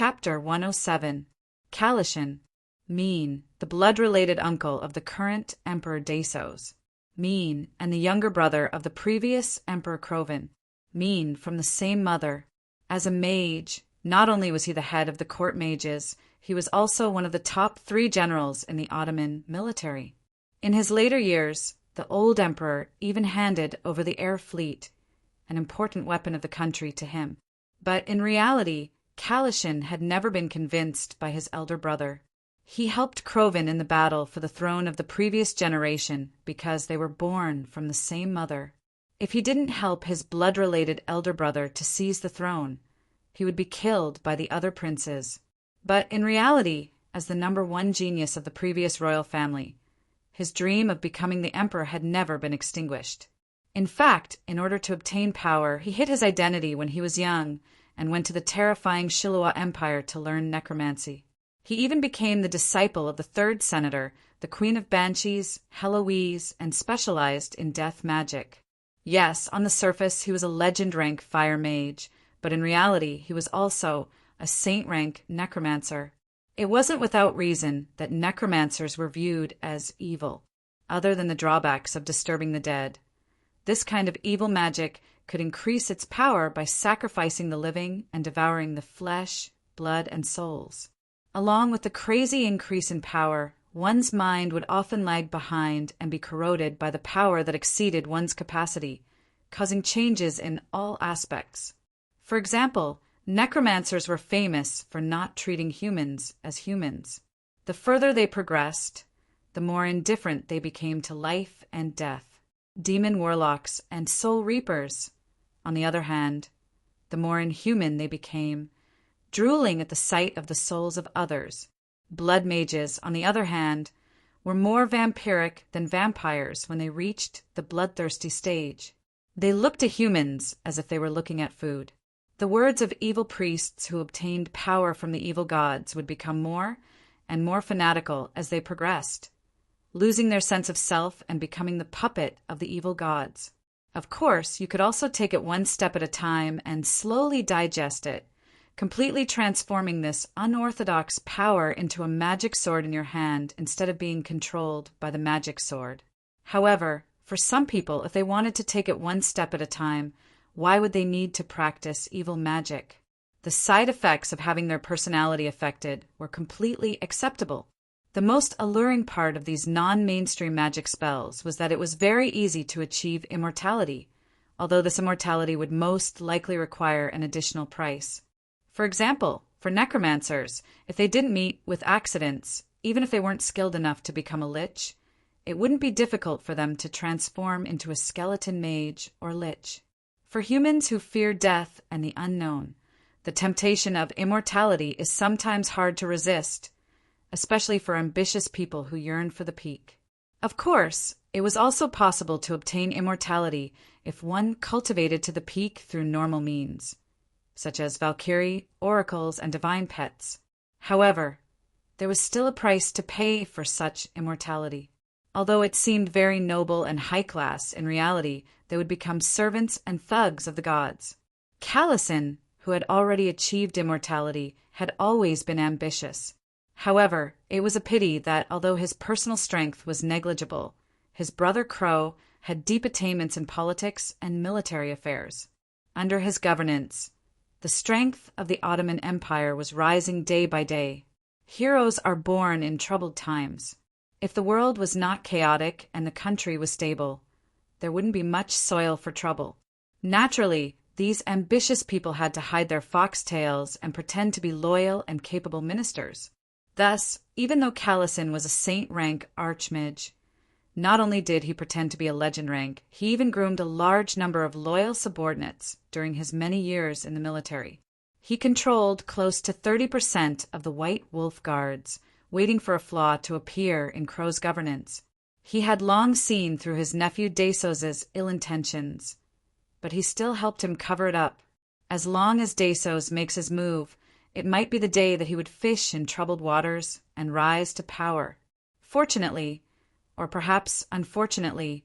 Chapter 107. Kalishin. Mean, the blood-related uncle of the current Emperor Dasos. Mean, and the younger brother of the previous Emperor Krovin. Mean, from the same mother. As a mage, not only was he the head of the court mages, he was also one of the top 3 generals in the Ottoman military. In his later years, the old emperor even handed over the air fleet, an important weapon of the country, to him. But in reality, Kalishin had never been convinced by his elder brother. He helped Krovin in the battle for the throne of the previous generation because they were born from the same mother. If he didn't help his blood-related elder brother to seize the throne, he would be killed by the other princes. But in reality, as the number 1 genius of the previous royal family, his dream of becoming the emperor had never been extinguished. In fact, in order to obtain power, he hid his identity when he was young and went to the terrifying Shilua Empire to learn necromancy. He even became the disciple of the 3rd senator, the Queen of Banshees, Heloise, and specialized in death magic. Yes, on the surface he was a legend-rank fire mage, but in reality he was also a saint-rank necromancer. It wasn't without reason that necromancers were viewed as evil, other than the drawbacks of disturbing the dead. This kind of evil magic could increase its power by sacrificing the living and devouring the flesh, blood, and souls. Along with the crazy increase in power, one's mind would often lag behind and be corroded by the power that exceeded one's capacity, causing changes in all aspects. For example, necromancers were famous for not treating humans as humans. The further they progressed, the more indifferent they became to life and death. Demon warlocks and soul reapers, on the other hand, the more inhuman they became, drooling at the sight of the souls of others. Blood mages, on the other hand, were more vampiric than vampires when they reached the bloodthirsty stage. They looked to humans as if they were looking at food. The words of evil priests who obtained power from the evil gods would become more and more fanatical as they progressed, losing their sense of self and becoming the puppet of the evil gods. Of course, you could also take it one step at a time and slowly digest it, completely transforming this unorthodox power into a magic sword in your hand instead of being controlled by the magic sword. However, for some people, if they wanted to take it one step at a time, why would they need to practice evil magic? The side effects of having their personality affected were completely acceptable. The most alluring part of these non-mainstream magic spells was that it was very easy to achieve immortality, although this immortality would most likely require an additional price. For example, for necromancers, if they didn't meet with accidents, even if they weren't skilled enough to become a lich, it wouldn't be difficult for them to transform into a skeleton mage or lich. For humans who fear death and the unknown, the temptation of immortality is sometimes hard to resist, especially for ambitious people who yearn for the peak. Of course, it was also possible to obtain immortality if one cultivated to the peak through normal means, such as Valkyrie, oracles, and divine pets. However, there was still a price to pay for such immortality. Although it seemed very noble and high-class, in reality, they would become servants and thugs of the gods. Kalishin, who had already achieved immortality, had always been ambitious. However, it was a pity that, although his personal strength was negligible, his brother Crow had deep attainments in politics and military affairs. Under his governance, the strength of the Ottoman Empire was rising day by day. Heroes are born in troubled times. If the world was not chaotic and the country was stable, there wouldn't be much soil for trouble. Naturally, these ambitious people had to hide their foxtails and pretend to be loyal and capable ministers. Thus, even though Kalishin was a saint-rank archmage, not only did he pretend to be a legend rank, he even groomed a large number of loyal subordinates during his many years in the military. He controlled close to 30% of the White Wolf Guards, waiting for a flaw to appear in Crow's governance. He had long seen through his nephew Dasos' ill intentions, but he still helped him cover it up. As long as Dasos makes his move, it might be the day that he would fish in troubled waters and rise to power. Fortunately, or perhaps unfortunately,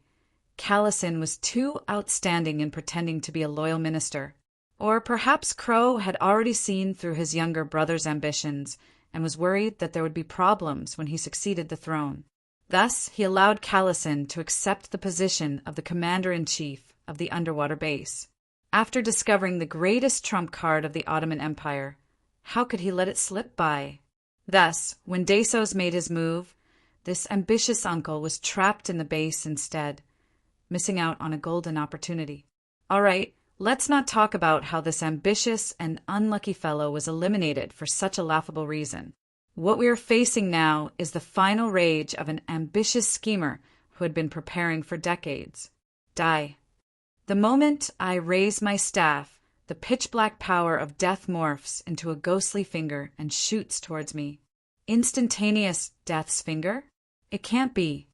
Kalishin was too outstanding in pretending to be a loyal minister. Or perhaps Crow had already seen through his younger brother's ambitions and was worried that there would be problems when he succeeded the throne. Thus, he allowed Callison to accept the position of the commander-in-chief of the underwater base. After discovering the greatest trump card of the Ottoman Empire, how could he let it slip by? Thus, when Desos made his move, this ambitious uncle was trapped in the base instead, missing out on a golden opportunity. All right, let's not talk about how this ambitious and unlucky fellow was eliminated for such a laughable reason. What we are facing now is the final rage of an ambitious schemer who had been preparing for decades. Die. The moment I raise my staff, the pitch-black power of death morphs into a ghostly finger and shoots towards me. Instantaneous Death's Finger? It can't be.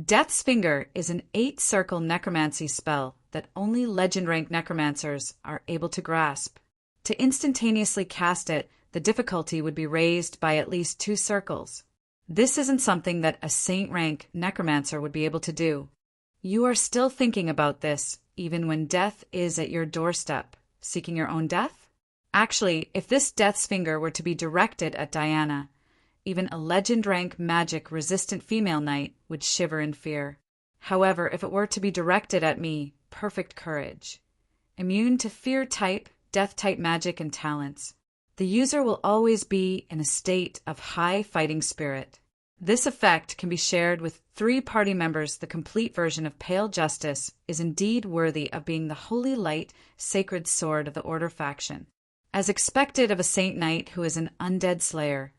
Death's Finger is an 8-circle necromancy spell that only legend-rank necromancers are able to grasp. To instantaneously cast it, the difficulty would be raised by at least 2 circles. This isn't something that a saint-rank necromancer would be able to do. You are still thinking about this, even when death is at your doorstep, seeking your own death? Actually, if this Death's Finger were to be directed at Diana, even a legend-rank magic-resistant female knight would shiver in fear. However, if it were to be directed at me, perfect courage. Immune to fear-type, death-type magic and talents. The user will always be in a state of high fighting spirit. This effect can be shared with 3 party members. The complete version of Pale Justice is indeed worthy of being the holy light, sacred sword of the Order faction. As expected of a Saint Knight who is an undead slayer,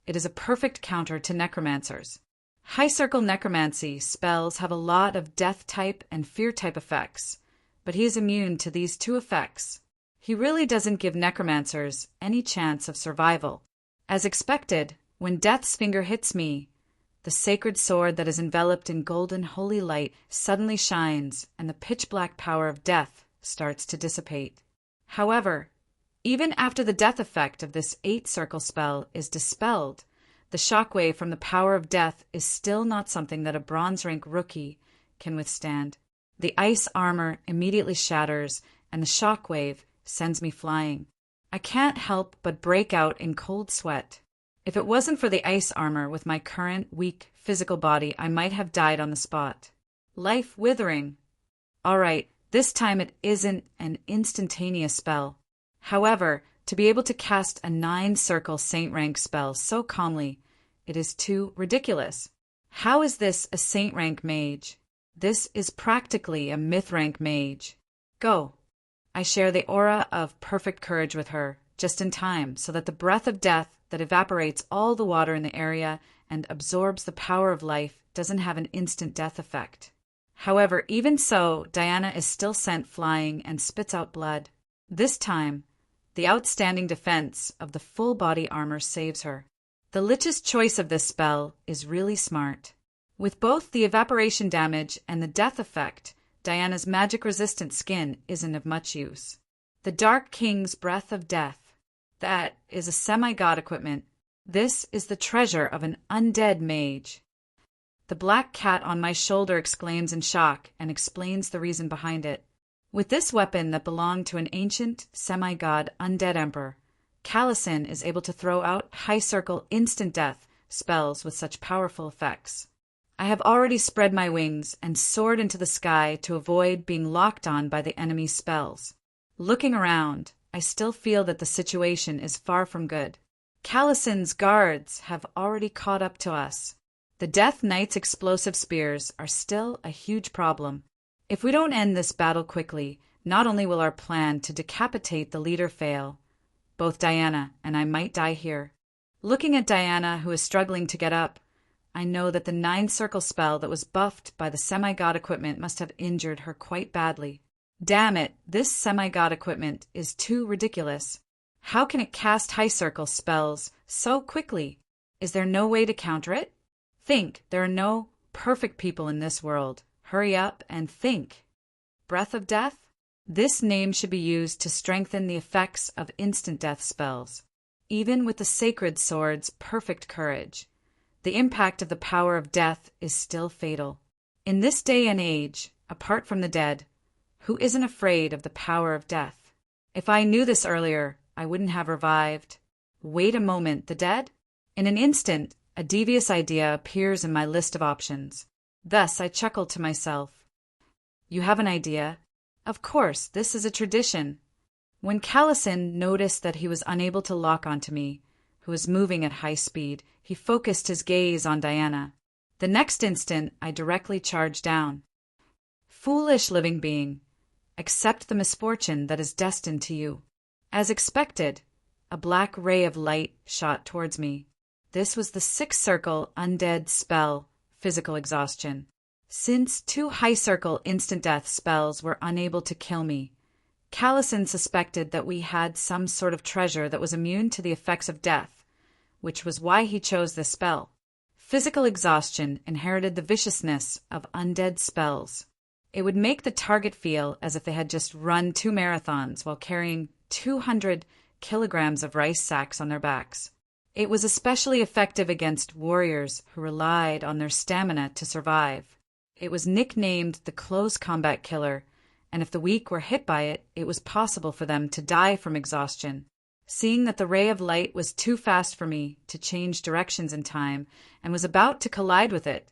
it is a perfect counter to necromancers. High circle necromancy spells have a lot of death-type and fear-type effects, but he is immune to these 2 effects. He really doesn't give necromancers any chance of survival. As expected, when Death's Finger hits me, the sacred sword that is enveloped in golden holy light suddenly shines and the pitch-black power of death starts to dissipate. However, even after the death effect of this 8-circle spell is dispelled, the shockwave from the power of death is still not something that a bronze-rank rookie can withstand. The ice armor immediately shatters, and the shockwave sends me flying. I can't help but break out in cold sweat. If it wasn't for the ice armor with my current weak physical body, I might have died on the spot. Life withering. All right, this time it isn't an instantaneous spell. However, to be able to cast a 9-circle saint-rank spell so calmly, it is too ridiculous. How is this a saint-rank mage? This is practically a myth-rank mage. Go. I share the aura of perfect courage with her, just in time, so that the breath of death that evaporates all the water in the area and absorbs the power of life doesn't have an instant death effect. However, even so, Diana is still sent flying and spits out blood. This time, the outstanding defense of the full body armor saves her. The Lich's choice of this spell is really smart. With both the evaporation damage and the death effect, Diana's magic-resistant skin isn't of much use. The Dark King's Breath of Death. That is a semi-god equipment. This is the treasure of an undead mage. The black cat on my shoulder exclaims in shock and explains the reason behind it. With this weapon that belonged to an ancient, semi-god undead emperor, Callison is able to throw out high-circle instant death spells with such powerful effects. I have already spread my wings and soared into the sky to avoid being locked on by the enemy's spells. Looking around, I still feel that the situation is far from good. Callison's guards have already caught up to us. The Death Knight's explosive spears are still a huge problem. If we don't end this battle quickly, not only will our plan to decapitate the leader fail, both Diana and I might die here. Looking at Diana, who is struggling to get up, I know that the 9-circle spell that was buffed by the semi-god equipment must have injured her quite badly. Damn it, this semi-god equipment is too ridiculous. How can it cast high-circle spells so quickly? Is there no way to counter it? Think, there are no perfect people in this world. Hurry up and think. Breath of Death? This name should be used to strengthen the effects of instant death spells. Even with the sacred sword's perfect courage, the impact of the power of death is still fatal. In this day and age, apart from the dead, who isn't afraid of the power of death? If I knew this earlier, I wouldn't have revived. Wait a moment, the dead? In an instant, a devious idea appears in my list of options. Thus, I chuckle to myself. You have an idea? Of course, this is a tradition. When Callison noticed that he was unable to lock onto me, who was moving at high speed, he focused his gaze on Diana. The next instant, I directly charged down. Foolish living being, accept the misfortune that is destined to you. As expected, a black ray of light shot towards me. This was the sixth circle undead spell, physical exhaustion. Since 2 high circle instant death spells were unable to kill me, Callison suspected that we had some sort of treasure that was immune to the effects of death, which was why he chose this spell. Physical exhaustion inherited the viciousness of undead spells. It would make the target feel as if they had just run 2 marathons while carrying 200 kilograms of rice sacks on their backs. It was especially effective against warriors who relied on their stamina to survive. It was nicknamed the close combat killer, and if the weak were hit by it, it was possible for them to die from exhaustion. Seeing that the ray of light was too fast for me to change directions in time and was about to collide with it,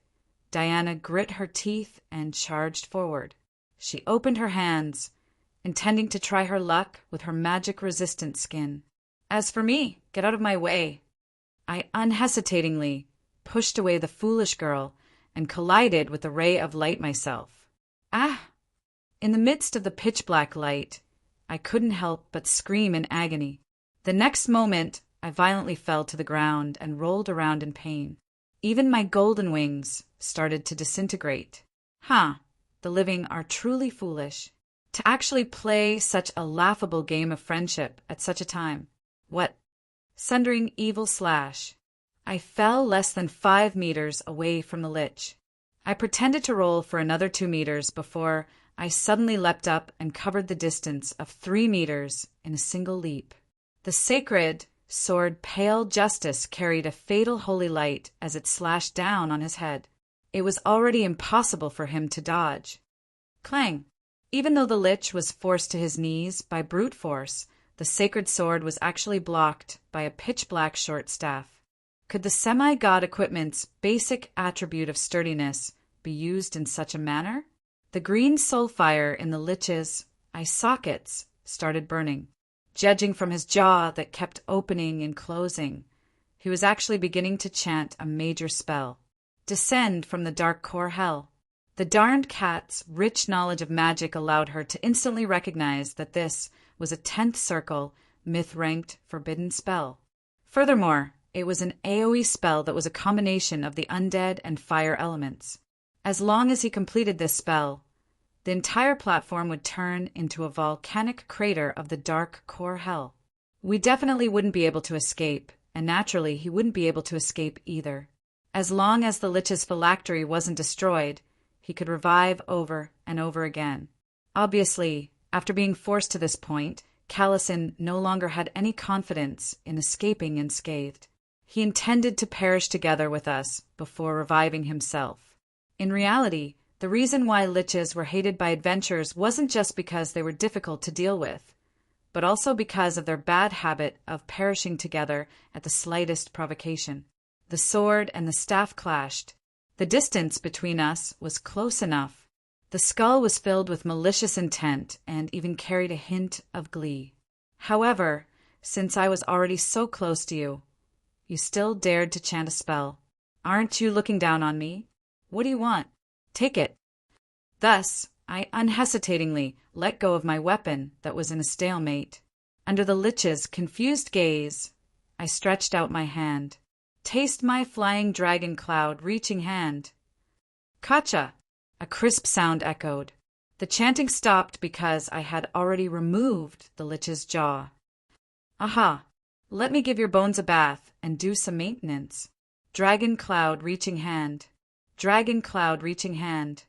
Diana grit her teeth and charged forward. She opened her hands, intending to try her luck with her magic-resistant skin. As for me, get out of my way. I unhesitatingly pushed away the foolish girl and collided with the ray of light myself. Ah! In the midst of the pitch-black light, I couldn't help but scream in agony. The next moment, I violently fell to the ground and rolled around in pain. Even my golden wings started to disintegrate. The living are truly foolish. To actually play such a laughable game of friendship at such a time. What? Sundering evil slash. I fell less than 5 meters away from the Lich. I pretended to roll for another 2 meters before I suddenly leapt up and covered the distance of 3 meters in a single leap. The sacred sword Pale Justice carried a fatal holy light as it slashed down on his head. It was already impossible for him to dodge. Clang! Even though the Lich was forced to his knees by brute force, the sacred sword was actually blocked by a pitch-black short staff. Could the semi-god equipment's basic attribute of sturdiness be used in such a manner? The green soul fire in the Lich's eye sockets started burning. Judging from his jaw that kept opening and closing, he was actually beginning to chant a major spell. Descend from the dark core hell. The darned cat's rich knowledge of magic allowed her to instantly recognize that this was a 10th circle, myth-ranked forbidden spell. Furthermore, it was an AoE spell that was a combination of the undead and fire elements. As long as he completed this spell, the entire platform would turn into a volcanic crater of the dark core hell. We definitely wouldn't be able to escape, and naturally he wouldn't be able to escape either. As long as the Lich's phylactery wasn't destroyed, he could revive over and over again. Obviously, after being forced to this point, Callison no longer had any confidence in escaping unscathed. He intended to perish together with us before reviving himself. In reality, the reason why Liches were hated by adventurers wasn't just because they were difficult to deal with, but also because of their bad habit of perishing together at the slightest provocation. The sword and the staff clashed. The distance between us was close enough. The skull was filled with malicious intent and even carried a hint of glee. However, since I was already so close to you, you still dared to chant a spell. Aren't you looking down on me? What do you want? Take it. Thus, I unhesitatingly let go of my weapon that was in a stalemate. Under the Lich's confused gaze, I stretched out my hand. Taste my flying dragon cloud reaching hand. Kacha! A crisp sound echoed. The chanting stopped because I had already removed the Lich's jaw. Aha! Let me give your bones a bath and do some maintenance. Dragon cloud reaching hand. Dragon cloud reaching hand.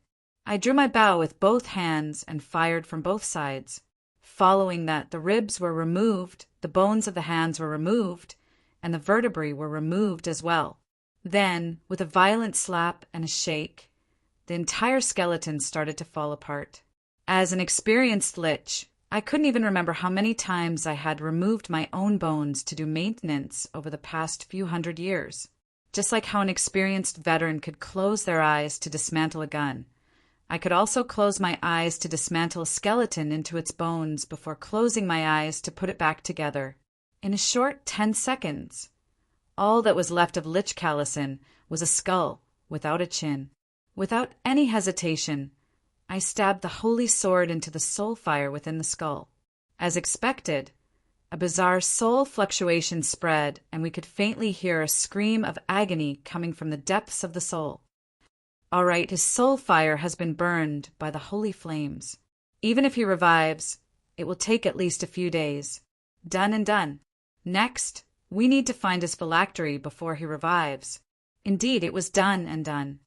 I drew my bow with both hands and fired from both sides. Following that, the ribs were removed, the bones of the hands were removed, and the vertebrae were removed as well. Then, with a violent slap and a shake, the entire skeleton started to fall apart. As an experienced Lich, I couldn't even remember how many times I had removed my own bones to do maintenance over the past few hundred years. Just like how an experienced veteran could close their eyes to dismantle a gun, I could also close my eyes to dismantle a skeleton into its bones before closing my eyes to put it back together. In a short 10 seconds. All that was left of Lich Callison was a skull without a chin. Without any hesitation, I stabbed the holy sword into the soul fire within the skull. As expected, a bizarre soul fluctuation spread, and we could faintly hear a scream of agony coming from the depths of the soul. All right, his soul fire has been burned by the holy flames. Even if he revives, it will take at least a few days. Done and done. Next, we need to find his phylactery before he revives. Indeed, it was done and done.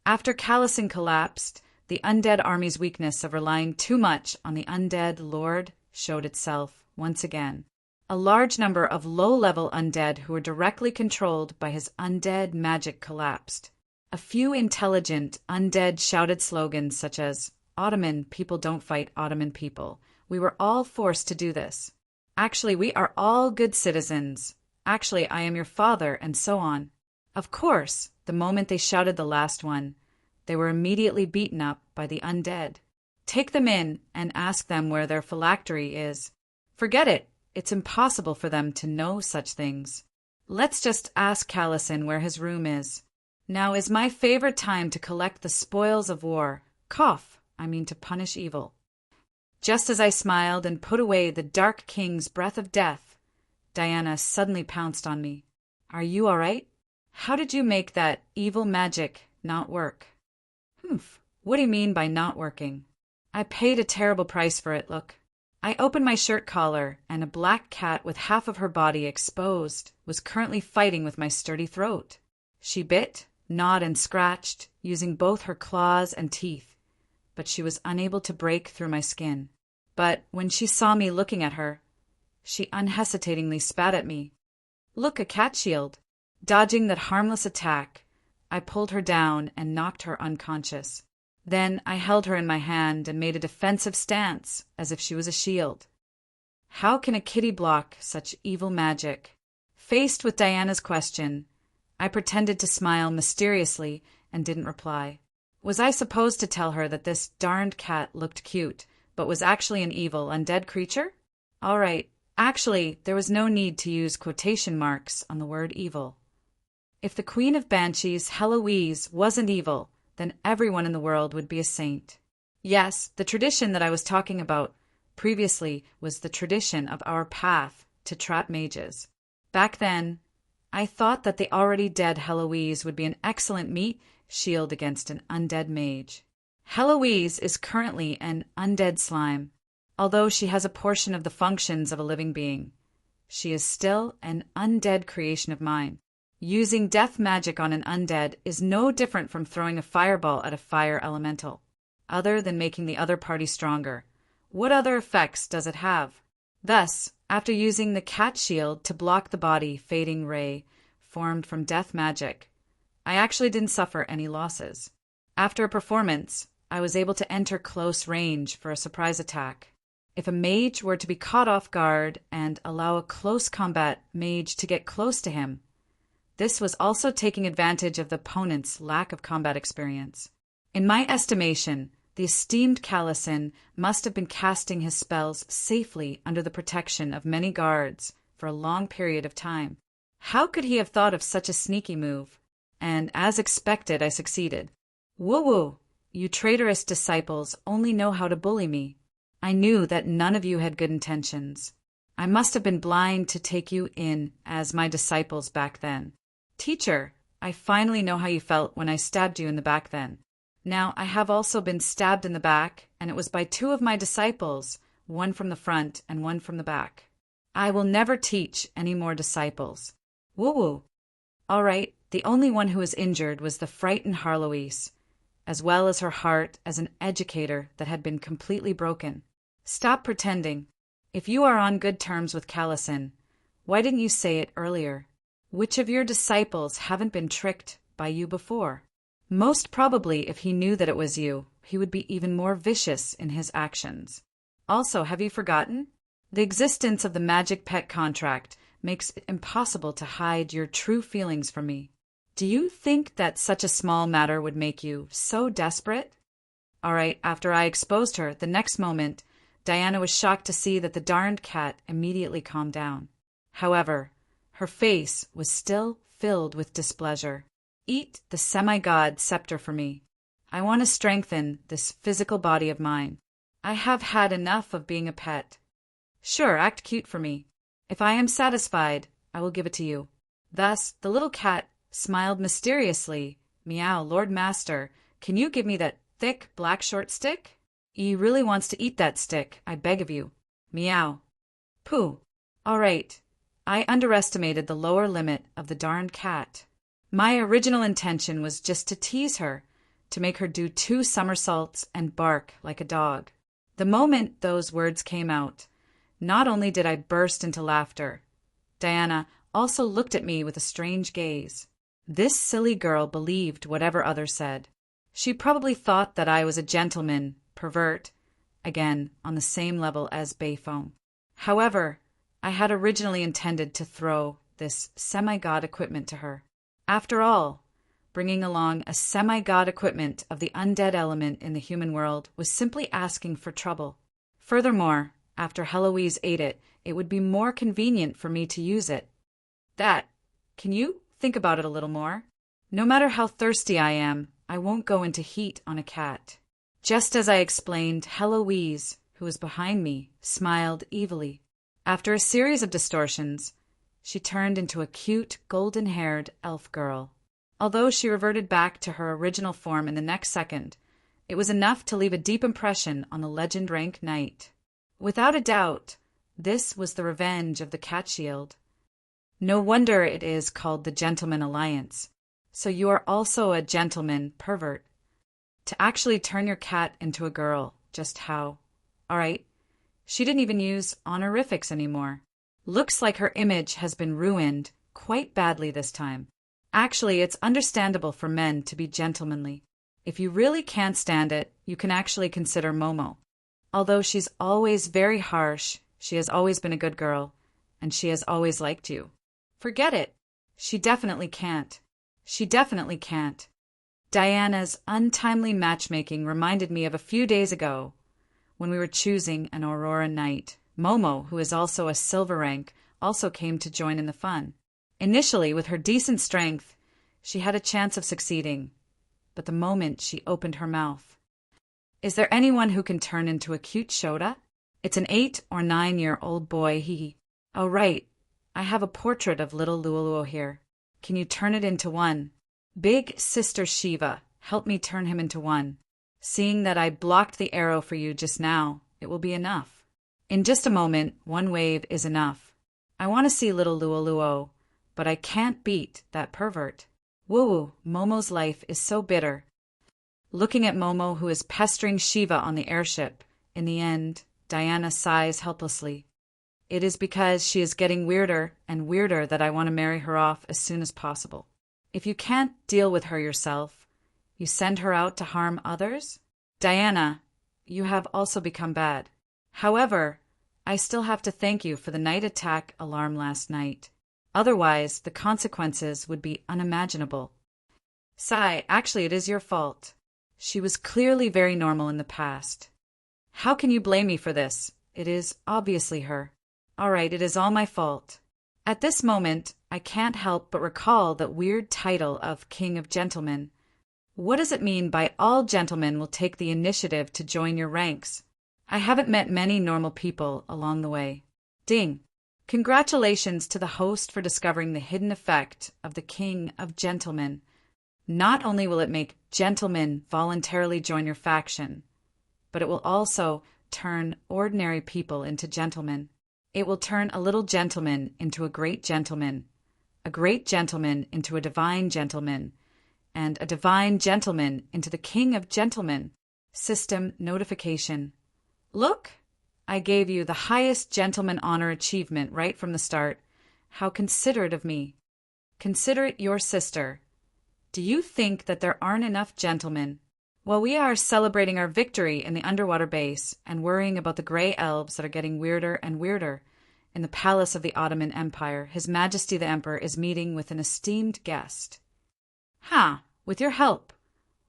After Callison collapsed, the undead army's weakness of relying too much on the undead lord showed itself once again. A large number of low-level undead who were directly controlled by his undead magic collapsed. A few intelligent undead shouted slogans such as, "Ottoman people don't fight Ottoman people. We were all forced to do this. Actually, we are all good citizens. Actually, I am your father," and so on. Of course, the moment they shouted the last one, they were immediately beaten up by the undead. Take them in and ask them where their phylactery is. Forget it. It's impossible for them to know such things. Let's just ask Callison where his room is. Now is my favorite time to collect the spoils of war. To punish evil. Just as I smiled and put away the Dark King's breath of death, Diana suddenly pounced on me. "Are you all right? How did you make that evil magic not work?" What do you mean by not working? I paid a terrible price for it, look. I opened my shirt collar, and a black cat with half of her body exposed was currently fighting with my sturdy throat. She bit, gnawed, and scratched, using both her claws and teeth, but she was unable to break through my skin. But when she saw me looking at her, she unhesitatingly spat at me. Look, a cat shield. Dodging that harmless attack, I pulled her down and knocked her unconscious. Then I held her in my hand and made a defensive stance, as if she was a shield. How can a kitty block such evil magic? Faced with Diana's question, I pretended to smile mysteriously and didn't reply. Was I supposed to tell her that this darned cat looked cute, but was actually an evil, undead creature? All right, actually, there was no need to use quotation marks on the word evil. If the Queen of Banshees, Heloise, wasn't evil, then everyone in the world would be a saint. Yes, the tradition that I was talking about previously was the tradition of our path to trap mages. Back then, I thought that the already dead Heloise would be an excellent meat shield against an undead mage. Heloise is currently an undead slime. Although she has a portion of the functions of a living being, she is still an undead creation of mine. Using death magic on an undead is no different from throwing a fireball at a fire elemental. Other than making the other party stronger, what other effects does it have? Thus, after using the cat shield to block the body fading ray formed from death magic, I actually didn't suffer any losses. After a performance, I was able to enter close range for a surprise attack. If a mage were to be caught off guard and allow a close combat mage to get close to him, this was also taking advantage of the opponent's lack of combat experience. In my estimation, the esteemed Callison must have been casting his spells safely under the protection of many guards for a long period of time. How could he have thought of such a sneaky move? And as expected, I succeeded. Woo-woo! You traitorous disciples only know how to bully me. I knew that none of you had good intentions. I must have been blind to take you in as my disciples back then. Teacher, I finally know how you felt when I stabbed you in the back then. Now, I have also been stabbed in the back, and it was by two of my disciples, one from the front and one from the back. I will never teach any more disciples. Woo-woo. All right, the only one who was injured was the frightened Heloise, as well as her heart as an educator that had been completely broken. Stop pretending. If you are on good terms with Callison, why didn't you say it earlier? Which of your disciples haven't been tricked by you before? Most probably, if he knew that it was you, he would be even more vicious in his actions. Also, have you forgotten? The existence of the magic pet contract makes it impossible to hide your true feelings from me. Do you think that such a small matter would make you so desperate? All right, after I exposed her, the next moment, Diana was shocked to see that the darned cat immediately calmed down. However, her face was still filled with displeasure. Eat the semi-god scepter for me. I want to strengthen this physical body of mine. I have had enough of being a pet. Sure, act cute for me. If I am satisfied, I will give it to you. Thus, the little cat smiled mysteriously. Meow, Lord Master, can you give me that thick black short stick? He really wants to eat that stick, I beg of you. Meow. Pooh. All right. I underestimated the lower limit of the darned cat. My original intention was just to tease her, to make her do 2 somersaults and bark like a dog. The moment those words came out, not only did I burst into laughter, Diana also looked at me with a strange gaze. This silly girl believed whatever others said. She probably thought that I was a gentleman, pervert, again, on the same level as Bayfoam. However, I had originally intended to throw this semi-god equipment to her. After all, bringing along a semi-god equipment of the undead element in the human world was simply asking for trouble. Furthermore, after Heloise ate it, it would be more convenient for me to use it. Can you think about it a little more? No matter how thirsty I am, I won't go into heat on a cat. Just as I explained, Heloise, who was behind me, smiled evilly. After a series of distortions, she turned into a cute, golden-haired elf girl. Although she reverted back to her original form in the next second, it was enough to leave a deep impression on the legend rank knight. Without a doubt, this was the revenge of the cat shield. No wonder it is called the Gentleman Alliance. So you are also a gentleman pervert. To actually turn your cat into a girl, just how? All right, she didn't even use honorifics anymore. Looks like her image has been ruined quite badly this time. Actually, it's understandable for men to be gentlemanly. If you really can't stand it, you can actually consider Momo. Although she's always very harsh, she has always been a good girl, and she has always liked you. Forget it. She definitely can't. She definitely can't. Diana's untimely matchmaking reminded me of a few days ago when we were choosing an Aurora Knight. Momo, who is also a silver rank, also came to join in the fun. Initially, with her decent strength, she had a chance of succeeding, but the moment she opened her mouth. Is there anyone who can turn into a cute Shota? It's an 8 or 9-year-old boy, Oh, right. I have a portrait of little Luoluo here. Can you turn it into one? Big Sister Shiva, help me turn him into one. Seeing that I blocked the arrow for you just now, it will be enough. In just a moment, one wave is enough. I want to see little Luoluo, but I can't beat that pervert. Woo, Momo's life is so bitter. Looking at Momo, who is pestering Shiva on the airship, in the end, Diana sighs helplessly. It is because she is getting weirder and weirder that I want to marry her off as soon as possible. If you can't deal with her yourself, you send her out to harm others? Diana, you have also become bad. However, I still have to thank you for the night attack alarm last night. Otherwise, the consequences would be unimaginable. Sigh, actually it is your fault. She was clearly very normal in the past. How can you blame me for this? It is obviously her. All right, it is all my fault. At this moment, I can't help but recall that weird title of King of Gentlemen. What does it mean by all gentlemen will take the initiative to join your ranks? I haven't met many normal people along the way. Ding! Congratulations to the host for discovering the hidden effect of the King of Gentlemen. Not only will it make gentlemen voluntarily join your faction, but it will also turn ordinary people into gentlemen. It will turn a little gentleman into a great gentleman into a divine gentleman, and a divine gentleman into the King of Gentlemen. System notification. Look, I gave you the highest gentleman honor achievement right from the start. How considerate of me. Consider it your sister. Do you think that there aren't enough gentlemen? While we are celebrating our victory in the underwater base and worrying about the gray elves that are getting weirder and weirder, in the palace of the Ottoman Empire, His Majesty the Emperor is meeting with an esteemed guest. With your help.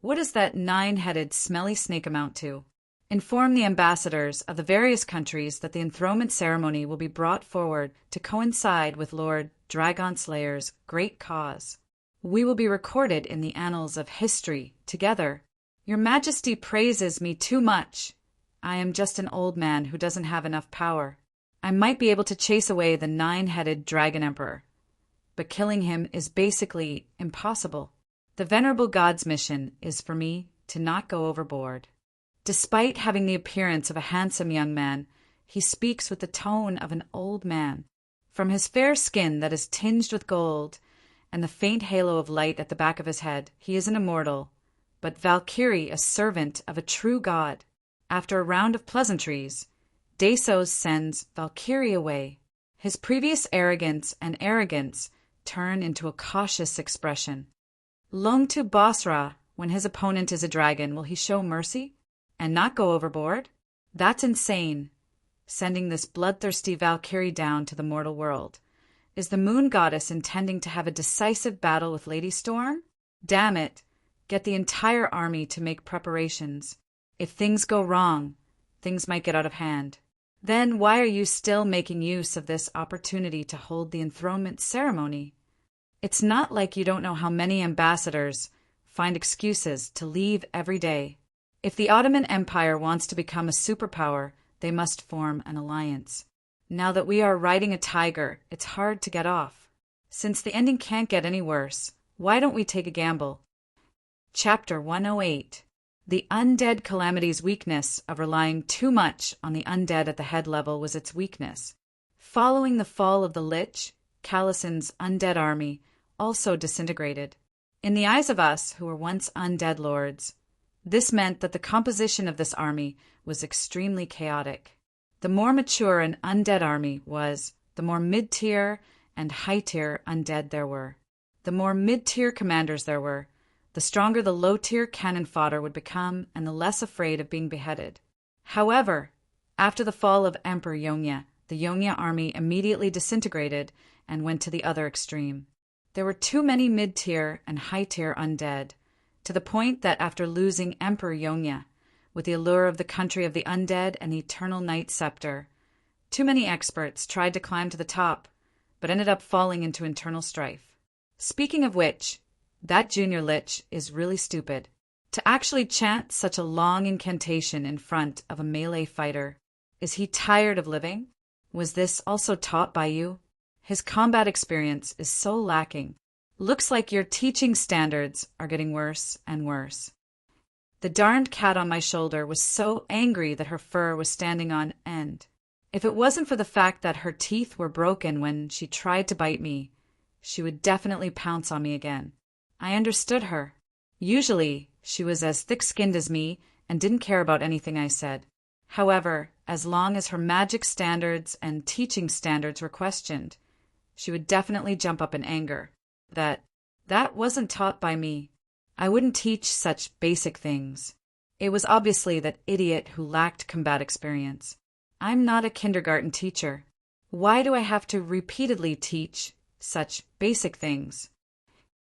What does that 9-headed smelly snake amount to? Inform the ambassadors of the various countries that the enthronement ceremony will be brought forward to coincide with Lord Dragon Slayer's great cause. We will be recorded in the annals of history together. Your Majesty praises me too much. I am just an old man who doesn't have enough power. I might be able to chase away the 9-headed Dragon Emperor, but killing him is basically impossible. The venerable god's mission is for me to not go overboard. Despite having the appearance of a handsome young man, he speaks with the tone of an old man. From his fair skin that is tinged with gold and the faint halo of light at the back of his head, he is an immortal, but Valkyrie, a servant of a true god. After a round of pleasantries, Desos sends Valkyrie away. His previous arrogance turn into a cautious expression. Long to Basra, when his opponent is a dragon, will he show mercy and not go overboard? That's insane. Sending this bloodthirsty Valkyrie down to the mortal world. Is the moon goddess intending to have a decisive battle with Lady Storm? Damn it. Get the entire army to make preparations. If things go wrong, things might get out of hand. Then why are you still making use of this opportunity to hold the enthronement ceremony? It's not like you don't know how many ambassadors find excuses to leave every day. If the Ottoman Empire wants to become a superpower, they must form an alliance. Now that we are riding a tiger, it's hard to get off. Since the ending can't get any worse, why don't we take a gamble? Chapter 108. The undead calamity's weakness of relying too much on the undead at the head level was its weakness. Following the fall of the Lich, Calison's undead army also disintegrated. In the eyes of us, who were once undead lords, this meant that the composition of this army was extremely chaotic. The more mature an undead army was, the more mid-tier and high-tier undead there were. The more mid-tier commanders there were, the stronger the low-tier cannon fodder would become and the less afraid of being beheaded. However, after the fall of Emperor Yongya, the Yongya army immediately disintegrated and went to the other extreme. There were too many mid-tier and high-tier undead, to the point that after losing Emperor Yongya, with the allure of the country of the undead and the eternal night scepter, too many experts tried to climb to the top, but ended up falling into internal strife. Speaking of which, that junior Lich is really stupid. To actually chant such a long incantation in front of a melee fighter. Is he tired of living? Was this also taught by you? His combat experience is so lacking. Looks like your teaching standards are getting worse and worse. The darned cat on my shoulder was so angry that her fur was standing on end. If it wasn't for the fact that her teeth were broken when she tried to bite me, she would definitely pounce on me again. I understood her. Usually, she was as thick-skinned as me and didn't care about anything I said. However, as long as her magic standards and teaching standards were questioned, she would definitely jump up in anger. That wasn't taught by me. I wouldn't teach such basic things. It was obviously that idiot who lacked combat experience. I'm not a kindergarten teacher. Why do I have to repeatedly teach such basic things?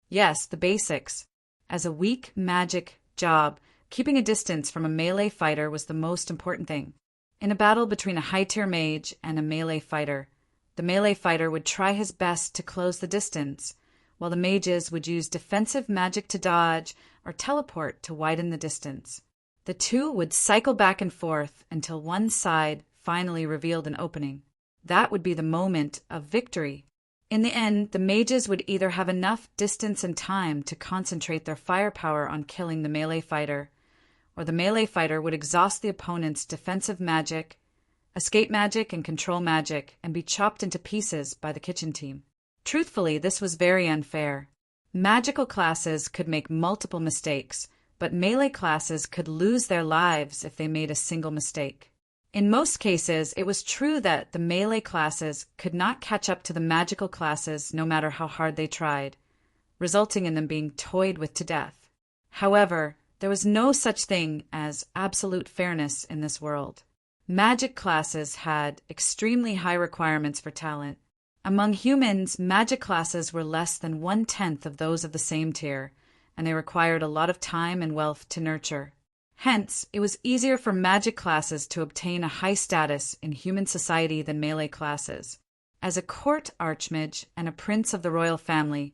Yes, the basics. As a weak magic job, keeping a distance from a melee fighter was the most important thing. In a battle between a high-tier mage and a melee fighter, the melee fighter would try his best to close the distance, while the mages would use defensive magic to dodge or teleport to widen the distance. The two would cycle back and forth until one side finally revealed an opening. That would be the moment of victory. In the end, the mages would either have enough distance and time to concentrate their firepower on killing the melee fighter, or the melee fighter would exhaust the opponent's defensive magic, escape magic, and control magic, and be chopped into pieces by the kitchen team. Truthfully, this was very unfair. Magical classes could make multiple mistakes, but melee classes could lose their lives if they made a single mistake. In most cases, it was true that the melee classes could not catch up to the magical classes no matter how hard they tried, resulting in them being toyed with to death. However, There was no such thing as absolute fairness in this world. Magic classes had extremely high requirements for talent. Among humans, magic classes were less than 1/10 of those of the same tier, and they required a lot of time and wealth to nurture. Hence, it was easier for magic classes to obtain a high status in human society than melee classes. As a court archmage and a prince of the royal family,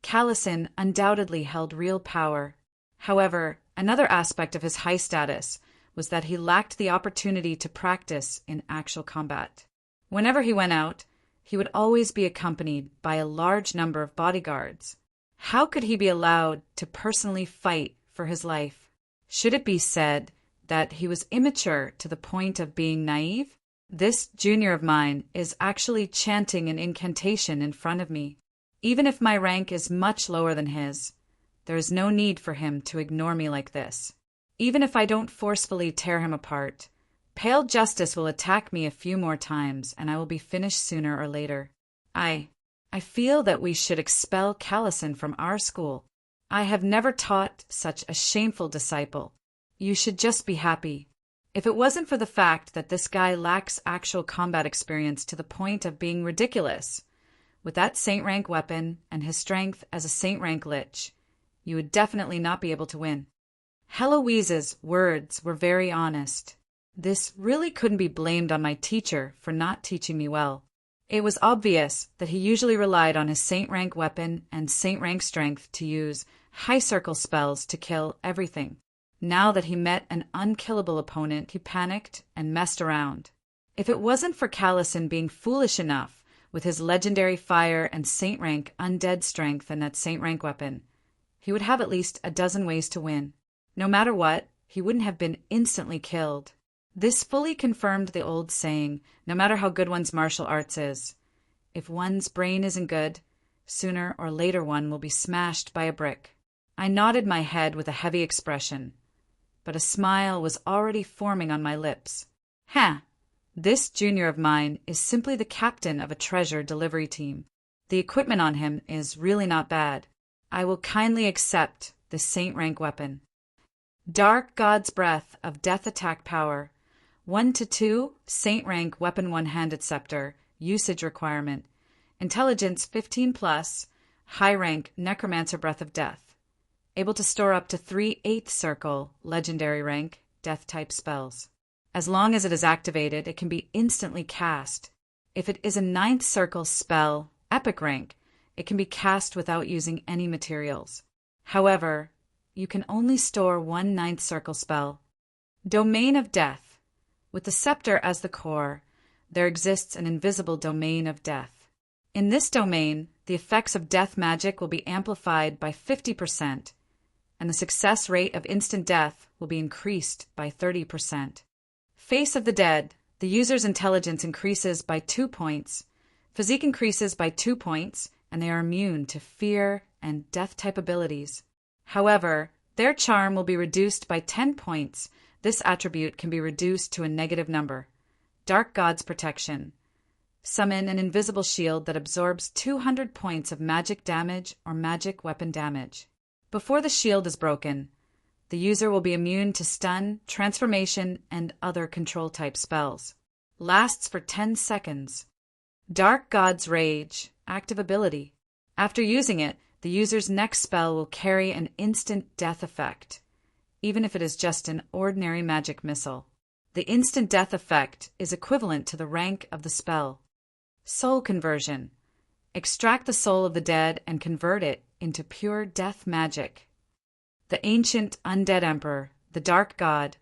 Callison undoubtedly held real power. However, another aspect of his high status was that he lacked the opportunity to practice in actual combat. Whenever he went out, he would always be accompanied by a large number of bodyguards. How could he be allowed to personally fight for his life? Should it be said that he was immature to the point of being naive? This junior of mine is actually chanting an incantation in front of me. Even if my rank is much lower than his, there is no need for him to ignore me like this. Even if I don't forcefully tear him apart, pale justice will attack me a few more times, and I will be finished sooner or later. I feel that we should expel Callison from our school. I have never taught such a shameful disciple. You should just be happy. If it wasn't for the fact that this guy lacks actual combat experience to the point of being ridiculous, with that saint rank weapon and his strength as a saint rank lich, you would definitely not be able to win. Heloise's words were very honest. This really couldn't be blamed on my teacher for not teaching me well. It was obvious that he usually relied on his saint rank weapon and saint rank strength to use high circle spells to kill everything. Now that he met an unkillable opponent, he panicked and messed around. If it wasn't for Callison being foolish enough with his legendary fire and saint rank undead strength and that saint rank weapon, he would have at least a dozen ways to win. No matter what, he wouldn't have been instantly killed. This fully confirmed the old saying, no matter how good one's martial arts is, if one's brain isn't good, sooner or later one will be smashed by a brick. I nodded my head with a heavy expression, but a smile was already forming on my lips. This junior of mine is simply the captain of a treasure delivery team. The equipment on him is really not bad. I will kindly accept the saint rank weapon. Dark God's Breath of Death Attack Power. 1-2, Saint Rank Weapon One-Handed Scepter, Usage Requirement. Intelligence 15+, High Rank Necromancer Breath of Death. Able to store up to 3 8th Circle, Legendary Rank, Death-type spells. As long as it is activated, it can be instantly cast. If it is a 9th Circle spell, Epic Rank, it can be cast without using any materials. However, you can only store 1 9th Circle spell. Domain of Death. With the scepter as the core, there exists an invisible domain of death. In this domain, the effects of death magic will be amplified by 50%, and the success rate of instant death will be increased by 30%. Face of the Dead. The user's intelligence increases by 2 points, physique increases by 2 points, and they are immune to fear and death-type abilities. However, their charm will be reduced by 10 points. This attribute can be reduced to a negative number. Dark God's Protection. Summon an invisible shield that absorbs 200 points of magic damage or magic weapon damage. Before the shield is broken, the user will be immune to stun, transformation, and other control-type spells. Lasts for 10 seconds. Dark God's Rage. Active ability. After using it, the user's next spell will carry an instant death effect, even if it is just an ordinary magic missile. The instant death effect is equivalent to the rank of the spell. Soul Conversion. Extract the soul of the dead and convert it into pure death magic. The ancient undead emperor, the Dark God,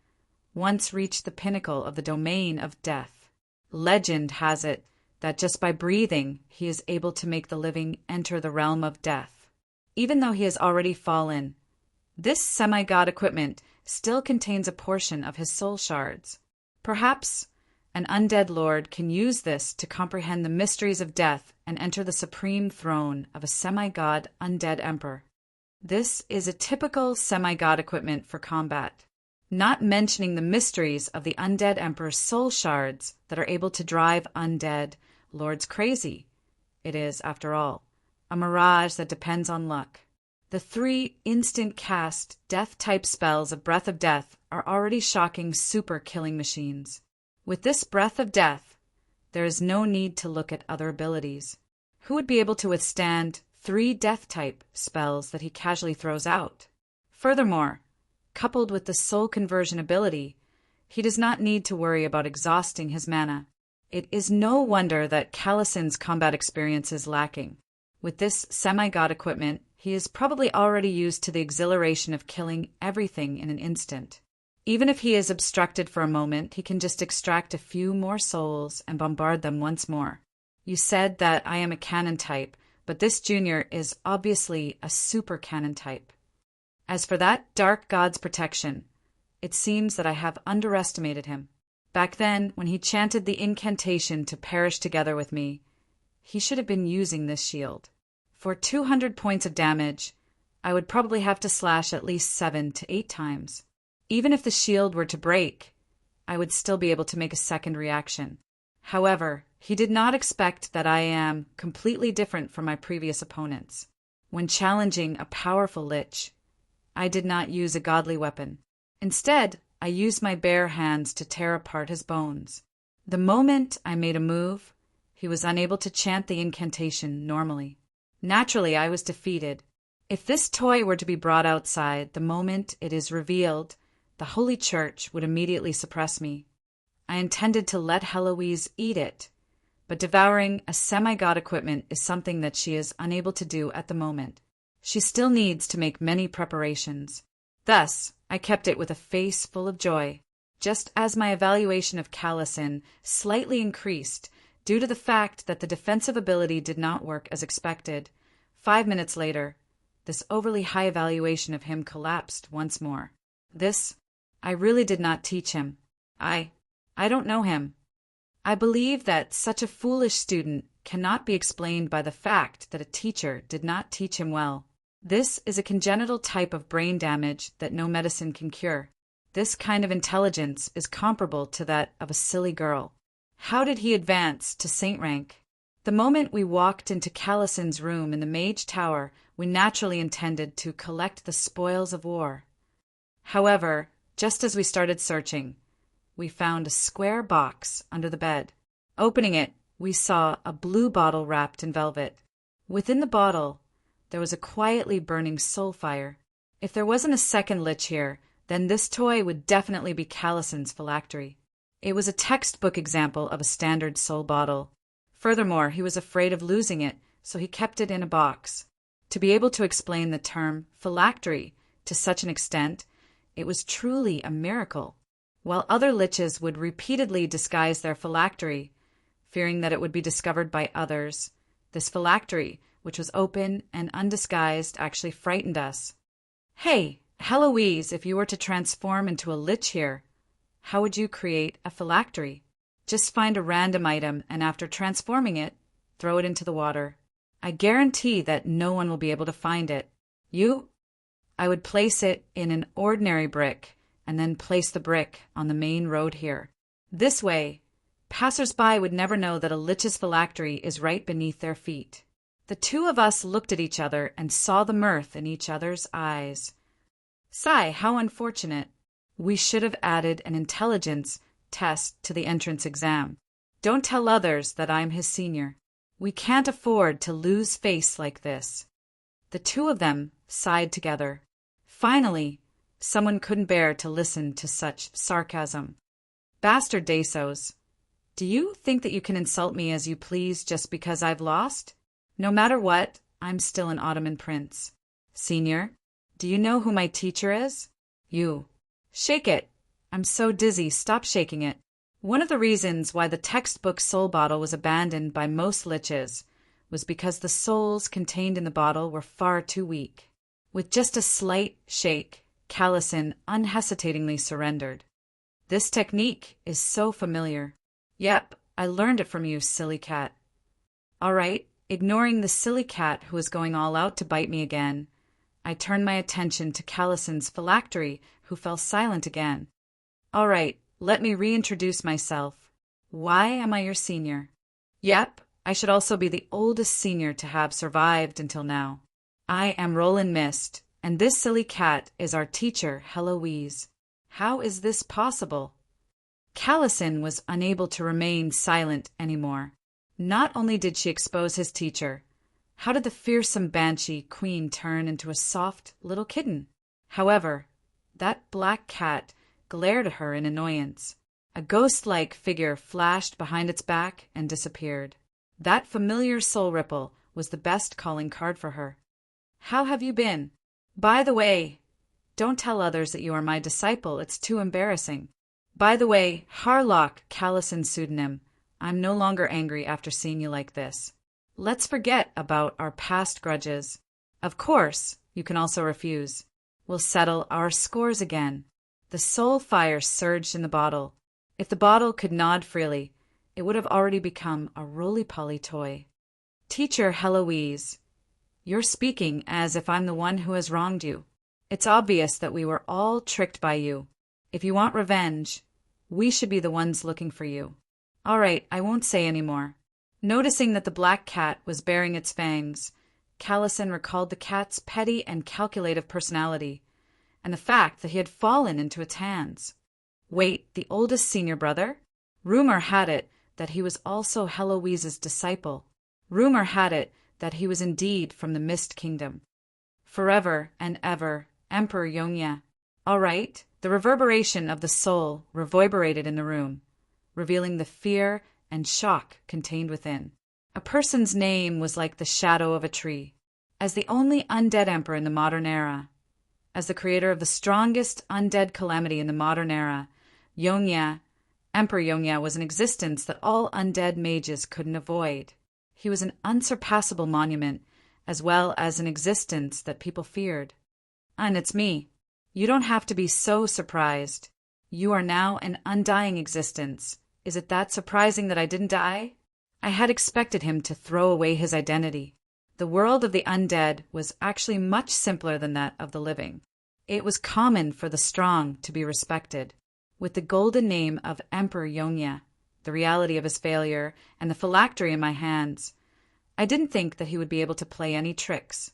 once reached the pinnacle of the domain of death. Legend has it that just by breathing, he is able to make the living enter the realm of death. Even though he has already fallen, this semi-god equipment still contains a portion of his soul shards. Perhaps an undead lord can use this to comprehend the mysteries of death and enter the supreme throne of a semi-god undead emperor. This is a typical semi-god equipment for combat, not mentioning the mysteries of the undead emperor's soul shards that are able to drive undead lords crazy. It is, after all, a mirage that depends on luck. The 3 instant-cast, death-type spells of Breath of Death are already shocking super-killing machines. With this Breath of Death, there is no need to look at other abilities. Who would be able to withstand 3 death-type spells that he casually throws out? Furthermore, coupled with the soul conversion ability, he does not need to worry about exhausting his mana. It is no wonder that Calison's combat experience is lacking. With this semi-god equipment, he is probably already used to the exhilaration of killing everything in an instant. Even if he is obstructed for a moment, he can just extract a few more souls and bombard them once more. You said that I am a cannon type, but this junior is obviously a super cannon type. As for that dark god's protection, it seems that I have underestimated him. Back then, when he chanted the incantation to perish together with me, he should have been using this shield. For 200 points of damage, I would probably have to slash at least 7 to 8 times. Even if the shield were to break, I would still be able to make a second reaction. However, he did not expect that I am completely different from my previous opponents. When challenging a powerful Lich, I did not use a godly weapon. Instead, I used my bare hands to tear apart his bones. The moment I made a move, he was unable to chant the incantation normally. Naturally, I was defeated. If this toy were to be brought outside, the moment it is revealed, the Holy Church would immediately suppress me. I intended to let Heloise eat it, but devouring a semi-god equipment is something that she is unable to do at the moment. She still needs to make many preparations. Thus, I kept it with a face full of joy, just as my evaluation of Calison slightly increased due to the fact that the defensive ability did not work as expected. 5 minutes later, this overly high evaluation of him collapsed once more. This, I really did not teach him. I don't know him. I believe that such a foolish student cannot be explained by the fact that a teacher did not teach him well. This is a congenital type of brain damage that no medicine can cure. This kind of intelligence is comparable to that of a silly girl. How did he advance to saint rank? The moment we walked into Calison's room in the Mage Tower, we naturally intended to collect the spoils of war. However, just as we started searching, we found a square box under the bed. Opening it, we saw a blue bottle wrapped in velvet. Within the bottle, there was a quietly burning soul fire. If there wasn't a second Lich here, then this toy would definitely be Calison's phylactery. It was a textbook example of a standard soul bottle. Furthermore, he was afraid of losing it, so he kept it in a box. To be able to explain the term phylactery to such an extent, it was truly a miracle. While other Liches would repeatedly disguise their phylactery, fearing that it would be discovered by others, this phylactery, which was open and undisguised, actually frightened us. Hey, Heloise, if you were to transform into a Lich here, how would you create a phylactery? Just find a random item and after transforming it, throw it into the water. I guarantee that no one will be able to find it. You? I would place it in an ordinary brick and then place the brick on the main road here. This way, passers-by would never know that a Lich's phylactery is right beneath their feet. The two of us looked at each other and saw the mirth in each other's eyes. Sigh, how unfortunate. We should have added an intelligence test to the entrance exam. Don't tell others that I'm his senior. We can't afford to lose face like this. The two of them sighed together. Finally, someone couldn't bear to listen to such sarcasm. Bastard Dasos, do you think that you can insult me as you please just because I've lost? No matter what, I'm still an Ottoman prince. Senior, do you know who my teacher is? You. Shake it. I'm so dizzy, stop shaking it. One of the reasons why the textbook soul bottle was abandoned by most Liches was because the souls contained in the bottle were far too weak. With just a slight shake, Calison unhesitatingly surrendered. This technique is so familiar. Yep, I learned it from you, silly cat. All right, ignoring the silly cat who was going all out to bite me again, I turned my attention to Calison's phylactery, who fell silent again. All right, let me reintroduce myself. Why am I your senior? Yep, I should also be the oldest senior to have survived until now. I am Roland Mist, and this silly cat is our teacher, Heloise. How is this possible? Callison was unable to remain silent anymore. Not only did she expose his teacher, how did the fearsome banshee queen turn into a soft little kitten? However, that black cat glared at her in annoyance. A ghost-like figure flashed behind its back and disappeared. That familiar soul ripple was the best calling card for her. How have you been? By the way, don't tell others that you are my disciple, it's too embarrassing. By the way, Harlock, Callison's pseudonym, I'm no longer angry after seeing you like this. Let's forget about our past grudges. Of course, you can also refuse. We'll settle our scores again. The soul fire surged in the bottle. If the bottle could nod freely, it would have already become a roly-poly toy. Teacher Heloise, you're speaking as if I'm the one who has wronged you. It's obvious that we were all tricked by you. If you want revenge, we should be the ones looking for you. All right, I won't say any more. Noticing that the black cat was baring its fangs, Callison recalled the cat's petty and calculative personality, and the fact that he had fallen into its hands. Wait, the oldest senior brother? Rumor had it that he was also Heloise's disciple. Rumor had it that he was indeed from the Mist Kingdom. Forever and ever, Emperor Yongya. All right, the reverberation of the soul reverberated in the room, revealing the fear and shock contained within. A person's name was like the shadow of a tree. As the only undead emperor in the modern era, as the creator of the strongest undead calamity in the modern era, Emperor Yongya was an existence that all undead mages couldn't avoid. He was an unsurpassable monument, as well as an existence that people feared. And it's me. You don't have to be so surprised. You are now an undying existence. Is it that surprising that I didn't die? I had expected him to throw away his identity. The world of the undead was actually much simpler than that of the living. It was common for the strong to be respected. With the golden name of Emperor Yongya, the reality of his failure, and the phylactery in my hands, I didn't think that he would be able to play any tricks.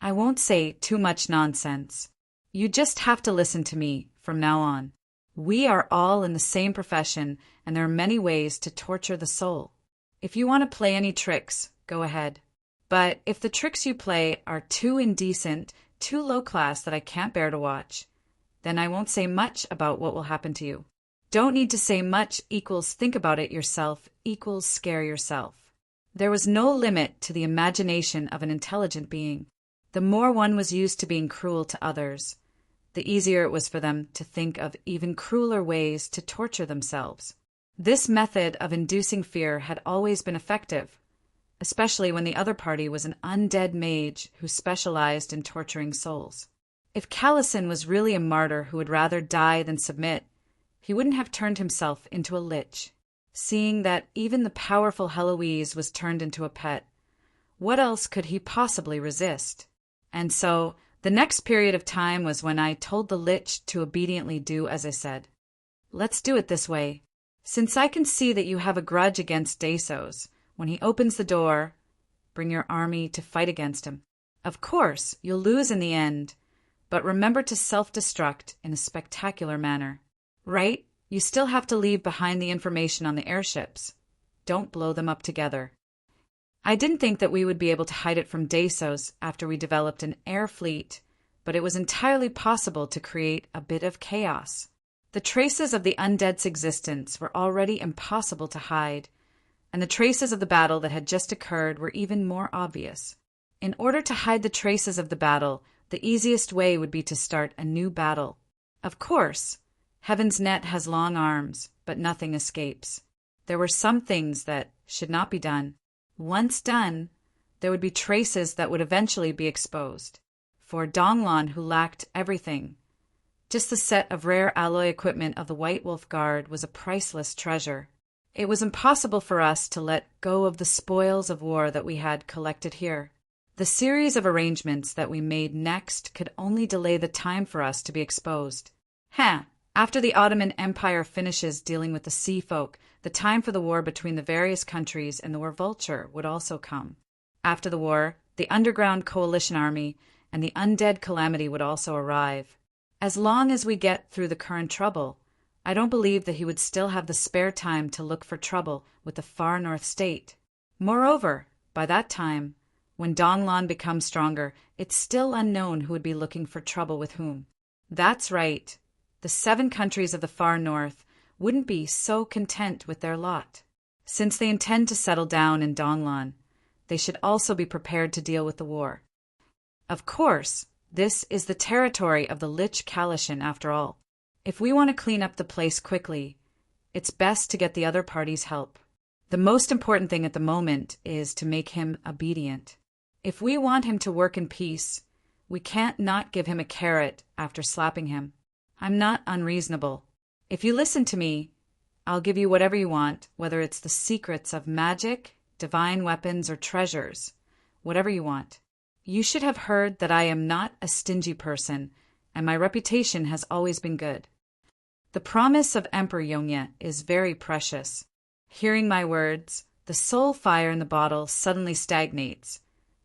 I won't say too much nonsense. You just have to listen to me from now on. We are all in the same profession, and there are many ways to torture the soul. If you want to play any tricks, go ahead. But if the tricks you play are too indecent, too low class that I can't bear to watch, then I won't say much about what will happen to you. Don't need to say much equals think about it yourself equals scare yourself. There was no limit to the imagination of an intelligent being. The more one was used to being cruel to others, the easier it was for them to think of even crueler ways to torture themselves. This method of inducing fear had always been effective, especially when the other party was an undead mage who specialized in torturing souls. If Callison was really a martyr who would rather die than submit, he wouldn't have turned himself into a lich. Seeing that even the powerful Heloise was turned into a pet, what else could he possibly resist? And so, the next period of time was when I told the Lich to obediently do as I said. Let's do it this way. Since I can see that you have a grudge against Dasos, when he opens the door, bring your army to fight against him. Of course, you'll lose in the end, but remember to self-destruct in a spectacular manner. Right? You still have to leave behind the information on the airships. Don't blow them up together. I didn't think that we would be able to hide it from Dasos after we developed an air fleet, but it was entirely possible to create a bit of chaos. The traces of the undead's existence were already impossible to hide, and the traces of the battle that had just occurred were even more obvious. In order to hide the traces of the battle, the easiest way would be to start a new battle. Of course, Heaven's net has long arms, but nothing escapes. There were some things that should not be done. Once done, there would be traces that would eventually be exposed. For Donglon, who lacked everything, just the set of rare alloy equipment of the White Wolf Guard was a priceless treasure. It was impossible for us to let go of the spoils of war that we had collected here. The series of arrangements that we made next could only delay the time for us to be exposed. After the Ottoman Empire finishes dealing with the sea folk, the time for the war between the various countries and the War Vulture would also come. After the war, The underground coalition army and the undead calamity would also arrive. As long as we get through the current trouble, I don't believe that he would still have the spare time to look for trouble with the far north state. Moreover, by that time, when Donglan becomes stronger, it's still unknown who would be looking for trouble with whom. That's right. The 7 countries of the far north wouldn't be so content with their lot. Since they intend to settle down in Donglan, they should also be prepared to deal with the war. Of course, this is the territory of the Lich Kalishin after all. If we want to clean up the place quickly, it's best to get the other party's help. The most important thing at the moment is to make him obedient. If we want him to work in peace, we can't not give him a carrot after slapping him. I'm not unreasonable. If you listen to me, I'll give you whatever you want, whether it's the secrets of magic, divine weapons, or treasures. Whatever you want. You should have heard that I am not a stingy person, and my reputation has always been good. The promise of Emperor Yongye is very precious. Hearing my words, the soul fire in the bottle suddenly stagnates.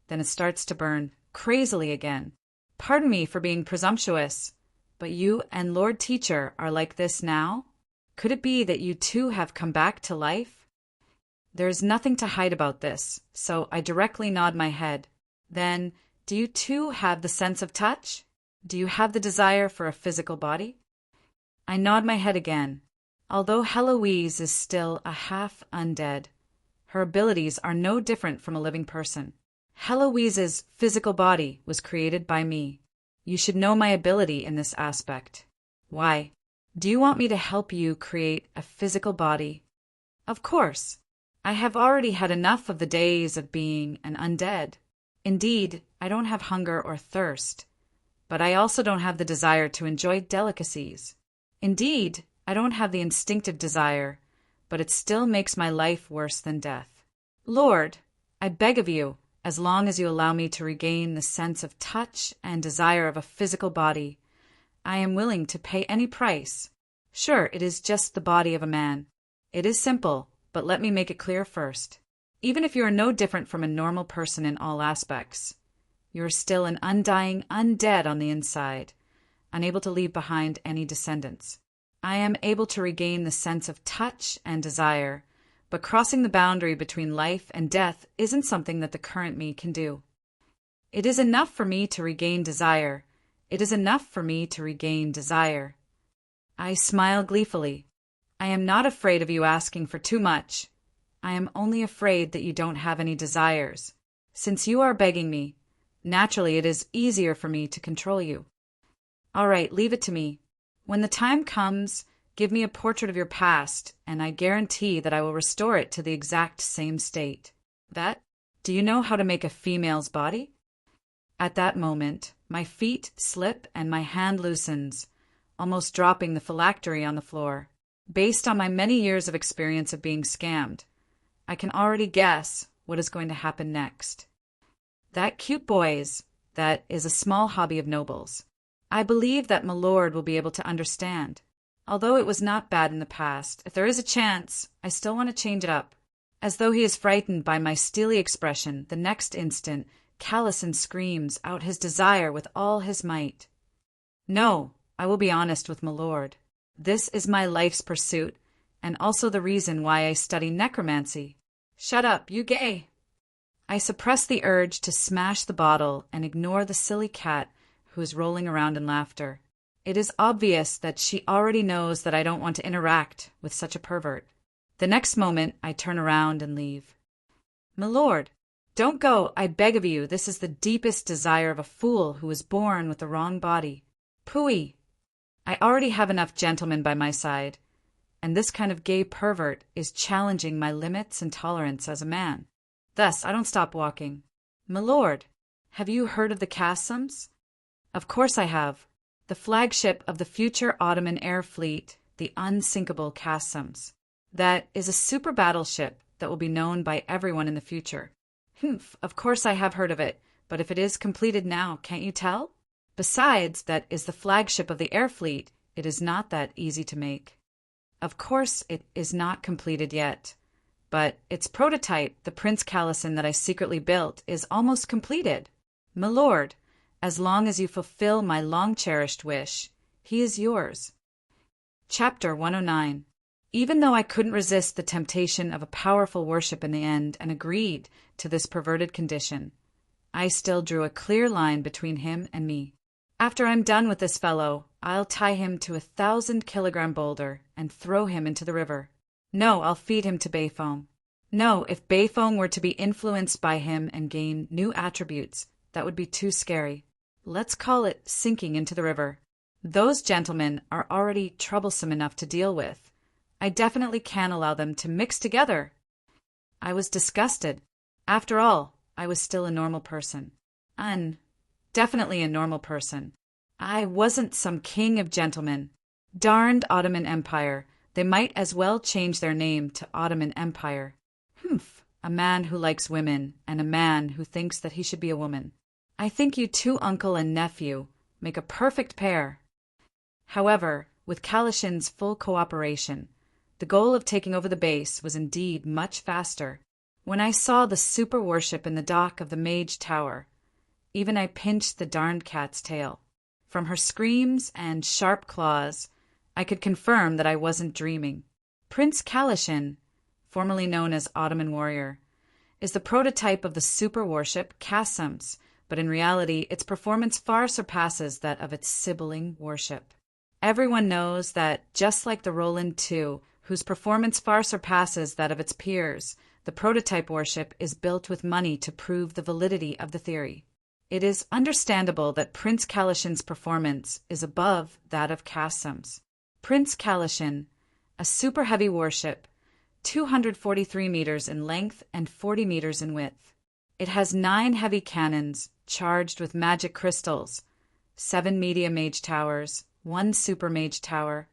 Then it starts to burn crazily again. Pardon me for being presumptuous, but you and Lord Teacher are like this now? Could it be that you too have come back to life? There is nothing to hide about this, so I directly nod my head. Then, do you too have the sense of touch? Do you have the desire for a physical body? I nod my head again. Although Heloise is still a half undead, her abilities are no different from a living person. Heloise's physical body was created by me. You should know my ability in this aspect. Why? Do you want me to help you create a physical body? Of course. I have already had enough of the days of being an undead. Indeed, I don't have hunger or thirst, but I also don't have the desire to enjoy delicacies. Indeed, I don't have the instinctive desire, but it still makes my life worse than death. Lord, I beg of you, as long as you allow me to regain the sense of touch and desire of a physical body, I am willing to pay any price. Sure, it is just the body of a man. It is simple, but let me make it clear first. Even if you are no different from a normal person in all aspects, you are still an undying undead on the inside, unable to leave behind any descendants. I am able to regain the sense of touch and desire, but crossing the boundary between life and death isn't something that the current me can do. It is enough for me to regain desire. It is enough for me to regain desire. I smile gleefully. I am not afraid of you asking for too much. I am only afraid that you don't have any desires. Since you are begging me, naturally it is easier for me to control you. All right, leave it to me. When the time comes, give me a portrait of your past, and I guarantee that I will restore it to the exact same state. Do you know how to make a female's body? At that moment, my feet slip and my hand loosens, almost dropping the phylactery on the floor. Based on my many years of experience of being scammed, I can already guess what is going to happen next. That cute boys, that is a small hobby of nobles. I believe that my lord will be able to understand. Although it was not bad in the past, if there is a chance, I still want to change it up. As though he is frightened by my steely expression, the next instant, Callison screams out his desire with all his might. No, I will be honest with my lord. This is my life's pursuit, and also the reason why I study necromancy. Shut up, you gay! I suppress the urge to smash the bottle and ignore the silly cat who is rolling around in laughter. It is obvious that she already knows that I don't want to interact with such a pervert. The next moment, I turn around and leave. My lord, don't go, I beg of you. This is the deepest desire of a fool who was born with the wrong body. Pooey! I already have enough gentlemen by my side, and this kind of gay pervert is challenging my limits and tolerance as a man. Thus, I don't stop walking. My lord, have you heard of the Cassams? Of course I have. The flagship of the future Ottoman air fleet, the unsinkable Cassams. That is a super battleship that will be known by everyone in the future. Humph, of course I have heard of it, but if it is completed now, can't you tell? Besides, that is the flagship of the air fleet. It is not that easy to make. Of course it is not completed yet, but its prototype, the Prince Callison that I secretly built, is almost completed. My lord, as long as you fulfill my long-cherished wish, he is yours. Chapter 109. Even though I couldn't resist the temptation of a powerful worship in the end and agreed to this perverted condition, I still drew a clear line between him and me. After I'm done with this fellow, I'll tie him to a 1,000-kilogram boulder and throw him into the river. No, I'll feed him to Bayfoam. No, if Bayfoam were to be influenced by him and gain new attributes, that would be too scary. Let's call it sinking into the river. Those gentlemen are already troublesome enough to deal with. I definitely can't allow them to mix together. I was disgusted. After all, I was still a normal person. Definitely a normal person. I wasn't some king of gentlemen. Darned Ottoman Empire. They might as well change their name to Ottoman Empire. Humph, a man who likes women and a man who thinks that he should be a woman. I think you two uncle and nephew make a perfect pair. However, with Calishin's full cooperation, the goal of taking over the base was indeed much faster. When I saw the super warship in the dock of the Mage Tower, even I pinched the darned cat's tail. From her screams and sharp claws, I could confirm that I wasn't dreaming. Prince Calishin, formerly known as Ottoman Warrior, is the prototype of the super warship Kassams, but in reality its performance far surpasses that of its sibling warship. Everyone knows that, just like the Roland II, whose performance far surpasses that of its peers, the prototype warship is built with money to prove the validity of the theory. It is understandable that Prince Calishin's performance is above that of Kassam's. Prince Calishin, a super heavy warship, 243 meters in length and 40 meters in width. It has 9 heavy cannons charged with magic crystals, 7 medium mage towers, 1 super mage tower,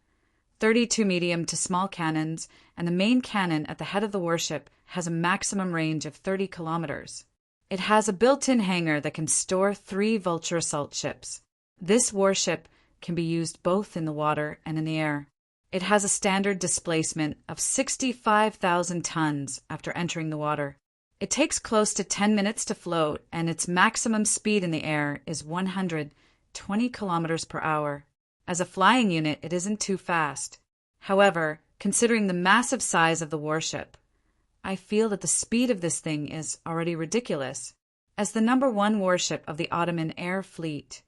32 medium to small cannons, and the main cannon at the head of the warship has a maximum range of 30 kilometers. It has a built-in hangar that can store 3 Vulture assault ships. This warship can be used both in the water and in the air. It has a standard displacement of 65,000 tons after entering the water. It takes close to 10 minutes to float, and its maximum speed in the air is 120 kilometers per hour. As a flying unit, it isn't too fast. However, considering the massive size of the warship, I feel that the speed of this thing is already ridiculous. As the #1 warship of the Ottoman air fleet,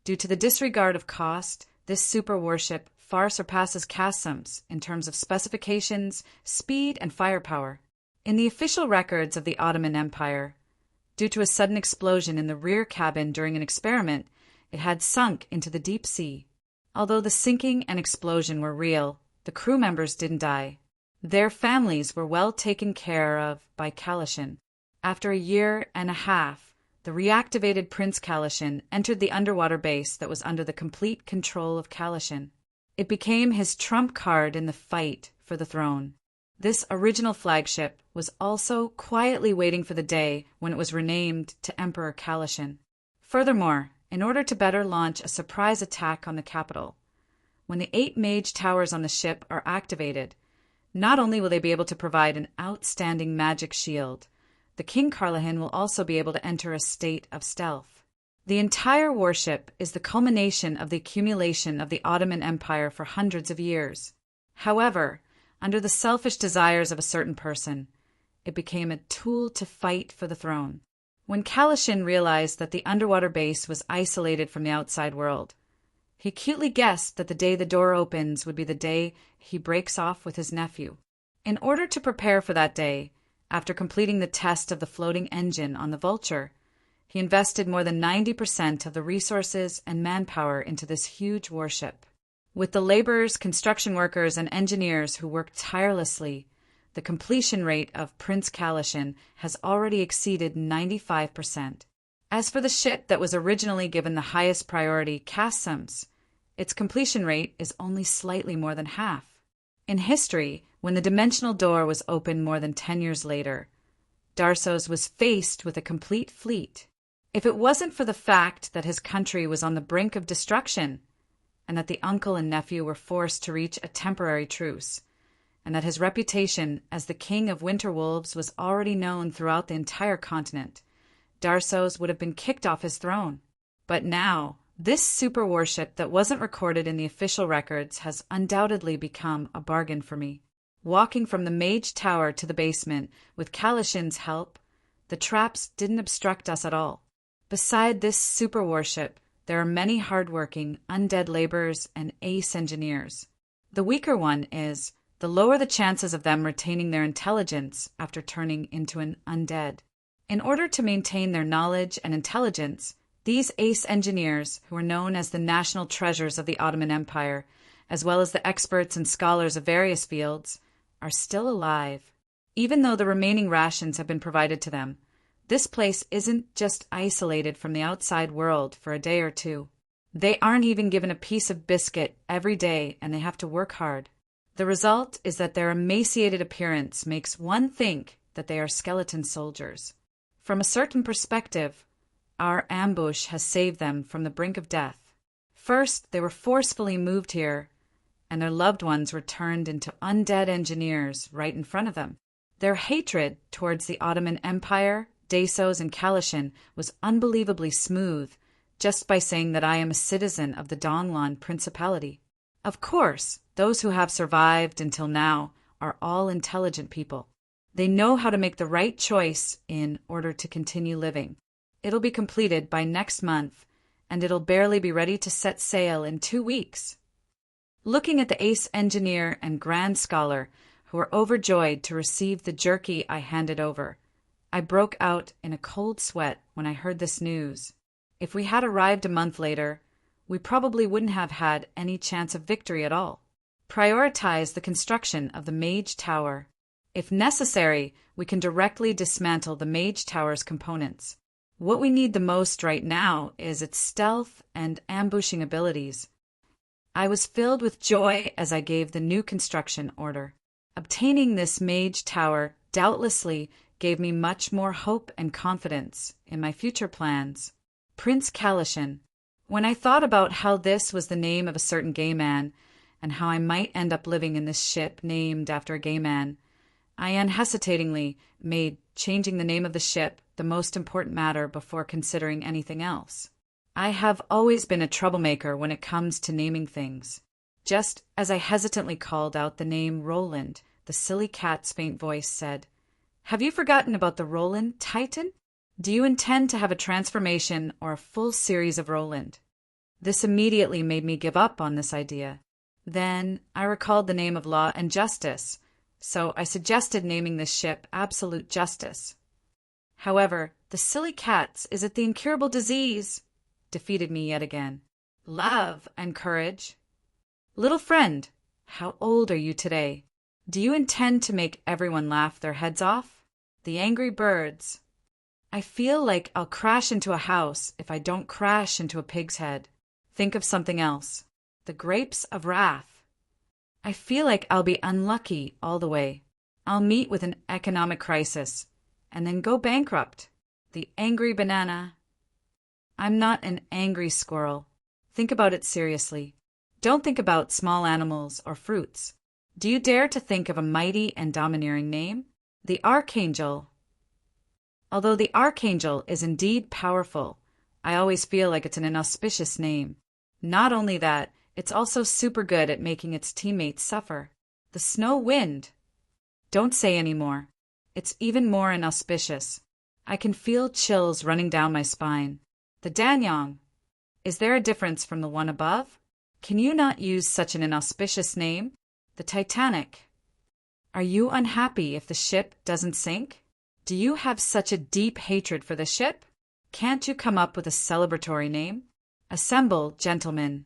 due to the disregard of cost, this super warship far surpasses Kassam's in terms of specifications, speed, and firepower. In the official records of the Ottoman Empire, due to a sudden explosion in the rear cabin during an experiment, it had sunk into the deep sea. Although the sinking and explosion were real, the crew members didn't die. Their families were well taken care of by Calishin. After a year and a half, the reactivated Prince Calishin entered the underwater base that was under the complete control of Calishin. It became his trump card in the fight for the throne. This original flagship was also quietly waiting for the day when it was renamed to Emperor Calishin. Furthermore, in order to better launch a surprise attack on the capital, when the 8 mage towers on the ship are activated, not only will they be able to provide an outstanding magic shield, the King Carlahin will also be able to enter a state of stealth. The entire warship is the culmination of the accumulation of the Ottoman Empire for hundreds of years. However, under the selfish desires of a certain person, it became a tool to fight for the throne. When Calishin realized that the underwater base was isolated from the outside world, he acutely guessed that the day the door opens would be the day he breaks off with his nephew. In order to prepare for that day, after completing the test of the floating engine on the Vulture, he invested more than 90% of the resources and manpower into this huge warship. With the laborers, construction workers, and engineers who worked tirelessly, the completion rate of Prince Calishin has already exceeded 95%. As for the ship that was originally given the highest priority, Kassam's, its completion rate is only slightly more than half. In history, when the dimensional door was opened more than 10 years later, Darsos was faced with a complete fleet. If it wasn't for the fact that his country was on the brink of destruction, and that the uncle and nephew were forced to reach a temporary truce, and that his reputation as the king of winter wolves was already known throughout the entire continent, Darsos would have been kicked off his throne. But now, this super warship that wasn't recorded in the official records has undoubtedly become a bargain for me. Walking from the Mage Tower to the basement with Kalishin's help, the traps didn't obstruct us at all. Beside this super warship, there are many hardworking, undead laborers and ace engineers. The weaker one is, the lower the chances of them retaining their intelligence after turning into an undead. In order to maintain their knowledge and intelligence, these ace engineers, who are known as the national treasures of the Ottoman Empire, as well as the experts and scholars of various fields, are still alive. Even though the remaining rations have been provided to them, this place isn't just isolated from the outside world for a day or two. They aren't even given a piece of biscuit every day, and they have to work hard. The result is that their emaciated appearance makes one think that they are skeleton soldiers. From a certain perspective, our ambush has saved them from the brink of death. First, they were forcefully moved here, and their loved ones were turned into undead engineers right in front of them. Their hatred towards the Ottoman Empire, Dasos, and Kalishin was unbelievably smooth, just by saying that I am a citizen of the Donglan Principality. Of course, those who have survived until now are all intelligent people. They know how to make the right choice in order to continue living. It'll be completed by next month, and it'll barely be ready to set sail in 2 weeks. Looking at the ace engineer and grand scholar, who were overjoyed to receive the jerky I handed over, I broke out in a cold sweat when I heard this news. If we had arrived a month later, we probably wouldn't have had any chance of victory at all. Prioritize the construction of the Mage Tower. If necessary, we can directly dismantle the Mage Tower's components. What we need the most right now is its stealth and ambushing abilities. I was filled with joy as I gave the new construction order. Obtaining this Mage Tower doubtlessly gave me much more hope and confidence in my future plans. Prince Kalishin. When I thought about how this was the name of a certain gay man, and how I might end up living in this ship named after a gay man, I unhesitatingly made changing the name of the ship the most important matter before considering anything else. I have always been a troublemaker when it comes to naming things. Just as I hesitantly called out the name Roland, the silly cat's faint voice said, "Have you forgotten about the Roland Titan? Do you intend to have a transformation or a full series of Roland?" This immediately made me give up on this idea. Then I recalled the name of Law and Justice, so I suggested naming this ship Absolute Justice. However, the silly cat's "Is it the incurable disease?" defeated me yet again. Love and courage. Little friend, how old are you today? Do you intend to make everyone laugh their heads off? The angry birds. I feel like I'll crash into a house if I don't crash into a pig's head. Think of something else. The grapes of wrath. I feel like I'll be unlucky all the way. I'll meet with an economic crisis and then go bankrupt. The angry banana. I'm not an angry squirrel. Think about it seriously. Don't think about small animals or fruits. Do you dare to think of a mighty and domineering name? The Archangel. Although the Archangel is indeed powerful, I always feel like it's an inauspicious name. Not only that, it's also super good at making its teammates suffer. The Snow Wind. Don't say any more. It's even more inauspicious. I can feel chills running down my spine. The Danyang. Is there a difference from the one above? Can you not use such an inauspicious name? The Titanic. Are you unhappy if the ship doesn't sink? Do you have such a deep hatred for the ship? Can't you come up with a celebratory name? Assemble, gentlemen.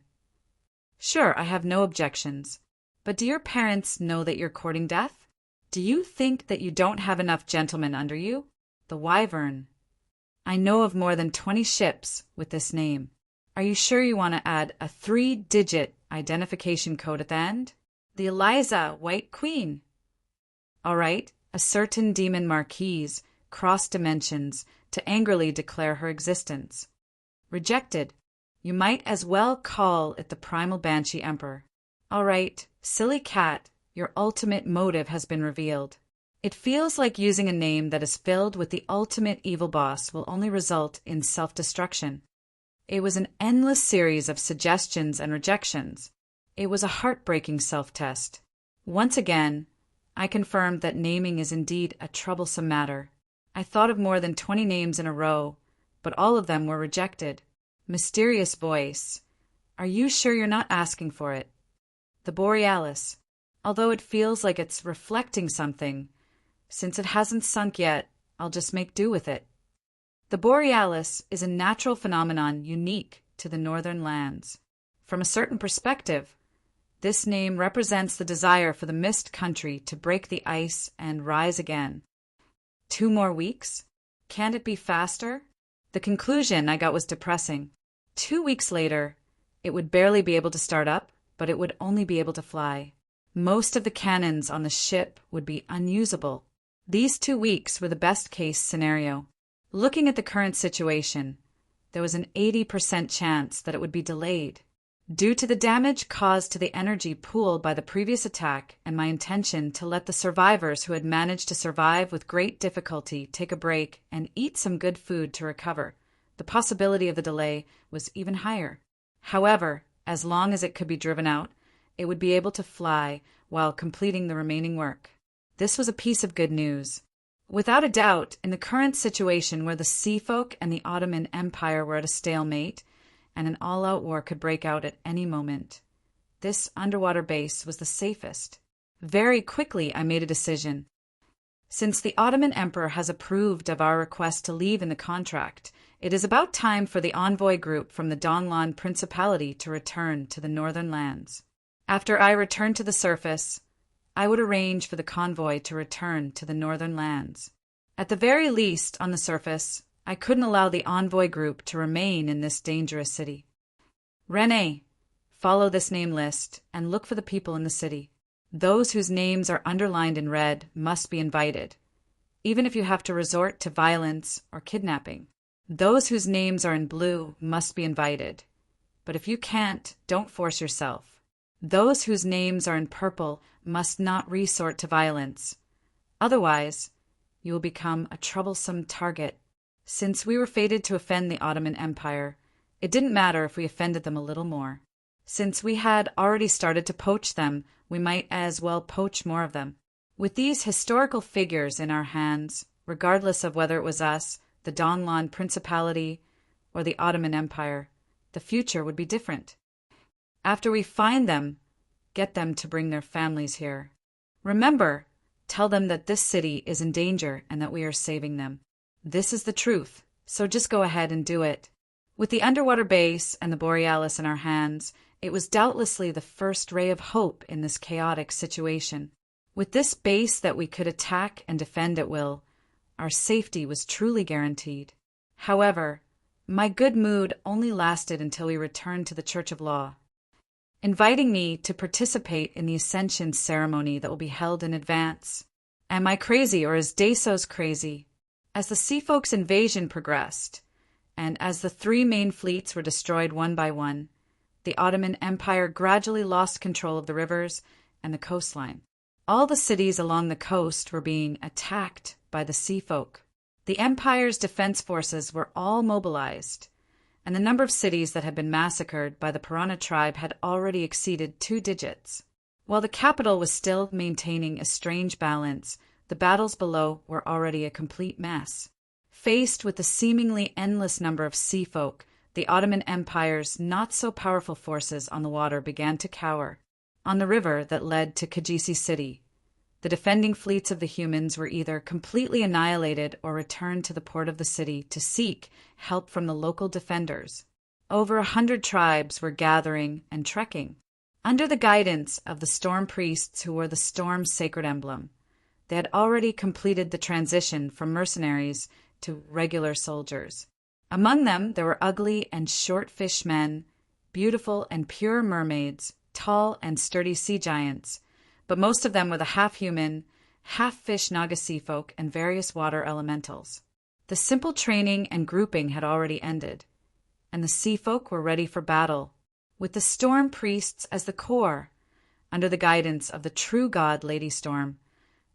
Sure, I have no objections. But do your parents know that you're courting death? Do you think that you don't have enough gentlemen under you? The Wyvern. I know of more than 20 ships with this name. Are you sure you want to add a 3-digit identification code at the end? The Eliza White Queen. All right, a certain demon marquise crossed dimensions to angrily declare her existence. Rejected. You might as well call it the Primal Banshee Emperor. All right, silly cat, your ultimate motive has been revealed. It feels like using a name that is filled with the ultimate evil boss will only result in self-destruction. It was an endless series of suggestions and rejections. It was a heartbreaking self-test. Once again, I confirmed that naming is indeed a troublesome matter. I thought of more than 20 names in a row, but all of them were rejected. Mysterious voice. Are you sure you're not asking for it? The Borealis. Although it feels like it's reflecting something, since it hasn't sunk yet, I'll just make do with it. The Borealis is a natural phenomenon unique to the northern lands. From a certain perspective, this name represents the desire for the mist country to break the ice and rise again. 2 more weeks? Can't it be faster? The conclusion I got was depressing. 2 weeks later, it would barely be able to start up, but it would only be able to fly. Most of the cannons on the ship would be unusable. These 2 weeks were the best-case scenario. Looking at the current situation, there was an 80% chance that it would be delayed. Due to the damage caused to the energy pool by the previous attack and my intention to let the survivors who had managed to survive with great difficulty take a break and eat some good food to recover, the possibility of the delay was even higher. However, as long as it could be driven out, it would be able to fly while completing the remaining work. This was a piece of good news. Without a doubt, in the current situation where the Sea Folk and the Ottoman Empire were at a stalemate, and an all-out war could break out at any moment, this underwater base was the safest. Very quickly, I made a decision. Since the Ottoman Emperor has approved of our request to leave in the contract, it is about time for the envoy group from the Donglan Principality to return to the northern lands. After I returned to the surface, I would arrange for the convoy to return to the northern lands. At the very least, on the surface, I couldn't allow the envoy group to remain in this dangerous city. René, follow this name list and look for the people in the city. Those whose names are underlined in red must be invited, even if you have to resort to violence or kidnapping. Those whose names are in blue must be invited, but if you can't, don't force yourself. Those whose names are in purple must not resort to violence. Otherwise, you will become a troublesome target. Since we were fated to offend the Ottoman Empire, it didn't matter if we offended them a little more. Since we had already started to poach them, we might as well poach more of them. With these historical figures in our hands, regardless of whether it was us, the Donglan Principality, or the Ottoman Empire, the future would be different. After we find them, get them to bring their families here. Remember, tell them that this city is in danger and that we are saving them. This is the truth, so just go ahead and do it. With the underwater base and the Borealis in our hands, it was doubtlessly the first ray of hope in this chaotic situation. With this base that we could attack and defend at will, our safety was truly guaranteed. However, my good mood only lasted until we returned to the Church of Law, inviting me to participate in the Ascension ceremony that will be held in advance. Am I crazy, or is Desos crazy? As the Sea Folk's invasion progressed, and as the 3 main fleets were destroyed one by one, the Ottoman Empire gradually lost control of the rivers and the coastline. All the cities along the coast were being attacked by the Sea Folk. The Empire's defense forces were all mobilized, and the number of cities that had been massacred by the Piranha tribe had already exceeded 2 digits. While the capital was still maintaining a strange balance, the battles below were already a complete mess. Faced with the seemingly endless number of Sea Folk, the Ottoman Empire's not-so-powerful forces on the water began to cower. On the river that led to Kajisi City, the defending fleets of the humans were either completely annihilated or returned to the port of the city to seek help from the local defenders. Over 100 tribes were gathering and trekking. Under the guidance of the storm priests who wore the storm's sacred emblem, they had already completed the transition from mercenaries to regular soldiers. Among them there were ugly and short-fish men, beautiful and pure mermaids, tall and sturdy sea giants, but most of them were the half-human, half-fish Naga sea folk and various water elementals. The simple training and grouping had already ended, and the sea folk were ready for battle. With the storm priests as the core, under the guidance of the true god Lady Storm.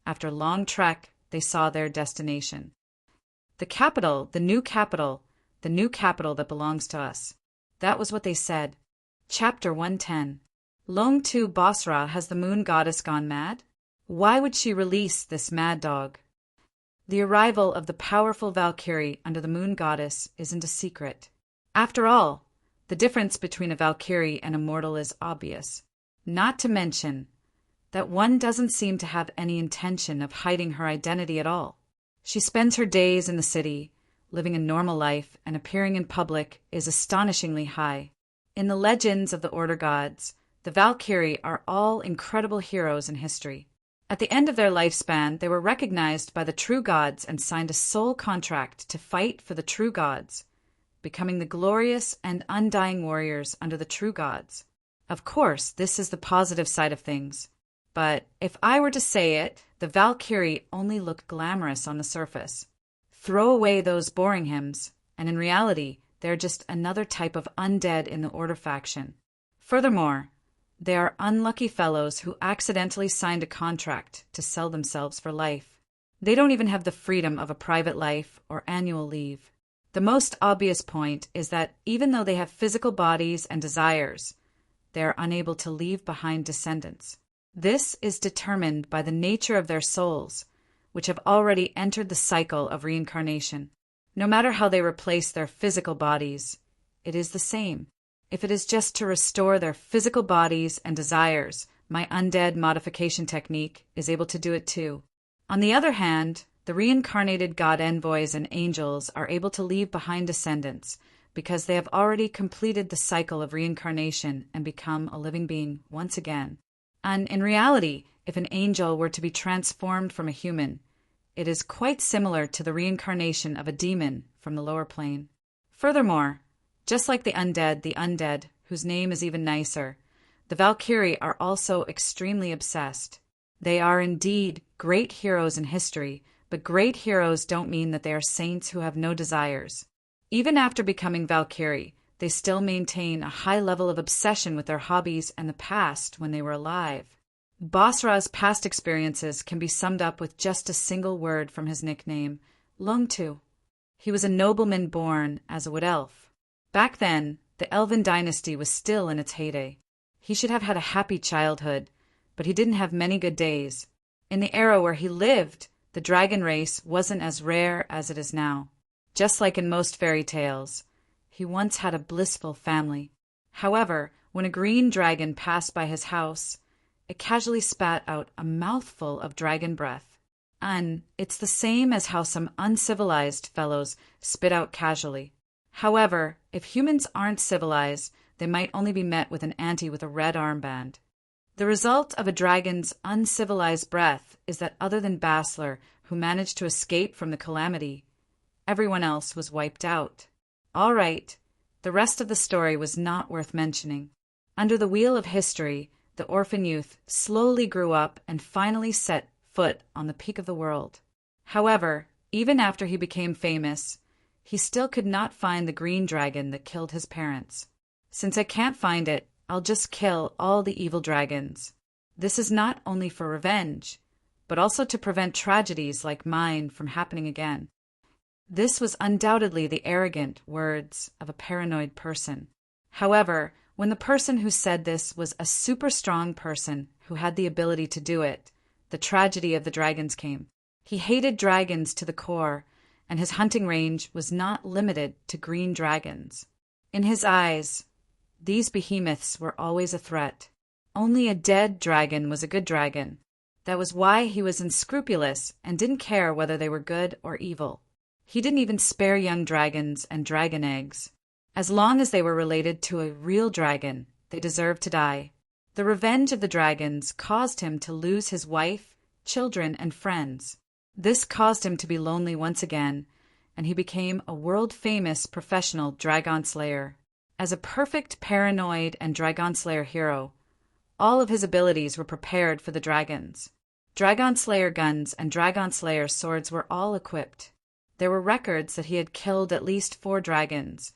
After a long trek, they saw their destination. The capital, the new capital that belongs to us. That was what they said. Chapter 110. Long Tu Basra, has the moon goddess gone mad? Why would she release this mad dog? The arrival of the powerful Valkyrie under the moon goddess isn't a secret. After all, the difference between a Valkyrie and a mortal is obvious. Not to mention that one doesn't seem to have any intention of hiding her identity at all. She spends her days in the city, living a normal life, and appearing in public is astonishingly high. In the legends of the Order gods, the Valkyrie are all incredible heroes in history. At the end of their lifespan, they were recognized by the true gods and signed a soul contract to fight for the true gods, becoming the glorious and undying warriors under the true gods. Of course, this is the positive side of things. But if I were to say it, the Valkyrie only look glamorous on the surface. Throw away those boring hymns, and in reality, they're just another type of undead in the Order faction. Furthermore, they are unlucky fellows who accidentally signed a contract to sell themselves for life. They don't even have the freedom of a private life or annual leave. The most obvious point is that even though they have physical bodies and desires, they are unable to leave behind descendants. This is determined by the nature of their souls, which have already entered the cycle of reincarnation. No matter how they replace their physical bodies, it is the same. If it is just to restore their physical bodies and desires, my undead modification technique is able to do it too. On the other hand, the reincarnated god envoys and angels are able to leave behind descendants because they have already completed the cycle of reincarnation and become a living being once again. And in reality, if an angel were to be transformed from a human, it is quite similar to the reincarnation of a demon from the lower plane. Furthermore, just like the undead, whose name is even nicer, the Valkyrie are also extremely obsessed. They are indeed great heroes in history, but great heroes don't mean that they are saints who have no desires. Even after becoming Valkyrie, they still maintain a high level of obsession with their hobbies and the past when they were alive. Basra's past experiences can be summed up with just a single word from his nickname, Lungtu. He was a nobleman born as a wood elf. Back then, the Elven dynasty was still in its heyday. He should have had a happy childhood, but he didn't have many good days. In the era where he lived, the dragon race wasn't as rare as it is now. Just like in most fairy tales, he once had a blissful family. However, when a green dragon passed by his house, it casually spat out a mouthful of dragon breath. And it's the same as how some uncivilized fellows spit out casually. However, if humans aren't civilized, they might only be met with an auntie with a red armband. The result of a dragon's uncivilized breath is that other than Basler, who managed to escape from the calamity, everyone else was wiped out. All right, the rest of the story was not worth mentioning. Under the wheel of history, the orphan youth slowly grew up and finally set foot on the peak of the world. However, even after he became famous, he still could not find the green dragon that killed his parents. Since I can't find it, I'll just kill all the evil dragons. This is not only for revenge, but also to prevent tragedies like mine from happening again. This was undoubtedly the arrogant words of a paranoid person. However, when the person who said this was a super strong person who had the ability to do it, the tragedy of the dragons came. He hated dragons to the core, and his hunting range was not limited to green dragons. In his eyes, these behemoths were always a threat. Only a dead dragon was a good dragon. That was why he was unscrupulous and didn't care whether they were good or evil. He didn't even spare young dragons and dragon eggs. As long as they were related to a real dragon, they deserved to die. The revenge of the dragons caused him to lose his wife, children, and friends. This caused him to be lonely once again, and he became a world-famous professional dragon slayer. As a perfect paranoid and dragon slayer hero, all of his abilities were prepared for the dragons. Dragon slayer guns and dragon slayer swords were all equipped. There were records that he had killed at least 4 dragons,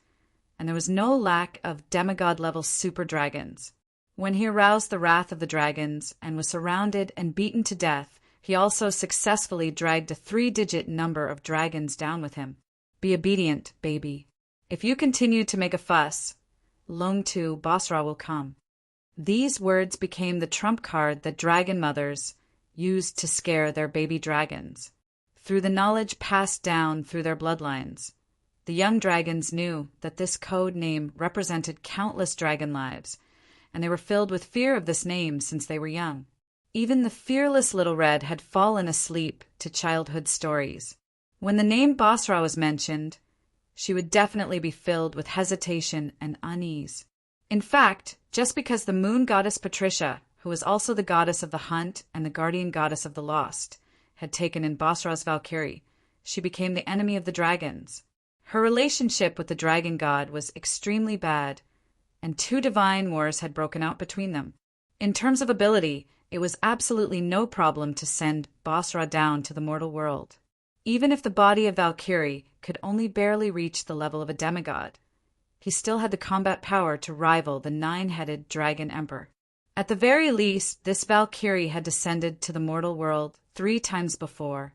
and there was no lack of demigod-level super dragons. When he aroused the wrath of the dragons and was surrounded and beaten to death, he also successfully dragged a 3-digit number of dragons down with him. Be obedient, baby. If you continue to make a fuss, Longtu Basra will come. These words became the trump card that dragon mothers used to scare their baby dragons. Through the knowledge passed down through their bloodlines, the young dragons knew that this code name represented countless dragon lives, and they were filled with fear of this name since they were young. Even the fearless Little Red had fallen asleep to childhood stories. When the name Basra was mentioned, she would definitely be filled with hesitation and unease. In fact, just because the moon goddess Patricia, who was also the goddess of the hunt and the guardian goddess of the lost, had taken in Basra's Valkyrie, she became the enemy of the dragons. Her relationship with the dragon god was extremely bad, and 2 divine wars had broken out between them. In terms of ability, it was absolutely no problem to send Basra down to the mortal world. Even if the body of Valkyrie could only barely reach the level of a demigod, he still had the combat power to rival the 9-headed dragon emperor. At the very least, this Valkyrie had descended to the mortal world 3 times before,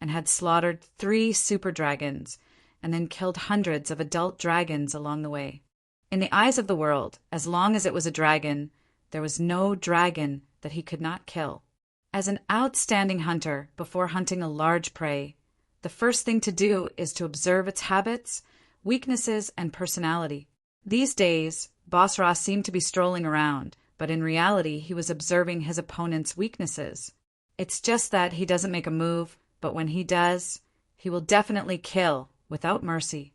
and had slaughtered 3 super dragons, and then killed hundreds of adult dragons along the way. In the eyes of the world, as long as it was a dragon, there was no dragon that he could not kill. As an outstanding hunter, before hunting a large prey, the first thing to do is to observe its habits, weaknesses, and personality. These days, Basra seemed to be strolling around, but in reality he was observing his opponent's weaknesses. It's just that he doesn't make a move, but when he does, he will definitely kill without mercy.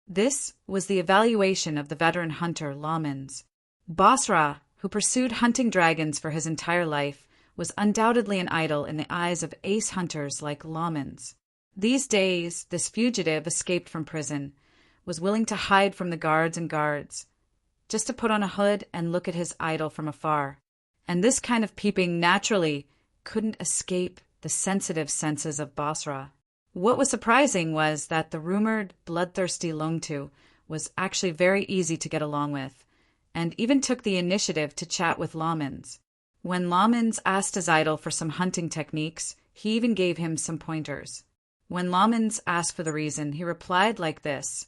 This was the evaluation of the veteran hunter Lamans. Basra, who pursued hunting dragons for his entire life, was undoubtedly an idol in the eyes of ace hunters like Lamans. These days, this fugitive escaped from prison, was willing to hide from the guards, just to put on a hood and look at his idol from afar. And this kind of peeping naturally couldn't escape the sensitive senses of Basra. What was surprising was that the rumored bloodthirsty Longtu was actually very easy to get along with, and even took the initiative to chat with Lamans. When Lamans asked his idol for some hunting techniques, he even gave him some pointers. When Lamans asked for the reason, he replied like this: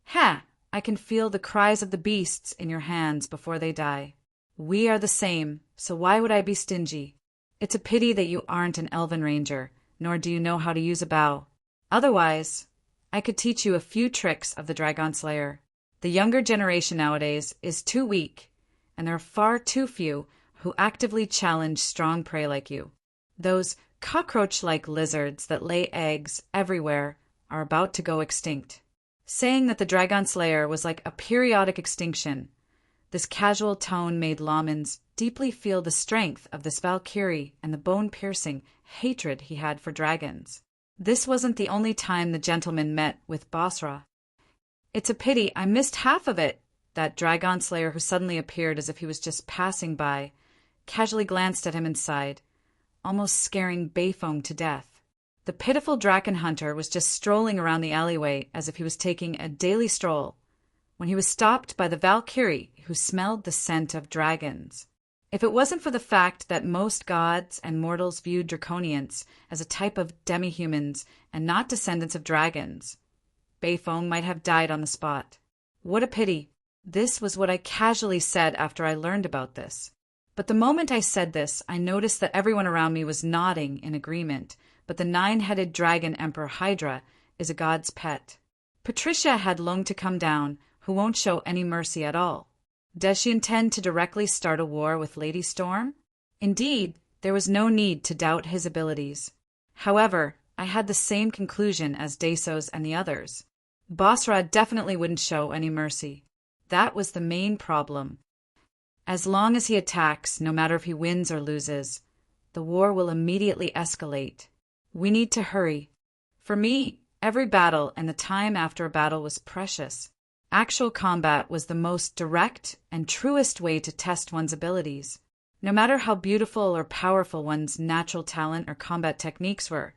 "Ha! I can feel the cries of the beasts in your hands before they die. We are the same, so why would I be stingy? It's a pity that you aren't an elven ranger, nor do you know how to use a bow. Otherwise, I could teach you a few tricks of the Dragon Slayer. The younger generation nowadays is too weak, and there are far too few who actively challenge strong prey like you. Those cockroach-like lizards that lay eggs everywhere are about to go extinct." Saying that the Dragon Slayer was like a periodic extinction, this casual tone made Lamans deeply feel the strength of this Valkyrie and the bone-piercing hatred he had for dragons. This wasn't the only time the gentleman met with Basra. "It's a pity I missed half of it," that Dragon Slayer, who suddenly appeared as if he was just passing by, casually glanced at him and sighed, almost scaring Bayfoam to death. The pitiful Draken hunter was just strolling around the alleyway as if he was taking a daily stroll, when he was stopped by the Valkyrie, who smelled the scent of dragons. If it wasn't for the fact that most gods and mortals viewed draconians as a type of demi-humans and not descendants of dragons, Bayfoam might have died on the spot. What a pity. This was what I casually said after I learned about this. But the moment I said this, I noticed that everyone around me was nodding in agreement, but the 9-headed dragon emperor Hydra is a god's pet. Patricia had longed to come down, who won't show any mercy at all. Does she intend to directly start a war with Lady Storm? Indeed, there was no need to doubt his abilities. However, I had the same conclusion as Desos and the others. Basra definitely wouldn't show any mercy. That was the main problem. As long as he attacks, no matter if he wins or loses, the war will immediately escalate. We need to hurry. For me, every battle and the time after a battle was precious. Actual combat was the most direct and truest way to test one's abilities. No matter how beautiful or powerful one's natural talent or combat techniques were,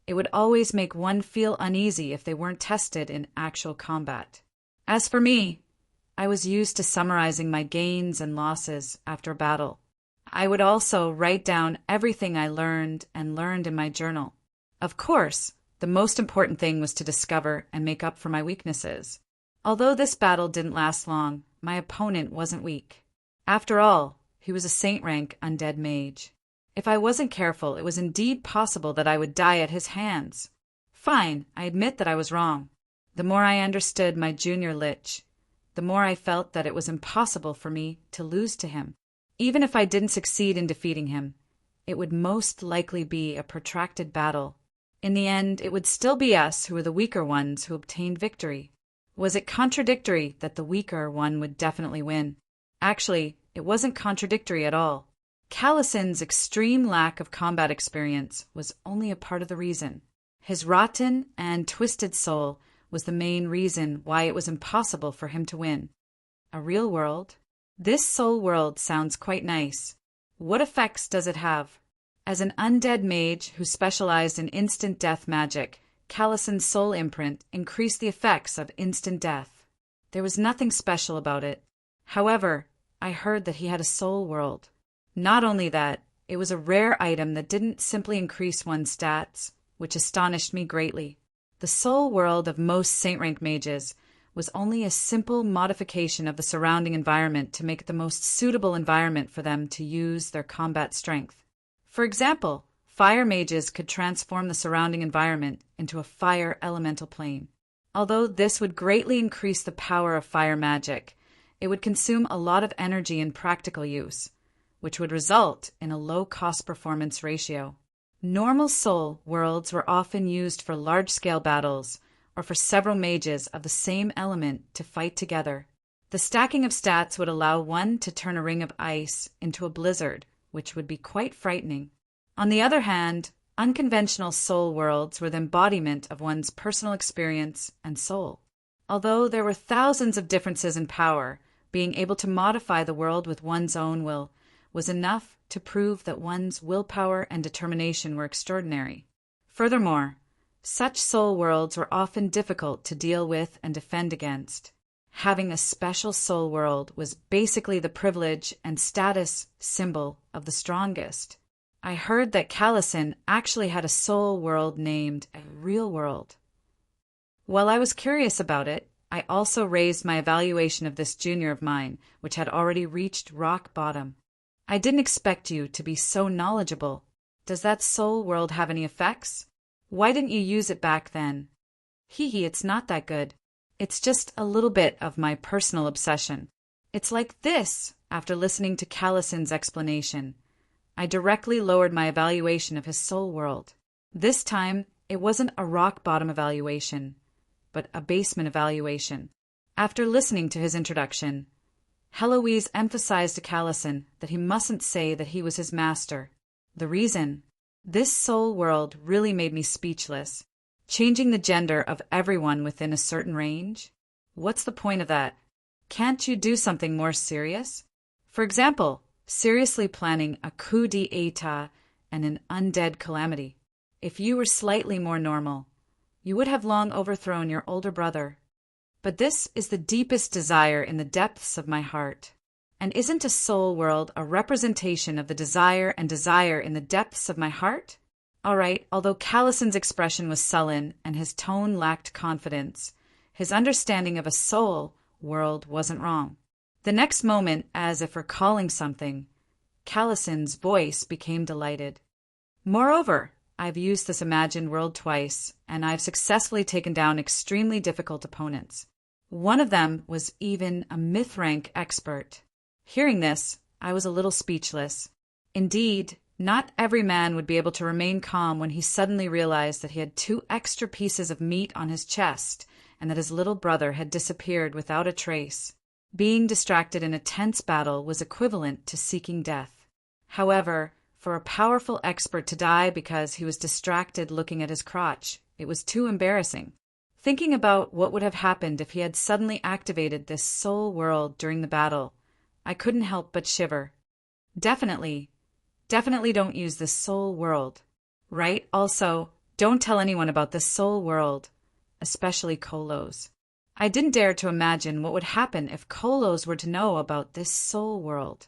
it would always make one feel uneasy if they weren't tested in actual combat. As for me, I was used to summarizing my gains and losses after a battle. I would also write down everything I learned in my journal. Of course, the most important thing was to discover and make up for my weaknesses. Although this battle didn't last long, my opponent wasn't weak. After all, he was a saint-rank undead mage. If I wasn't careful, it was indeed possible that I would die at his hands. Fine, I admit that I was wrong. The more I understood my junior Lich, the more I felt that it was impossible for me to lose to him. Even if I didn't succeed in defeating him, it would most likely be a protracted battle. In the end, it would still be us who were the weaker ones who obtained victory. Was it contradictory that the weaker one would definitely win? Actually, it wasn't contradictory at all. Calison's extreme lack of combat experience was only a part of the reason. His rotten and twisted soul was the main reason why it was impossible for him to win. A real world? This soul world sounds quite nice. What effects does it have? As an undead mage who specialized in instant death magic, Calison's soul imprint increased the effects of instant death. There was nothing special about it. However, I heard that he had a soul world. Not only that, it was a rare item that didn't simply increase one's stats, which astonished me greatly. The soul world of most saint-rank mages was only a simple modification of the surrounding environment to make it the most suitable environment for them to use their combat strength. For example, fire mages could transform the surrounding environment into a fire elemental plane. Although this would greatly increase the power of fire magic, it would consume a lot of energy in practical use, which would result in a low cost-performance ratio. Normal soul worlds were often used for large-scale battles or for several mages of the same element to fight together. The stacking of stats would allow one to turn a ring of ice into a blizzard, which would be quite frightening. On the other hand, unconventional soul worlds were the embodiment of one's personal experience and soul. Although there were thousands of differences in power, being able to modify the world with one's own will was enough to prove that one's willpower and determination were extraordinary. Furthermore, such soul worlds were often difficult to deal with and defend against. Having a special soul world was basically the privilege and status symbol of the strongest. I heard that Calison actually had a soul world named a real world. While I was curious about it, I also raised my evaluation of this junior of mine, which had already reached rock bottom. I didn't expect you to be so knowledgeable. Does that soul world have any effects? Why didn't you use it back then? It's not that good. It's just a little bit of my personal obsession. It's like this. After listening to Calison's explanation, I directly lowered my evaluation of his soul world. This time, it wasn't a rock-bottom evaluation, but a basement evaluation. After listening to his introduction, Heloise emphasized to Calison that he mustn't say that he was his master. The reason? This soul world really made me speechless. Changing the gender of everyone within a certain range? What's the point of that? Can't you do something more serious? For example, seriously planning a coup d'etat and an undead calamity. If you were slightly more normal, you would have long overthrown your older brother. But this is the deepest desire in the depths of my heart. And isn't a soul world a representation of the desire in the depths of my heart? All right, although Calison's expression was sullen and his tone lacked confidence, his understanding of a soul world wasn't wrong. The next moment, as if recalling something, Calison's voice became delighted. Moreover, I've used this imagined world twice, and I've successfully taken down extremely difficult opponents. One of them was even a myth-rank expert. Hearing this, I was a little speechless. Indeed, not every man would be able to remain calm when he suddenly realized that he had 2 extra pieces of meat on his chest and that his little brother had disappeared without a trace. Being distracted in a tense battle was equivalent to seeking death. However, for a powerful expert to die because he was distracted looking at his crotch, it was too embarrassing. Thinking about what would have happened if he had suddenly activated this soul world during the battle, I couldn't help but shiver. Definitely don't use this soul world. Right? Also, don't tell anyone about this soul world, especially Kolos. I didn't dare to imagine what would happen if Kolos were to know about this soul world.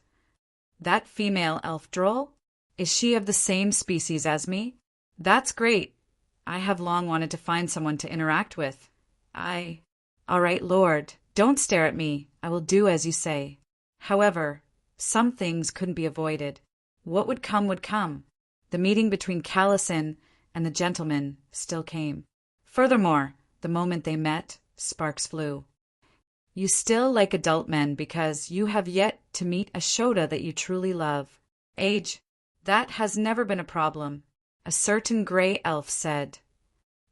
That female elf droll? Is she of the same species as me? That's great. I have long wanted to find someone to interact with. All right, Lord, don't stare at me. I will do as you say. However, some things couldn't be avoided. What would come would come. The meeting between Callison and the gentleman still came. Furthermore, the moment they met, sparks flew. You still like adult men because you have yet to meet a Shota that you truly love. Age, that has never been a problem. A certain gray elf said.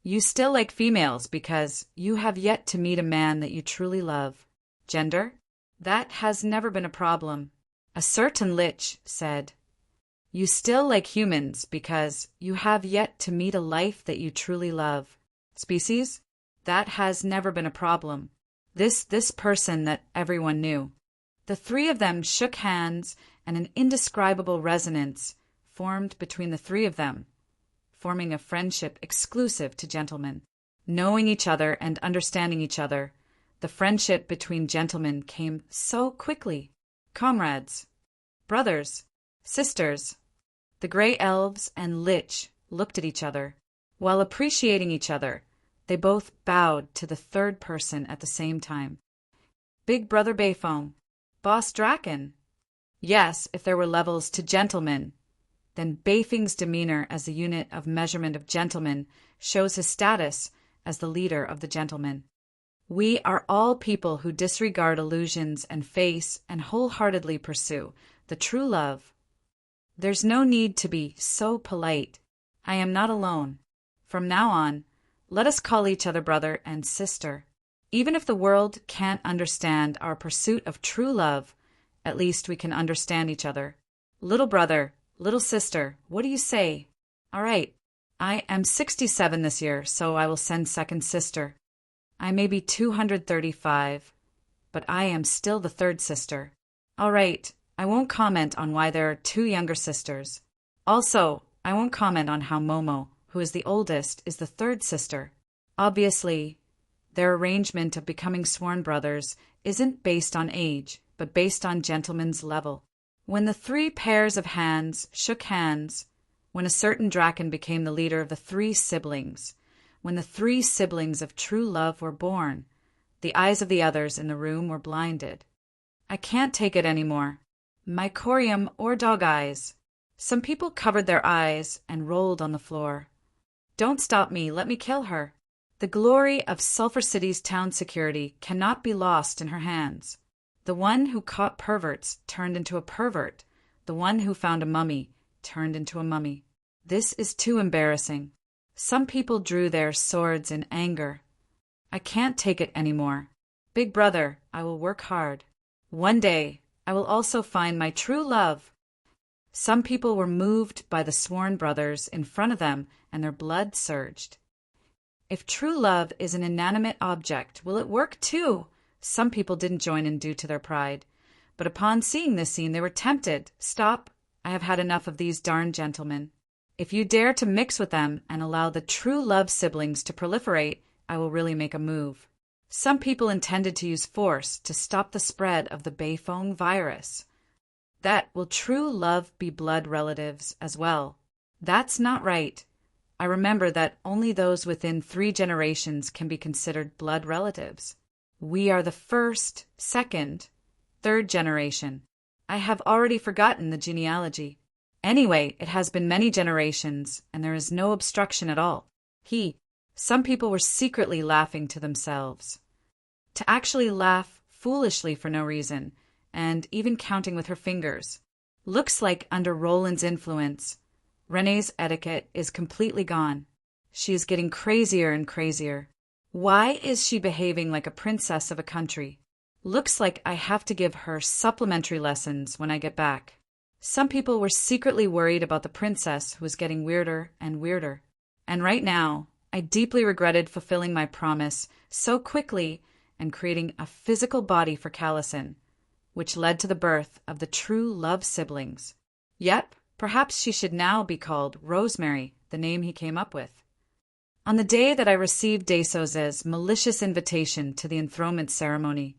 You still like females because you have yet to meet a man that you truly love. Gender, that has never been a problem. A certain Lich said. You still like humans because you have yet to meet a life that you truly love. Species, that has never been a problem. This person that everyone knew. The three of them shook hands, and an indescribable resonance formed between the three of them, forming a friendship exclusive to gentlemen. Knowing each other and understanding each other, the friendship between gentlemen came so quickly. Comrades, brothers, sisters. The gray elves and Lich looked at each other. While appreciating each other, they both bowed to the third person at the same time. Big Brother Bayfong, Boss Draken. Yes, if there were levels to gentlemen, then Bayfing's demeanor as the unit of measurement of gentlemen shows his status as the leader of the gentlemen. We are all people who disregard illusions and face and wholeheartedly pursue the true love. There's no need to be so polite. I am not alone. From now on, let us call each other brother and sister. Even if the world can't understand our pursuit of true love, at least we can understand each other. Little brother, little sister, what do you say? All right, I am 67 this year, so I will send second sister. I may be 235, but I am still the third sister. All right, I won't comment on why there are two younger sisters. Also, I won't comment on how Momo, who is the oldest, is the third sister. Obviously, their arrangement of becoming sworn brothers isn't based on age, but based on gentlemen's level. When the three pairs of hands shook hands, when a certain Draken became the leader of the three siblings, when the three siblings of true love were born, the eyes of the others in the room were blinded. I can't take it anymore. My corium or dog eyes. Some people covered their eyes and rolled on the floor. Don't stop me, let me kill her. The glory of Sulphur City's town security cannot be lost in her hands. The one who caught perverts turned into a pervert. The one who found a mummy turned into a mummy. This is too embarrassing. Some people drew their swords in anger. I can't take it anymore. Big brother, I will work hard. One day, I will also find my true love. Some people were moved by the sworn brothers in front of them, and their blood surged. If true love is an inanimate object, will it work too? Some people didn't join in due to their pride. But upon seeing this scene, they were tempted. Stop. I have had enough of these darn gentlemen. If you dare to mix with them and allow the true love siblings to proliferate, I will really make a move. Some people intended to use force to stop the spread of the Bayfong virus. That will true love be blood relatives as well? That's not right. I remember that only those within 3 generations can be considered blood relatives. We are the first, second, third generation. I have already forgotten the genealogy. Anyway, it has been many generations, and there is no obstruction at all. Some people were secretly laughing to themselves. To actually laugh foolishly for no reason, and even counting with her fingers. Looks like under Roland's influence, Renee's etiquette is completely gone. She is getting crazier and crazier. Why is she behaving like a princess of a country? Looks like I have to give her supplementary lessons when I get back. Some people were secretly worried about the princess who was getting weirder and weirder. And right now, I deeply regretted fulfilling my promise so quickly and creating a physical body for Callison, which led to the birth of the true love siblings. Yep, perhaps she should now be called Rosemary, the name he came up with. On the day that I received Desos' malicious invitation to the enthronement ceremony,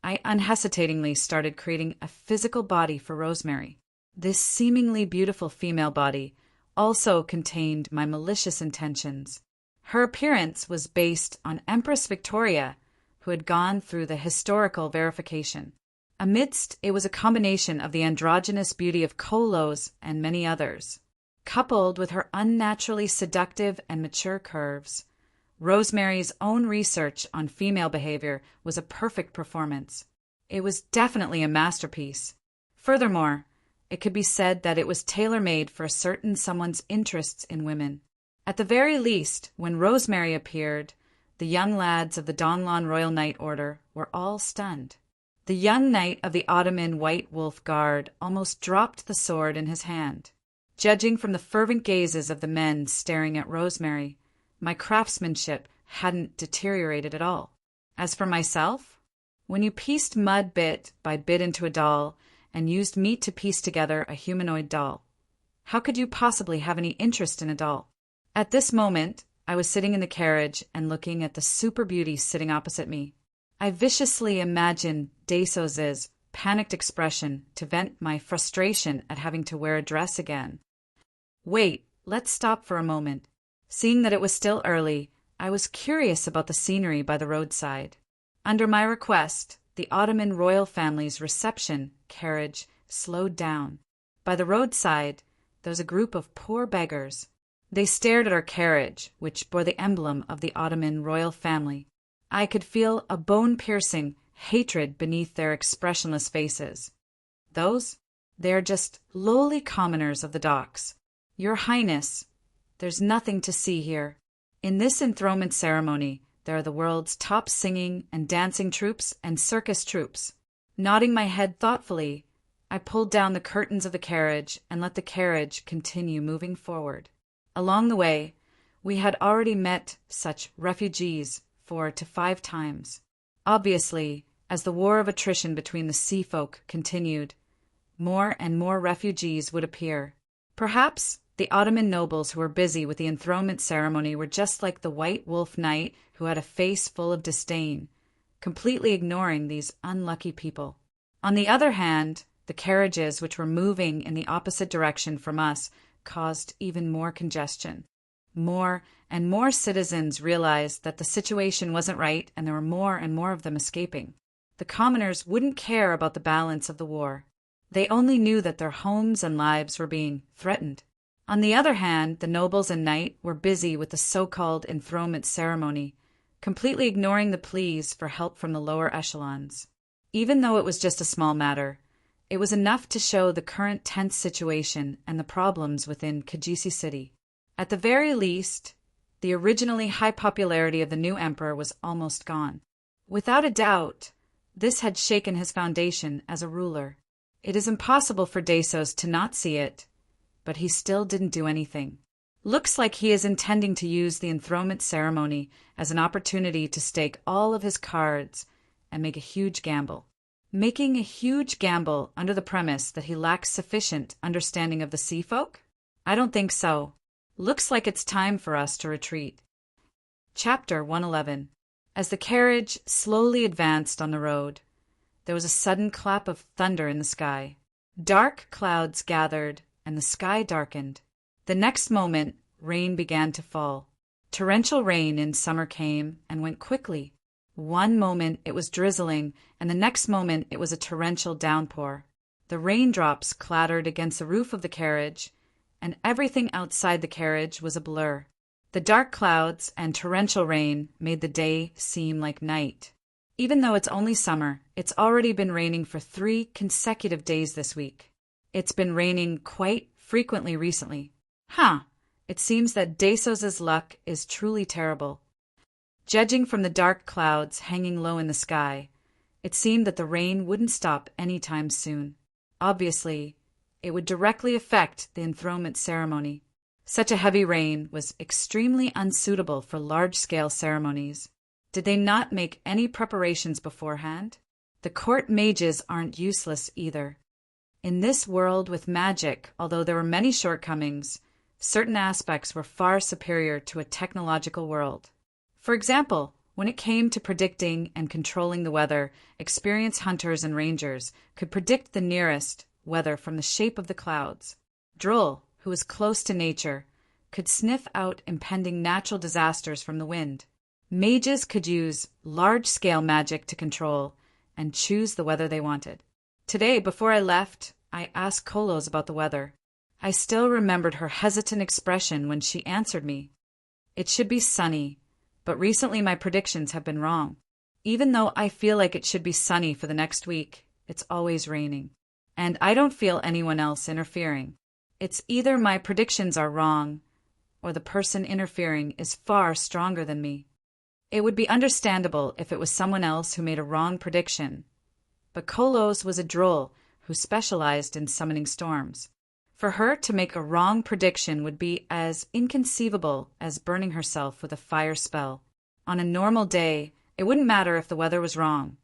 I unhesitatingly started creating a physical body for Rosemary. This seemingly beautiful female body also contained my malicious intentions. Her appearance was based on Empress Victoria, who had gone through the historical verification. Amidst it was a combination of the androgynous beauty of Kolos and many others. Coupled with her unnaturally seductive and mature curves, Rosemary's own research on female behavior was a perfect performance. It was definitely a masterpiece. Furthermore, it could be said that it was tailor-made for a certain someone's interests in women. At the very least, when Rosemary appeared, the young lads of the Donlon Royal Knight Order were all stunned. The young knight of the Ottoman White Wolf Guard almost dropped the sword in his hand. Judging from the fervent gazes of the men staring at Rosemary, my craftsmanship hadn't deteriorated at all. As for myself, when you pieced mud bit by bit into a doll and used meat to piece together a humanoid doll, how could you possibly have any interest in a doll? At this moment, I was sitting in the carriage and looking at the super beauty sitting opposite me. I viciously imagined Desos' panicked expression to vent my frustration at having to wear a dress again. Wait, let's stop for a moment. Seeing that it was still early, I was curious about the scenery by the roadside. Under my request, the Ottoman royal family's reception carriage slowed down. By the roadside, there was a group of poor beggars. They stared at our carriage, which bore the emblem of the Ottoman royal family. I could feel a bone-piercing hatred beneath their expressionless faces. They are just lowly commoners of the docks. Your Highness, there's nothing to see here. In this enthronement ceremony, there are the world's top singing and dancing troops and circus troops. Nodding my head thoughtfully, I pulled down the curtains of the carriage and let the carriage continue moving forward. Along the way, we had already met such refugees 4 to 5 times. Obviously, as the war of attrition between the sea folk continued, more and more refugees would appear. Perhaps the Ottoman nobles who were busy with the enthronement ceremony were just like the White Wolf Knight who had a face full of disdain, completely ignoring these unlucky people. On the other hand, the carriages which were moving in the opposite direction from us caused even more congestion. More and more citizens realized that the situation wasn't right and there were more and more of them escaping. The commoners wouldn't care about the balance of the war. They only knew that their homes and lives were being threatened. On the other hand, the nobles and knight were busy with the so-called enthronement ceremony, completely ignoring the pleas for help from the lower echelons. Even though it was just a small matter, it was enough to show the current tense situation and the problems within Kajisi City. At the very least, the originally high popularity of the new emperor was almost gone. Without a doubt, this had shaken his foundation as a ruler. It is impossible for Desos to not see it, but he still didn't do anything. Looks like he is intending to use the enthronement ceremony as an opportunity to stake all of his cards and make a huge gamble. Making a huge gamble under the premise that he lacks sufficient understanding of the sea folk? I don't think so. Looks like it's time for us to retreat. Chapter 111. As the carriage slowly advanced on the road, there was a sudden clap of thunder in the sky. Dark clouds gathered, and the sky darkened. The next moment, rain began to fall. Torrential rain in summer came and went quickly. One moment it was drizzling, and the next moment it was a torrential downpour. The raindrops clattered against the roof of the carriage, and everything outside the carriage was a blur. The dark clouds and torrential rain made the day seem like night. Even though it's only summer, it's already been raining for 3 consecutive days this week. It's been raining quite frequently recently. It seems that Desos' luck is truly terrible. Judging from the dark clouds hanging low in the sky, it seemed that the rain wouldn't stop anytime soon. Obviously, it would directly affect the enthronement ceremony. Such a heavy rain was extremely unsuitable for large-scale ceremonies. Did they not make any preparations beforehand? The court mages aren't useless either. In this world with magic, although there were many shortcomings, certain aspects were far superior to a technological world. For example, when it came to predicting and controlling the weather, experienced hunters and rangers could predict the nearest weather from the shape of the clouds. Droll, who was close to nature, could sniff out impending natural disasters from the wind. Mages could use large-scale magic to control and choose the weather they wanted. Today, before I left, I asked Kolos about the weather. I still remembered her hesitant expression when she answered me. It should be sunny, but recently my predictions have been wrong. Even though I feel like it should be sunny for the next week, it's always raining. And I don't feel anyone else interfering. It's either my predictions are wrong, or the person interfering is far stronger than me. It would be understandable if it was someone else who made a wrong prediction. But Kolos was a droll who specialized in summoning storms. For her to make a wrong prediction would be as inconceivable as burning herself with a fire spell. On a normal day, it wouldn't matter if the weather was wrong,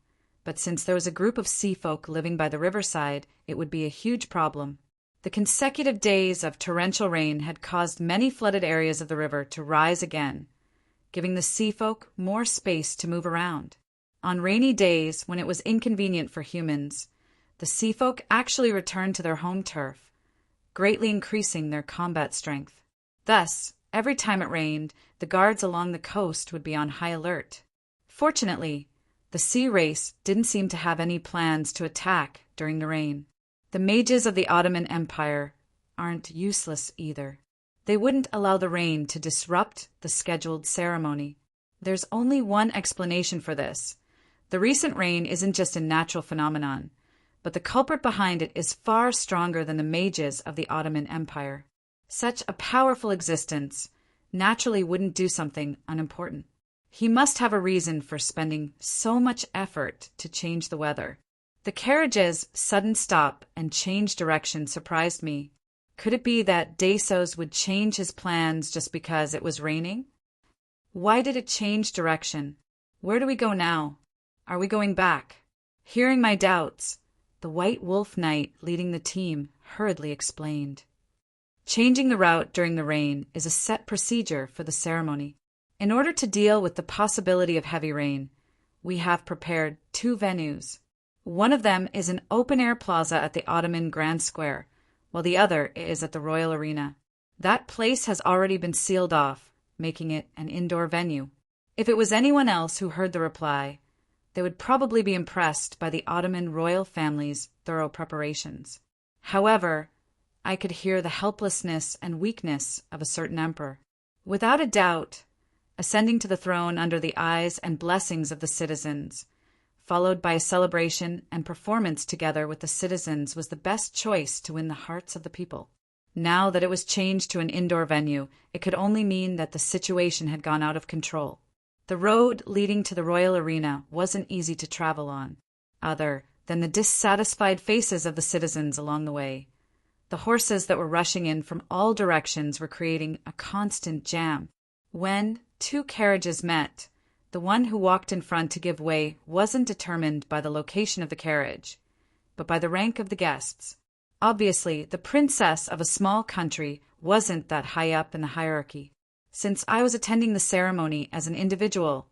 but since there was a group of sea folk living by the riverside, it would be a huge problem. The consecutive days of torrential rain had caused many flooded areas of the river to rise again, giving the sea folk more space to move around. On rainy days, when it was inconvenient for humans, the sea folk actually returned to their home turf, greatly increasing their combat strength. Thus, every time it rained, the guards along the coast would be on high alert. Fortunately, the sea race didn't seem to have any plans to attack during the rain. The mages of the Ottoman Empire aren't useless either. They wouldn't allow the rain to disrupt the scheduled ceremony. There's only one explanation for this. The recent rain isn't just a natural phenomenon, but the culprit behind it is far stronger than the mages of the Ottoman Empire. Such a powerful existence naturally wouldn't do something unimportant. He must have a reason for spending so much effort to change the weather. The carriage's sudden stop and change direction surprised me. Could it be that Desos would change his plans just because it was raining? Why did it change direction? Where do we go now? Are we going back? Hearing my doubts, the White Wolf Knight leading the team hurriedly explained. Changing the route during the rain is a set procedure for the ceremony. In order to deal with the possibility of heavy rain, we have prepared 2 venues. One of them is an open-air plaza at the Ottoman Grand Square, while the other is at the Royal Arena. That place has already been sealed off, making it an indoor venue. If it was anyone else who heard the reply, they would probably be impressed by the Ottoman royal family's thorough preparations. However, I could hear the helplessness and weakness of a certain emperor. Without a doubt, ascending to the throne under the eyes and blessings of the citizens, followed by a celebration and performance together with the citizens, was the best choice to win the hearts of the people. Now that it was changed to an indoor venue, it could only mean that the situation had gone out of control. The road leading to the Royal Arena wasn't easy to travel on, other than the dissatisfied faces of the citizens along the way. The horses that were rushing in from all directions were creating a constant jam. When 2 carriages met, the one who walked in front to give way wasn't determined by the location of the carriage, but by the rank of the guests. Obviously, the princess of a small country wasn't that high up in the hierarchy. Since I was attending the ceremony as an individual,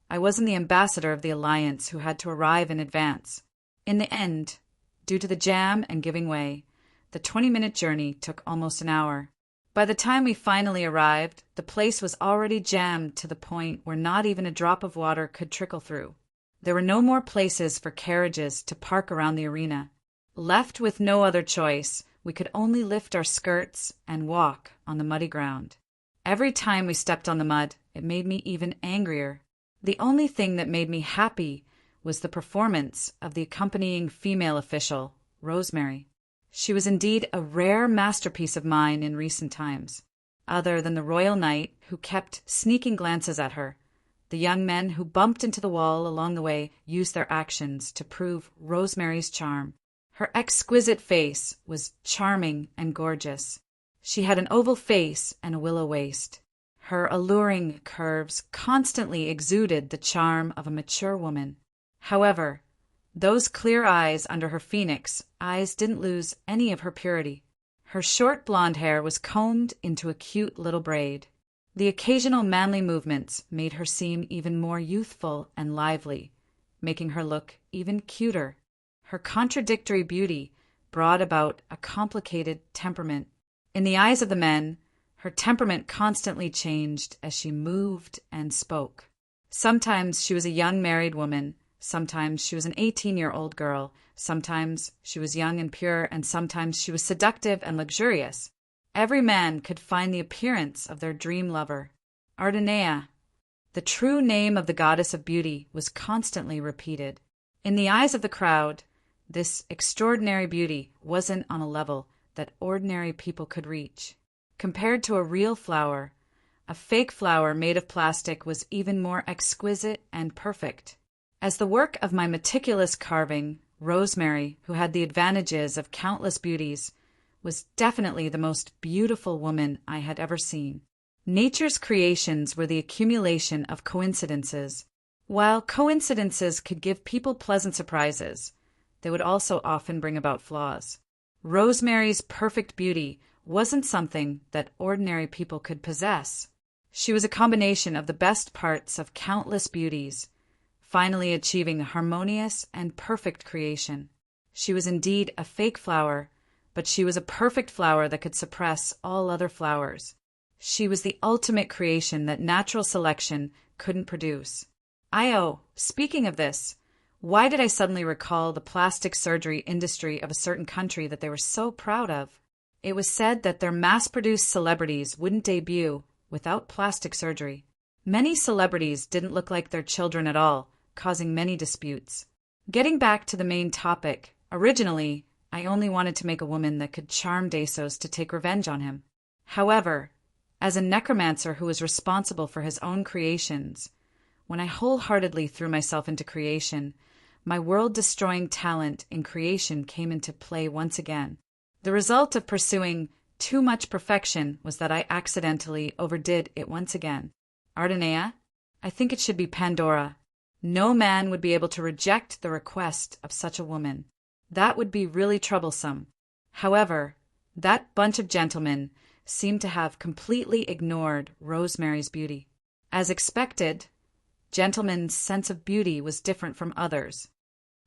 I wasn't the ambassador of the alliance who had to arrive in advance. In the end, due to the jam and giving way, the 20-minute journey took almost an hour. By the time we finally arrived, the place was already jammed to the point where not even a drop of water could trickle through. There were no more places for carriages to park around the arena. Left with no other choice, we could only lift our skirts and walk on the muddy ground. Every time we stepped on the mud, it made me even angrier. The only thing that made me happy was the performance of the accompanying female official, Rosemary. She was indeed a rare masterpiece of mine in recent times. Other than the royal knight who kept sneaking glances at her, the young men who bumped into the wall along the way used their actions to prove Rosemary's charm. Her exquisite face was charming and gorgeous. She had an oval face and a willow waist. Her alluring curves constantly exuded the charm of a mature woman. However, those clear eyes under her phoenix eyes didn't lose any of her purity. Her short blonde hair was combed into a cute little braid. The occasional manly movements made her seem even more youthful and lively, making her look even cuter. Her contradictory beauty brought about a complicated temperament. In the eyes of the men, her temperament constantly changed as she moved and spoke. Sometimes she was a young married woman, sometimes she was an 18-year-old girl, sometimes she was young and pure, and sometimes she was seductive and luxurious. Every man could find the appearance of their dream lover. Ardenea, the true name of the goddess of beauty, was constantly repeated. In the eyes of the crowd, this extraordinary beauty wasn't on a level that ordinary people could reach. Compared to a real flower, a fake flower made of plastic was even more exquisite and perfect. As the work of my meticulous carving, Rosemary, who had the advantages of countless beauties, was definitely the most beautiful woman I had ever seen. Nature's creations were the accumulation of coincidences. While coincidences could give people pleasant surprises, they would also often bring about flaws. Rosemary's perfect beauty wasn't something that ordinary people could possess. She was a combination of the best parts of countless beauties, finally achieving a harmonious and perfect creation. She was indeed a fake flower, but she was a perfect flower that could suppress all other flowers. She was the ultimate creation that natural selection couldn't produce. Speaking of this, why did I suddenly recall the plastic surgery industry of a certain country that they were so proud of? It was said that their mass-produced celebrities wouldn't debut without plastic surgery. Many celebrities didn't look like their children at all, causing many disputes. Getting back to the main topic, originally, I only wanted to make a woman that could charm Dasos to take revenge on him. However, as a necromancer who was responsible for his own creations, when I wholeheartedly threw myself into creation, my world-destroying talent in creation came into play once again. The result of pursuing too much perfection was that I accidentally overdid it once again. Ardenea, I think it should be Pandora. No man would be able to reject the request of such a woman. That would be really troublesome. However, that bunch of gentlemen seemed to have completely ignored Rosemary's beauty. As expected, gentlemen's sense of beauty was different from others.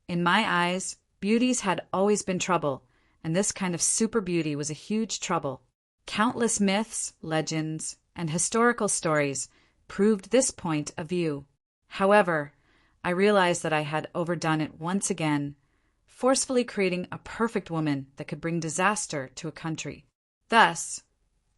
In my eyes, beauties had always been trouble, and this kind of super beauty was a huge trouble. Countless myths, legends, and historical stories proved this point of view. However, I realized that I had overdone it once again, forcefully creating a perfect woman that could bring disaster to a country. Thus,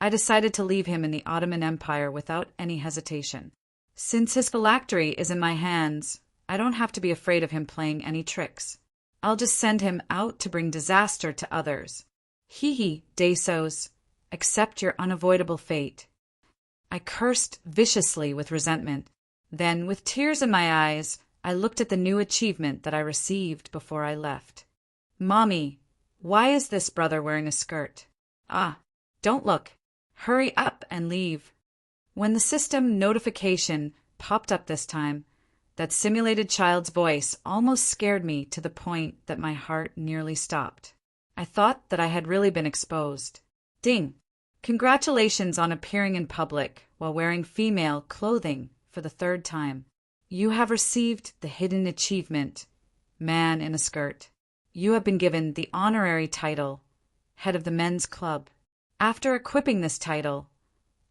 I decided to leave him in the Ottoman Empire without any hesitation. Since his phylactery is in my hands, I don't have to be afraid of him playing any tricks. I'll just send him out to bring disaster to others. Dasos, accept your unavoidable fate. I cursed viciously with resentment. Then, with tears in my eyes, I looked at the new achievement that I received before I left. Mommy, why is this brother wearing a skirt? Don't look. Hurry up and leave. When the system notification popped up this time, that simulated child's voice almost scared me to the point that my heart nearly stopped. I thought that I had really been exposed. Ding! Congratulations on appearing in public while wearing female clothing for the third time. You have received the hidden achievement, Man in a Skirt. You have been given the honorary title, Head of the Men's Club. After equipping this title,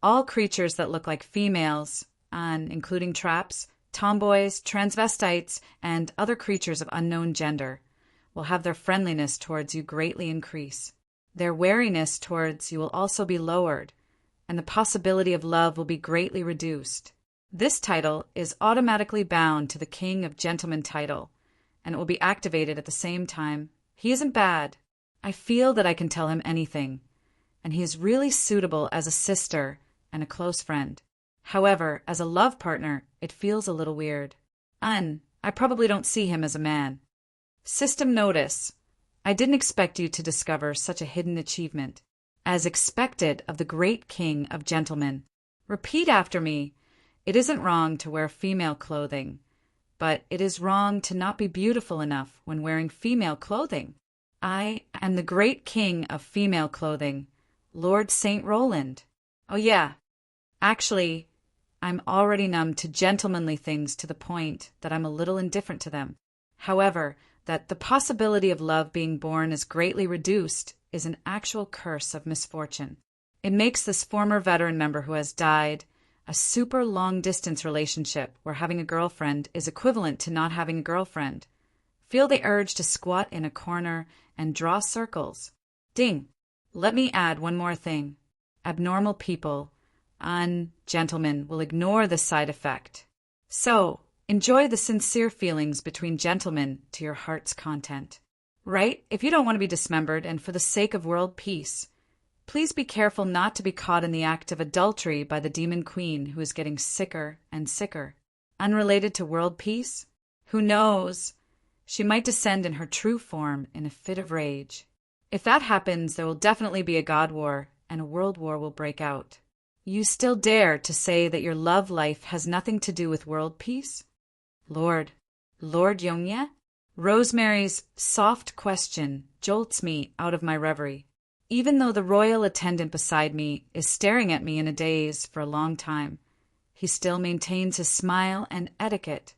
all creatures that look like females, including traps, tomboys, transvestites, and other creatures of unknown gender, will have their friendliness towards you greatly increase. Their wariness towards you will also be lowered, and the possibility of love will be greatly reduced. This title is automatically bound to the King of Gentlemen title, and it will be activated at the same time. He isn't bad. I feel that I can tell him anything, and he is really suitable as a sister and a close friend. However, as a love partner, it feels a little weird. I probably don't see him as a man. System notice. I didn't expect you to discover such a hidden achievement. As expected of the great King of Gentlemen. Repeat after me. It isn't wrong to wear female clothing, but it is wrong to not be beautiful enough when wearing female clothing. I am the great king of female clothing, Lord St. Roland. Oh yeah, actually, I'm already numb to gentlemanly things to the point that I'm a little indifferent to them. However, that the possibility of love being born is greatly reduced is an actual curse of misfortune. It makes this former veteran member who has died a super long-distance relationship where having a girlfriend is equivalent to not having a girlfriend. Feel the urge to squat in a corner and draw circles. Ding! Let me add one more thing. Abnormal people, gentlemen, will ignore this side effect. So, enjoy the sincere feelings between gentlemen to your heart's content. Right? If you don't want to be dismembered and for the sake of world peace, please be careful not to be caught in the act of adultery by the demon queen who is getting sicker and sicker. Unrelated to world peace? Who knows? She might descend in her true form in a fit of rage. If that happens, there will definitely be a god war, and a world war will break out. You still dare to say that your love life has nothing to do with world peace? Lord Yongye? Rosemary's soft question jolts me out of my reverie, even though the royal attendant beside me is staring at me in a daze for a long time. He still maintains his smile and etiquette.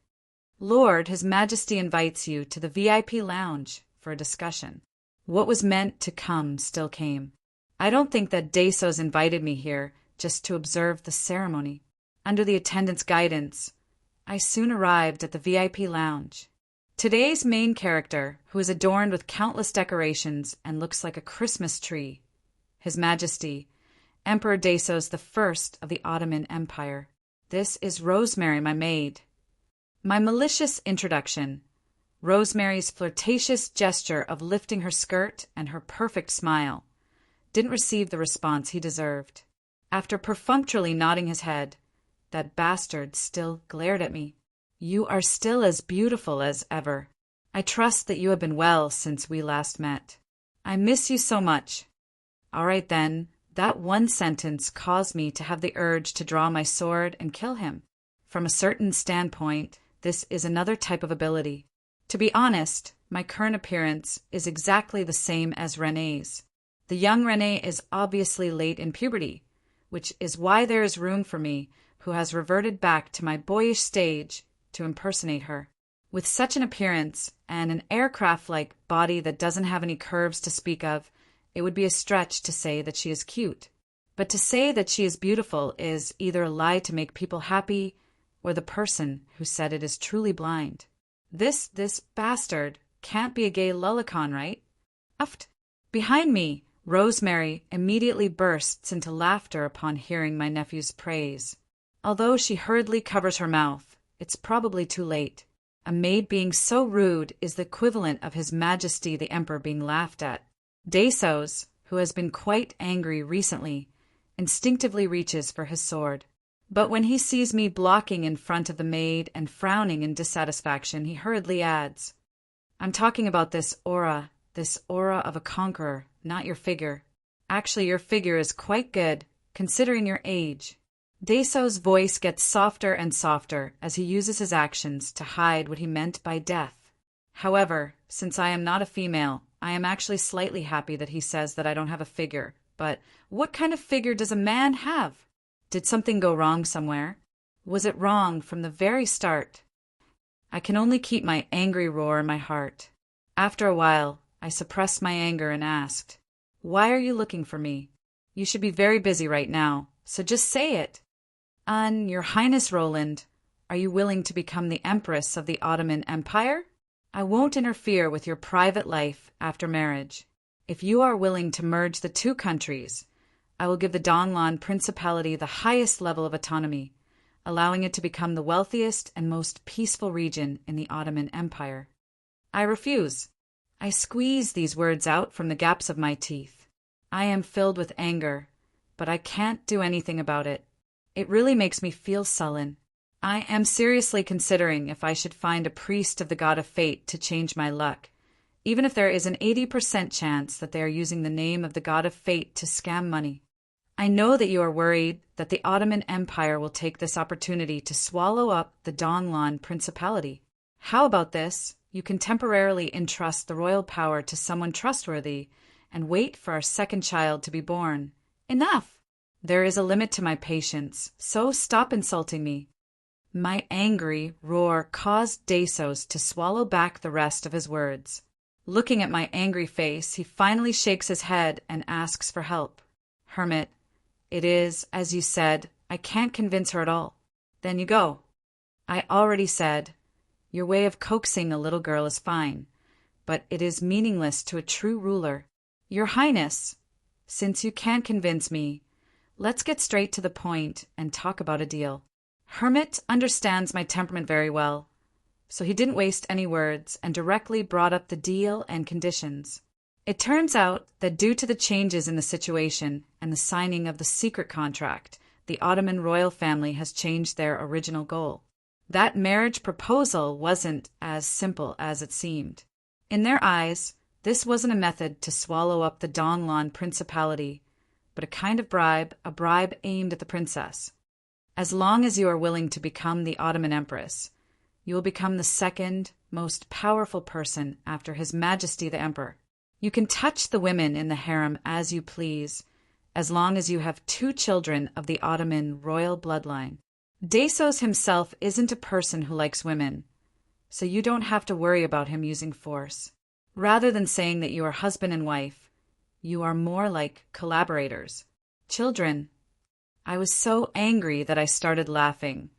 Lord, His Majesty invites you to the VIP lounge for a discussion. What was meant to come still came. I don't think that Desos invited me here just to observe the ceremony. Under the attendant's guidance, I soon arrived at the VIP lounge. Today's main character, who is adorned with countless decorations and looks like a Christmas tree, His Majesty, Emperor Desos I of the Ottoman Empire. This is Rosemary, my maid. My malicious introduction, Rosemary's flirtatious gesture of lifting her skirt and her perfect smile, didn't receive the response he deserved. After perfunctorily nodding his head, that bastard still glared at me. You are still as beautiful as ever. I trust that you have been well since we last met. I miss you so much. All right then, that one sentence caused me to have the urge to draw my sword and kill him. From a certain standpoint, this is another type of ability. To be honest, my current appearance is exactly the same as Renée's. The young Renée is obviously late in puberty, which is why there is room for me, who has reverted back to my boyish stage, to impersonate her. With such an appearance and an aircraft-like body that doesn't have any curves to speak of, it would be a stretch to say that she is cute. But to say that she is beautiful is either a lie to make people happy, or the person who said it is truly blind. This bastard can't be a gay lullicon, right? Uft! Behind me, Rosemary immediately bursts into laughter upon hearing my nephew's praise. Although she hurriedly covers her mouth, it's probably too late. A maid being so rude is the equivalent of His Majesty the Emperor being laughed at. Desos, who has been quite angry recently, instinctively reaches for his sword. But when he sees me blocking in front of the maid and frowning in dissatisfaction, he hurriedly adds, I'm talking about this aura of a conqueror, not your figure. Actually, your figure is quite good, considering your age. Desos' voice gets softer and softer as he uses his actions to hide what he meant by death. However, since I am not a female, I am actually slightly happy that he says that I don't have a figure. But what kind of figure does a man have? Did something go wrong somewhere? Was it wrong from the very start? I can only keep my angry roar in my heart. After a while, I suppressed my anger and asked, Why are you looking for me? You should be very busy right now, so just say it. Your Highness Roland, are you willing to become the Empress of the Ottoman Empire? I won't interfere with your private life after marriage. If you are willing to merge the two countries, I will give the Donglan Principality the highest level of autonomy, allowing it to become the wealthiest and most peaceful region in the Ottoman Empire. I refuse. I squeeze these words out from the gaps of my teeth. I am filled with anger, but I can't do anything about it. It really makes me feel sullen. I am seriously considering if I should find a priest of the god of fate to change my luck, even if there is an 80% chance that they are using the name of the god of fate to scam money. I know that you are worried that the Ottoman Empire will take this opportunity to swallow up the Donglan Principality. How about this? You can temporarily entrust the royal power to someone trustworthy and wait for our second child to be born. Enough! There is a limit to my patience, so stop insulting me." My angry roar caused Dasos to swallow back the rest of his words. Looking at my angry face, he finally shakes his head and asks for help. "Hermit, it is, as you said, I can't convince her at all." "Then you go." "I already said, your way of coaxing a little girl is fine, but it is meaningless to a true ruler. Your Highness, since you can't convince me, let's get straight to the point and talk about a deal." Hermit understands my temperament very well, so he didn't waste any words and directly brought up the deal and conditions. It turns out that due to the changes in the situation and the signing of the secret contract, the Ottoman royal family has changed their original goal. That marriage proposal wasn't as simple as it seemed. In their eyes, this wasn't a method to swallow up the Donglan principality, but a kind of bribe, a bribe aimed at the princess. As long as you are willing to become the Ottoman Empress, you will become the second most powerful person after His Majesty the Emperor. You can touch the women in the harem as you please, as long as you have 2 children of the Ottoman royal bloodline. Dasos himself isn't a person who likes women, so you don't have to worry about him using force. Rather than saying that you are husband and wife, you are more like collaborators. Children. I was so angry that I started laughing,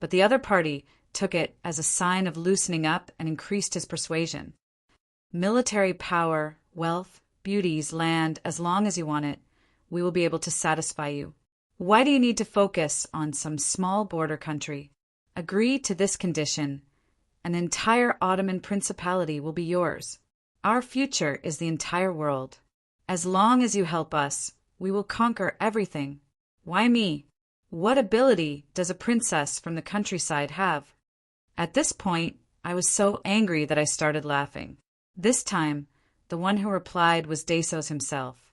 but the other party took it as a sign of loosening up and increased his persuasion. Military power, wealth, beauties, land, as long as you want it, we will be able to satisfy you. Why do you need to focus on some small border country? Agree to this condition. An entire Ottoman principality will be yours. Our future is the entire world. As long as you help us, we will conquer everything. Why me? What ability does a princess from the countryside have? At this point, I was so angry that I started laughing. This time, the one who replied was Dasos himself.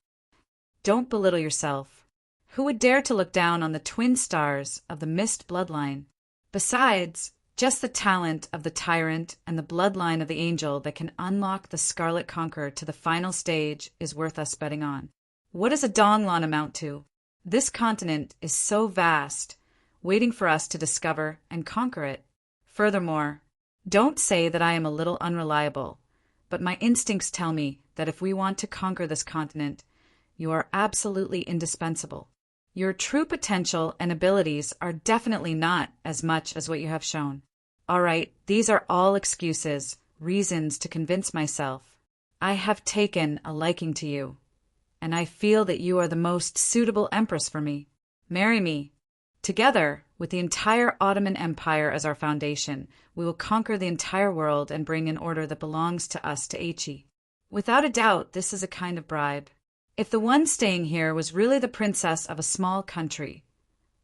Don't belittle yourself. Who would dare to look down on the twin stars of the mist bloodline? Besides, just the talent of the tyrant and the bloodline of the angel that can unlock the Scarlet Conqueror to the final stage is worth us betting on. What does a Donglan amount to? This continent is so vast, waiting for us to discover and conquer it. Furthermore, don't say that I am a little unreliable, but my instincts tell me that if we want to conquer this continent, you are absolutely indispensable. Your true potential and abilities are definitely not as much as what you have shown. All right, these are all excuses, reasons to convince myself. I have taken a liking to you, and I feel that you are the most suitable empress for me. Marry me. Together, with the entire Ottoman Empire as our foundation, we will conquer the entire world and bring an order that belongs to us to Aichi. Without a doubt, this is a kind of bribe. If the one staying here was really the princess of a small country,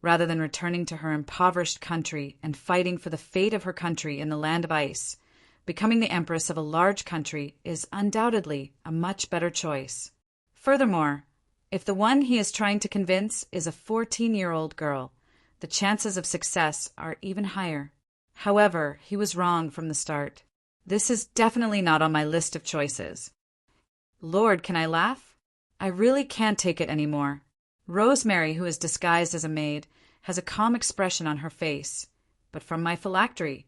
rather than returning to her impoverished country and fighting for the fate of her country in the land of ice, becoming the empress of a large country is undoubtedly a much better choice. Furthermore, if the one he is trying to convince is a 14-year-old girl, the chances of success are even higher. However, he was wrong from the start. This is definitely not on my list of choices. Lord, can I laugh? I really can't take it anymore. Rosemary, who is disguised as a maid, has a calm expression on her face, but from my phylactery,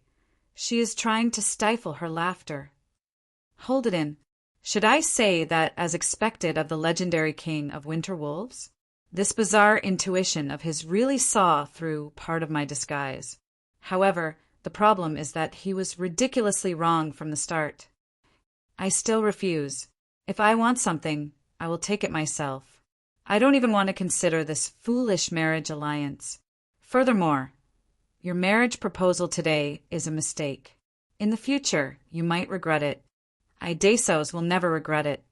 she is trying to stifle her laughter. Hold it in. Should I say that, as expected of the legendary king of winter wolves, this bizarre intuition of his really saw through part of my disguise? However, the problem is that he was ridiculously wrong from the start. I still refuse. If I want something, I will take it myself. I don't even want to consider this foolish marriage alliance. Furthermore, your marriage proposal today is a mistake. In the future, you might regret it. Dasos will never regret it.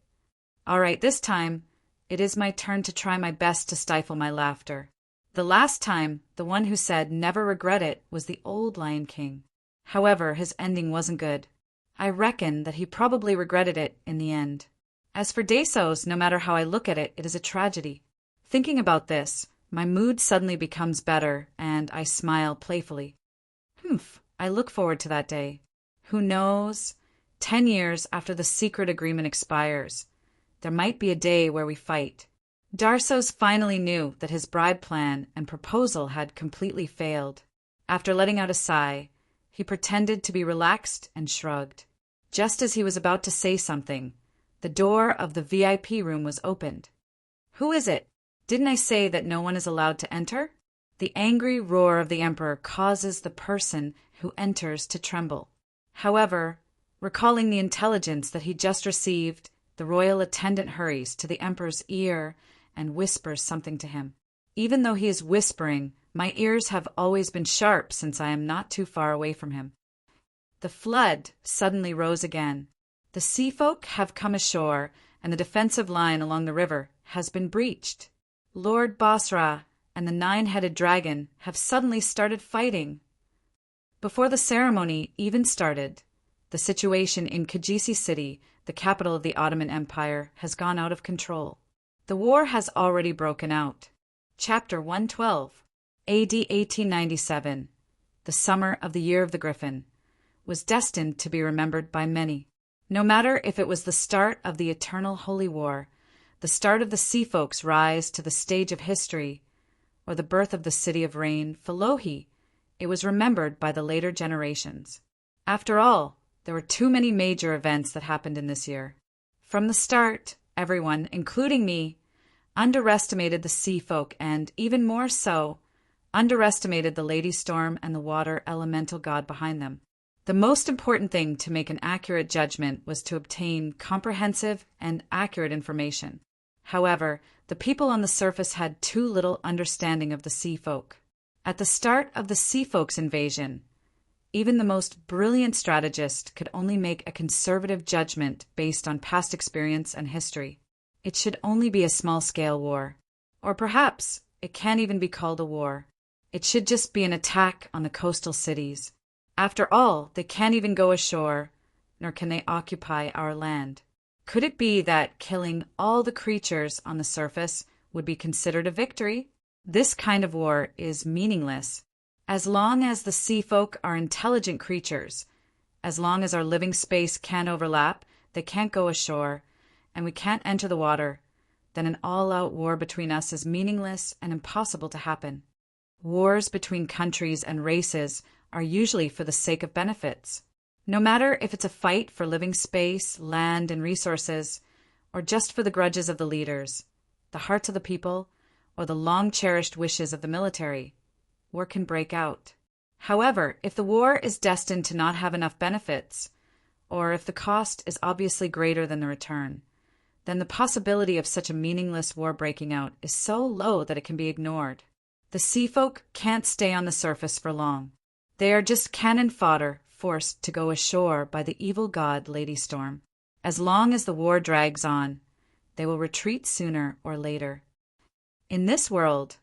All right, this time, it is my turn to try my best to stifle my laughter. The last time, the one who said never regret it was the old Lion King. However, his ending wasn't good. I reckon that he probably regretted it in the end. As for Dasos, no matter how I look at it, it is a tragedy. Thinking about this, my mood suddenly becomes better, and I smile playfully. I look forward to that day. Who knows? 10 years after the secret agreement expires. There might be a day where we fight. Darsos finally knew that his bribe plan and proposal had completely failed. After letting out a sigh, he pretended to be relaxed and shrugged. Just as he was about to say something, the door of the VIP room was opened. "Who is it? Didn't I say that no one is allowed to enter?" The angry roar of the emperor causes the person who enters to tremble. However, recalling the intelligence that he just received, the royal attendant hurries to the emperor's ear and whispers something to him. Even though he is whispering, my ears have always been sharp since I am not too far away from him. The flood suddenly rose again. The sea folk have come ashore, and the defensive line along the river has been breached. Lord Basra and the 9-headed dragon have suddenly started fighting. Before the ceremony even started, the situation in Kajisi City, the capital of the Ottoman Empire, has gone out of control. The war has already broken out. Chapter 112, AD 1897, the summer of the Year of the Griffin, was destined to be remembered by many. No matter if it was the start of the eternal holy war, the start of the sea folks' rise to the stage of history, or the birth of the city of rain, Falohi, it was remembered by the later generations. After all, there were too many major events that happened in this year. From the start, everyone, including me, underestimated the sea folk and, even more so, underestimated the Lady Storm and the water elemental god behind them. The most important thing to make an accurate judgment was to obtain comprehensive and accurate information. However, the people on the surface had too little understanding of the sea folk. At the start of the sea folks' invasion, even the most brilliant strategist could only make a conservative judgment based on past experience and history. It should only be a small-scale war. Or perhaps it can't even be called a war. It should just be an attack on the coastal cities. After all, they can't even go ashore, nor can they occupy our land. Could it be that killing all the creatures on the surface would be considered a victory? This kind of war is meaningless. As long as the sea folk are intelligent creatures, as long as our living space can't overlap, they can't go ashore, and we can't enter the water, then an all-out war between us is meaningless and impossible to happen. Wars between countries and races are usually for the sake of benefits. No matter if it's a fight for living space, land, and resources, or just for the grudges of the leaders, the hearts of the people, or the long-cherished wishes of the military, war can break out. However, if the war is destined to not have enough benefits, or if the cost is obviously greater than the return, then the possibility of such a meaningless war breaking out is so low that it can be ignored. The sea folk can't stay on the surface for long. They are just cannon fodder forced to go ashore by the evil god Lady Storm. As long as the war drags on, they will retreat sooner or later. In this world,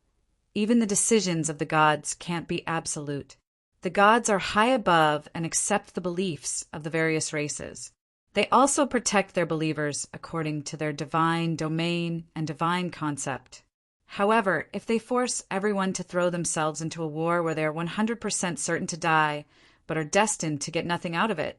even the decisions of the gods can't be absolute. The gods are high above and accept the beliefs of the various races. They also protect their believers according to their divine domain and divine concept. However, if they force everyone to throw themselves into a war where they are 100% certain to die, but are destined to get nothing out of it,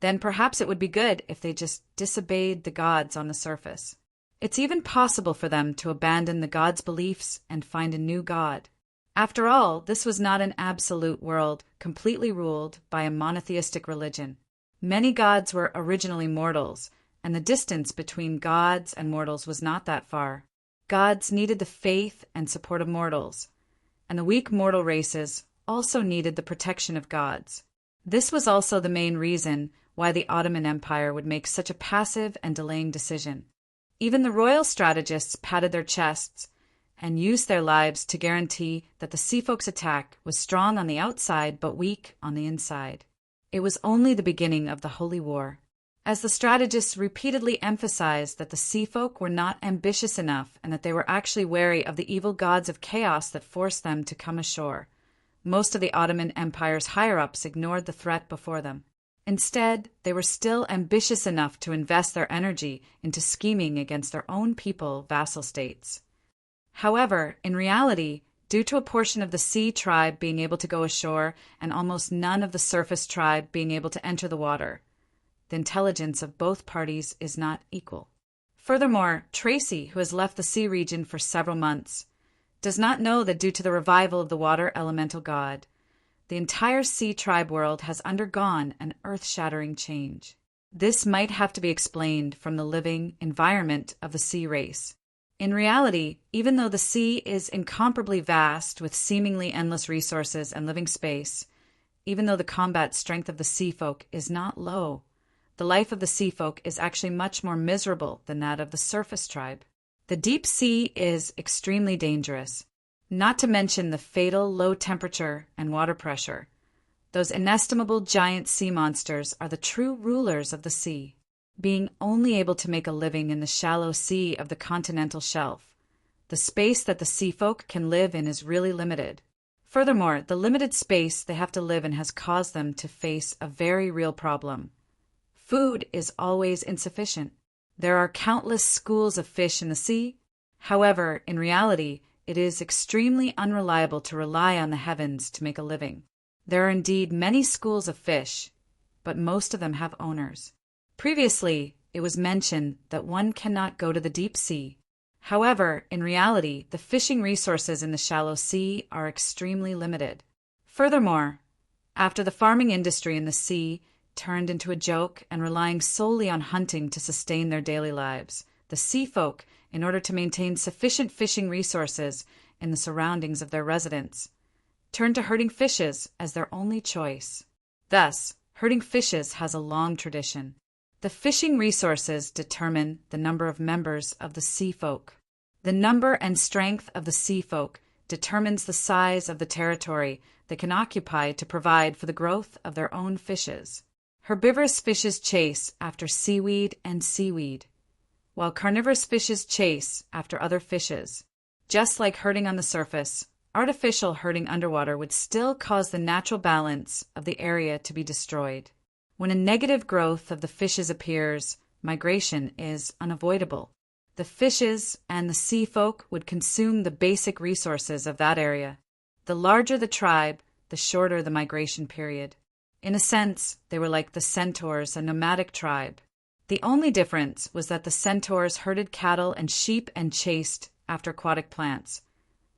then perhaps it would be good if they just disobeyed the gods on the surface. It's even possible for them to abandon the gods' beliefs and find a new god. After all, this was not an absolute world completely ruled by a monotheistic religion. Many gods were originally mortals, and the distance between gods and mortals was not that far. Gods needed the faith and support of mortals, and the weak mortal races also needed the protection of gods. This was also the main reason why the Ottoman Empire would make such a passive and delaying decision. Even the royal strategists patted their chests and used their lives to guarantee that the sea folks' attack was strong on the outside but weak on the inside. It was only the beginning of the Holy War, as the strategists repeatedly emphasized that the sea folk were not ambitious enough and that they were actually wary of the evil gods of chaos that forced them to come ashore. Most of the Ottoman Empire's higher-ups ignored the threat before them. Instead, they were still ambitious enough to invest their energy into scheming against their own people, vassal states. However, in reality, due to a portion of the sea tribe being able to go ashore and almost none of the surface tribe being able to enter the water, the intelligence of both parties is not equal. Furthermore, Tracy, who has left the sea region for several months, does not know that due to the revival of the water elemental god, the entire sea tribe world has undergone an earth-shattering change. This might have to be explained from the living environment of the sea race. In reality, even though the sea is incomparably vast with seemingly endless resources and living space, even though the combat strength of the sea folk is not low, the life of the sea folk is actually much more miserable than that of the surface tribe. The deep sea is extremely dangerous, not to mention the fatal low temperature and water pressure. Those inestimable giant sea monsters are the true rulers of the sea, being only able to make a living in the shallow sea of the continental shelf. The space that the sea folk can live in is really limited. Furthermore, the limited space they have to live in has caused them to face a very real problem. Food is always insufficient. There are countless schools of fish in the sea. However, in reality, it is extremely unreliable to rely on the heavens to make a living. There are indeed many schools of fish, but most of them have owners. Previously, it was mentioned that one cannot go to the deep sea. However, in reality, the fishing resources in the shallow sea are extremely limited. Furthermore, after the farming industry in the sea turned into a joke and relying solely on hunting to sustain their daily lives, the sea folk, in order to maintain sufficient fishing resources in the surroundings of their residence, turned to herding fishes as their only choice. Thus, herding fishes has a long tradition. The fishing resources determine the number of members of the sea folk. The number and strength of the sea folk determines the size of the territory they can occupy to provide for the growth of their own fishes. Herbivorous fishes chase after seaweed and seaweed, while carnivorous fishes chase after other fishes. Just like herding on the surface, artificial herding underwater would still cause the natural balance of the area to be destroyed. When a negative growth of the fishes appears, migration is unavoidable. The fishes and the sea folk would consume the basic resources of that area. The larger the tribe, the shorter the migration period. In a sense, they were like the centaurs, a nomadic tribe. The only difference was that the centaurs herded cattle and sheep and chased after aquatic plants,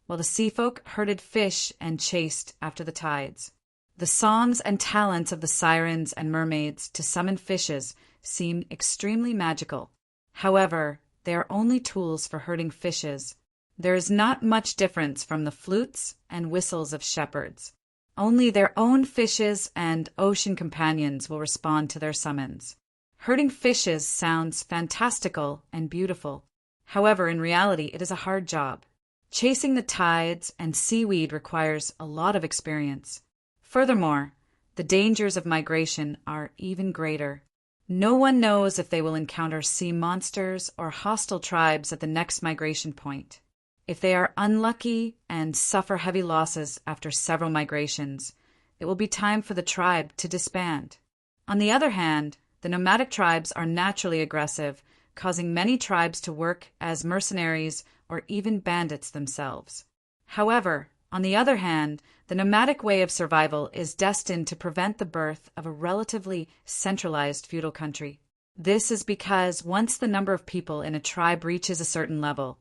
while the sea folk herded fish and chased after the tides. The songs and talents of the sirens and mermaids to summon fishes seem extremely magical. However, they are only tools for herding fishes. There is not much difference from the flutes and whistles of shepherds. Only their own fishes and ocean companions will respond to their summons. Herding fishes sounds fantastical and beautiful. However, in reality, it is a hard job. Chasing the tides and seaweed requires a lot of experience. Furthermore, the dangers of migration are even greater. No one knows if they will encounter sea monsters or hostile tribes at the next migration point. If they are unlucky and suffer heavy losses after several migrations, it will be time for the tribe to disband. On the other hand, the nomadic tribes are naturally aggressive, causing many tribes to work as mercenaries or even bandits themselves. However, on the other hand, the nomadic way of survival is destined to prevent the birth of a relatively centralized feudal country. This is because once the number of people in a tribe reaches a certain level,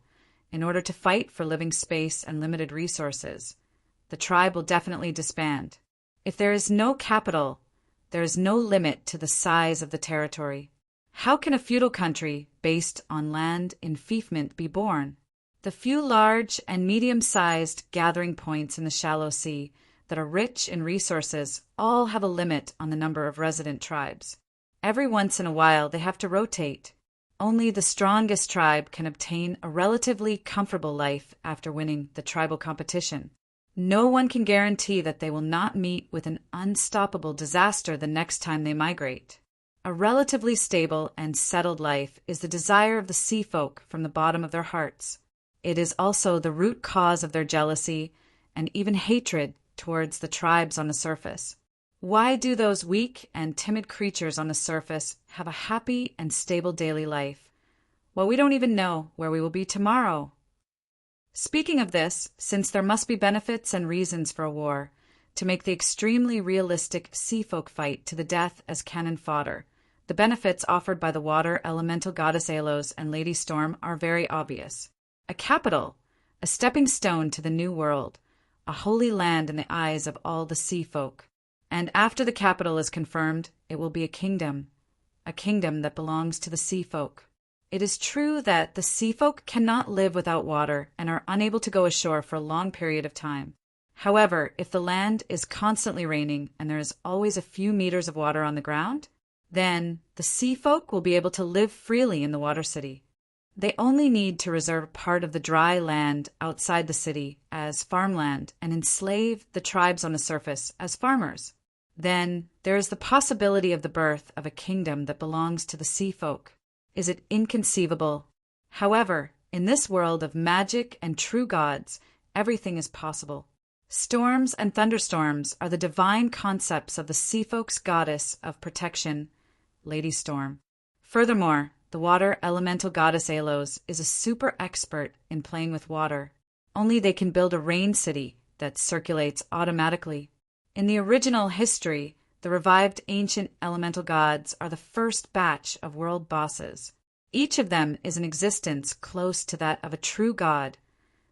in order to fight for living space and limited resources, the tribe will definitely disband. If there is no capital, there is no limit to the size of the territory. How can a feudal country based on land enfeoffment be born? The few large and medium-sized gathering points in the shallow sea that are rich in resources all have a limit on the number of resident tribes. Every once in a while they have to rotate. Only the strongest tribe can obtain a relatively comfortable life after winning the tribal competition. No one can guarantee that they will not meet with an unstoppable disaster the next time they migrate. A relatively stable and settled life is the desire of the sea folk from the bottom of their hearts. It is also the root cause of their jealousy and even hatred towards the tribes on the surface. Why do those weak and timid creatures on the surface have a happy and stable daily life? Well, we don't even know where we will be tomorrow. Speaking of this, since there must be benefits and reasons for a war, to make the extremely realistic sea folk fight to the death as cannon fodder, The benefits offered by the water elemental goddess Aelos and Lady Storm are very obvious. A capital, a stepping stone to the new world, a holy land in the eyes of all the sea folk. And after the capital is confirmed, it will be a kingdom that belongs to the sea folk. It is true that the sea folk cannot live without water and are unable to go ashore for a long period of time. However, if the land is constantly raining and there is always a few meters of water on the ground, then the sea folk will be able to live freely in the water city. They only need to reserve part of the dry land outside the city as farmland and enslave the tribes on the surface as farmers. Then there is the possibility of the birth of a kingdom that belongs to the sea folk. Is it inconceivable? However, in this world of magic and true gods, everything is possible. Storms and thunderstorms are the divine concepts of the sea folk's goddess of protection, Lady Storm. Furthermore, the water elemental goddess Aelos is a super expert in playing with water. Only they can build a rain city that circulates automatically. In the original history, the revived ancient elemental gods are the first batch of world bosses. Each of them is an existence close to that of a true god,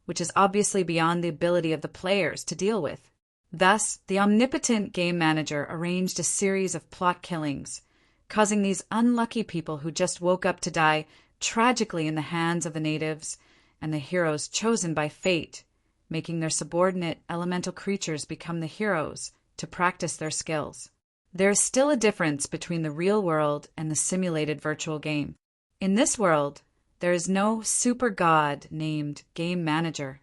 which is obviously beyond the ability of the players to deal with. Thus, the omnipotent game manager arranged a series of plot killings, causing these unlucky people who just woke up to die tragically in the hands of the natives and the heroes chosen by fate, making their subordinate elemental creatures become the heroes to practice their skills. There is still a difference between the real world and the simulated virtual game. In this world, there is no super god named Game Manager.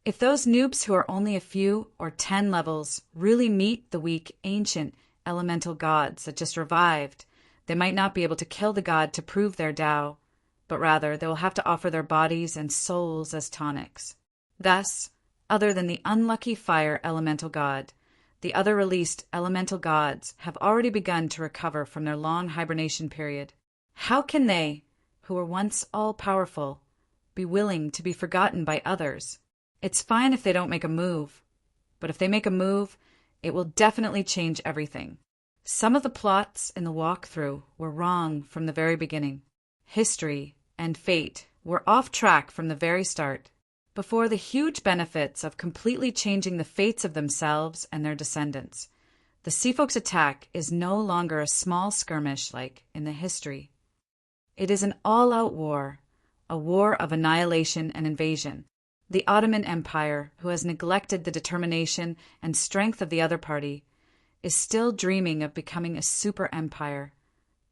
If those noobs who are only a few or 10 levels really meet the weak ancient elemental gods that just revived, they might not be able to kill the god to prove their Tao, but rather they will have to offer their bodies and souls as tonics. Thus, other than the unlucky fire elemental god, the other released elemental gods have already begun to recover from their long hibernation period. How can they, who were once all-powerful, be willing to be forgotten by others? It's fine if they don't make a move, but if they make a move, it will definitely change everything. Some of the plots in the walkthrough were wrong from the very beginning. History and fate were off track from the very start. Before the huge benefits of completely changing the fates of themselves and their descendants, the Sea Folk's attack is no longer a small skirmish like in the history. It is an all-out war, a war of annihilation and invasion. The Ottoman Empire, who has neglected the determination and strength of the other party, is still dreaming of becoming a super empire,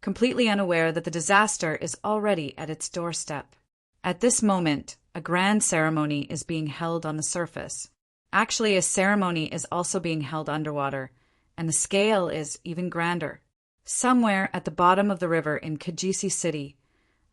completely unaware that the disaster is already at its doorstep. At this moment, a grand ceremony is being held on the surface. Actually, a ceremony is also being held underwater, and the scale is even grander. Somewhere at the bottom of the river in Kajisi City,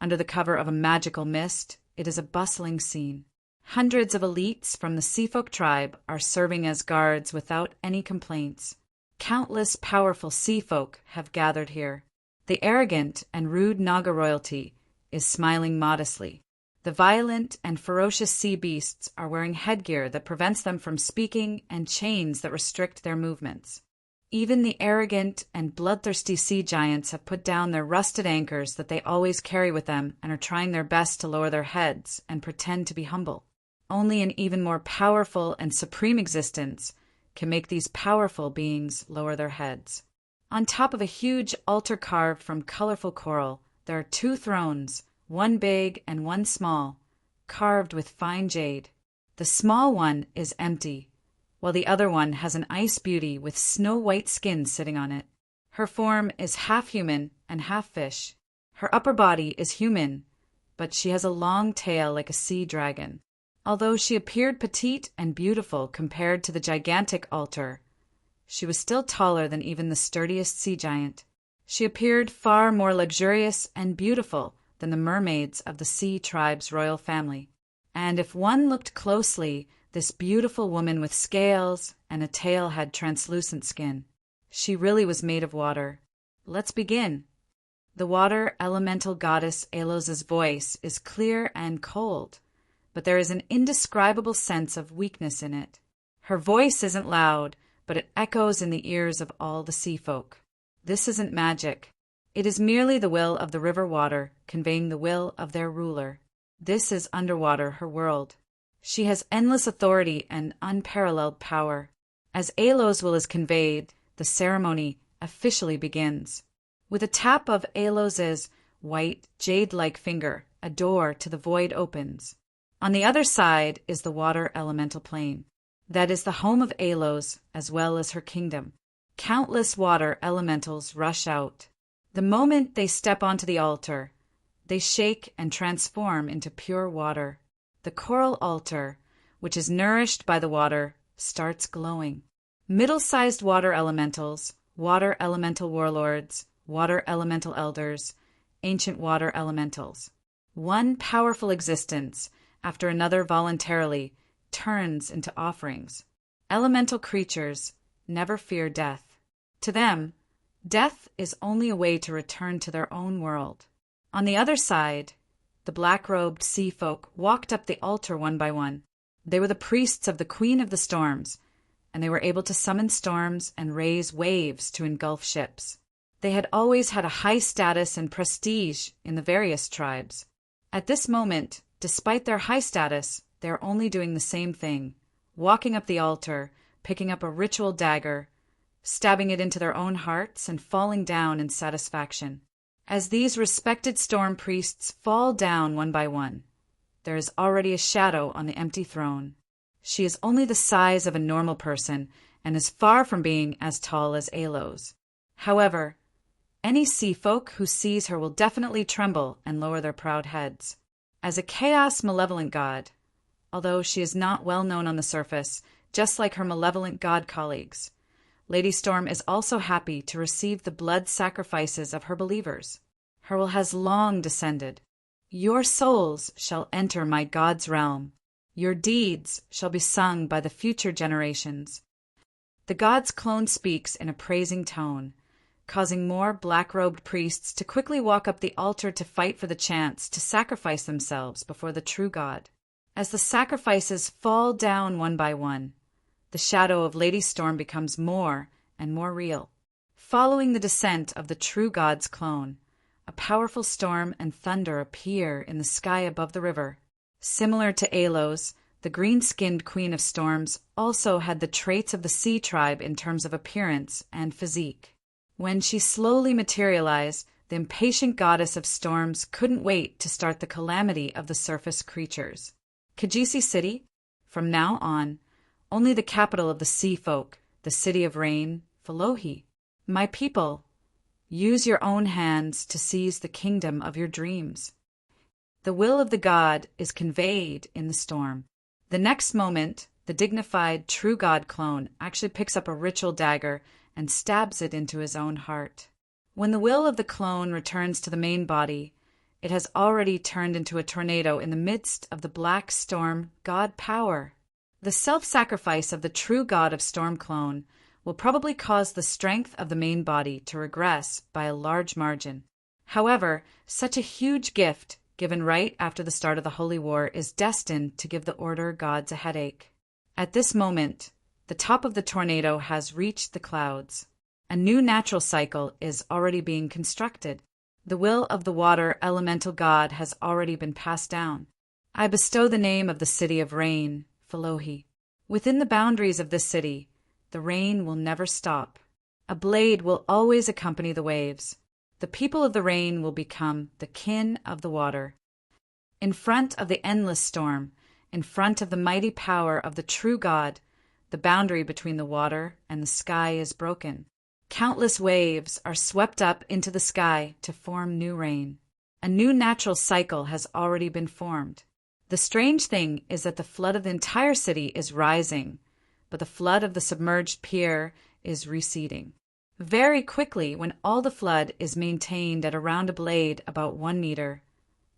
under the cover of a magical mist, it is a bustling scene. Hundreds of elites from the Seafolk tribe are serving as guards without any complaints. Countless powerful Seafolk have gathered here. The arrogant and rude Naga royalty is smiling modestly. The violent and ferocious sea beasts are wearing headgear that prevents them from speaking and chains that restrict their movements. Even the arrogant and bloodthirsty sea giants have put down their rusted anchors that they always carry with them and are trying their best to lower their heads and pretend to be humble. Only an even more powerful and supreme existence can make these powerful beings lower their heads. On top of a huge altar carved from colorful coral, there are 2 thrones, one big and one small, carved with fine jade. The small one is empty, while the other one has an ice beauty with snow-white skin sitting on it. Her form is half human and half fish. Her upper body is human, but she has a long tail like a sea dragon. Although she appeared petite and beautiful compared to the gigantic altar, she was still taller than even the sturdiest sea giant. She appeared far more luxurious and beautiful than the mermaids of the sea tribe's royal family. And if one looked closely, this beautiful woman with scales and a tail had translucent skin. She really was made of water. Let's begin. The water elemental goddess Aelos's voice is clear and cold, but there is an indescribable sense of weakness in it. Her voice isn't loud, but it echoes in the ears of all the sea folk. This isn't magic. It is merely the will of the river water conveying the will of their ruler. This is underwater her world. She has endless authority and unparalleled power. As Elo's will is conveyed, the ceremony officially begins. With a tap of Elos's white, jade-like finger, a door to the void opens. On the other side is the water elemental plane. That is the home of Elos as well as her kingdom. Countless water elementals rush out. The moment they step onto the altar, they shake and transform into pure water. The coral altar, which is nourished by the water, starts glowing. Middle-sized water elementals, water elemental warlords, water elemental elders, ancient water elementals. One powerful existence after another voluntarily turns into offerings. Elemental creatures never fear death. To them, death is only a way to return to their own world. On the other side, the black-robed sea folk walked up the altar one by one. They were the priests of the Queen of the Storms, and they were able to summon storms and raise waves to engulf ships. They had always had a high status and prestige in the various tribes. At this moment, despite their high status, they are only doing the same thing, walking up the altar, picking up a ritual dagger, stabbing it into their own hearts, and falling down in satisfaction. As these respected storm priests fall down one by one, there is already a shadow on the empty throne. She is only the size of a normal person and is far from being as tall as Elos. However, any sea folk who sees her will definitely tremble and lower their proud heads. As a chaos malevolent god, although she is not well known on the surface, just like her malevolent god colleagues, Lady Storm is also happy to receive the blood sacrifices of her believers. Her will has long descended. Your souls shall enter my God's realm. Your deeds shall be sung by the future generations. The god's clone speaks in a praising tone, causing more black-robed priests to quickly walk up the altar to fight for the chance to sacrifice themselves before the true God. As the sacrifices fall down one by one, the shadow of Lady Storm becomes more and more real. Following the descent of the true God's clone, a powerful storm and thunder appear in the sky above the river. Similar to Elos, the green-skinned Queen of Storms also had the traits of the sea tribe in terms of appearance and physique. When she slowly materialized, the impatient goddess of storms couldn't wait to start the calamity of the surface creatures. Kajisi City, from now on, only the capital of the sea folk, the city of rain, Felohi. My people, use your own hands to seize the kingdom of your dreams. The will of the god is conveyed in the storm. The next moment, the dignified true god clone actually picks up a ritual dagger and stabs it into his own heart. When the will of the clone returns to the main body, it has already turned into a tornado in the midst of the black storm god power. The self-sacrifice of the true god of storm clone will probably cause the strength of the main body to regress by a large margin. However, such a huge gift, given right after the start of the Holy War, is destined to give the Order gods a headache. At this moment, the top of the tornado has reached the clouds. A new natural cycle is already being constructed. The will of the water elemental god has already been passed down. I bestow the name of the city of rain, Felohi. Within the boundaries of this city, the rain will never stop. A blade will always accompany the waves. The people of the rain will become the kin of the water. In front of the endless storm, in front of the mighty power of the true God, the boundary between the water and the sky is broken. Countless waves are swept up into the sky to form new rain. A new natural cycle has already been formed. The strange thing is that the flood of the entire city is rising, but the flood of the submerged pier is receding. Very quickly, when all the flood is maintained at around a blade about 1 meter,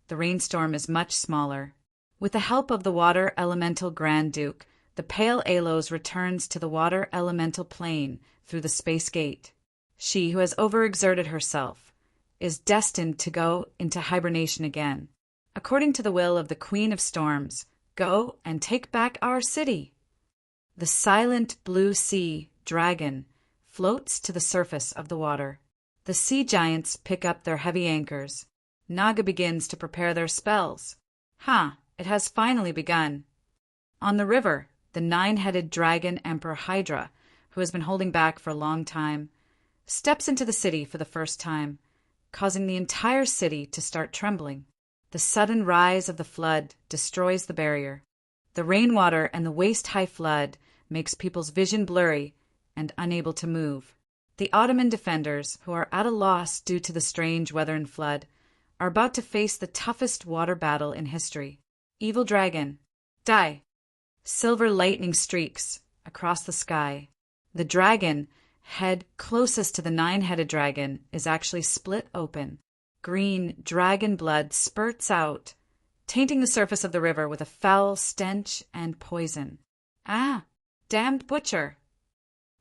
the rainstorm is much smaller. With the help of the water elemental Grand Duke, the pale Elos returns to the water elemental plane through the space gate. She who has overexerted herself is destined to go into hibernation again. According to the will of the Queen of Storms, go and take back our city. The silent blue sea dragon floats to the surface of the water. The sea giants pick up their heavy anchors. Naga begins to prepare their spells. It has finally begun. On the river, the nine-headed dragon Emperor Hydra, who has been holding back for a long time, steps into the city for the first time, causing the entire city to start trembling. The sudden rise of the flood destroys the barrier. The rainwater and the waist-high flood makes people's vision blurry and unable to move. The Ottoman defenders, who are at a loss due to the strange weather and flood, are about to face the toughest water battle in history. Evil dragon, die! Silver lightning streaks across the sky. The dragon, head closest to the nine-headed dragon, is actually split open. Green dragon blood spurts out, tainting the surface of the river with a foul stench and poison. Damned butcher!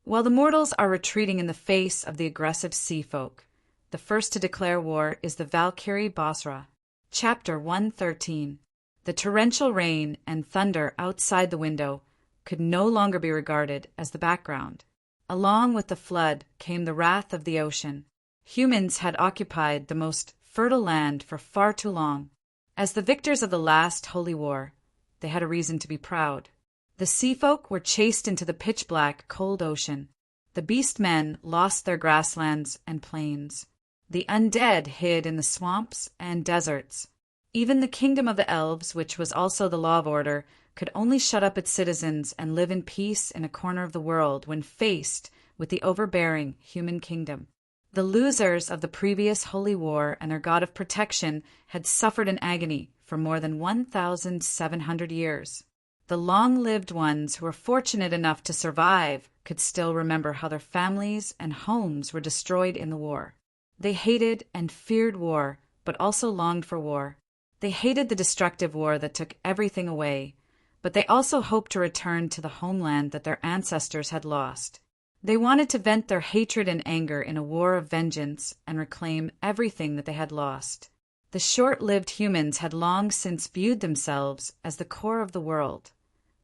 While the mortals are retreating in the face of the aggressive sea folk, the first to declare war is the Valkyrie Basra. Chapter 113. The torrential rain and thunder outside the window could no longer be regarded as the background. Along with the flood came the wrath of the ocean. Humans had occupied the most fertile land for far too long. As the victors of the last holy war, they had a reason to be proud. The sea folk were chased into the pitch-black, cold ocean. The beast men lost their grasslands and plains. The undead hid in the swamps and deserts. Even the kingdom of the elves, which was also the law of order, could only shut up its citizens and live in peace in a corner of the world when faced with the overbearing human kingdom. The losers of the previous holy war and their god of protection had suffered in agony for more than 1,700 years. The long-lived ones who were fortunate enough to survive could still remember how their families and homes were destroyed in the war. They hated and feared war, but also longed for war. They hated the destructive war that took everything away, but they also hoped to return to the homeland that their ancestors had lost. They wanted to vent their hatred and anger in a war of vengeance and reclaim everything that they had lost. The short-lived humans had long since viewed themselves as the core of the world,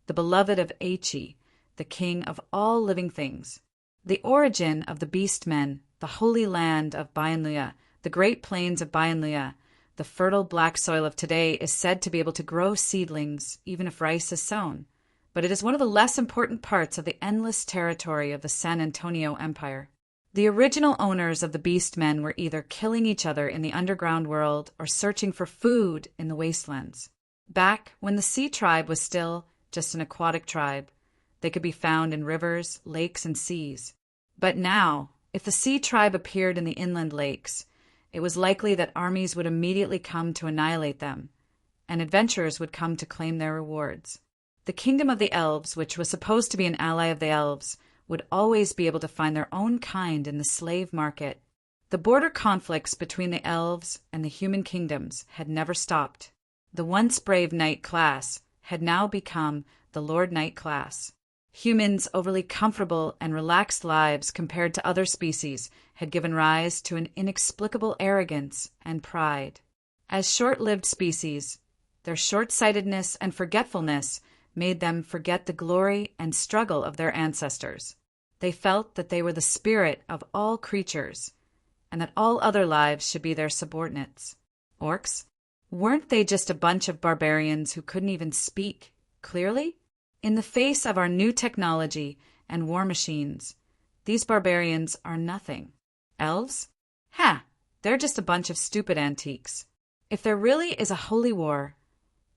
the beloved of Aichi, the king of all living things. The origin of the beast men, the holy land of Bayanluya, the great plains of Bayanluya, the fertile black soil of today is said to be able to grow seedlings even if rice is sown, but it is one of the less important parts of the endless territory of the San Antonio Empire. The original owners of the beast men were either killing each other in the underground world or searching for food in the wastelands. Back when the sea tribe was still just an aquatic tribe, they could be found in rivers, lakes, and seas. But now, if the sea tribe appeared in the inland lakes, it was likely that armies would immediately come to annihilate them, and adventurers would come to claim their rewards. The kingdom of the elves, which was supposed to be an ally of the elves, would always be able to find their own kind in the slave market. The border conflicts between the elves and the human kingdoms had never stopped. The once brave knight class had now become the Lord Knight class. Humans' overly comfortable and relaxed lives compared to other species had given rise to an inexplicable arrogance and pride. As short-lived species, their short-sightedness and forgetfulness made them forget the glory and struggle of their ancestors. They felt that they were the spirit of all creatures, and that all other lives should be their subordinates. Orcs? Weren't they just a bunch of barbarians who couldn't even speak clearly? In the face of our new technology and war machines, these barbarians are nothing. Elves? They're just a bunch of stupid antiques. If there really is a holy war,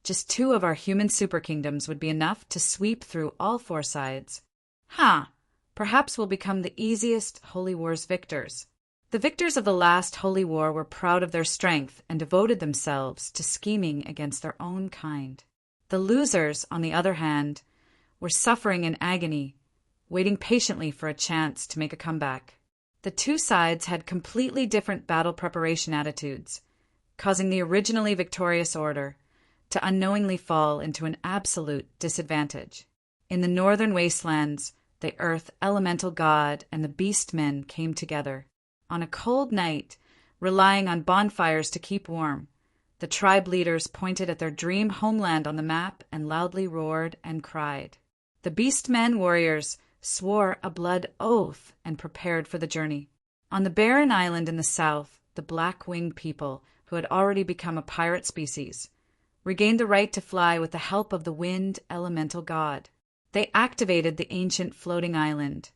just 2 of our human super kingdoms would be enough to sweep through all 4 sides. Perhaps we'll become the easiest holy war's victors. The victors of the last holy war were proud of their strength and devoted themselves to scheming against their own kind. The losers, on the other hand, were suffering in agony, waiting patiently for a chance to make a comeback. The 2 sides had completely different battle preparation attitudes, causing the originally victorious order to unknowingly fall into an absolute disadvantage. In the northern wastelands, the earth elemental god and the beast men came together. On a cold night, relying on bonfires to keep warm, the tribe leaders pointed at their dream homeland on the map and loudly roared and cried. The beast men warriors swore a blood oath and prepared for the journey. On the barren island in the south, the black-winged people, who had already become a pirate species, regained the right to fly with the help of the wind elemental god. They activated the ancient floating island,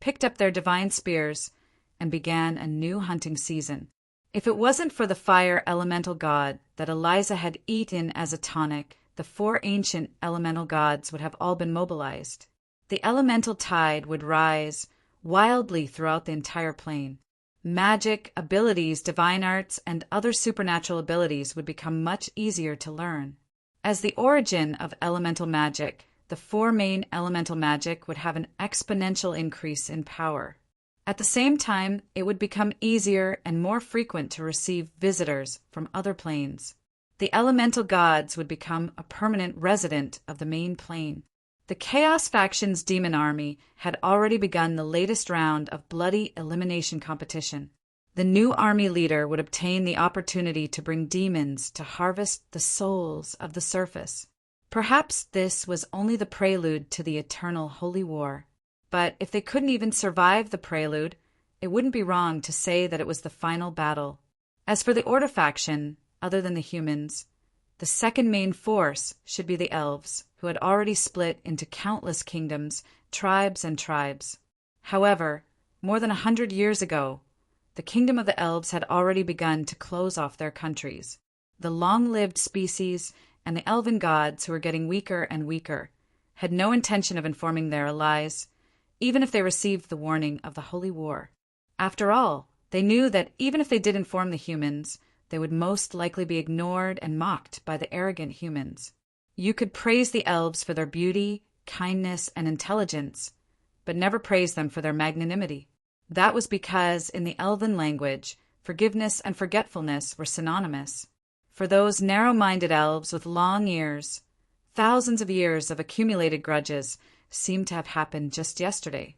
picked up their divine spears, and began a new hunting season. If it wasn't for the fire elemental god that Eliza had eaten as a tonic, the 4 ancient elemental gods would have all been mobilized. The elemental tide would rise wildly throughout the entire plane. Magic, abilities, divine arts, and other supernatural abilities would become much easier to learn. As the origin of elemental magic, the 4 main elemental magic would have an exponential increase in power. At the same time, it would become easier and more frequent to receive visitors from other planes. The elemental gods would become a permanent resident of the main plane. The Chaos Faction's demon army had already begun the latest round of bloody elimination competition. The new army leader would obtain the opportunity to bring demons to harvest the souls of the surface. Perhaps this was only the prelude to the eternal holy war. But if they couldn't even survive the prelude, it wouldn't be wrong to say that it was the final battle. As for the Order faction, other than the humans, the second main force should be the elves, who had already split into countless kingdoms, tribes, and tribes. However, more than 100 years ago, the kingdom of the elves had already begun to close off their countries. The long-lived species and the elven gods, who were getting weaker and weaker, had no intention of informing their allies, even if they received the warning of the Holy War. After all, they knew that even if they did inform the humans, they would most likely be ignored and mocked by the arrogant humans. You could praise the elves for their beauty, kindness, and intelligence, but never praise them for their magnanimity. That was because, in the elven language, forgiveness and forgetfulness were synonymous. For those narrow-minded elves with long ears, thousands of years of accumulated grudges seemed to have happened just yesterday.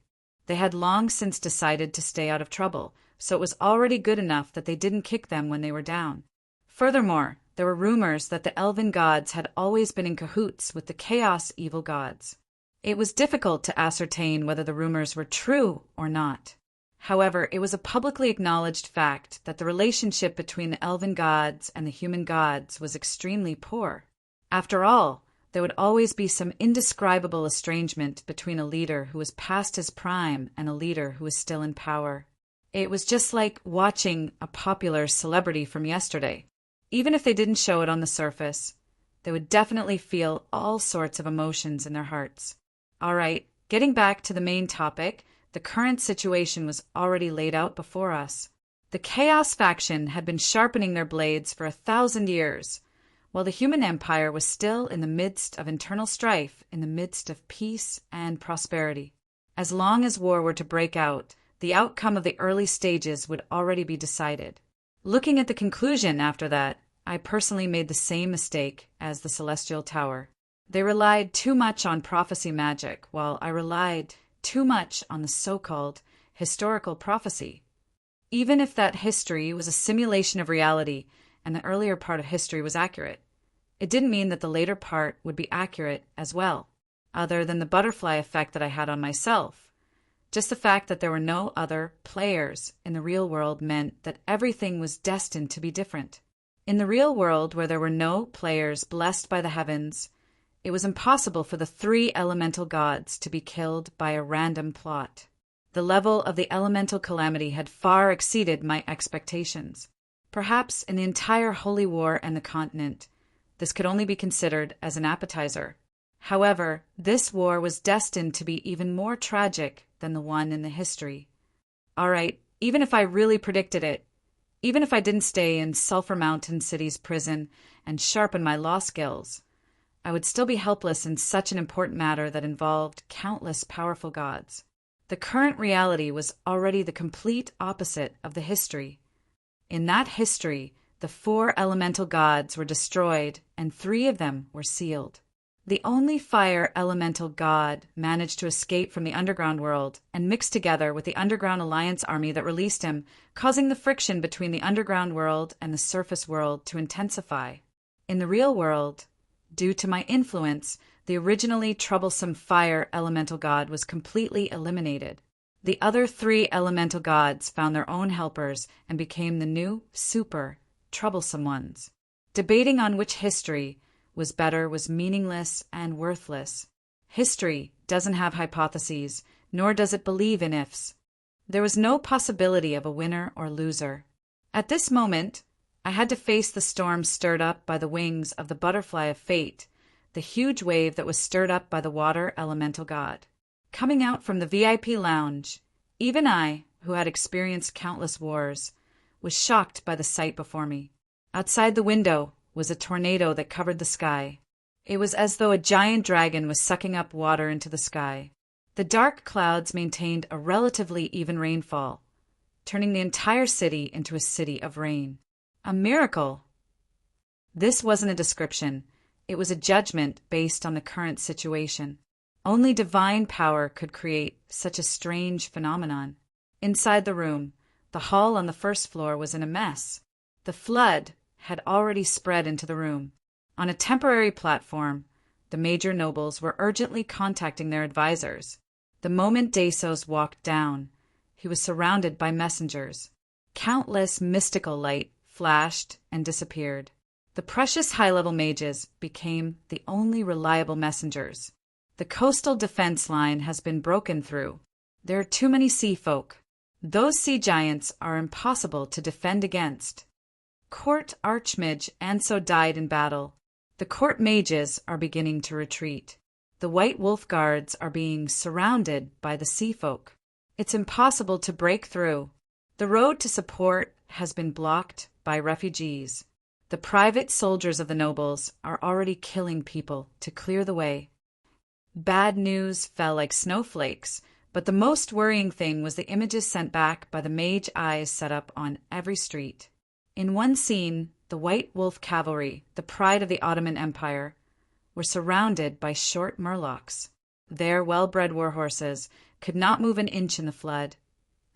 They had long since decided to stay out of trouble, so it was already good enough that they didn't kick them when they were down. Furthermore, there were rumors that the elven gods had always been in cahoots with the chaos evil gods. It was difficult to ascertain whether the rumors were true or not. However, it was a publicly acknowledged fact that the relationship between the elven gods and the human gods was extremely poor. After all, there would always be some indescribable estrangement between a leader who was past his prime and a leader who was still in power. It was just like watching a popular celebrity from yesterday. Even if they didn't show it on the surface, they would definitely feel all sorts of emotions in their hearts. All right, getting back to the main topic, the current situation was already laid out before us. The Chaos Faction had been sharpening their blades for 1,000 years, while the human empire was still in the midst of internal strife, in the midst of peace and prosperity. As long as war were to break out, the outcome of the early stages would already be decided. Looking at the conclusion after that, I personally made the same mistake as the Celestial Tower. They relied too much on prophecy magic, while I relied too much on the so-called historical prophecy. Even if that history was a simulation of reality, and the earlier part of history was accurate, it didn't mean that the later part would be accurate as well, other than the butterfly effect that I had on myself. Just the fact that there were no other players in the real world meant that everything was destined to be different. In the real world, where there were no players blessed by the heavens, it was impossible for the 3 elemental gods to be killed by a random plot. The level of the elemental calamity had far exceeded my expectations. Perhaps in the entire Holy War and the continent, this could only be considered as an appetizer. However, this war was destined to be even more tragic than the one in the history. All right, even if I really predicted it, even if I didn't stay in Sulphur Mountain City's prison and sharpen my law skills, I would still be helpless in such an important matter that involved countless powerful gods. The current reality was already the complete opposite of the history. In that history, the 4 elemental gods were destroyed and 3 of them were sealed. The only fire elemental god managed to escape from the underground world and mixed together with the Underground Alliance army that released him, causing the friction between the underground world and the surface world to intensify. In the real world, due to my influence, the originally troublesome fire elemental god was completely eliminated. The other three elemental gods found their own helpers and became the new, super, troublesome ones. Debating on which history was better was meaningless and worthless. History doesn't have hypotheses, nor does it believe in ifs. There was no possibility of a winner or loser. At this moment, I had to face the storm stirred up by the wings of the butterfly of fate, the huge wave that was stirred up by the water elemental god. Coming out from the VIP lounge, even I, who had experienced countless wars, was shocked by the sight before me. Outside the window was a tornado that covered the sky. It was as though a giant dragon was sucking up water into the sky. The dark clouds maintained a relatively even rainfall, turning the entire city into a city of rain. A miracle! This wasn't a description. It was a judgment based on the current situation. Only divine power could create such a strange phenomenon. Inside the room, the hall on the first floor was in a mess. The flood had already spread into the room. On a temporary platform, the major nobles were urgently contacting their advisors. The moment Dasos walked down, he was surrounded by messengers. Countless mystical light flashed and disappeared. The precious high-level mages became the only reliable messengers. The coastal defense line has been broken through. There are too many sea folk. Those sea giants are impossible to defend against. Court Archmage Anso died in battle. The court mages are beginning to retreat. The White Wolf Guards are being surrounded by the sea folk. It's impossible to break through. The road to support has been blocked by refugees. The private soldiers of the nobles are already killing people to clear the way. Bad news fell like snowflakes, but the most worrying thing was the images sent back by the mage eyes set up on every street. In one scene, the White Wolf Cavalry, the pride of the Ottoman Empire, were surrounded by short murlocs. Their well-bred warhorses could not move an inch in the flood,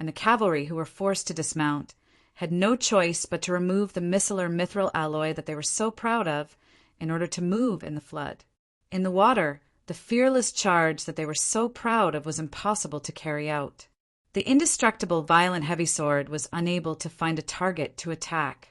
and the cavalry, who were forced to dismount, had no choice but to remove the micellar mithril alloy that they were so proud of in order to move in the flood. In the water, the fearless charge that they were so proud of was impossible to carry out. The indestructible violent heavy sword was unable to find a target to attack.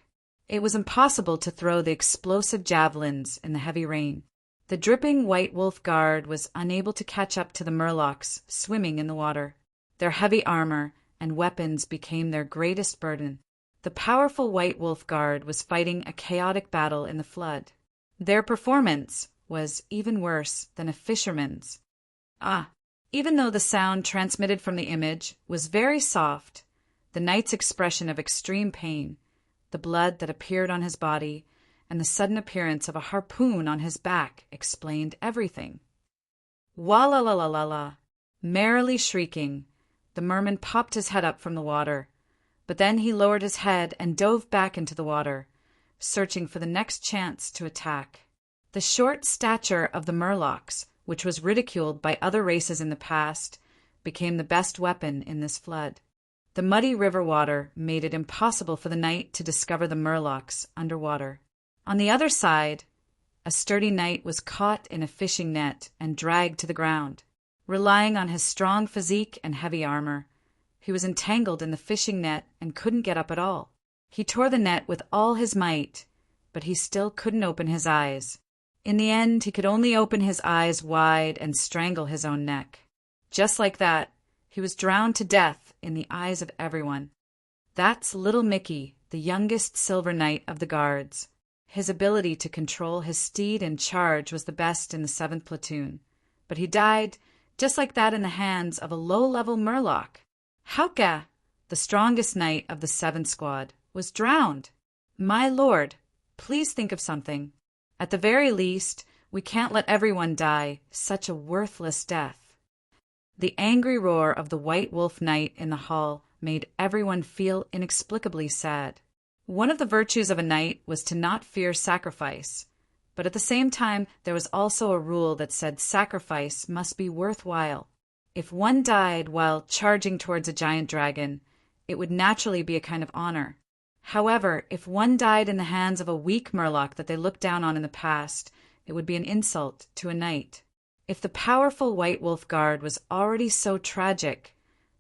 It was impossible to throw the explosive javelins in the heavy rain. The dripping White Wolf Guard was unable to catch up to the murlocs swimming in the water. Their heavy armor and weapons became their greatest burden. The powerful White Wolf Guard was fighting a chaotic battle in the flood. Their performance was even worse than a fisherman's. Even though the sound transmitted from the image was very soft, the knight's expression of extreme pain, the blood that appeared on his body, and the sudden appearance of a harpoon on his back explained everything. Wa-la-la-la-la-la. Merrily shrieking, the merman popped his head up from the water, but then he lowered his head and dove back into the water, searching for the next chance to attack. The short stature of the murlocs, which was ridiculed by other races in the past, became the best weapon in this flood. The muddy river water made it impossible for the knight to discover the murlocs underwater. On the other side, a sturdy knight was caught in a fishing net and dragged to the ground. Relying on his strong physique and heavy armor, he was entangled in the fishing net and couldn't get up at all. He tore the net with all his might, but he still couldn't open his eyes. In the end, he could only open his eyes wide and strangle his own neck. Just like that, he was drowned to death in the eyes of everyone. That's little Mickey, the youngest Silver Knight of the Guards. His ability to control his steed and charge was the best in the 7th platoon, but he died just like that in the hands of a low-level murloc. Hauke, the strongest knight of the 7th squad, was drowned. My lord, please think of something. At the very least, we can't let everyone die such a worthless death. The angry roar of the White Wolf Knight in the hall made everyone feel inexplicably sad. One of the virtues of a knight was to not fear sacrifice, but at the same time there was also a rule that said sacrifice must be worthwhile. If one died while charging towards a giant dragon, it would naturally be a kind of honor. However, if one died in the hands of a weak murloc that they looked down on in the past, it would be an insult to a knight. If the powerful White Wolf Guard was already so tragic,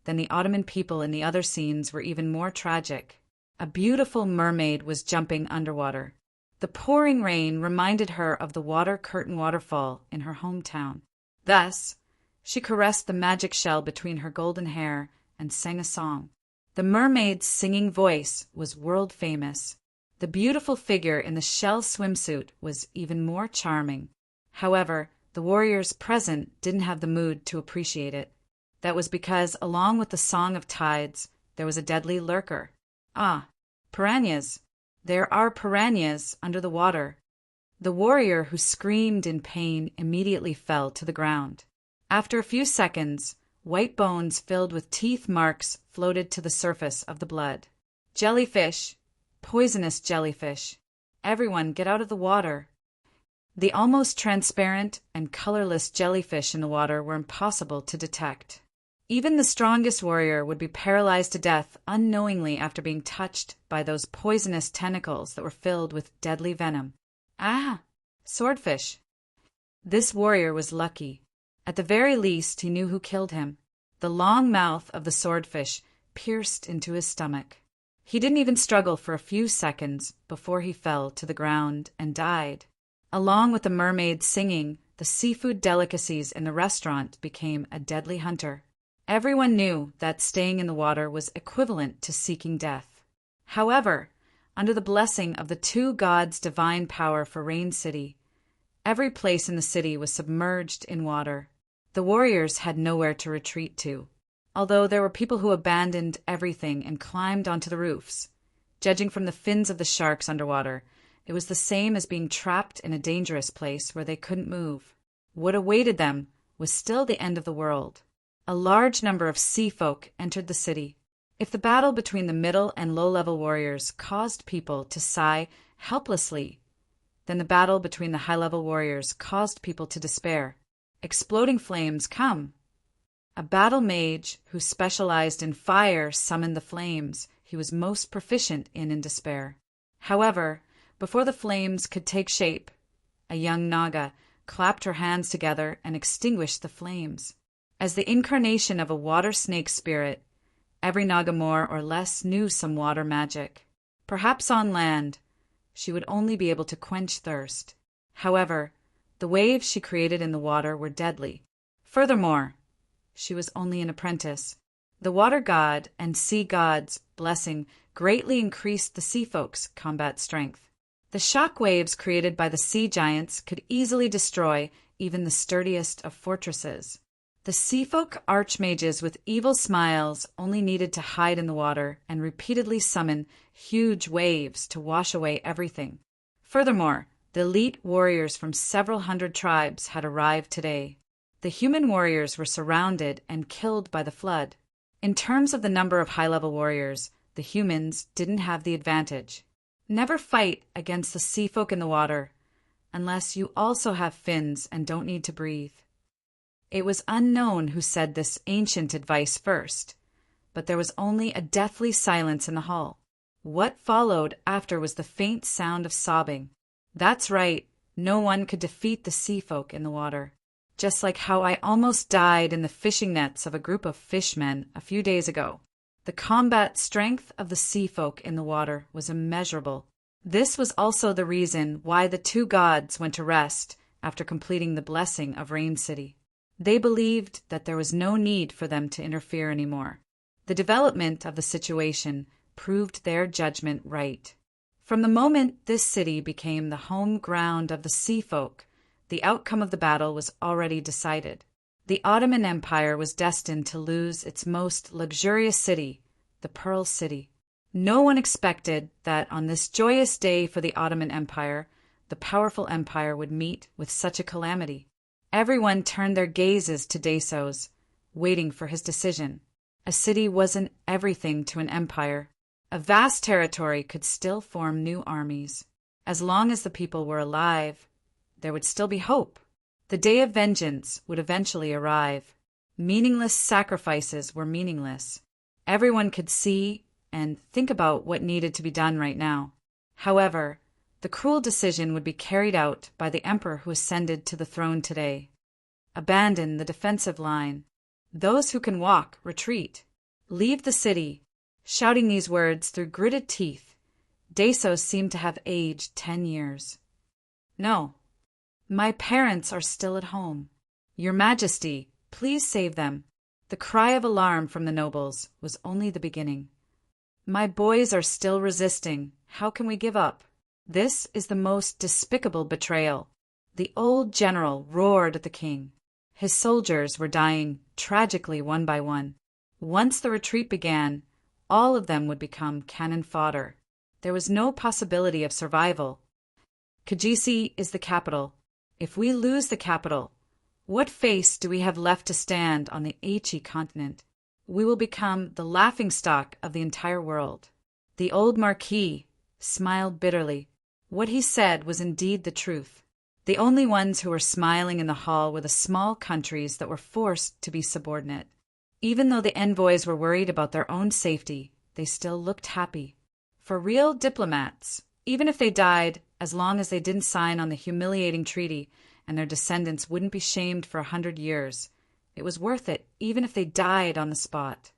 then the Ottoman people in the other scenes were even more tragic. A beautiful mermaid was jumping underwater. The pouring rain reminded her of the water curtain waterfall in her hometown. Thus, she caressed the magic shell between her golden hair and sang a song. The mermaid's singing voice was world famous. The beautiful figure in the shell swimsuit was even more charming. However, the warriors present didn't have the mood to appreciate it. That was because, along with the song of tides, there was a deadly lurker. Ah, piranhas. There are piranhas under the water. The warrior who screamed in pain immediately fell to the ground. After a few seconds, white bones filled with teeth marks floated to the surface of the blood. Jellyfish! Poisonous jellyfish! Everyone get out of the water! The almost transparent and colorless jellyfish in the water were impossible to detect. Even the strongest warrior would be paralyzed to death unknowingly after being touched by those poisonous tentacles that were filled with deadly venom. Ah! Swordfish! This warrior was lucky. At the very least, he knew who killed him. The long mouth of the swordfish pierced into his stomach. He didn't even struggle for a few seconds before he fell to the ground and died. Along with the mermaid singing, the seafood delicacies in the restaurant became a deadly hunter. Everyone knew that staying in the water was equivalent to seeking death. However, under the blessing of the two gods' divine power for Rain City, every place in the city was submerged in water. The warriors had nowhere to retreat to, although there were people who abandoned everything and climbed onto the roofs. Judging from the fins of the sharks underwater, it was the same as being trapped in a dangerous place where they couldn't move. What awaited them was still the end of the world. A large number of sea folk entered the city. If the battle between the middle and low-level warriors caused people to sigh helplessly, then the battle between the high-level warriors caused people to despair. Exploding flames come. A battle mage who specialized in fire summoned the flames he was most proficient in despair. However, before the flames could take shape, a young Naga clapped her hands together and extinguished the flames. As the incarnation of a water snake spirit, every Naga more or less knew some water magic. Perhaps on land, she would only be able to quench thirst. However, the waves she created in the water were deadly. Furthermore, she was only an apprentice. The water god and sea god's blessing greatly increased the sea folks' combat strength. The shock waves created by the sea giants could easily destroy even the sturdiest of fortresses. The seafolk archmages with evil smiles only needed to hide in the water and repeatedly summon huge waves to wash away everything. Furthermore, the elite warriors from several hundred tribes had arrived today. The human warriors were surrounded and killed by the flood. In terms of the number of high-level warriors, the humans didn't have the advantage. Never fight against the seafolk in the water unless you also have fins and don't need to breathe. It was unknown who said this ancient advice first, but there was only a deathly silence in the hall. What followed after was the faint sound of sobbing. That's right, no one could defeat the seafolk in the water. Just like how I almost died in the fishing nets of a group of fishmen a few days ago. The combat strength of the seafolk in the water was immeasurable. This was also the reason why the two gods went to rest after completing the blessing of Rain City. They believed that there was no need for them to interfere anymore. The development of the situation proved their judgment right. From the moment this city became the home ground of the seafolk, the outcome of the battle was already decided. The Ottoman Empire was destined to lose its most luxurious city, the Pearl City. No one expected that on this joyous day for the Ottoman Empire, the powerful empire would meet with such a calamity. Everyone turned their gazes to Desos, waiting for his decision. A city wasn't everything to an empire. A vast territory could still form new armies. As long as the people were alive, there would still be hope. The day of vengeance would eventually arrive. Meaningless sacrifices were meaningless. Everyone could see and think about what needed to be done right now. However, the cruel decision would be carried out by the emperor who ascended to the throne today. Abandon the defensive line. Those who can walk, retreat. Leave the city. Shouting these words through gritted teeth, Desos seemed to have aged 10 years. No. My parents are still at home. Your Majesty, please save them. The cry of alarm from the nobles was only the beginning. My boys are still resisting. How can we give up? This is the most despicable betrayal. The old general roared at the king. His soldiers were dying, tragically one by one. Once the retreat began, all of them would become cannon fodder. There was no possibility of survival. Kajisi is the capital. If we lose the capital, what face do we have left to stand on the Aichi continent? We will become the laughingstock of the entire world. The old marquis smiled bitterly. What he said was indeed the truth. The only ones who were smiling in the hall were the small countries that were forced to be subordinate. Even though the envoys were worried about their own safety, they still looked happy. For real diplomats, even if they died, as long as they didn't sign on the humiliating treaty and their descendants wouldn't be shamed for 100 years, it was worth it, even if they died on the spot.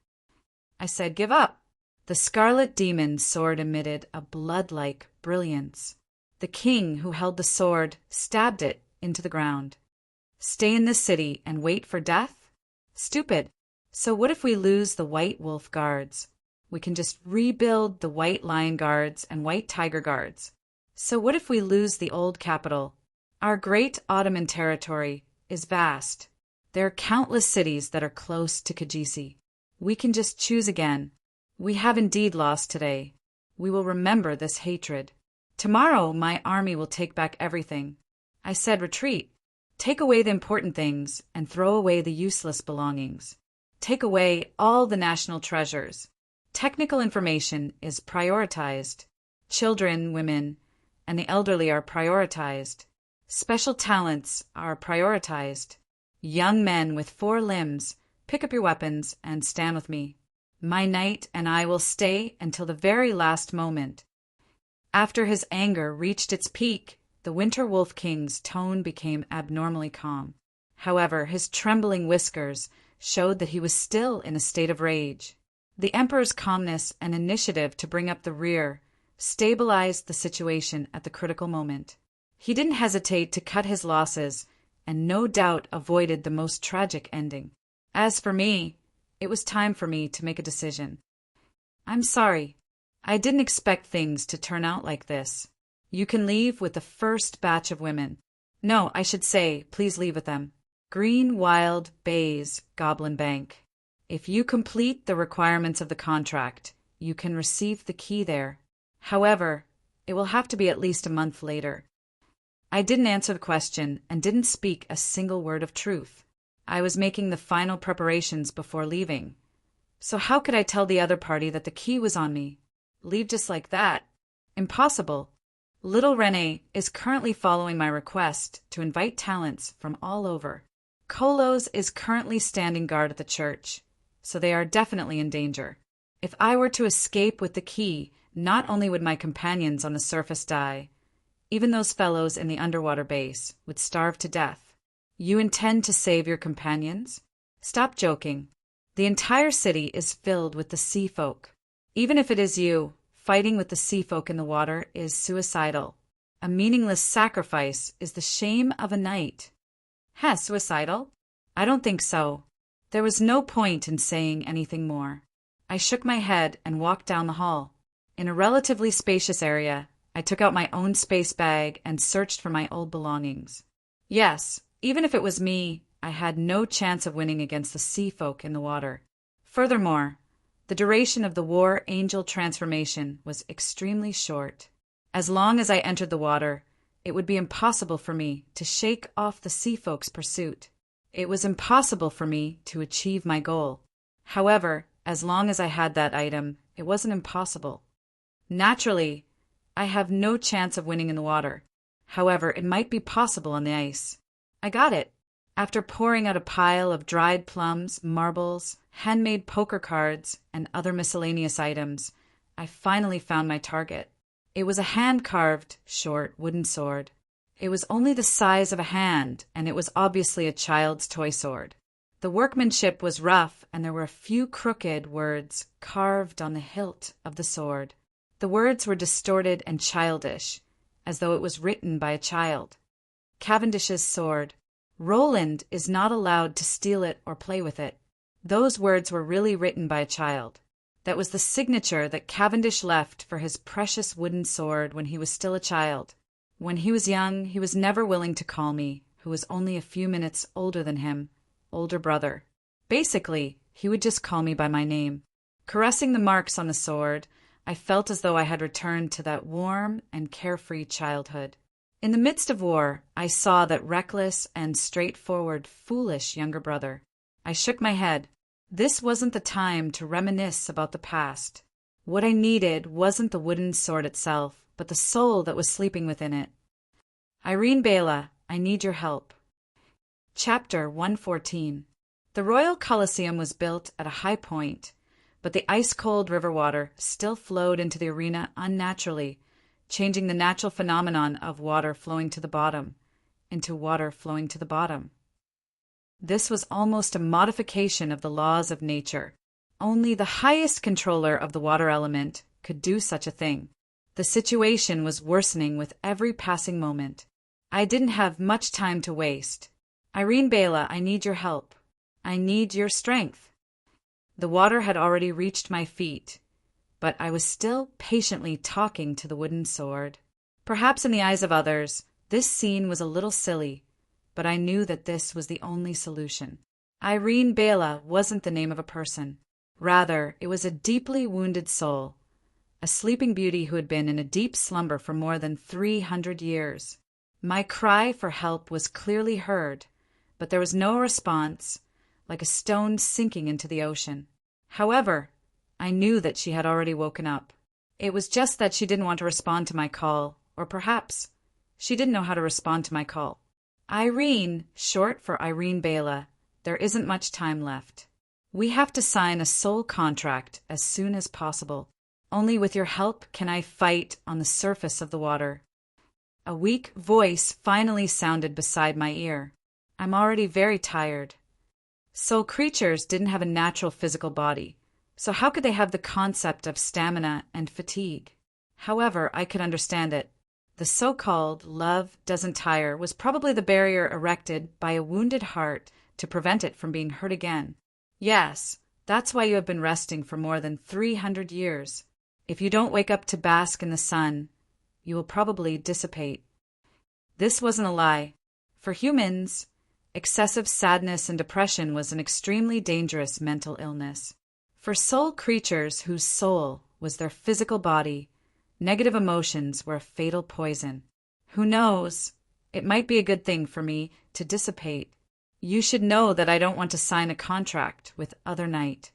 I said, give up. The scarlet demon's sword emitted a blood-like brilliance. The king who held the sword stabbed it into the ground. Stay in this city and wait for death? Stupid. So what if we lose the White Wolf Guards? We can just rebuild the White Lion Guards and White Tiger Guards. So what if we lose the old capital? Our great Ottoman territory is vast. There are countless cities that are close to Kajisi. We can just choose again. We have indeed lost today. We will remember this hatred. Tomorrow my army will take back everything. I said retreat. Take away the important things and throw away the useless belongings. Take away all the national treasures. Technical information is prioritized. Children, women, and the elderly are prioritized. Special talents are prioritized. Young men with 4 limbs, pick up your weapons and stand with me. My knight and I will stay until the very last moment. After his anger reached its peak, the Winter Wolf King's tone became abnormally calm. However, his trembling whiskers showed that he was still in a state of rage. The Emperor's calmness and initiative to bring up the rear stabilized the situation at the critical moment. He didn't hesitate to cut his losses and no doubt avoided the most tragic ending. As for me, it was time for me to make a decision. I'm sorry. I didn't expect things to turn out like this. You can leave with the first batch of women. No, I should say, please leave with them. Green Wild Bays Goblin Bank. If you complete the requirements of the contract, you can receive the key there. However, it will have to be at least a month later. I didn't answer the question and didn't speak a single word of truth. I was making the final preparations before leaving. So how could I tell the other party that the key was on me? Leave just like that? Impossible. Little Rene is currently following my request to invite talents from all over. Kolos is currently standing guard at the church, so they are definitely in danger. If I were to escape with the key, not only would my companions on the surface die, even those fellows in the underwater base would starve to death. You intend to save your companions? Stop joking. The entire city is filled with the sea folk. Even if it is you, fighting with the sea folk in the water is suicidal. A meaningless sacrifice is the shame of a knight. Suicidal? I don't think so. There was no point in saying anything more. I shook my head and walked down the hall. In a relatively spacious area, I took out my own space bag and searched for my old belongings. Yes, even if it was me, I had no chance of winning against the sea folk in the water. Furthermore, the duration of the War Angel transformation was extremely short. As long as I entered the water, it would be impossible for me to shake off the sea folk's pursuit. It was impossible for me to achieve my goal. However, as long as I had that item, it wasn't impossible. Naturally, I have no chance of winning in the water. However, it might be possible on the ice. I got it. After pouring out a pile of dried plums, marbles, handmade poker cards, and other miscellaneous items, I finally found my target. It was a hand-carved, short wooden sword. It was only the size of a hand, and it was obviously a child's toy sword. The workmanship was rough, and there were a few crooked words carved on the hilt of the sword. The words were distorted and childish, as though it was written by a child. Cavendish's sword. Roland is not allowed to steal it or play with it. Those words were really written by a child. That was the signature that Cavendish left for his precious wooden sword when he was still a child. When he was young, he was never willing to call me, who was only a few minutes older than him, older brother. Basically, he would just call me by my name. Caressing the marks on the sword, I felt as though I had returned to that warm and carefree childhood. In the midst of war, I saw that reckless and straightforward, foolish younger brother. I shook my head. This wasn't the time to reminisce about the past. What I needed wasn't the wooden sword itself, but the soul that was sleeping within it. Irene Bela, I need your help. Chapter 114. The Royal Colosseum was built at a high point, but the ice-cold river water still flowed into the arena unnaturally, changing the natural phenomenon of water flowing to the bottom into water flowing to the bottom. This was almost a modification of the laws of nature. Only the highest controller of the water element could do such a thing. The situation was worsening with every passing moment. I didn't have much time to waste. Irene Bela, I need your help. I need your strength. The water had already reached my feet, but I was still patiently talking to the wooden sword. Perhaps in the eyes of others, this scene was a little silly, but I knew that this was the only solution. Irene Bela wasn't the name of a person. Rather, it was a deeply wounded soul, a sleeping beauty who had been in a deep slumber for more than 300 years. My cry for help was clearly heard, but there was no response, like a stone sinking into the ocean. However, I knew that she had already woken up. It was just that she didn't want to respond to my call, or perhaps she didn't know how to respond to my call. Irene, short for Irene Bela, there isn't much time left. We have to sign a soul contract as soon as possible. Only with your help can I fight on the surface of the water. A weak voice finally sounded beside my ear. I'm already very tired. Soul creatures didn't have a natural physical body, so how could they have the concept of stamina and fatigue? However, I could understand it. The so-called love doesn't tire was probably the barrier erected by a wounded heart to prevent it from being hurt again. Yes, that's why you have been resting for more than 300 years. If you don't wake up to bask in the sun, you will probably dissipate. This wasn't a lie. For humans, excessive sadness and depression was an extremely dangerous mental illness. For soul creatures whose soul was their physical body, negative emotions were a fatal poison. Who knows? It might be a good thing for me to dissipate. You should know that I don't want to sign a contract with Other Night.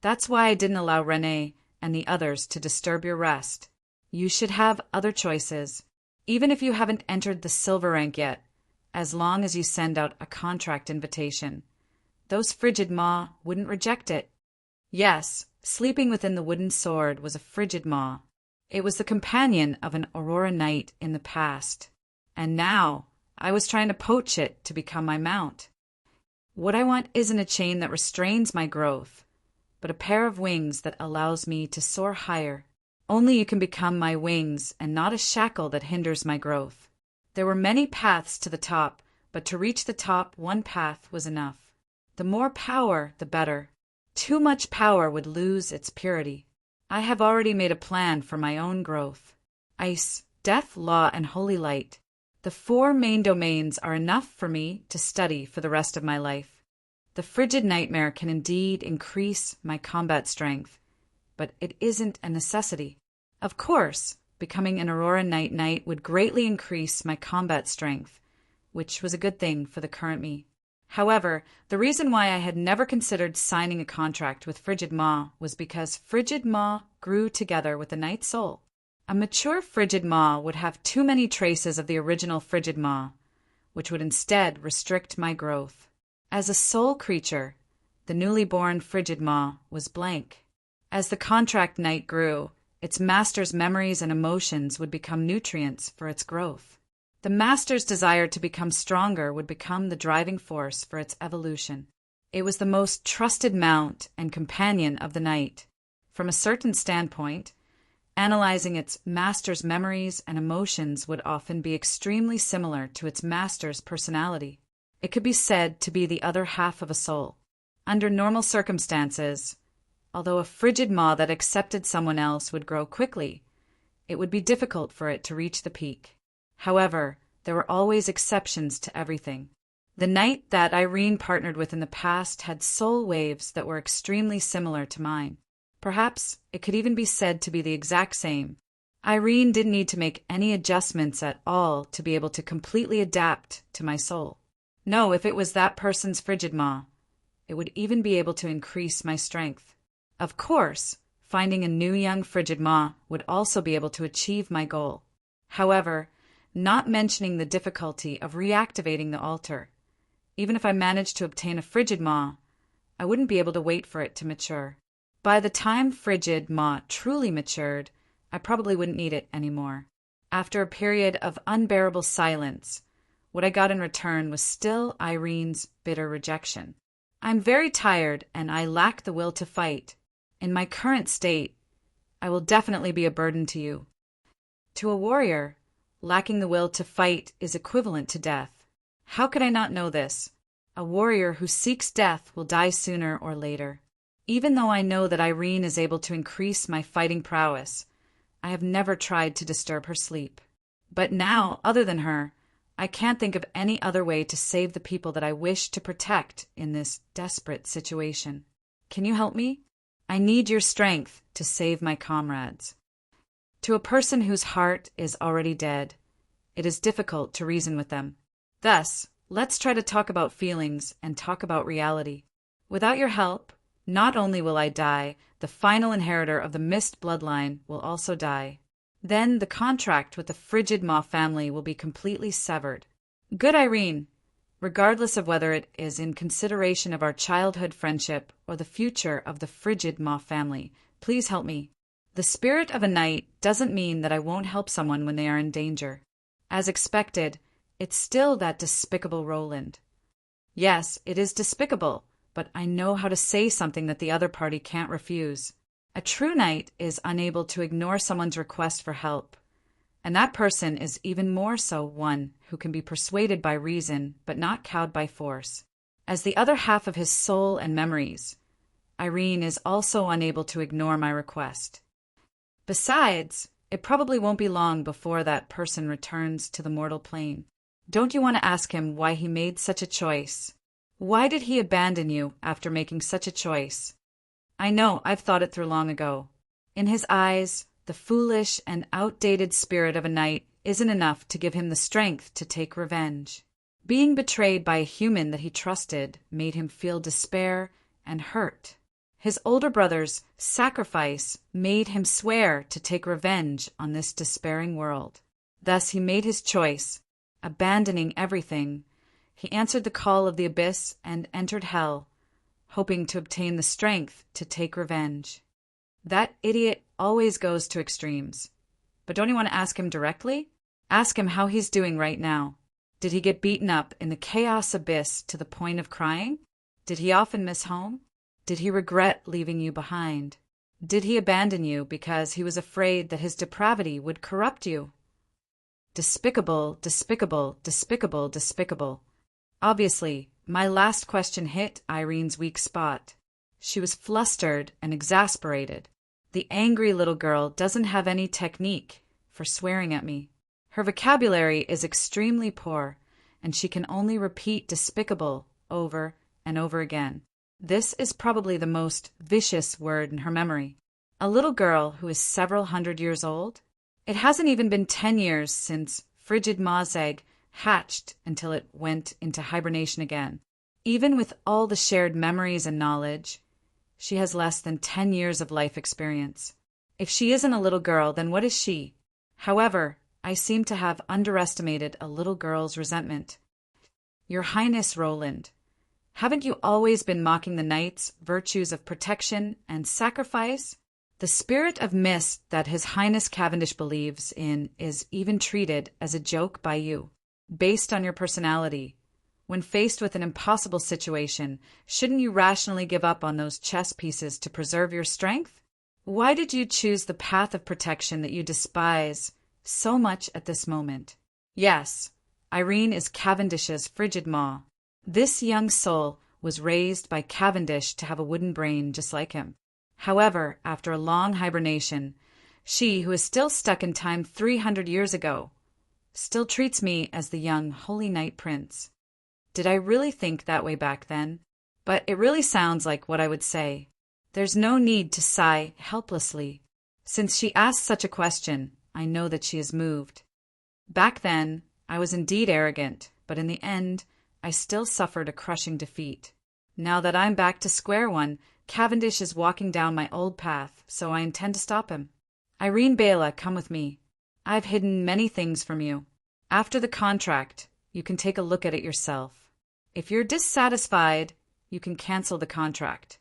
That's why I didn't allow Renee and the others to disturb your rest. You should have other choices, even if you haven't entered the silver rank yet, as long as you send out a contract invitation. Those frigid maw wouldn't reject it. Yes, sleeping within the wooden sword was a frigid maw. It was the companion of an Aurora Knight in the past. And now I was trying to poach it to become my mount. What I want isn't a chain that restrains my growth, but a pair of wings that allows me to soar higher. Only you can become my wings and not a shackle that hinders my growth. There were many paths to the top, but to reach the top, one path was enough. The more power, the better. Too much power would lose its purity. I have already made a plan for my own growth. Ice, death, law, and holy light. The 4 main domains are enough for me to study for the rest of my life. The frigid nightmare can indeed increase my combat strength, but it isn't a necessity. Of course, becoming an Aurora Knight would greatly increase my combat strength, which was a good thing for the current me. However, the reason why I had never considered signing a contract with Frigid Maw was because Frigid Maw grew together with the Night Soul. A mature Frigid Maw would have too many traces of the original Frigid Maw, which would instead restrict my growth. As a soul creature, the newly born Frigid Maw was blank. As the contract Knight grew, its master's memories and emotions would become nutrients for its growth. The master's desire to become stronger would become the driving force for its evolution. It was the most trusted mount and companion of the knight. From a certain standpoint, analyzing its master's memories and emotions would often be extremely similar to its master's personality. It could be said to be the other half of a soul. Under normal circumstances, although a frigid maw that accepted someone else would grow quickly, it would be difficult for it to reach the peak. However, there were always exceptions to everything. The knight that Irene partnered with in the past had soul waves that were extremely similar to mine. Perhaps it could even be said to be the exact same. Irene didn't need to make any adjustments at all to be able to completely adapt to my soul. No, if it was that person's frigid maw, it would even be able to increase my strength. Of course, finding a new young frigid maw would also be able to achieve my goal. However, not mentioning the difficulty of reactivating the altar. Even if I managed to obtain a frigid maw, I wouldn't be able to wait for it to mature. By the time frigid maw truly matured, I probably wouldn't need it anymore. After a period of unbearable silence, what I got in return was still Irene's bitter rejection. I'm very tired and I lack the will to fight. In my current state, I will definitely be a burden to you. To a warrior, lacking the will to fight is equivalent to death. How could I not know this? A warrior who seeks death will die sooner or later. Even though I know that Irene is able to increase my fighting prowess, I have never tried to disturb her sleep. But now, other than her, I can't think of any other way to save the people that I wish to protect in this desperate situation. Can you help me? I need your strength to save my comrades. To a person whose heart is already dead, it is difficult to reason with them. Thus, let's try to talk about feelings and talk about reality. Without your help, not only will I die, the final inheritor of the Mist bloodline will also die. Then the contract with the Frigid Maw family will be completely severed. Good Irene, regardless of whether it is in consideration of our childhood friendship or the future of the Frigid Maw family, please help me. The spirit of a knight doesn't mean that I won't help someone when they are in danger. As expected, it's still that despicable Roland. Yes, it is despicable, but I know how to say something that the other party can't refuse. A true knight is unable to ignore someone's request for help, and that person is even more so one who can be persuaded by reason but not cowed by force. As the other half of his soul and memories, Irene is also unable to ignore my request. Besides, it probably won't be long before that person returns to the mortal plane. Don't you want to ask him why he made such a choice? Why did he abandon you after making such a choice? I know, I've thought it through long ago. In his eyes, the foolish and outdated spirit of a knight isn't enough to give him the strength to take revenge. Being betrayed by a human that he trusted made him feel despair and hurt. His older brother's sacrifice made him swear to take revenge on this despairing world. Thus he made his choice, abandoning everything. He answered the call of the abyss and entered hell, hoping to obtain the strength to take revenge. That idiot always goes to extremes. But don't you want to ask him directly? Ask him how he's doing right now. Did he get beaten up in the chaos abyss to the point of crying? Did he often miss home? Did he regret leaving you behind? Did he abandon you because he was afraid that his depravity would corrupt you? Despicable, despicable, despicable, despicable. Obviously, my last question hit Irene's weak spot. She was flustered and exasperated. The angry little girl doesn't have any technique for swearing at me. Her vocabulary is extremely poor, and she can only repeat despicable over and over again. This is probably the most vicious word in her memory. A little girl who is several hundred years old? It hasn't even been 10 years since Frigid Maw's egg hatched until it went into hibernation again. Even with all the shared memories and knowledge, she has less than 10 years of life experience. If she isn't a little girl, then what is she? However, I seem to have underestimated a little girl's resentment. Your Highness Roland, haven't you always been mocking the knight's virtues of protection and sacrifice? The spirit of mist that His Highness Cavendish believes in is even treated as a joke by you, based on your personality. When faced with an impossible situation, shouldn't you rationally give up on those chess pieces to preserve your strength? Why did you choose the path of protection that you despise so much at this moment? Yes, Irene is Cavendish's frigid maw. This young soul was raised by Cavendish to have a wooden brain just like him. However, after a long hibernation, she, who is still stuck in time 300 years ago, still treats me as the young holy knight prince. Did I really think that way back then? But it really sounds like what I would say. There's no need to sigh helplessly. Since she asked such a question, I know that she is moved. Back then, I was indeed arrogant, but in the end, I still suffered a crushing defeat. Now that I'm back to square one, Cavendish is walking down my old path, so I intend to stop him. Irene Bela, come with me. I've hidden many things from you. After the contract, you can take a look at it yourself. If you're dissatisfied, you can cancel the contract.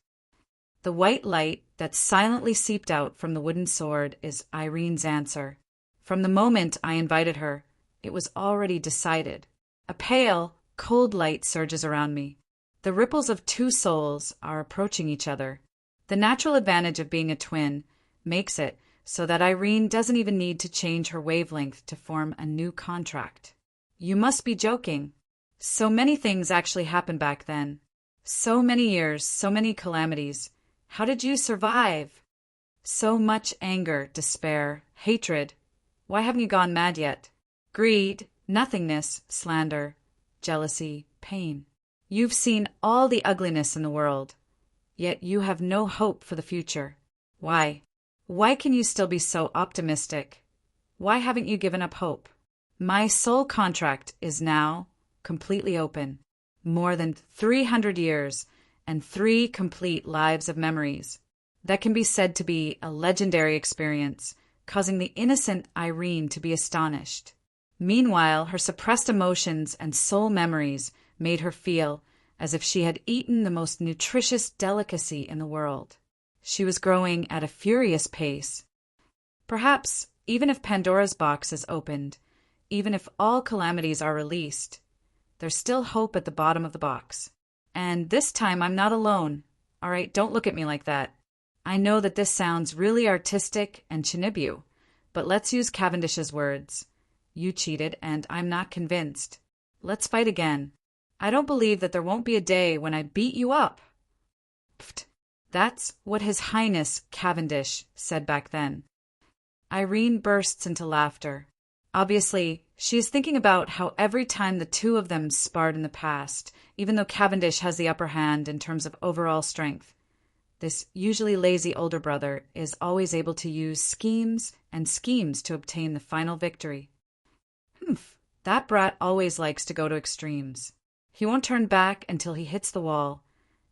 The white light that silently seeped out from the wooden sword is Irene's answer. From the moment I invited her, it was already decided. A pale, cold light surges around me. The ripples of two souls are approaching each other. The natural advantage of being a twin makes it so that Irene doesn't even need to change her wavelength to form a new contract. You must be joking. So many things actually happened back then. So many years, so many calamities. How did you survive? So much anger, despair, hatred. Why haven't you gone mad yet? Greed, nothingness, slander, jealousy, pain. You've seen all the ugliness in the world, yet you have no hope for the future. Why? Why can you still be so optimistic? Why haven't you given up hope? My soul contract is now completely open. More than 300 years and 3 complete lives of memories. That can be said to be a legendary experience, causing the innocent Irene to be astonished. Meanwhile, her suppressed emotions and soul memories made her feel as if she had eaten the most nutritious delicacy in the world. She was growing at a furious pace. Perhaps, even if Pandora's box is opened, even if all calamities are released, there's still hope at the bottom of the box. And this time I'm not alone. All right, don't look at me like that. I know that this sounds really artistic and Chinibu, but let's use Cavendish's words. You cheated, and I'm not convinced. Let's fight again. I don't believe that there won't be a day when I beat you up. Pfft. That's what His Highness Cavendish said back then. Irene bursts into laughter. Obviously, she is thinking about how every time the two of them sparred in the past, even though Cavendish has the upper hand in terms of overall strength, this usually lazy older brother is always able to use schemes to obtain the final victory. That brat always likes to go to extremes. He won't turn back until he hits the wall,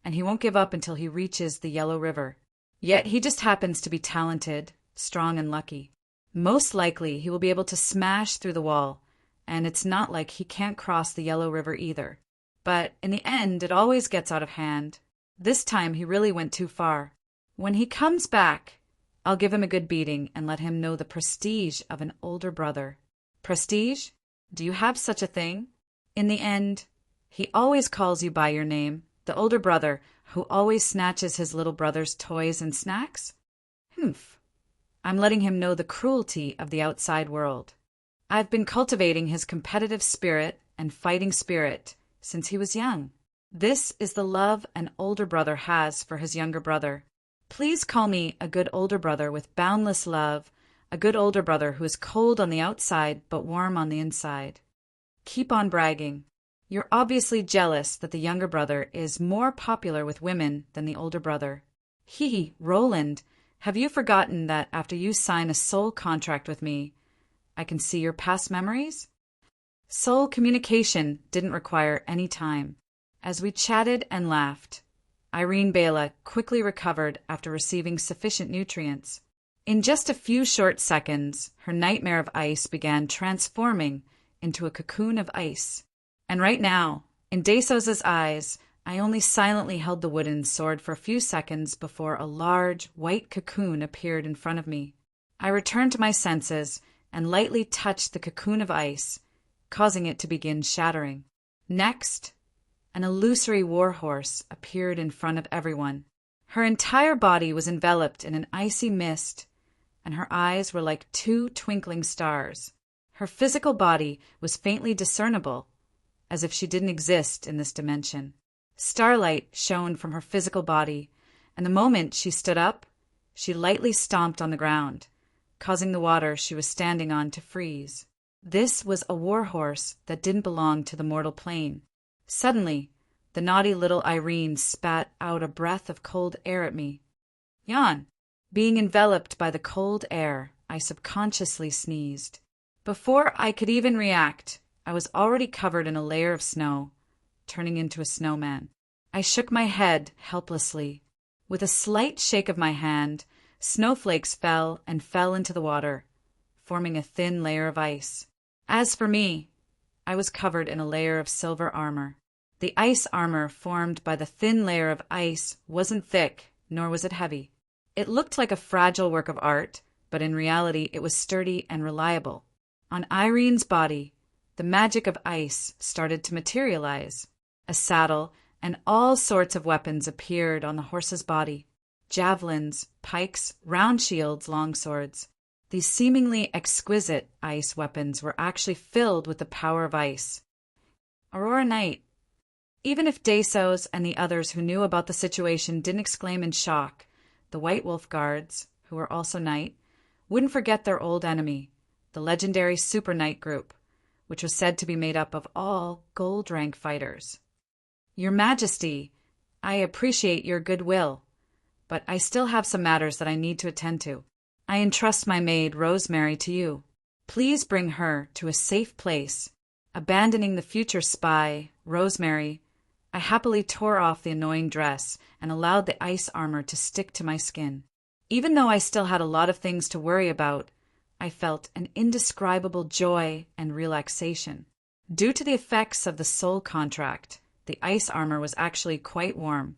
and he won't give up until he reaches the Yellow River. Yet he just happens to be talented, strong, and lucky. Most likely he will be able to smash through the wall, and it's not like he can't cross the Yellow River either. But in the end, it always gets out of hand. This time he really went too far. When he comes back, I'll give him a good beating and let him know the prestige of an older brother. Prestige? Do you have such a thing? In the end, he always calls you by your name, the older brother who always snatches his little brother's toys and snacks? I'm letting him know the cruelty of the outside world. I've been cultivating his competitive spirit and fighting spirit since he was young. This is the love an older brother has for his younger brother. Please call me a good older brother with boundless love, a good older brother who is cold on the outside but warm on the inside. Keep on bragging. You're obviously jealous that the younger brother is more popular with women than the older brother. Roland, have you forgotten that after you sign a soul contract with me, I can see your past memories? Soul communication didn't require any time. As we chatted and laughed, Irene Bela quickly recovered after receiving sufficient nutrients. In just a few short seconds, her nightmare of ice began transforming into a cocoon of ice. And right now, in Desos's eyes, I only silently held the wooden sword for a few seconds before a large, white cocoon appeared in front of me. I returned to my senses and lightly touched the cocoon of ice, causing it to begin shattering. Next, an illusory warhorse appeared in front of everyone. Her entire body was enveloped in an icy mist, and her eyes were like two twinkling stars. Her physical body was faintly discernible, as if she didn't exist in this dimension. Starlight shone from her physical body, and the moment she stood up, she lightly stomped on the ground, causing the water she was standing on to freeze. This was a warhorse that didn't belong to the mortal plane. Suddenly, the naughty little Irene spat out a breath of cold air at me. Yawn. Being enveloped by the cold air, I subconsciously sneezed. Before I could even react, I was already covered in a layer of snow, turning into a snowman. I shook my head helplessly. With a slight shake of my hand, snowflakes fell and fell into the water, forming a thin layer of ice. As for me, I was covered in a layer of silver armor. The ice armor formed by the thin layer of ice wasn't thick, nor was it heavy. It looked like a fragile work of art, but in reality it was sturdy and reliable. On Irene's body, the magic of ice started to materialize. A saddle and all sorts of weapons appeared on the horse's body. Javelins, pikes, round shields, longswords. These seemingly exquisite ice weapons were actually filled with the power of ice. Aurora Knight. Even if Desos and the others who knew about the situation didn't exclaim in shock, the White Wolf Guards, who were also Knight, wouldn't forget their old enemy, the legendary Super Knight group, which was said to be made up of all gold rank fighters. Your Majesty, I appreciate your goodwill, but I still have some matters that I need to attend to. I entrust my maid Rosemary to you. Please bring her to a safe place. Abandoning the future spy, Rosemary, I happily tore off the annoying dress and allowed the ice armor to stick to my skin. Even though I still had a lot of things to worry about, I felt an indescribable joy and relaxation. Due to the effects of the soul contract, the ice armor was actually quite warm.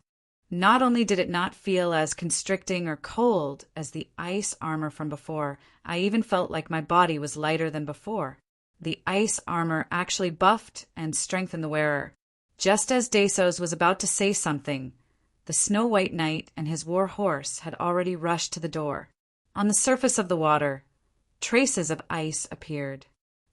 Not only did it not feel as constricting or cold as the ice armor from before, I even felt like my body was lighter than before. The ice armor actually buffed and strengthened the wearer. Just as Desos was about to say something, the Snow White Knight and his war horse had already rushed to the door. On the surface of the water, traces of ice appeared.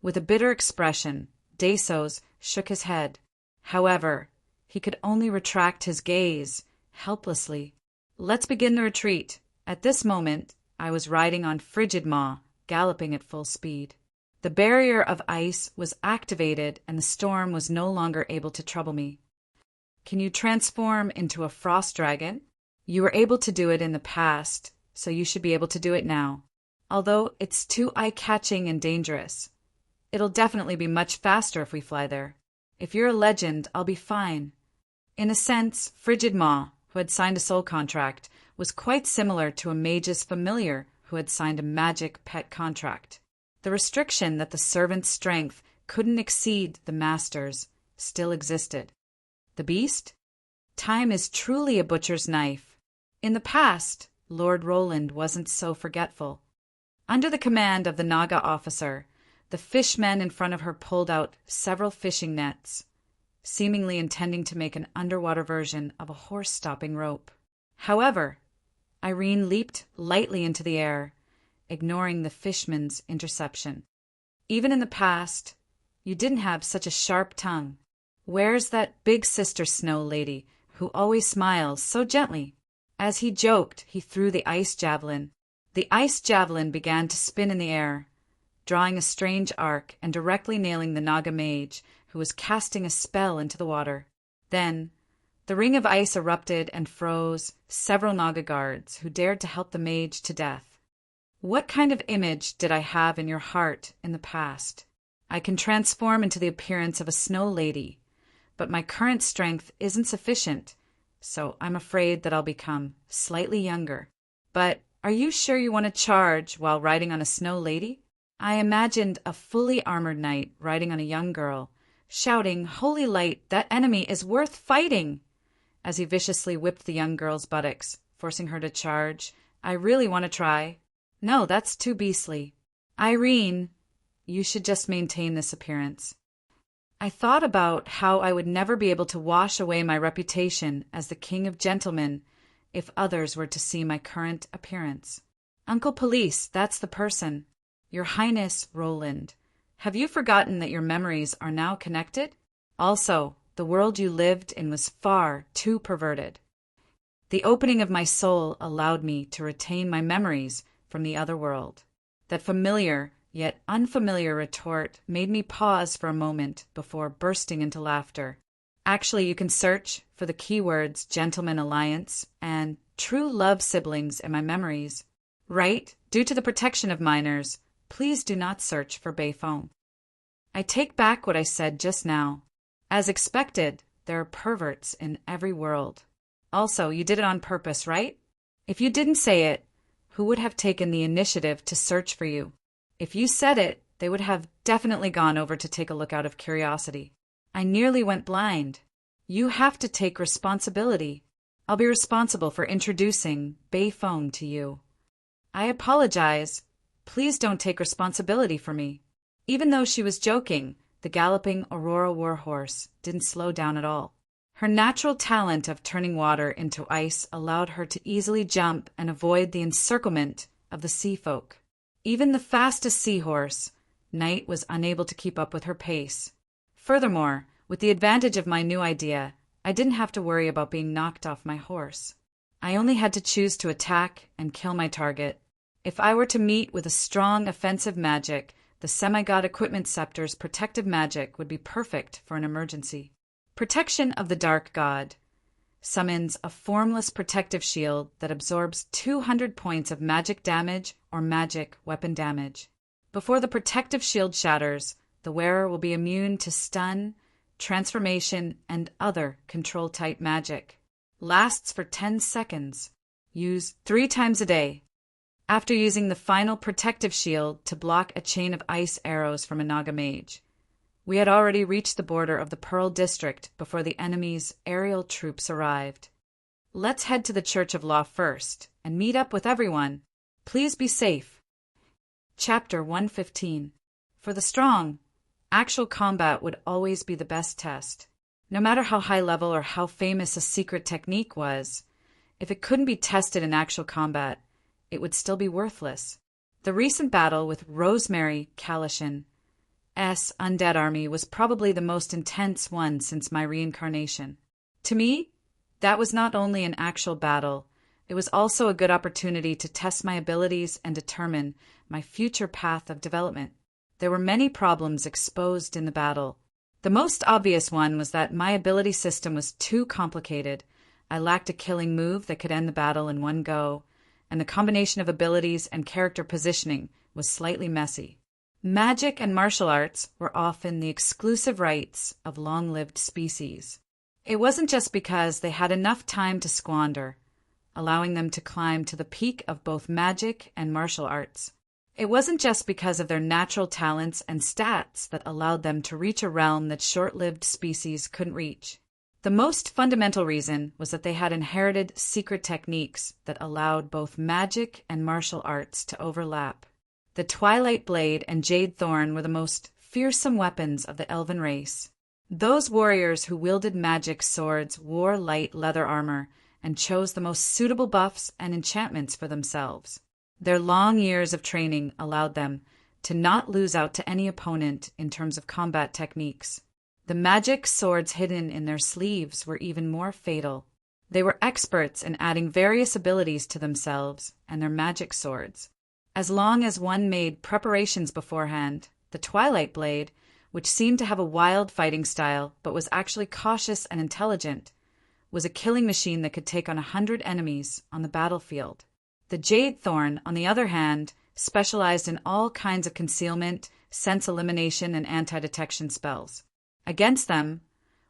With a bitter expression, Desos shook his head. However, he could only retract his gaze, helplessly. Let's begin the retreat. At this moment, I was riding on Frigid Maw, galloping at full speed. The barrier of ice was activated and the storm was no longer able to trouble me. Can you transform into a frost dragon? You were able to do it in the past, so you should be able to do it now. Although it's too eye-catching and dangerous. It'll definitely be much faster if we fly there. If you're a legend, I'll be fine. In a sense, Frigid Maw, who had signed a soul contract, was quite similar to a mage's familiar who had signed a magic pet contract. The restriction that the servant's strength couldn't exceed the master's still existed. The beast? Time is truly a butcher's knife. In the past, Lord Roland wasn't so forgetful. Under the command of the Naga officer, the fishmen in front of her pulled out several fishing nets, seemingly intending to make an underwater version of a horse-stopping rope. However, Irene leaped lightly into the air, ignoring the fishman's interception. Even in the past, you didn't have such a sharp tongue. Where's that big sister snow lady who always smiles so gently? As he joked, he threw the ice javelin. The ice javelin began to spin in the air, drawing a strange arc and directly nailing the Naga mage, who was casting a spell into the water. Then, the ring of ice erupted and froze several Naga guards who dared to help the mage to death. What kind of image did I have in your heart in the past? I can transform into the appearance of a snow lady, but my current strength isn't sufficient, so I'm afraid that I'll become slightly younger. But are you sure you want to charge while riding on a snow lady? I imagined a fully armored knight riding on a young girl, shouting, "Holy light, that enemy is worth fighting!" as he viciously whipped the young girl's buttocks, forcing her to charge. I really want to try. No, that's too beastly. Irene, you should just maintain this appearance. I thought about how I would never be able to wash away my reputation as the king of gentlemen if others were to see my current appearance. Uncle Police, that's the person. Your Highness Roland, have you forgotten that your memories are now connected? Also, the world you lived in was far too perverted. The opening of my soul allowed me to retain my memories from the other world. That familiar yet unfamiliar retort made me pause for a moment before bursting into laughter. Actually, you can search for the keywords Gentleman Alliance and True Love Siblings in my memories. Right, due to the protection of minors, please do not search for Bayphone. I take back what I said just now. As expected, there are perverts in every world. Also, you did it on purpose, right? If you didn't say it, who would have taken the initiative to search for you? If you said it, they would have definitely gone over to take a look out of curiosity. I nearly went blind. You have to take responsibility. I'll be responsible for introducing Bayphone to you. I apologize. Please don't take responsibility for me. Even though she was joking, the galloping Aurora warhorse didn't slow down at all. Her natural talent of turning water into ice allowed her to easily jump and avoid the encirclement of the sea folk. Even the fastest seahorse, Night, was unable to keep up with her pace. Furthermore, with the advantage of my new idea, I didn't have to worry about being knocked off my horse. I only had to choose to attack and kill my target. If I were to meet with a strong offensive magic, the Semigod Equipment Scepter's protective magic would be perfect for an emergency. Protection of the Dark God summons a formless protective shield that absorbs 200 points of magic damage or magic weapon damage. Before the protective shield shatters, the wearer will be immune to stun, transformation, and other control-type magic. Lasts for 10 seconds. Use 3 times a day. After using the final protective shield to block a chain of ice arrows from a Naga mage. We had already reached the border of the Pearl District before the enemy's aerial troops arrived. Let's head to the Church of Law first and meet up with everyone. Please be safe. Chapter 115. For the strong, actual combat would always be the best test. No matter how high level or how famous a secret technique was, if it couldn't be tested in actual combat, it would still be worthless. The recent battle with Rosemary Kalishin undead army was probably the most intense one since my reincarnation. To me, that was not only an actual battle, it was also a good opportunity to test my abilities and determine my future path of development. There were many problems exposed in the battle. The most obvious one was that my ability system was too complicated. I lacked a killing move that could end the battle in one go, and the combination of abilities and character positioning was slightly messy. Magic and martial arts were often the exclusive rights of long-lived species. It wasn't just because they had enough time to squander, allowing them to climb to the peak of both magic and martial arts. It wasn't just because of their natural talents and stats that allowed them to reach a realm that short-lived species couldn't reach. The most fundamental reason was that they had inherited secret techniques that allowed both magic and martial arts to overlap. The Twilight Blade and Jade Thorn were the most fearsome weapons of the elven race. Those warriors who wielded magic swords wore light leather armor and chose the most suitable buffs and enchantments for themselves. Their long years of training allowed them to not lose out to any opponent in terms of combat techniques. The magic swords hidden in their sleeves were even more fatal. They were experts in adding various abilities to themselves and their magic swords. As long as one made preparations beforehand, the Twilight Blade, which seemed to have a wild fighting style but was actually cautious and intelligent, was a killing machine that could take on 100 enemies on the battlefield. The Jade Thorn, on the other hand, specialized in all kinds of concealment, sense elimination, and anti-detection spells. Against them,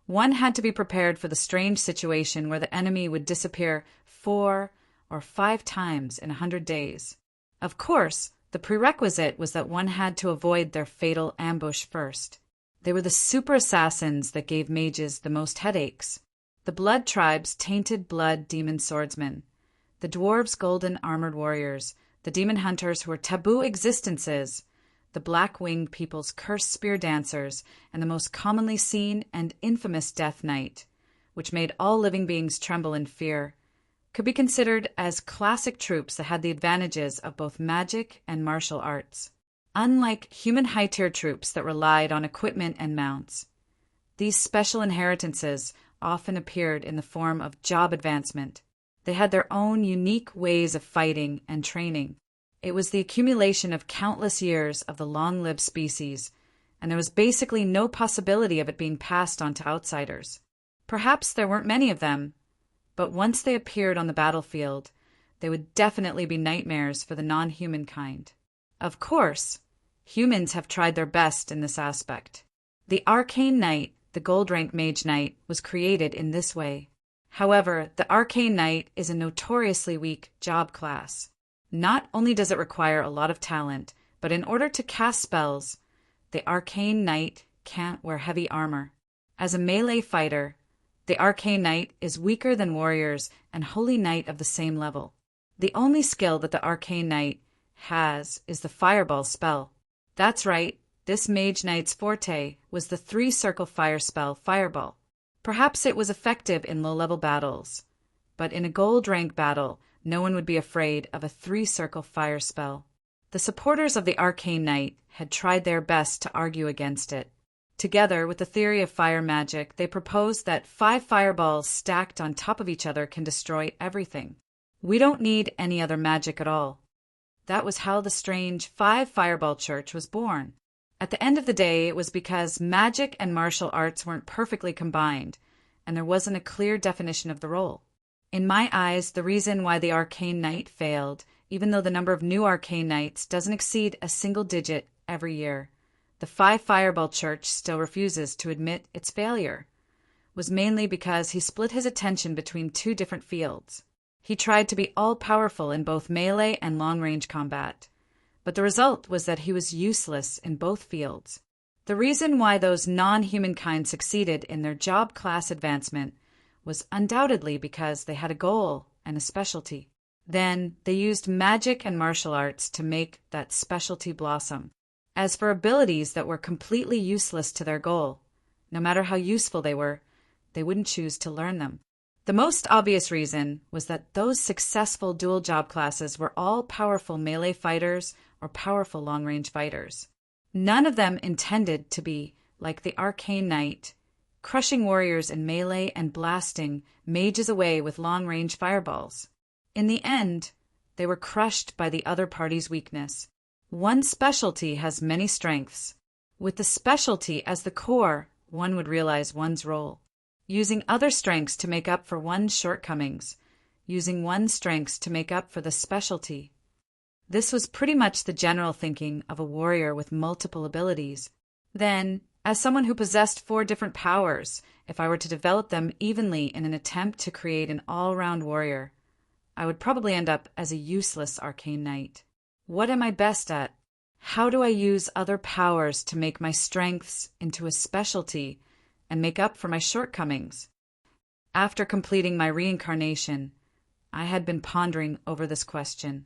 one had to be prepared for the strange situation where the enemy would disappear 4 or 5 times in 100 days. Of course, the prerequisite was that one had to avoid their fatal ambush first. They were the super assassins that gave mages the most headaches. The blood tribe's tainted blood demon swordsmen, the dwarves' golden armored warriors, the demon hunters who were taboo existences, the black-winged people's cursed spear dancers, and the most commonly seen and infamous Death Knight, which made all living beings tremble in fear, could be considered as classic troops that had the advantages of both magic and martial arts. Unlike human high-tier troops that relied on equipment and mounts, these special inheritances often appeared in the form of job advancement. They had their own unique ways of fighting and training. It was the accumulation of countless years of the long-lived species, and there was basically no possibility of it being passed on to outsiders. Perhaps there weren't many of them, but once they appeared on the battlefield, they would definitely be nightmares for the non-human kind. Of course, humans have tried their best in this aspect. The Arcane Knight, the gold-rank Mage Knight, was created in this way. However, the Arcane Knight is a notoriously weak job class. Not only does it require a lot of talent, but in order to cast spells, the Arcane Knight can't wear heavy armor. As a melee fighter, the Arcane Knight is weaker than warriors and Holy Knight of the same level. The only skill that the Arcane Knight has is the Fireball spell. That's right, this Mage Knight's forte was the 3-circle fire spell Fireball. Perhaps it was effective in low-level battles, but in a gold-rank battle, no one would be afraid of a 3-circle fire spell. The supporters of the Arcane Knight had tried their best to argue against it. Together with the theory of fire magic, they proposed that 5 fireballs stacked on top of each other can destroy everything. We don't need any other magic at all. That was how the strange 5-fireball church was born. At the end of the day, it was because magic and martial arts weren't perfectly combined, and there wasn't a clear definition of the role. In my eyes, the reason why the Arcane Knight failed, even though the number of new Arcane Knights doesn't exceed a single digit every year, the 5-fireball church still refuses to admit its failure, was mainly because he split his attention between 2 different fields. He tried to be all-powerful in both melee and long-range combat, but the result was that he was useless in both fields. The reason why those non-human kind succeeded in their job class advancement was undoubtedly because they had a goal and a specialty. Then they used magic and martial arts to make that specialty blossom. As for abilities that were completely useless to their goal, no matter how useful they were, they wouldn't choose to learn them. The most obvious reason was that those successful dual job classes were all powerful melee fighters or powerful long-range fighters. None of them intended to be like the Arcane Knight, crushing warriors in melee and blasting mages away with long-range fireballs. In the end, they were crushed by the other party's weakness. One specialty has many strengths. With the specialty as the core, one would realize one's role. Using other strengths to make up for one's shortcomings. Using one's strengths to make up for the specialty. This was pretty much the general thinking of a warrior with multiple abilities. Then, as someone who possessed 4 different powers, if I were to develop them evenly in an attempt to create an all-round warrior, I would probably end up as a useless Arcane Knight. What am I best at? How do I use other powers to make my strengths into a specialty and make up for my shortcomings? After completing my reincarnation, I had been pondering over this question.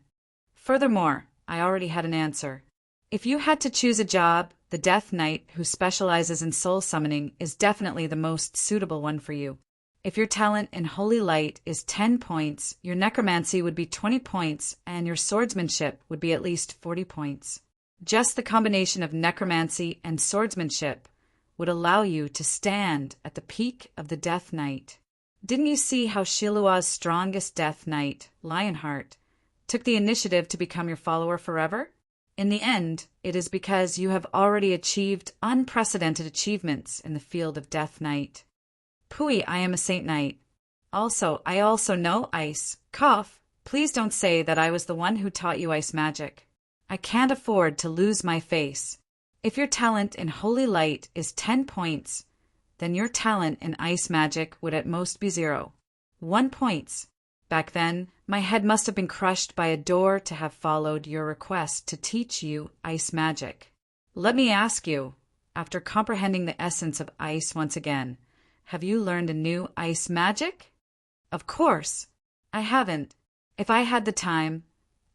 Furthermore, I already had an answer. If you had to choose a job, the Death Knight who specializes in soul summoning is definitely the most suitable one for you. If your talent in Holy Light is 10 points, your necromancy would be 20 points, and your swordsmanship would be at least 40 points. Just the combination of necromancy and swordsmanship would allow you to stand at the peak of the Death Knight. Didn't you see how Shilua's strongest Death Knight, Lionheart, took the initiative to become your follower forever? In the end, it is because you have already achieved unprecedented achievements in the field of Death Knight. Pui, I am a Saint Knight. I also know ice. Cough, please don't say that I was the one who taught you ice magic. I can't afford to lose my face. If your talent in Holy Light is 10 points, then your talent in ice magic would at most be 0. 1 point. Back then, my head must have been crushed by a door to have followed your request to teach you ice magic. Let me ask you, after comprehending the essence of ice once again, have you learned a new ice magic? Of course. I haven't. If I had the time,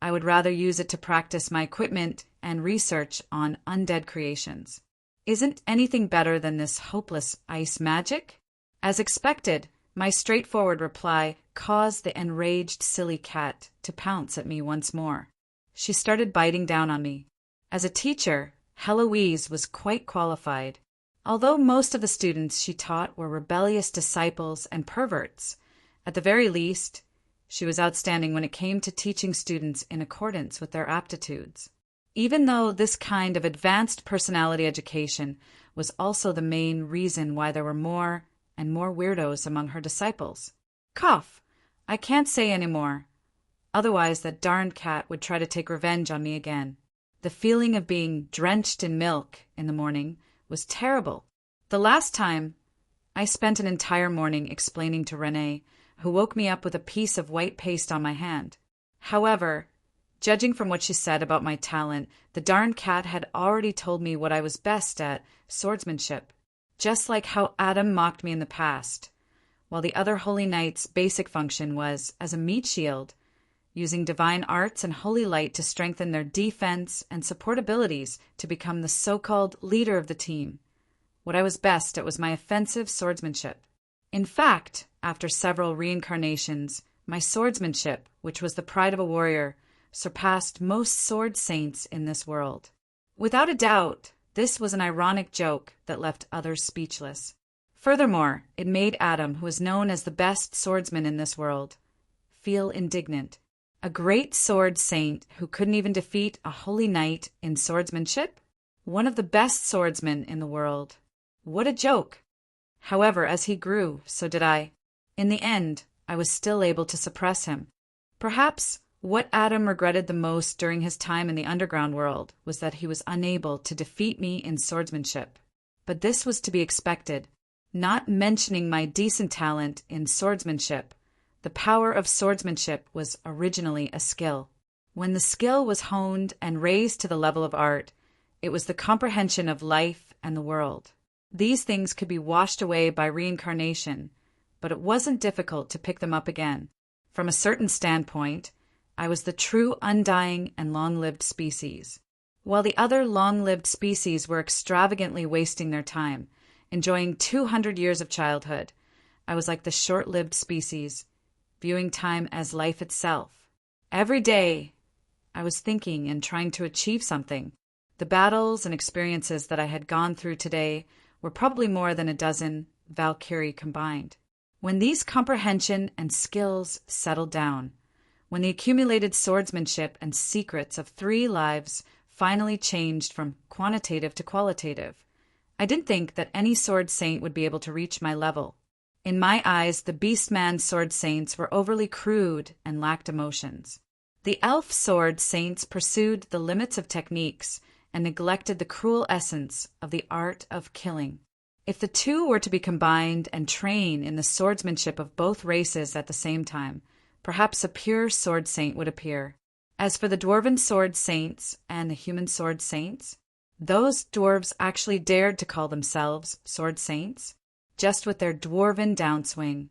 I would rather use it to practice my equipment and research on undead creations. Isn't anything better than this hopeless ice magic? As expected, my straightforward reply caused the enraged silly cat to pounce at me once more. She started biting down on me. As a teacher, Heloise was quite qualified. Although most of the students she taught were rebellious disciples and perverts, at the very least, she was outstanding when it came to teaching students in accordance with their aptitudes. Even though this kind of advanced personality education was also the main reason why there were more and more weirdos among her disciples. Cough! I can't say any more. Otherwise that darned cat would try to take revenge on me again. The feeling of being drenched in milk in the morning was terrible. The last time, I spent an entire morning explaining to Renee, who woke me up with a piece of white paste on my hand. However, judging from what she said about my talent, the darned cat had already told me what I was best at, swordsmanship, just like how Adam mocked me in the past, while the other holy knight's basic function was as a meat shield, using divine arts and holy light to strengthen their defense and support abilities to become the so-called leader of the team. What I was best at was my offensive swordsmanship. In fact, after several reincarnations, my swordsmanship, which was the pride of a warrior, surpassed most sword saints in this world. Without a doubt, this was an ironic joke that left others speechless. Furthermore, it made Adam, who is known as the best swordsman in this world, feel indignant. A great sword saint who couldn't even defeat a holy knight in swordsmanship? One of the best swordsmen in the world. What a joke! However, as he grew, so did I. In the end, I was still able to suppress him. Perhaps what Adam regretted the most during his time in the underground world was that he was unable to defeat me in swordsmanship. But this was to be expected. Not mentioning my decent talent in swordsmanship, the power of swordsmanship was originally a skill. When the skill was honed and raised to the level of art, it was the comprehension of life and the world. These things could be washed away by reincarnation, but it wasn't difficult to pick them up again. From a certain standpoint, I was the true undying and long-lived species. While the other long-lived species were extravagantly wasting their time, enjoying 200 years of childhood, I was like the short-lived species, viewing time as life itself. Every day, I was thinking and trying to achieve something. The battles and experiences that I had gone through today were probably more than a dozen Valkyrie combined. When these comprehension and skills settled down, when the accumulated swordsmanship and secrets of 3 lives finally changed from quantitative to qualitative, I didn't think that any sword saint would be able to reach my level. In my eyes, the Beastman sword saints were overly crude and lacked emotions. The elf sword saints pursued the limits of techniques and neglected the cruel essence of the art of killing. If the two were to be combined and train in the swordsmanship of both races at the same time, perhaps a pure sword saint would appear. As for the dwarven sword saints and the human sword saints, those dwarves actually dared to call themselves sword saints, just with their dwarven downswing,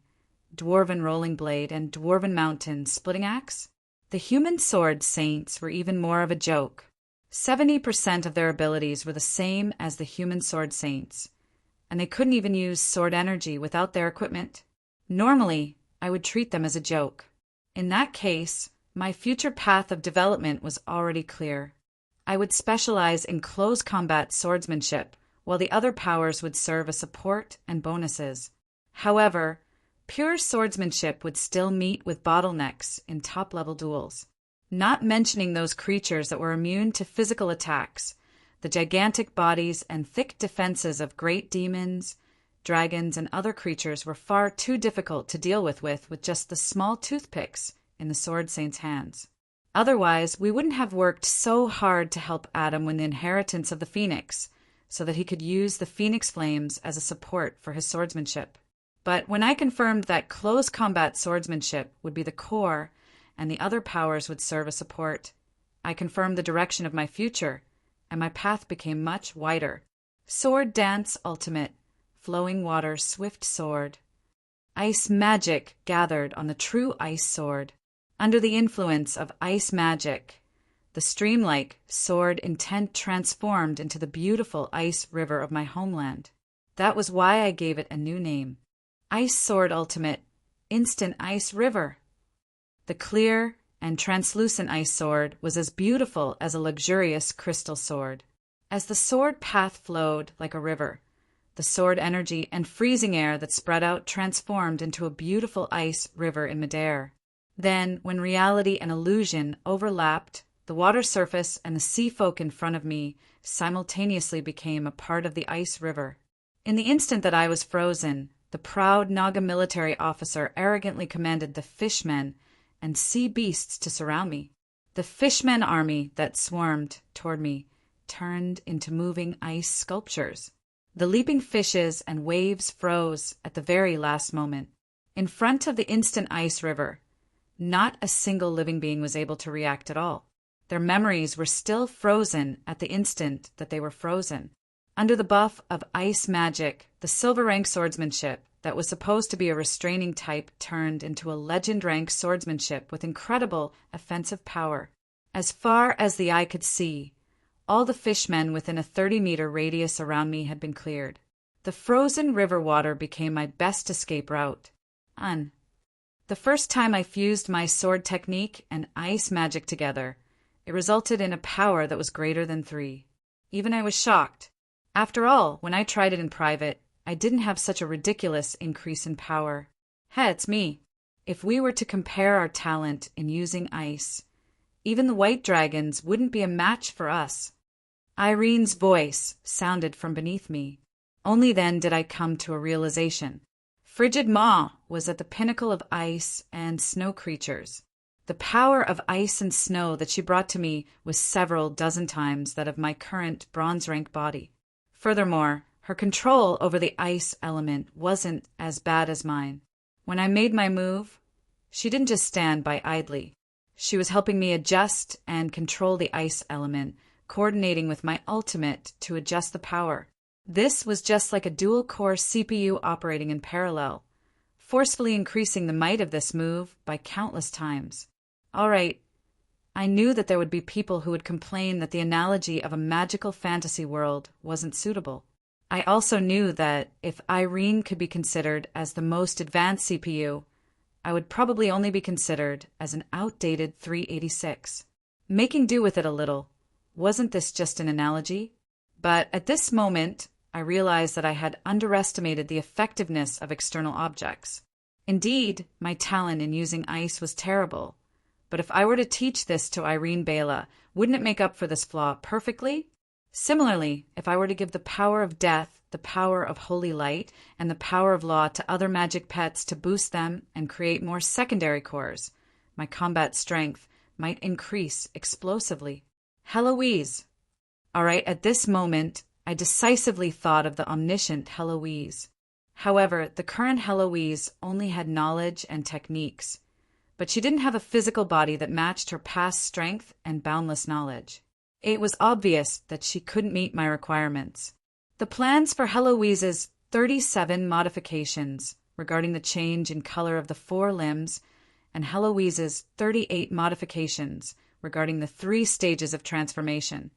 dwarven rolling blade, and dwarven mountain splitting axe. The human sword saints were even more of a joke. 70% of their abilities were the same as the human sword saints, and they couldn't even use sword energy without their equipment. Normally, I would treat them as a joke. In that case, my future path of development was already clear. I would specialize in close combat swordsmanship, while the other powers would serve as support and bonuses. However, pure swordsmanship would still meet with bottlenecks in top-level duels. Not mentioning those creatures that were immune to physical attacks, the gigantic bodies and thick defenses of great demons, dragons, and other creatures were far too difficult to deal with just the small toothpicks in the sword saint's hands. Otherwise, we wouldn't have worked so hard to help Adam win the inheritance of the Phoenix, so that he could use the Phoenix Flames as a support for his swordsmanship. But when I confirmed that close combat swordsmanship would be the core and the other powers would serve as support, I confirmed the direction of my future, and my path became much wider. Sword Dance Ultimate, flowing water swift sword. Ice magic gathered on the true ice sword. Under the influence of ice magic, the stream-like sword intent transformed into the beautiful ice river of my homeland. That was why I gave it a new name. Ice Sword Ultimate, Instant Ice River. The clear and translucent ice sword was as beautiful as a luxurious crystal sword. As the sword path flowed like a river, the sword energy and freezing air that spread out transformed into a beautiful ice river in midair. Then, when reality and illusion overlapped, the water surface and the sea folk in front of me simultaneously became a part of the ice river. In the instant that I was frozen, the proud Naga military officer arrogantly commanded the fishmen and sea beasts to surround me. The fishmen army that swarmed toward me turned into moving ice sculptures. The leaping fishes and waves froze at the very last moment. In front of the instant ice river, not a single living being was able to react at all. Their memories were still frozen at the instant that they were frozen. Under the buff of ice magic, the silver rank swordsmanship that was supposed to be a restraining type turned into a legend rank swordsmanship with incredible offensive power. As far as the eye could see, all the fishmen within a 30-meter radius around me had been cleared. The frozen river water became my best escape route. The first time I fused my sword technique and ice magic together, it resulted in a power that was greater than 3. Even I was shocked. After all, when I tried it in private, I didn't have such a ridiculous increase in power. Hey, it's me. If we were to compare our talent in using ice, even the white dragons wouldn't be a match for us. Irene's voice sounded from beneath me. Only then did I come to a realization. Frigid Maw was at the pinnacle of ice and snow creatures. The power of ice and snow that she brought to me was several dozen times that of my current bronze rank body. Furthermore, her control over the ice element wasn't as bad as mine. When I made my move, she didn't just stand by idly. She was helping me adjust and control the ice element, coordinating with my ultimate to adjust the power. This was just like a dual-core CPU operating in parallel, forcefully increasing the might of this move by countless times. All right, I knew that there would be people who would complain that the analogy of a magical fantasy world wasn't suitable. I also knew that if Irene could be considered as the most advanced CPU, I would probably only be considered as an outdated 386. Making do with it a little, wasn't this just an analogy? But at this moment, I realized that I had underestimated the effectiveness of external objects. Indeed, my talent in using ice was terrible. But if I were to teach this to Irene Bela, wouldn't it make up for this flaw perfectly? Similarly, if I were to give the power of death, the power of holy light, and the power of law to other magic pets to boost them and create more secondary cores, my combat strength might increase explosively. Heloise. All right, at this moment, I decisively thought of the omniscient Heloise. However, the current Heloise only had knowledge and techniques, but she didn't have a physical body that matched her past strength and boundless knowledge. It was obvious that she couldn't meet my requirements. The plans for Heloise's 37 modifications regarding the change in color of the 4 limbs and Heloise's 38 modifications regarding the 3 stages of transformation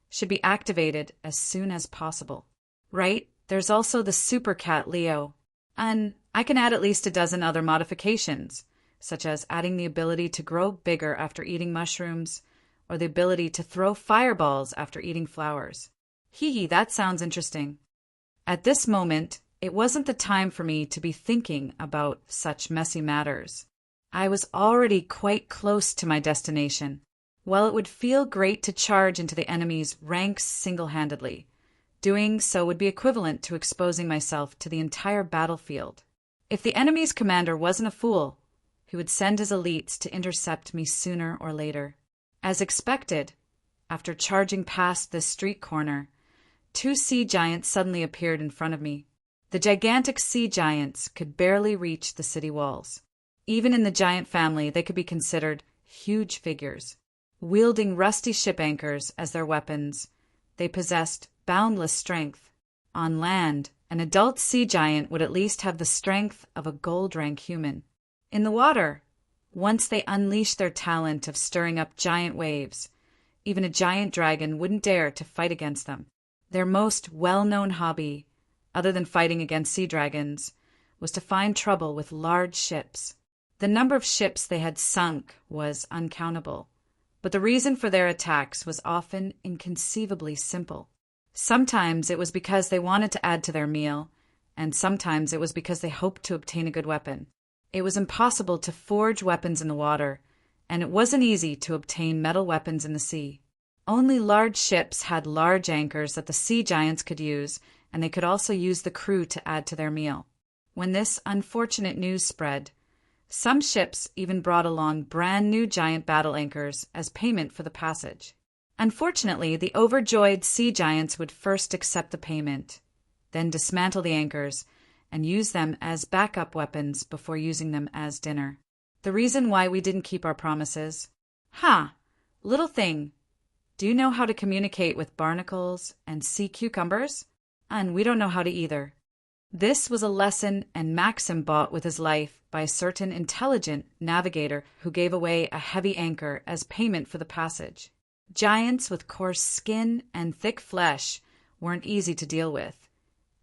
should be activated as soon as possible. Right? There's also the super cat Leo. And I can add at least a dozen other modifications, such as adding the ability to grow bigger after eating mushrooms, or the ability to throw fireballs after eating flowers. Hee, that sounds interesting. At this moment, it wasn't the time for me to be thinking about such messy matters. I was already quite close to my destination. While it would feel great to charge into the enemy's ranks single-handedly, doing so would be equivalent to exposing myself to the entire battlefield. If the enemy's commander wasn't a fool, he would send his elites to intercept me sooner or later. As expected, after charging past this street corner, 2 sea giants suddenly appeared in front of me. The gigantic sea giants could barely reach the city walls. Even in the giant family, they could be considered huge figures. Wielding rusty ship anchors as their weapons, they possessed boundless strength. On land, An adult sea giant would at least have the strength of a gold-rank human. In the water, once they unleashed their talent of stirring up giant waves, even a giant dragon wouldn't dare to fight against them. Their most well-known hobby, other than fighting against sea dragons, was to find trouble with large ships. The number of ships they had sunk was uncountable, but the reason for their attacks was often inconceivably simple. Sometimes it was because they wanted to add to their meal, and sometimes it was because they hoped to obtain a good weapon. It was impossible to forge weapons in the water, and it wasn't easy to obtain metal weapons in the sea. Only large ships had large anchors that the sea giants could use, and they could also use the crew to add to their meal. When this unfortunate news spread, some ships even brought along brand new giant battle anchors as payment for the passage. Unfortunately, the overjoyed sea giants would first accept the payment, then dismantle the anchors, and use them as backup weapons before using them as dinner. The reason why we didn't keep our promises? Little thing. Do you know how to communicate with barnacles and sea cucumbers? And we don't know how to either. This was a lesson and maxim bought with his life by a certain intelligent navigator who gave away a heavy anchor as payment for the passage. Giants with coarse skin and thick flesh weren't easy to deal with,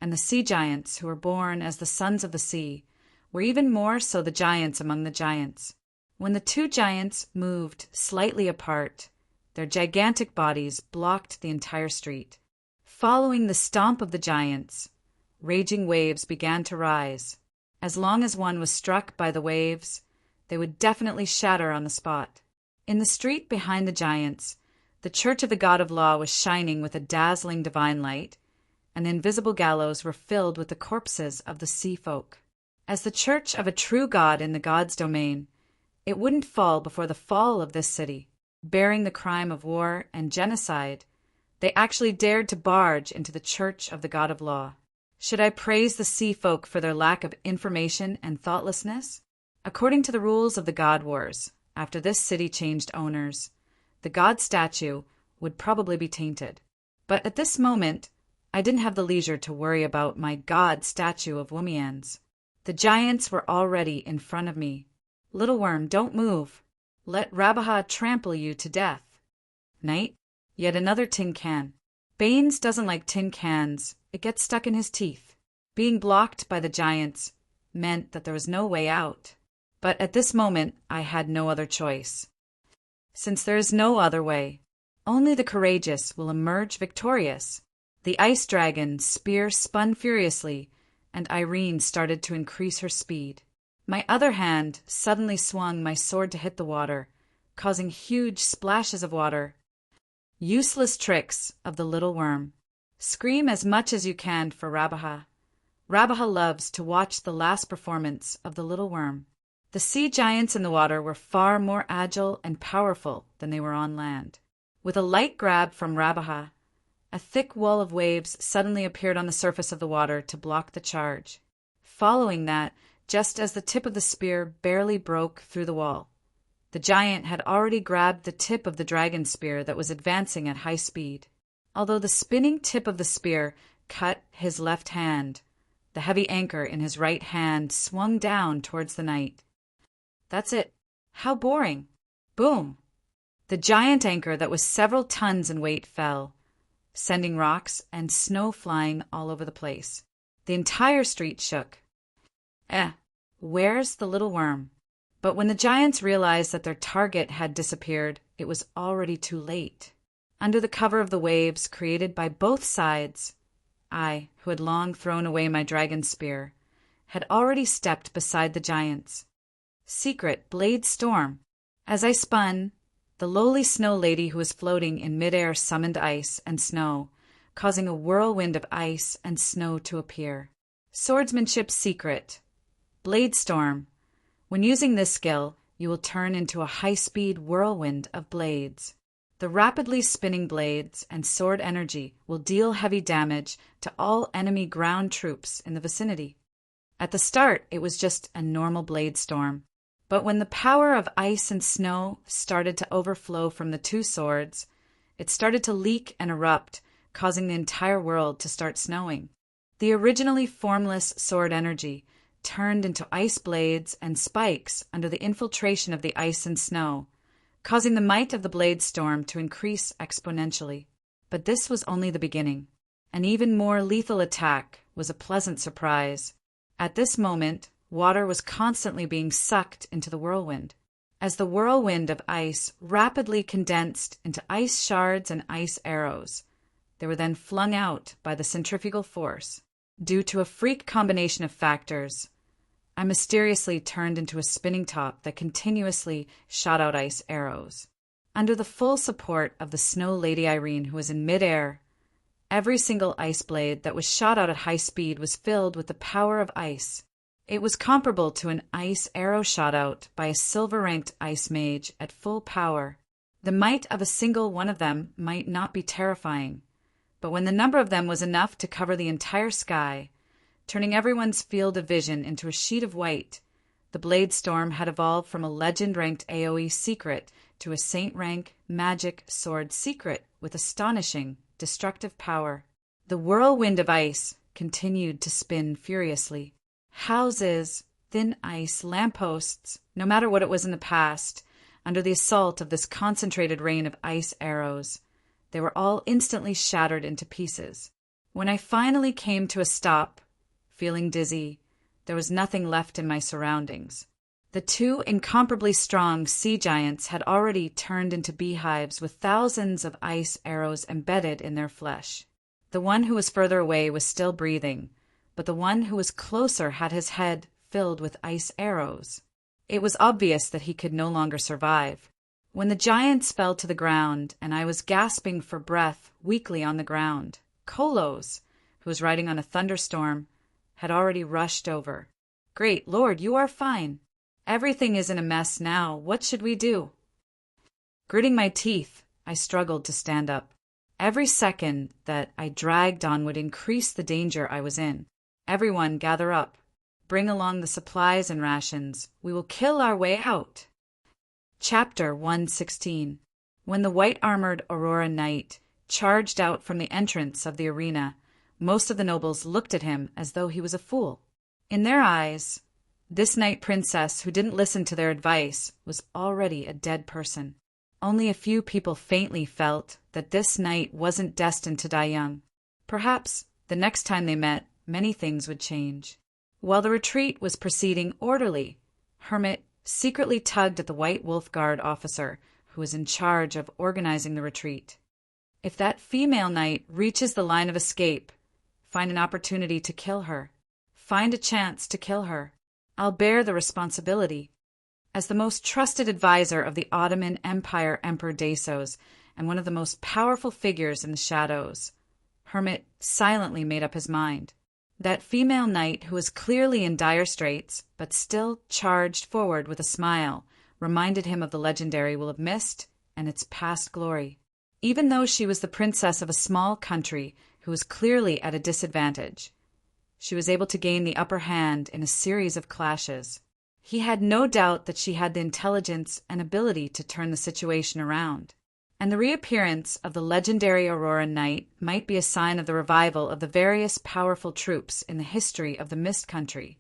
and the sea giants, who were born as the sons of the sea, were even more so the giants among the giants. When the two giants moved slightly apart, their gigantic bodies blocked the entire street. Following the stomp of the giants, raging waves began to rise. As long as one was struck by the waves, they would definitely shatter on the spot. In the street behind the giants, the church of the god of law was shining with a dazzling divine light, and the invisible gallows were filled with the corpses of the sea folk. As the church of a true god in the god's domain, it wouldn't fall before the fall of this city. Bearing the crime of war and genocide, they actually dared to barge into the church of the god of law. Should I praise the sea folk for their lack of information and thoughtlessness? According to the rules of the God Wars, after this city changed owners, the god statue would probably be tainted. But at this moment, I didn't have the leisure to worry about my god statue of Woomians. The giants were already in front of me. Little worm, don't move. Let Rabaha trample you to death. Knight, yet another tin can. Baines doesn't like tin cans. It gets stuck in his teeth. Being blocked by the giants meant that there was no way out. But at this moment, I had no other choice. Since there is no other way, only the courageous will emerge victorious. The ice dragon's spear spun furiously, and Irene started to increase her speed. My other hand suddenly swung my sword to hit the water, causing huge splashes of water. Useless tricks of the little worm. Scream as much as you can for Rabaha. Rabaha loves to watch the last performance of the little worm. The sea giants in the water were far more agile and powerful than they were on land. With a light grab from Rabaha, a thick wall of waves suddenly appeared on the surface of the water to block the charge. Following that, just as the tip of the spear barely broke through the wall, the giant had already grabbed the tip of the dragon spear that was advancing at high speed. Although the spinning tip of the spear cut his left hand, the heavy anchor in his right hand swung down towards the knight. That's it. How boring. Boom. The giant anchor that was several tons in weight fell, sending rocks and snow flying all over the place. The entire street shook. Where's the little worm? But when the giants realized that their target had disappeared, it was already too late. Under the cover of the waves created by both sides, I, who had long thrown away my dragon spear, had already stepped beside the giants. Secret blade storm. As I spun, the lowly snow lady who was floating in midair summoned ice and snow, causing a whirlwind of ice and snow to appear. Swordsmanship secret. Blade storm. When using this skill, you will turn into a high-speed whirlwind of blades. The rapidly spinning blades and sword energy will deal heavy damage to all enemy ground troops in the vicinity. At the start, it was just a normal blade storm. But when the power of ice and snow started to overflow from the two swords, it started to leak and erupt, causing the entire world to start snowing. The originally formless sword energy turned into ice blades and spikes under the infiltration of the ice and snow, causing the might of the blade storm to increase exponentially. But this was only the beginning. An even more lethal attack was a pleasant surprise. At this moment, water was constantly being sucked into the whirlwind. As the whirlwind of ice rapidly condensed into ice shards and ice arrows, they were then flung out by the centrifugal force. Due to a freak combination of factors, I mysteriously turned into a spinning top that continuously shot out ice arrows. Under the full support of the Snow Lady Irene, who was in midair, every single ice blade that was shot out at high speed was filled with the power of ice. It was comparable to an ice arrow shot out by a silver-ranked ice mage at full power. The might of a single one of them might not be terrifying, but when the number of them was enough to cover the entire sky, turning everyone's field of vision into a sheet of white, the blade storm had evolved from a legend-ranked AoE secret to a saint-rank magic sword secret with astonishing, destructive power. The whirlwind of ice continued to spin furiously. Houses, thin ice, lampposts, no matter what it was in the past, under the assault of this concentrated rain of ice arrows, they were all instantly shattered into pieces. When I finally came to a stop, feeling dizzy, there was nothing left in my surroundings. The two incomparably strong sea giants had already turned into beehives with thousands of ice arrows embedded in their flesh. The one who was further away was still breathing, but the one who was closer had his head filled with ice arrows. It was obvious that he could no longer survive. When the giants fell to the ground and I was gasping for breath weakly on the ground, Kolos, who was riding on a thunderstorm, had already rushed over. "Great Lord, you are fine. Everything is in a mess now. What should we do?" Gritting my teeth, I struggled to stand up. Every second that I dragged on would increase the danger I was in. "Everyone, gather up. Bring along the supplies and rations. We will kill our way out." Chapter 116. When the white-armored Aurora Knight charged out from the entrance of the arena, most of the nobles looked at him as though he was a fool. In their eyes, this knight princess who didn't listen to their advice was already a dead person. Only a few people faintly felt that this knight wasn't destined to die young. Perhaps the next time they met, many things would change. While the retreat was proceeding orderly, Hermit secretly tugged at the White Wolf Guard officer who was in charge of organizing the retreat. "If that female knight reaches the line of escape, find an opportunity to kill her. Find a chance to kill her. I'll bear the responsibility." As the most trusted advisor of the Ottoman Empire Emperor Dasos and one of the most powerful figures in the shadows, Hermit silently made up his mind. That female knight who was clearly in dire straits, but still charged forward with a smile, reminded him of the legendary Will of Mist and its past glory. Even though she was the princess of a small country who was clearly at a disadvantage, she was able to gain the upper hand in a series of clashes. He had no doubt that she had the intelligence and ability to turn the situation around. And the reappearance of the legendary Aurora Knight might be a sign of the revival of the various powerful troops in the history of the Mist Country,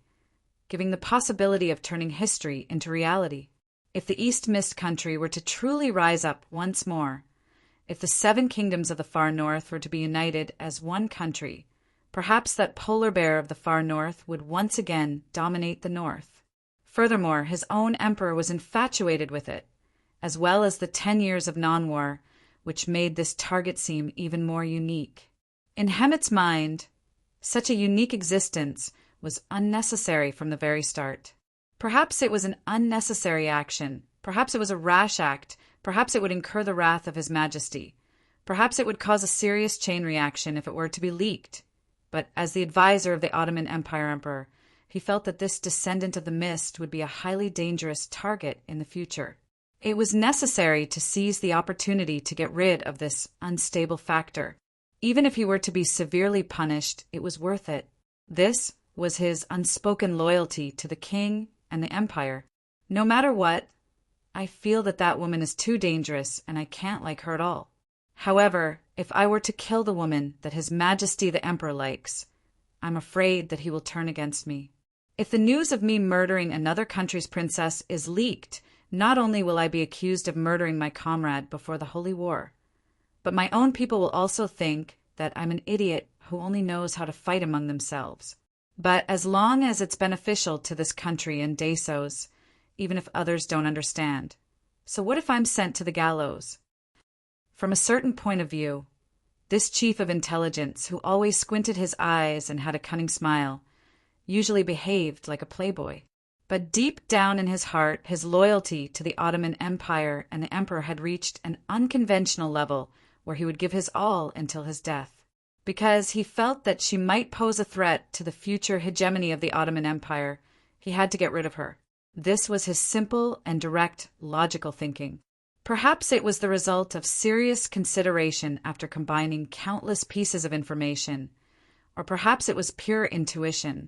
giving the possibility of turning history into reality. If the East Mist Country were to truly rise up once more, if the 7 kingdoms of the far north were to be united as one country, perhaps that polar bear of the far north would once again dominate the north. Furthermore, his own emperor was infatuated with it, as well as the 10 years of non-war, which made this target seem even more unique. In Hemet's mind, such a unique existence was unnecessary from the very start. Perhaps it was an unnecessary action. Perhaps it was a rash act. Perhaps it would incur the wrath of His Majesty. Perhaps it would cause a serious chain reaction if it were to be leaked. But as the advisor of the Ottoman Empire Emperor, he felt that this descendant of the mist would be a highly dangerous target in the future. It was necessary to seize the opportunity to get rid of this unstable factor. Even if he were to be severely punished, it was worth it. This was his unspoken loyalty to the king and the empire. No matter what, I feel that that woman is too dangerous and I can't like her at all. However, if I were to kill the woman that His Majesty the Emperor likes, I'm afraid that he will turn against me. If the news of me murdering another country's princess is leaked, not only will I be accused of murdering my comrade before the holy war, but my own people will also think that I'm an idiot who only knows how to fight among themselves. But as long as it's beneficial to this country and Dasos, even if others don't understand. So what if I'm sent to the gallows? From a certain point of view, this chief of intelligence, who always squinted his eyes and had a cunning smile, usually behaved like a playboy. But deep down in his heart, his loyalty to the Ottoman Empire and the emperor had reached an unconventional level where he would give his all until his death. Because he felt that she might pose a threat to the future hegemony of the Ottoman Empire, he had to get rid of her. This was his simple and direct, logical thinking. Perhaps it was the result of serious consideration after combining countless pieces of information, or perhaps it was pure intuition.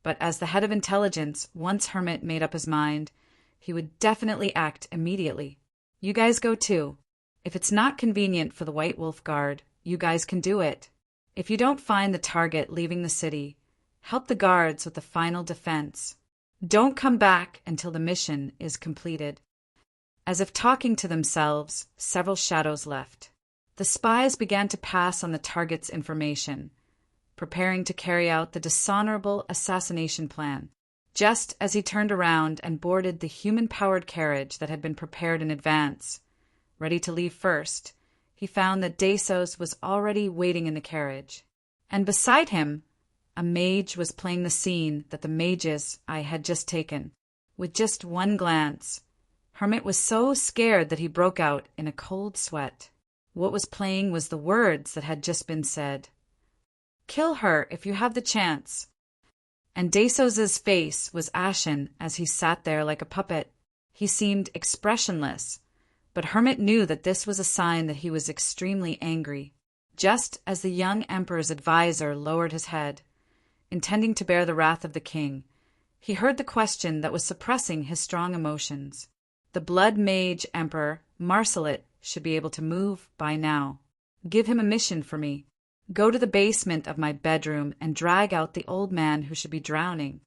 But as the head of intelligence, once Hermit made up his mind, he would definitely act immediately. You guys go too. If it's not convenient for the White Wolf Guard, you guys can do it. If you don't find the target leaving the city, help the guards with the final defense. Don't come back until the mission is completed. As if talking to themselves, several shadows left. The spies began to pass on the target's information, preparing to carry out the dishonorable assassination plan. Just as he turned around and boarded the human-powered carriage that had been prepared in advance, ready to leave first, he found that Dasos was already waiting in the carriage. And beside him, a mage was playing the scene that the mage's eye had just taken. With just one glance, Hermit was so scared that he broke out in a cold sweat. What was playing was the words that had just been said. "Kill her if you have the chance." And Dasos's face was ashen as he sat there like a puppet. He seemed expressionless, but Hermit knew that this was a sign that he was extremely angry. Just as the young emperor's advisor lowered his head, intending to bear the wrath of the king, he heard the question that was suppressing his strong emotions. The blood mage emperor, Marsalit, should be able to move by now. Give him a mission for me. Go to the basement of my bedroom and drag out the old man who should be drowning.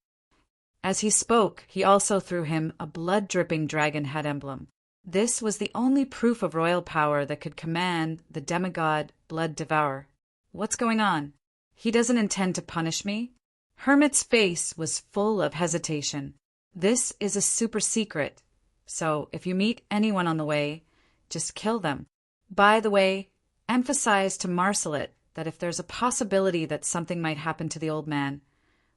As he spoke, he also threw him a blood-dripping dragon head emblem. This was the only proof of royal power that could command the demigod Blood Devourer. What's going on? He doesn't intend to punish me? Hermit's face was full of hesitation. This is a super secret, so if you meet anyone on the way, just kill them. By the way, emphasize to Marsalit that if there's a possibility that something might happen to the old man,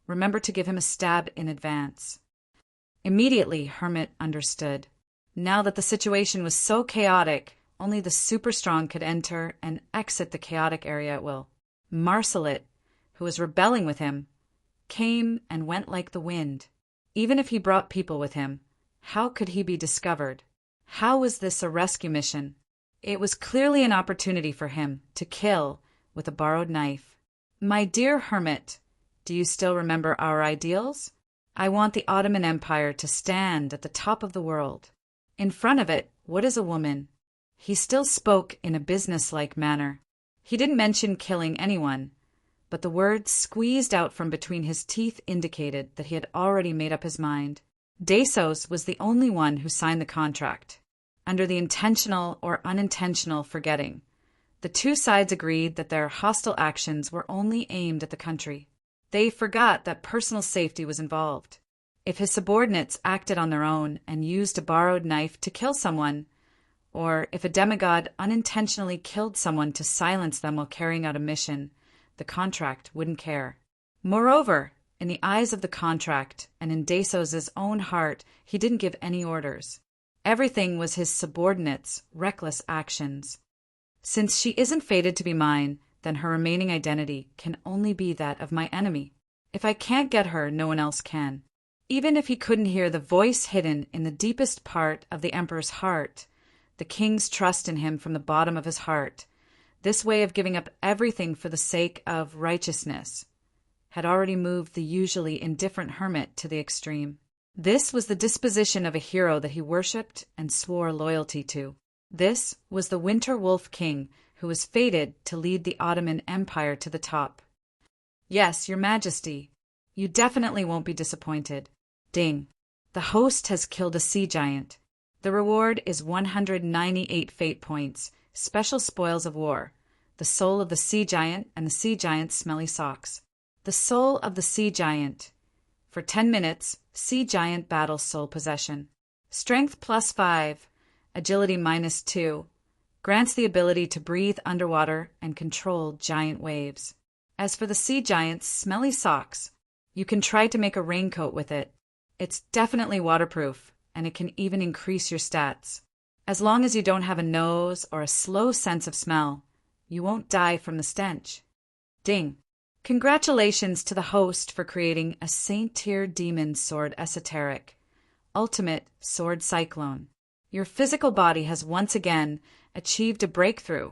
remember to give him a stab in advance. Immediately, Hermit understood. Now that the situation was so chaotic, only the super strong could enter and exit the chaotic area at will. Marsalit, who was rebelling with him, came and went like the wind. Even if he brought people with him, how could he be discovered? How was this a rescue mission? It was clearly an opportunity for him to kill with a borrowed knife. My dear Hermit, do you still remember our ideals? I want the Ottoman Empire to stand at the top of the world. In front of it, what is a woman? He still spoke in a business-like manner. He didn't mention killing anyone, but the words squeezed out from between his teeth indicated that he had already made up his mind. Dasos was the only one who signed the contract. Under the intentional or unintentional forgetting, the two sides agreed that their hostile actions were only aimed at the country. They forgot that personal safety was involved. If his subordinates acted on their own and used a borrowed knife to kill someone, or if a demigod unintentionally killed someone to silence them while carrying out a mission, the contract wouldn't care. Moreover, in the eyes of the contract and in Dasos's own heart, he didn't give any orders. Everything was his subordinates' reckless actions. Since she isn't fated to be mine, then her remaining identity can only be that of my enemy. If I can't get her, no one else can. Even if he couldn't hear the voice hidden in the deepest part of the emperor's heart, the king's trust in him from the bottom of his heart, this way of giving up everything for the sake of righteousness, had already moved the usually indifferent hermit to the extreme. This was the disposition of a hero that he worshipped and swore loyalty to. This was the Winter Wolf King who was fated to lead the Ottoman Empire to the top. Yes, Your Majesty. You definitely won't be disappointed. Ding. The host has killed a sea giant. The reward is 198 fate points, special spoils of war, the soul of the sea giant and the sea giant's smelly socks. The soul of the sea giant. For 10 minutes, sea giant battles soul possession. Strength +5, agility -2, grants the ability to breathe underwater and control giant waves. As for the sea giant's smelly socks, you can try to make a raincoat with it. It's definitely waterproof, and it can even increase your stats. As long as you don't have a nose or a slow sense of smell, you won't die from the stench. Ding. Congratulations to the host for creating a Saint-Tier Demon Sword Esoteric, Ultimate Sword Cyclone. Your physical body has once again achieved a breakthrough.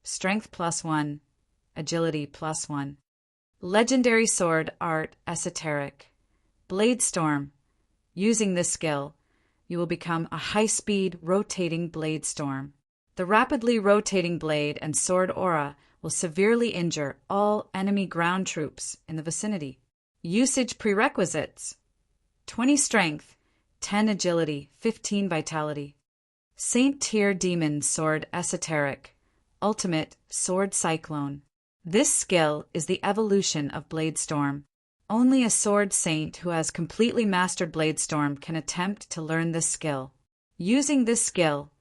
Strength +1, agility +1. Legendary Sword Art Esoteric, Blade Storm. Using this skill, you will become a high-speed rotating blade storm. The rapidly rotating blade and sword aura will severely injure all enemy ground troops in the vicinity. Usage prerequisites: 20 strength, 10 agility, 15 vitality. Saint-Tier Demon Sword Esoteric, Ultimate Sword Cyclone. This skill is the evolution of Blade Storm. Only a sword saint who has completely mastered Blade Storm can attempt to learn this skill. Using this skill,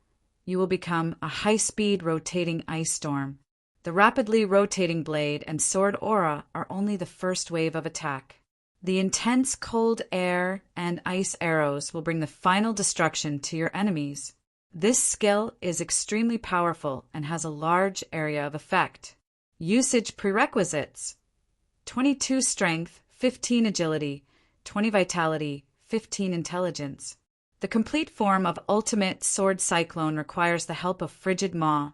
you will become a high-speed rotating ice storm. The rapidly rotating blade and sword aura are only the first wave of attack. The intense cold air and ice arrows will bring the final destruction to your enemies. This skill is extremely powerful and has a large area of effect. Usage prerequisites: 22 strength, 15 agility, 20 vitality, 15 intelligence. The complete form of Ultimate Sword Cyclone requires the help of Frigid Maw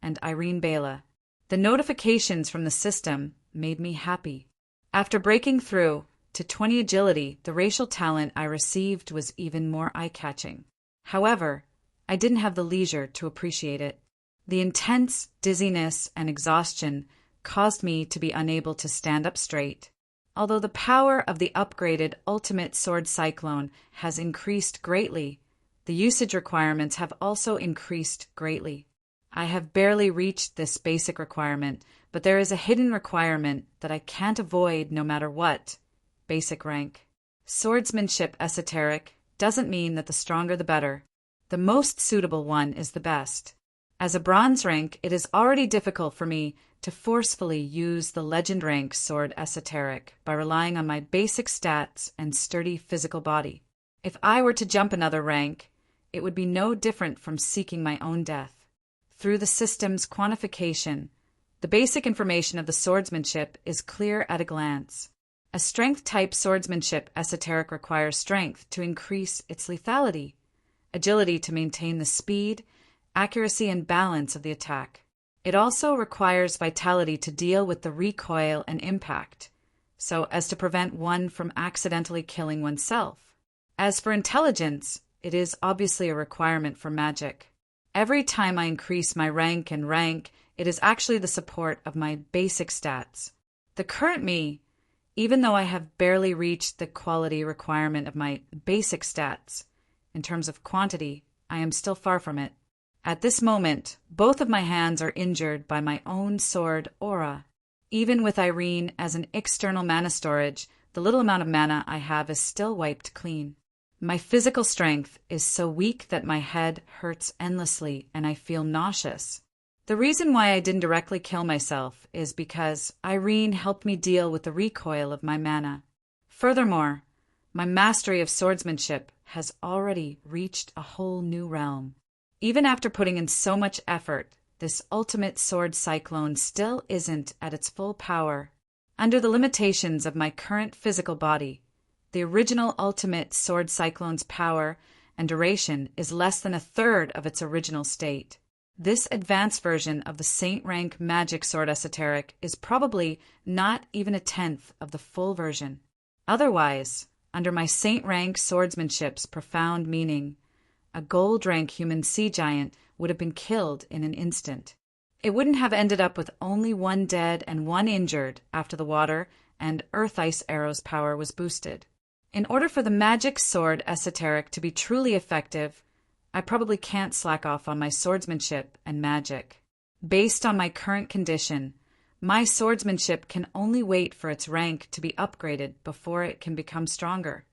and Irene Bela. The notifications from the system made me happy. After breaking through to 20 agility, the racial talent I received was even more eye-catching. However, I didn't have the leisure to appreciate it. The intense dizziness and exhaustion caused me to be unable to stand up straight. Although the power of the upgraded Ultimate Sword Cyclone has increased greatly, the usage requirements have also increased greatly. I have barely reached this basic requirement, but there is a hidden requirement that I can't avoid no matter what. Basic rank. Swordsmanship Esoteric doesn't mean that the stronger the better. The most suitable one is the best. As a bronze rank, it is already difficult for me to forcefully use the legend rank Sword Esoteric by relying on my basic stats and sturdy physical body. If I were to jump another rank, it would be no different from seeking my own death. Through the system's quantification, the basic information of the swordsmanship is clear at a glance. A strength-type swordsmanship esoteric requires strength to increase its lethality, agility to maintain the speed, accuracy, and balance of the attack. It also requires vitality to deal with the recoil and impact, so as to prevent one from accidentally killing oneself. As for intelligence, it is obviously a requirement for magic. Every time I increase my rank and rank, it is actually the support of my basic stats. The current me, even though I have barely reached the quality requirement of my basic stats, in terms of quantity, I am still far from it. At this moment, both of my hands are injured by my own sword aura. Even with Irene as an external mana storage, the little amount of mana I have is still wiped clean. My physical strength is so weak that my head hurts endlessly and I feel nauseous. The reason why I didn't directly kill myself is because Irene helped me deal with the recoil of my mana. Furthermore, my mastery of swordsmanship has already reached a whole new realm. Even after putting in so much effort, this ultimate sword cyclone still isn't at its full power. Under the limitations of my current physical body, the original ultimate sword cyclone's power and duration is less than a third of its original state. This advanced version of the Saint rank magic sword esoteric is probably not even a tenth of the full version. Otherwise, under my Saint rank swordsmanship's profound meaning, a gold rank human sea giant would have been killed in an instant. It wouldn't have ended up with only one dead and one injured after the water and Earth Ice Arrow's power was boosted. In order for the magic sword esoteric to be truly effective, I probably can't slack off on my swordsmanship and magic. Based on my current condition, my swordsmanship can only wait for its rank to be upgraded before it can become stronger.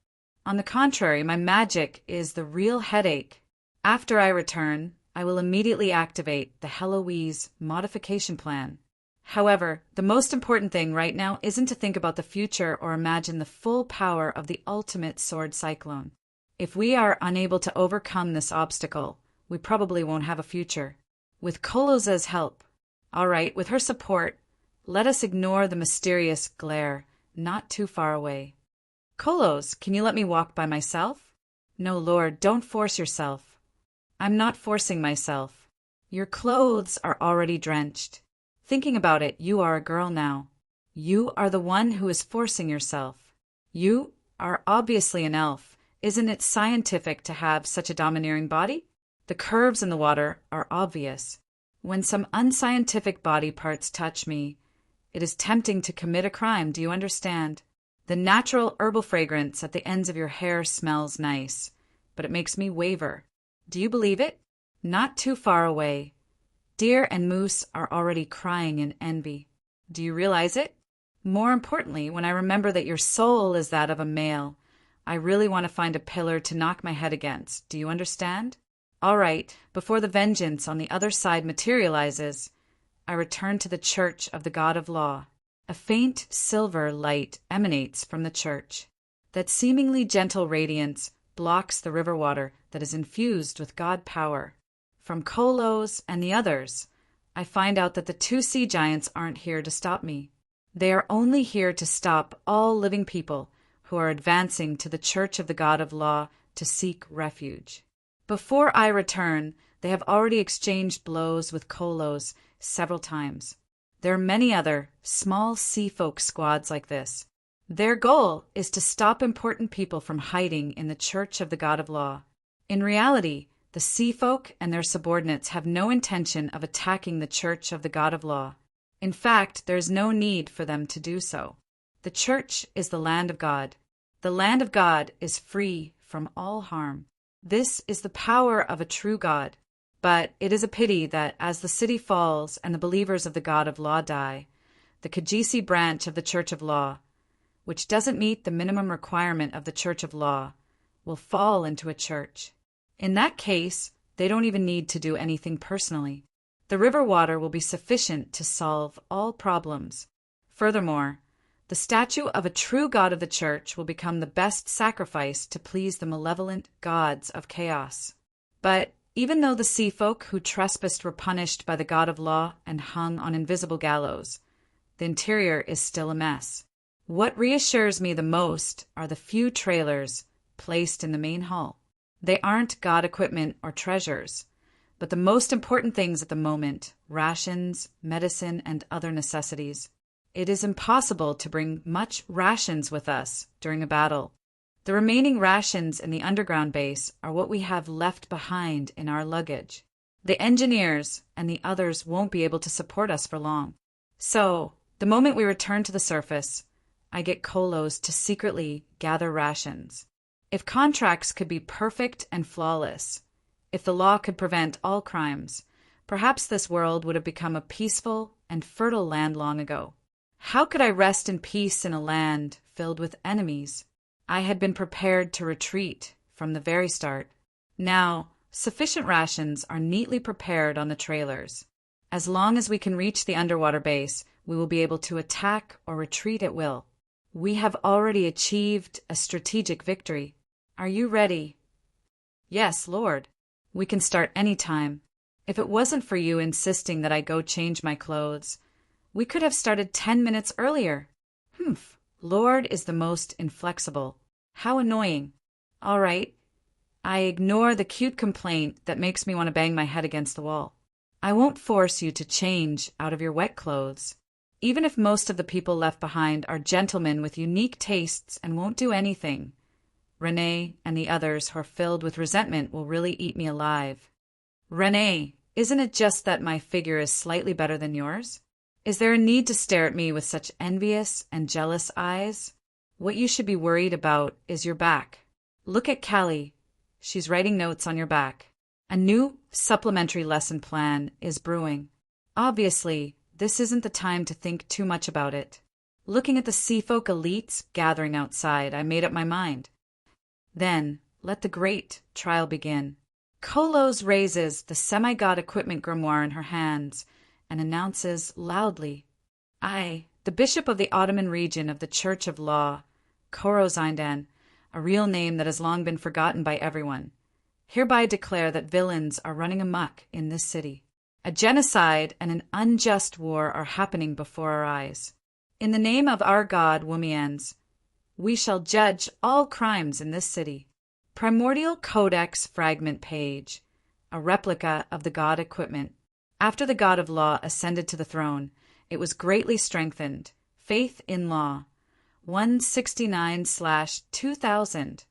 On the contrary, my magic is the real headache. After I return, I will immediately activate the Heloise modification plan. However, the most important thing right now isn't to think about the future or imagine the full power of the ultimate sword cyclone. If we are unable to overcome this obstacle, we probably won't have a future. With Koloza's help, alright, with her support, let us ignore the mysterious glare not too far away. Kolos, can you let me walk by myself? No, Lord, don't force yourself. I'm not forcing myself. Your clothes are already drenched. Thinking about it, you are a girl now. You are the one who is forcing yourself. You are obviously an elf. Isn't it scientific to have such a domineering body? The curves in the water are obvious. When some unscientific body parts touch me, it is tempting to commit a crime, do you understand? The natural herbal fragrance at the ends of your hair smells nice, but it makes me waver. Do you believe it? Not too far away. Deer and moose are already crying in envy. Do you realize it? More importantly, when I remember that your soul is that of a male, I really want to find a pillar to knock my head against. Do you understand? All right, before the vengeance on the other side materializes, I return to the church of the God of Law. A faint silver light emanates from the church. That seemingly gentle radiance blocks the river water that is infused with God power. From Kolos and the others, I find out that the two sea giants aren't here to stop me. They are only here to stop all living people who are advancing to the Church of the God of Law to seek refuge. Before I return, they have already exchanged blows with Kolos several times. There are many other small sea folk squads like this. Their goal is to stop important people from hiding in the Church of the God of Law. In reality, the sea folk and their subordinates have no intention of attacking the Church of the God of Law. In fact, there is no need for them to do so. The Church is the land of God. The land of God is free from all harm. This is the power of a true God. But it is a pity that as the city falls and the believers of the God of Law die, the Kajisi branch of the Church of Law, which doesn't meet the minimum requirement of the Church of Law, will fall into a church. In that case, they don't even need to do anything personally. The river water will be sufficient to solve all problems. Furthermore, the statue of a true God of the church will become the best sacrifice to please the malevolent gods of chaos. But even though the sea folk who trespassed were punished by the God of Law and hung on invisible gallows, the interior is still a mess. What reassures me the most are the few trailers placed in the main hall. They aren't God equipment or treasures, but the most important things at the moment, rations, medicine, and other necessities. It is impossible to bring much rations with us during a battle. The remaining rations in the underground base are what we have left behind in our luggage. The engineers and the others won't be able to support us for long. So, the moment we return to the surface, I get Kolos to secretly gather rations. If contracts could be perfect and flawless, if the law could prevent all crimes, perhaps this world would have become a peaceful and fertile land long ago. How could I rest in peace in a land filled with enemies? I had been prepared to retreat from the very start. Now, sufficient rations are neatly prepared on the trailers. As long as we can reach the underwater base, we will be able to attack or retreat at will. We have already achieved a strategic victory. Are you ready? Yes, Lord. We can start any time. If it wasn't for you insisting that I go change my clothes, we could have started 10 minutes earlier. Lord is the most inflexible. How annoying. All right. I ignore the cute complaint that makes me want to bang my head against the wall. I won't force you to change out of your wet clothes. Even if most of the people left behind are gentlemen with unique tastes and won't do anything, Renee and the others who are filled with resentment will really eat me alive. Renee, isn't it just that my figure is slightly better than yours? Is there a need to stare at me with such envious and jealous eyes? What you should be worried about is your back. Look at Callie. She's writing notes on your back. A new supplementary lesson plan is brewing. Obviously, this isn't the time to think too much about it. Looking at the Seafolk elites gathering outside, I made up my mind. Then, let the great trial begin. Kolos raises the semi-god equipment grimoire in her hands and announces loudly, I, the Bishop of the Ottoman region of the Church of Law, Korozindan, a real name that has long been forgotten by everyone, hereby declare that villains are running amok in this city. A genocide and an unjust war are happening before our eyes. In the name of our god Womians, we shall judge all crimes in this city. Primordial Codex Fragment Page, a replica of the god equipment. After the god of law ascended to the throne, it was greatly strengthened. Faith in law. 169/2000.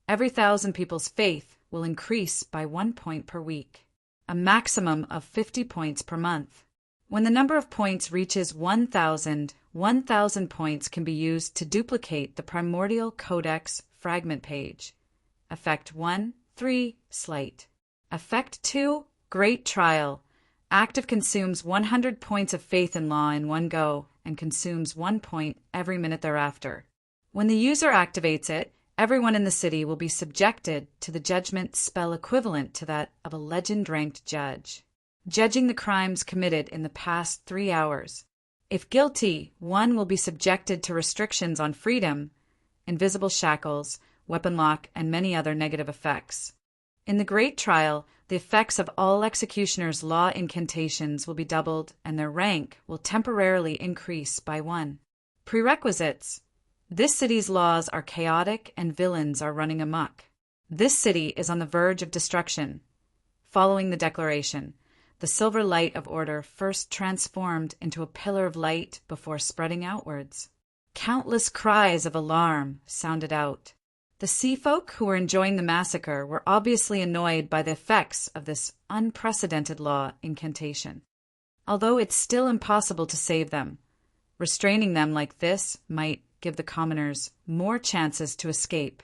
Every 1,000 people's faith will increase by 1 point per week. A maximum of 50 points per month. When the number of points reaches 1,000, 1,000 points can be used to duplicate the Primordial Codex Fragment Page. Effect 1, 3, Slight. Effect 2, Great Trial. Active consumes 100 points of faith in law in one go and consumes 1 point every minute thereafter. When the user activates it, everyone in the city will be subjected to the judgment spell equivalent to that of a legend-ranked judge, judging the crimes committed in the past 3 hours. If guilty, one will be subjected to restrictions on freedom, invisible shackles, weapon lock, and many other negative effects. In the Great Trial, the effects of all executioners' law incantations will be doubled and their rank will temporarily increase by 1. Prerequisites. This city's laws are chaotic and villains are running amok. This city is on the verge of destruction. Following the declaration, the silver light of order first transformed into a pillar of light before spreading outwards. Countless cries of alarm sounded out. The Seafolk who were enjoying the massacre were obviously annoyed by the effects of this unprecedented law incantation. Although it's still impossible to save them, restraining them like this might give the commoners more chances to escape.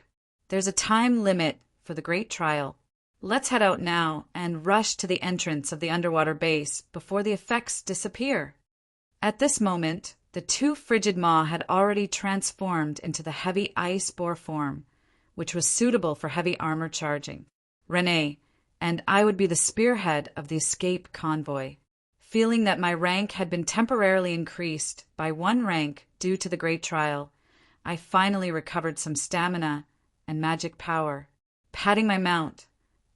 There's a time limit for the Great Trial. Let's head out now and rush to the entrance of the underwater base before the effects disappear. At this moment, the 2 frigid maw had already transformed into the heavy ice boar form, which was suitable for heavy armor charging. Renee, and I would be the spearhead of the escape convoy. Feeling that my rank had been temporarily increased by 1 rank due to the Great Trial, I finally recovered some stamina and magic power. Patting my mount,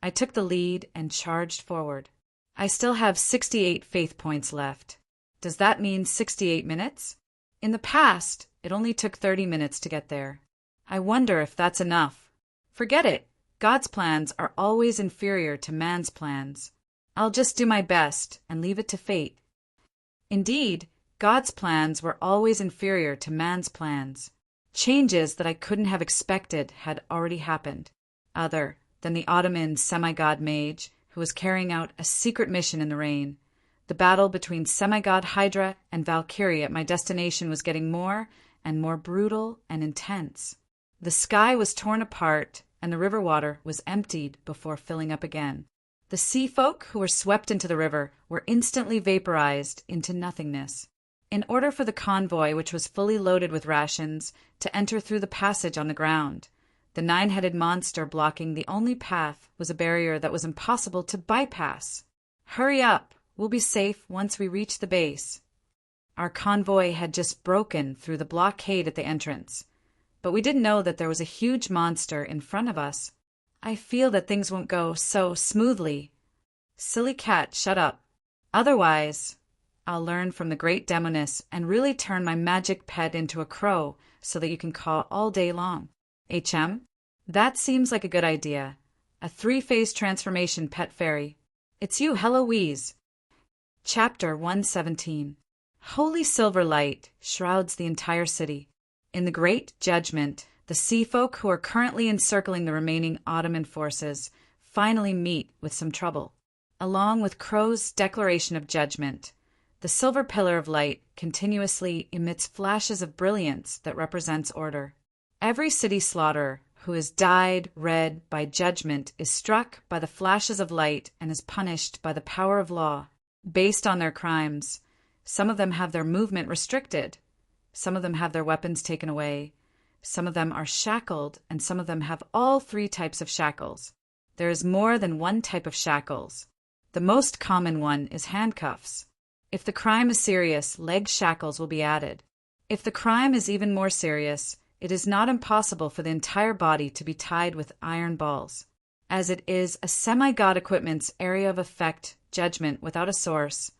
I took the lead and charged forward. I still have 68 faith points left. Does that mean 68 minutes? In the past, it only took 30 minutes to get there. I wonder if that's enough. Forget it. God's plans are always inferior to man's plans. I'll just do my best and leave it to fate. Indeed, God's plans were always inferior to man's plans. Changes that I couldn't have expected had already happened, other than the Ottoman semi-god mage who was carrying out a secret mission in the rain. The battle between semi-god Hydra and Valkyrie at my destination was getting more and more brutal and intense. The sky was torn apart and the river water was emptied before filling up again. The Seafolk who were swept into the river were instantly vaporized into nothingness. In order for the convoy, which was fully loaded with rations, to enter through the passage on the ground, the 9-headed monster blocking the only path was a barrier that was impossible to bypass. Hurry up! We'll be safe once we reach the base. Our convoy had just broken through the blockade at the entrance, but we didn't know that there was a huge monster in front of us. I feel that things won't go so smoothly. Silly cat, shut up. Otherwise, I'll learn from the great demoness and really turn my magic pet into a crow so that you can call all day long. HM? That seems like a good idea. A 3-phase transformation pet fairy. It's you, Heloise. Chapter 117. Holy silver light shrouds the entire city. In the Great Judgment, the Seafolk who are currently encircling the remaining Ottoman forces finally meet with some trouble. Along with Crow's declaration of judgment, The silver pillar of light continuously emits flashes of brilliance that represents order. Every city slaughterer who is dyed red by judgment is struck by the flashes of light and is punished by the power of law. Based on their crimes, some of them have their movement restricted, some of them have their weapons taken away, some of them are shackled, and some of them have all three types of shackles. There is more than one type of shackles. The most common one is handcuffs. If the crime is serious, leg shackles will be added. If the crime is even more serious, it is not impossible for the entire body to be tied with iron balls. As it is a semi-god equipment's area of effect, judgment without a source,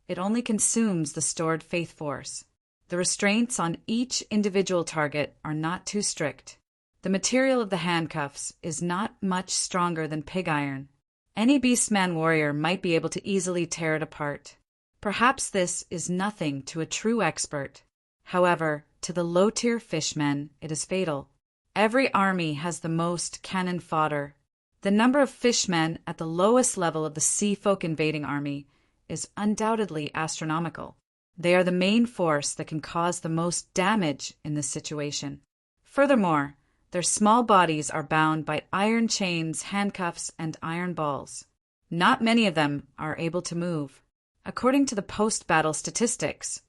it only consumes the stored faith force. The restraints on each individual target are not too strict. The material of the handcuffs is not much stronger than pig iron. Any beastman warrior might be able to easily tear it apart. Perhaps this is nothing to a true expert. However, to the low-tier fishmen, it is fatal. Every army has the most cannon fodder. The number of fishmen at the lowest level of the sea folk invading army is undoubtedly astronomical. They are the main force that can cause the most damage in this situation. Furthermore, their small bodies are bound by iron chains, handcuffs, and iron balls. Not many of them are able to move. According to the post-battle statistics,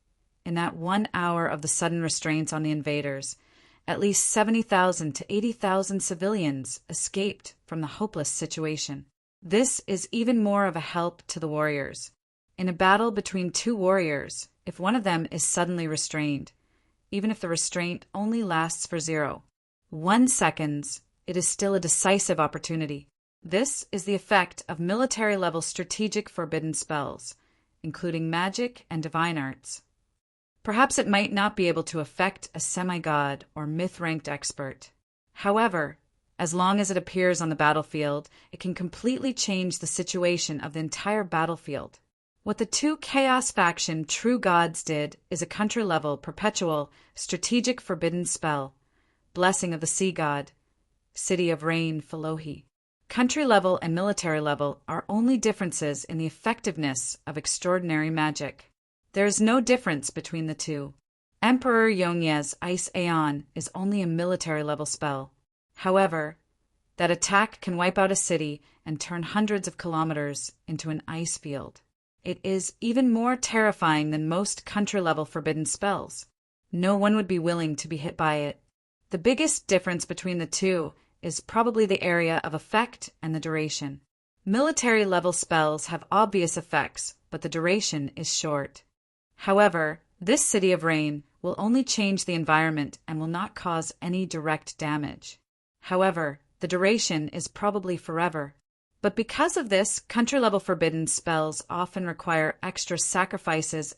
in that 1 hour of the sudden restraints on the invaders, at least 70,000 to 80,000 civilians escaped from the hopeless situation. This is even more of a help to the warriors. In a battle between two warriors, if one of them is suddenly restrained, even if the restraint only lasts for 0.1 seconds, it is still a decisive opportunity. This is the effect of military-level strategic forbidden spells, including magic and divine arts. Perhaps it might not be able to affect a semi-god or myth-ranked expert. However, as long as it appears on the battlefield, it can completely change the situation of the entire battlefield. What the two Chaos faction true gods did is a country-level, perpetual, strategic forbidden spell, Blessing of the Sea God, City of Rain, Felohi. Country level and military level are only differences in the effectiveness of extraordinary magic. There is no difference between the two. Emperor Yongye's Ice Aeon is only a military level spell. However, that attack can wipe out a city and turn hundreds of kilometers into an ice field. It is even more terrifying than most country level forbidden spells. No one would be willing to be hit by it. The biggest difference between the two is probably the area of effect and the duration. Military-level spells have obvious effects, but the duration is short. However, this City of Rain will only change the environment and will not cause any direct damage. However, the duration is probably forever. But because of this, country-level forbidden spells often require extra sacrifices,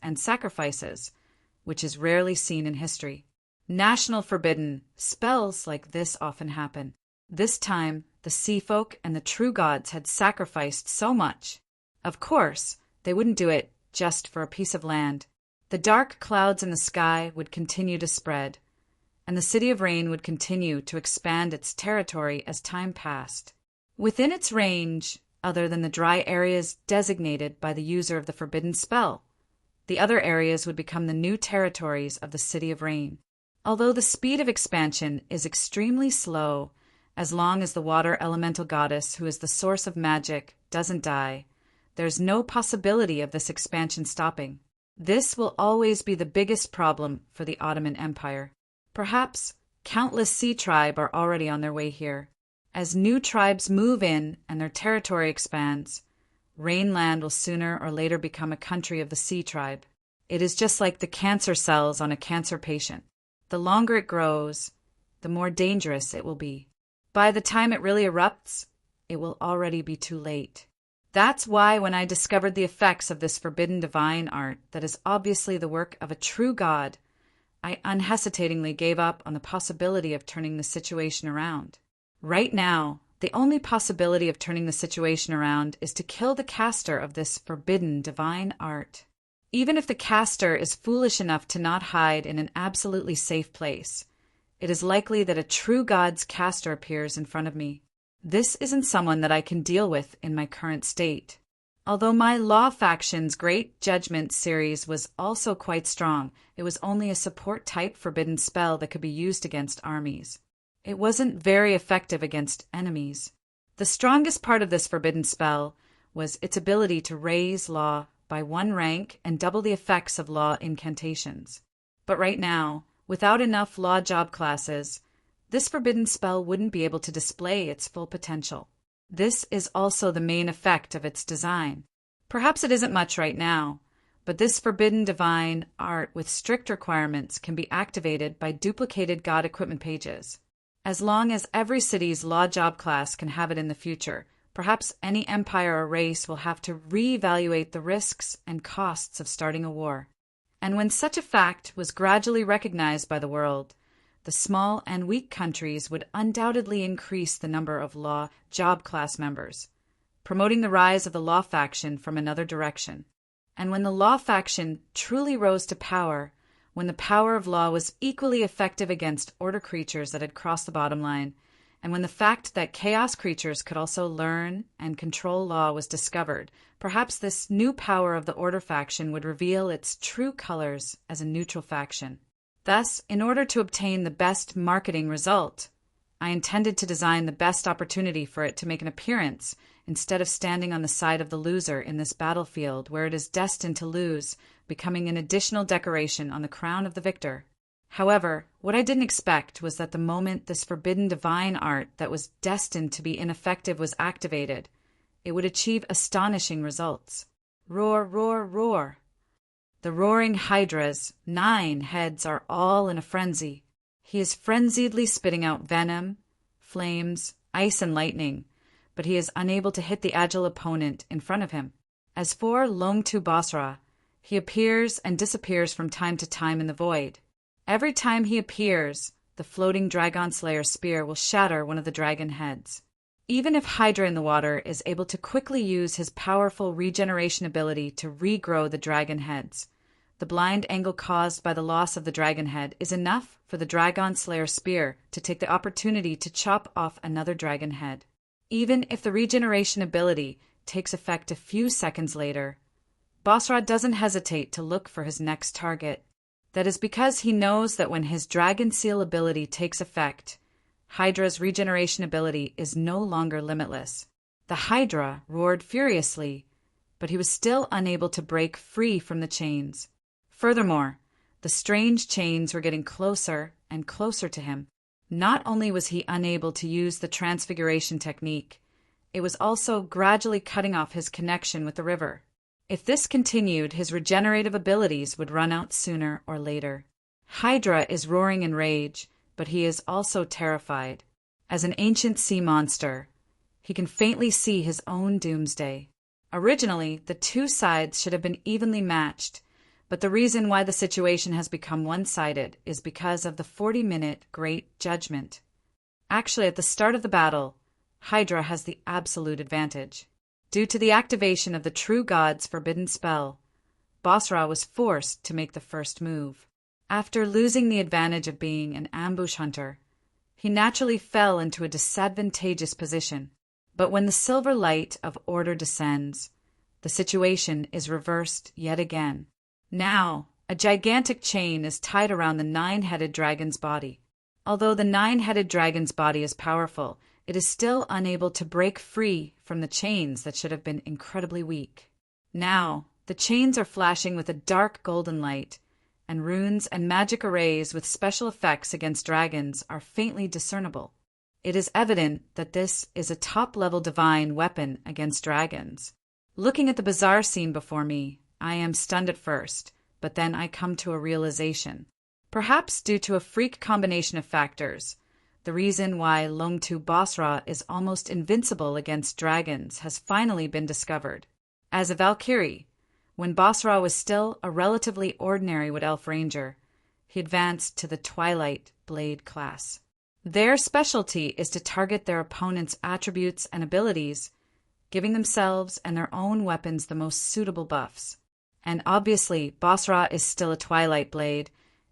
which is rarely seen in history. National forbidden spells like this often happen. This time, the sea folk and the true gods had sacrificed so much. Of course, they wouldn't do it just for a piece of land. The dark clouds in the sky would continue to spread, and the City of Rain would continue to expand its territory as time passed. Within its range, other than the dry areas designated by the user of the forbidden spell, the other areas would become the new territories of the City of Rain. Although the speed of expansion is extremely slow, as long as the water elemental goddess, who is the source of magic, doesn't die, there's no possibility of this expansion stopping. This will always be the biggest problem for the Ottoman Empire. Perhaps countless sea tribes are already on their way here. As new tribes move in and their territory expands, Rainland will sooner or later become a country of the sea tribe. It is just like the cancer cells on a cancer patient. The longer it grows, the more dangerous it will be. By the time it really erupts, it will already be too late. That's why when I discovered the effects of this forbidden divine art that is obviously the work of a true god, I unhesitatingly gave up on the possibility of turning the situation around. Right now, the only possibility of turning the situation around is to kill the caster of this forbidden divine art. Even if the caster is foolish enough to not hide in an absolutely safe place, it is likely that a true god's caster appears in front of me. This isn't someone that I can deal with in my current state. Although my Law Faction's Great Judgment series was also quite strong, it was only a support type forbidden spell that could be used against armies. It wasn't very effective against enemies. The strongest part of this forbidden spell was its ability to raise Law by 1 rank and double the effects of Law incantations. But right now, without enough Law job classes, this forbidden spell wouldn't be able to display its full potential. This is also the main effect of its design. Perhaps it isn't much right now, but this forbidden divine art with strict requirements can be activated by duplicated god equipment pages. As long as every city's Law job class can have it in the future, perhaps any empire or race will have to reevaluate the risks and costs of starting a war. And when such a fact was gradually recognized by the world, the small and weak countries would undoubtedly increase the number of Law job class members, promoting the rise of the Law faction from another direction. And when the Law faction truly rose to power, when the power of Law was equally effective against Order creatures that had crossed the bottom line, and when the fact that Chaos creatures could also learn and control Law was discovered, perhaps this new power of the Order faction would reveal its true colors as a neutral faction. Thus, in order to obtain the best marketing result, I intended to design the best opportunity for it to make an appearance instead of standing on the side of the loser in this battlefield where it is destined to lose, becoming an additional decoration on the crown of the victor. However, what I didn't expect was that the moment this forbidden divine art that was destined to be ineffective was activated, it would achieve astonishing results. Roar, roar, roar! The roaring Hydra's 9 heads are all in a frenzy. He is frenziedly spitting out venom, flames, ice, and lightning, but he is unable to hit the agile opponent in front of him. As for Longtu Basra, he appears and disappears from time to time in the void. Every time he appears, the floating Dragon Slayer spear will shatter one of the dragon heads. Even if Hydra in the water is able to quickly use his powerful regeneration ability to regrow the dragon heads, the blind angle caused by the loss of the dragon head is enough for the Dragon Slayer spear to take the opportunity to chop off another dragon head. Even if the regeneration ability takes effect a few seconds later, Basra doesn't hesitate to look for his next target. That is because he knows that when his Dragon Seal ability takes effect, Hydra's regeneration ability is no longer limitless. The Hydra roared furiously, but he was still unable to break free from the chains. Furthermore, the strange chains were getting closer and closer to him. Not only was he unable to use the transfiguration technique, it was also gradually cutting off his connection with the river. If this continued, his regenerative abilities would run out sooner or later. Hydra is roaring in rage, but he is also terrified. As an ancient sea monster, he can faintly see his own doomsday. Originally, the two sides should have been evenly matched, but the reason why the situation has become one-sided is because of the 40-minute Great Judgment. Actually, at the start of the battle, Hydra has the absolute advantage. Due to the activation of the True God's forbidden spell, Basra was forced to make the first move. After losing the advantage of being an ambush hunter, he naturally fell into a disadvantageous position. But when the silver light of order descends, the situation is reversed yet again. Now, a gigantic chain is tied around the 9-headed dragon's body. Although the 9-headed dragon's body is powerful, it is still unable to break free from the chains that should have been incredibly weak. Now, the chains are flashing with a dark golden light, and runes and magic arrays with special effects against dragons are faintly discernible. It is evident that this is a top-level divine weapon against dragons. Looking at the bizarre scene before me, I am stunned at first, but then I come to a realization. Perhaps due to a freak combination of factors, the reason why Longtu Basra is almost invincible against dragons has finally been discovered. As a Valkyrie, when Basra was still a relatively ordinary Wood Elf Ranger, he advanced to the Twilight Blade class. Their specialty is to target their opponent's attributes and abilities, giving themselves and their own weapons the most suitable buffs. And obviously, Basra is still a Twilight Blade,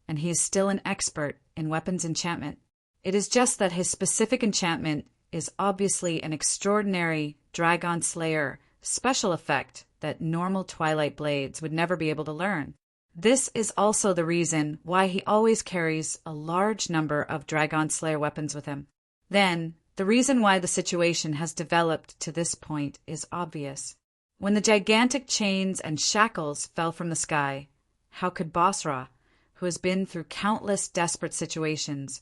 and he is still an expert in weapons enchantment. It is just that his specific enchantment is obviously an extraordinary Dragon Slayer special effect that normal Twilight blades would never be able to learn. This is also the reason why he always carries a large number of Dragon Slayer weapons with him. Then, the reason why the situation has developed to this point is obvious. When the gigantic chains and shackles fell from the sky, how could Basra, who has been through countless desperate situations,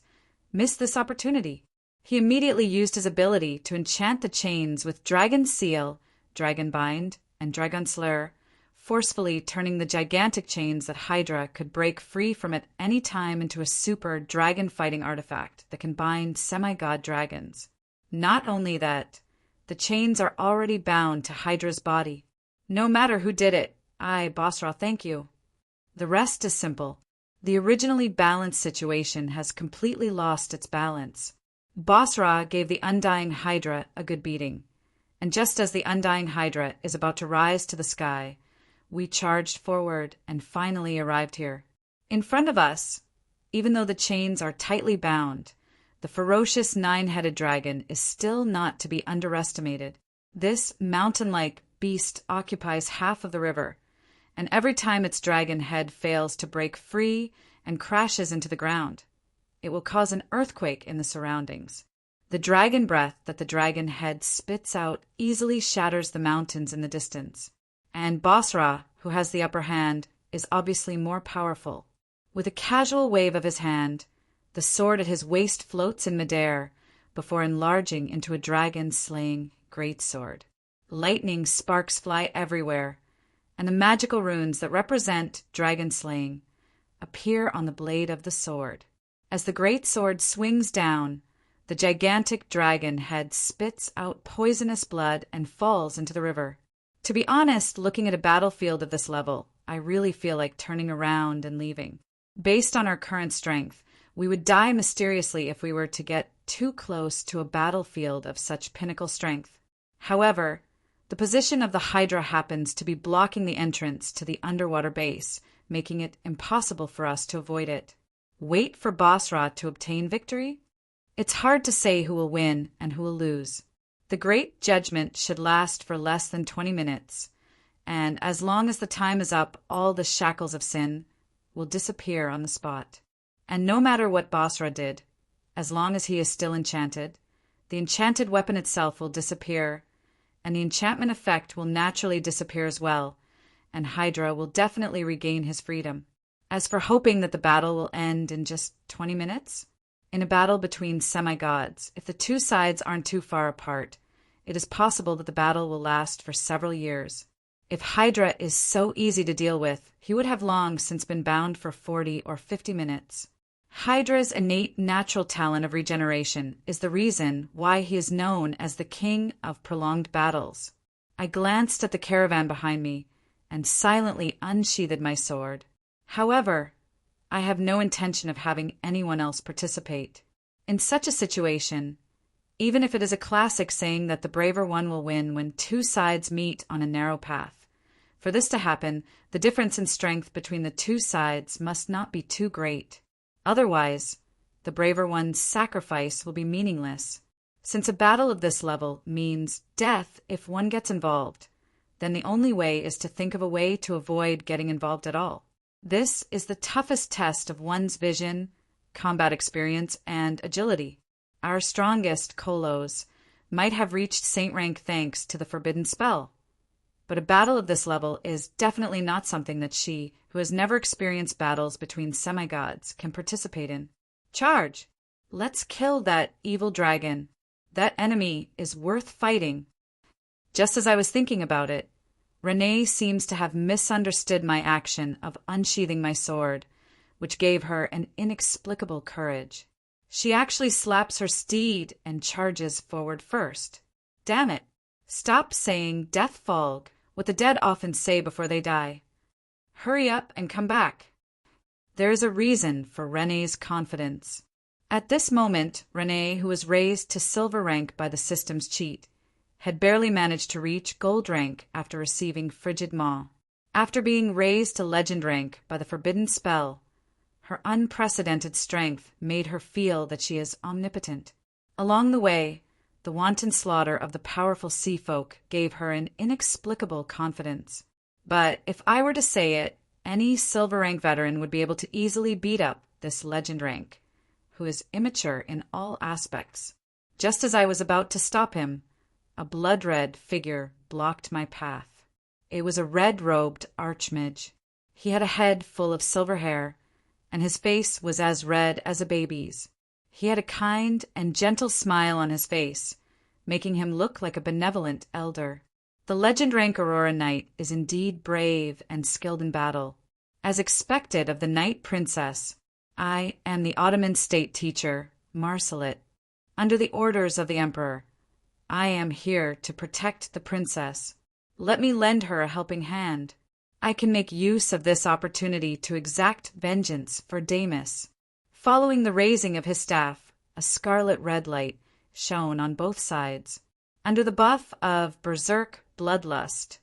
miss this opportunity? He immediately used his ability to enchant the chains with Dragon Seal, Dragon Bind, and Dragon Slayer, forcefully turning the gigantic chains that Hydra could break free from at any time into a super dragon-fighting artifact that can bind semi-god dragons. Not only that, the chains are already bound to Hydra's body. No matter who did it, I, Basra, thank you. The rest is simple. The originally balanced situation has completely lost its balance. Basra gave the Undying Hydra a good beating, and just as the Undying Hydra is about to rise to the sky, we charged forward and finally arrived here. In front of us, even though the chains are tightly bound, the ferocious nine-headed dragon is still not to be underestimated. This mountain-like beast occupies half of the river, and every time its dragon head fails to break free and crashes into the ground, it will cause an earthquake in the surroundings. The dragon breath that the dragon head spits out easily shatters the mountains in the distance, and Basra, who has the upper hand, is obviously more powerful. With a casual wave of his hand, the sword at his waist floats in midair before enlarging into a dragon-slaying greatsword. Lightning sparks fly everywhere, and the magical runes that represent dragon slaying appear on the blade of the sword. As the greatsword swings down, the gigantic dragon head spits out poisonous blood and falls into the river. To be honest, looking at a battlefield of this level, I really feel like turning around and leaving. Based on our current strength, we would die mysteriously if we were to get too close to a battlefield of such pinnacle strength. However, the position of the Hydra happens to be blocking the entrance to the underwater base, making it impossible for us to avoid it. Wait for Basra to obtain victory? It's hard to say who will win and who will lose. The Great Judgment should last for less than 20 minutes, and as long as the time is up, all the shackles of sin will disappear on the spot. And no matter what Basra did, as long as he is still enchanted, the enchanted weapon itself will disappear, and the enchantment effect will naturally disappear as well, and Hydra will definitely regain his freedom. As for hoping that the battle will end in just 20 minutes, in a battle between semi-gods, if the two sides aren't too far apart, it is possible that the battle will last for several years. If Hydra is so easy to deal with, he would have long since been bound for 40 or 50 minutes. Hydra's innate natural talent of regeneration is the reason why he is known as the king of prolonged battles. I glanced at the caravan behind me and silently unsheathed my sword. However, I have no intention of having anyone else participate. In such a situation, even if it is a classic saying that the braver one will win when two sides meet on a narrow path, for this to happen, the difference in strength between the two sides must not be too great. Otherwise, the braver one's sacrifice will be meaningless. Since a battle of this level means death if one gets involved, then the only way is to think of a way to avoid getting involved at all. This is the toughest test of one's vision, combat experience, and agility. Our strongest Kolos might have reached saint rank thanks to the forbidden spell, but a battle of this level is definitely not something that she, who has never experienced battles between semi-gods, can participate in. Charge! Let's kill that evil dragon. That enemy is worth fighting. Just as I was thinking about it, Renee seems to have misunderstood my action of unsheathing my sword, which gave her an inexplicable courage. She actually slaps her steed and charges forward first. Damn it! Stop saying death falg, what the dead often say before they die. Hurry up and come back. There is a reason for Renee's confidence. At this moment, Renee, who was raised to silver rank by the system's cheat, had barely managed to reach gold rank after receiving Frigid Maw. After being raised to legend rank by the forbidden spell, her unprecedented strength made her feel that she is omnipotent. Along the way, the wanton slaughter of the powerful sea folk gave her an inexplicable confidence. But if I were to say it, any silver rank veteran would be able to easily beat up this legend rank, who is immature in all aspects. Just as I was about to stop him, a blood-red figure blocked my path. It was a red-robed archmage. He had a head full of silver hair, and his face was as red as a baby's. He had a kind and gentle smile on his face, making him look like a benevolent elder. The legend rank Aurora Knight is indeed brave and skilled in battle. As expected of the Knight Princess, I am the Ottoman state teacher, Marsalit. Under the orders of the Emperor, I am here to protect the princess. Let me lend her a helping hand. I can make use of this opportunity to exact vengeance for Damis. Following the raising of his staff, a scarlet red light shone on both sides. Under the buff of berserk bloodlust,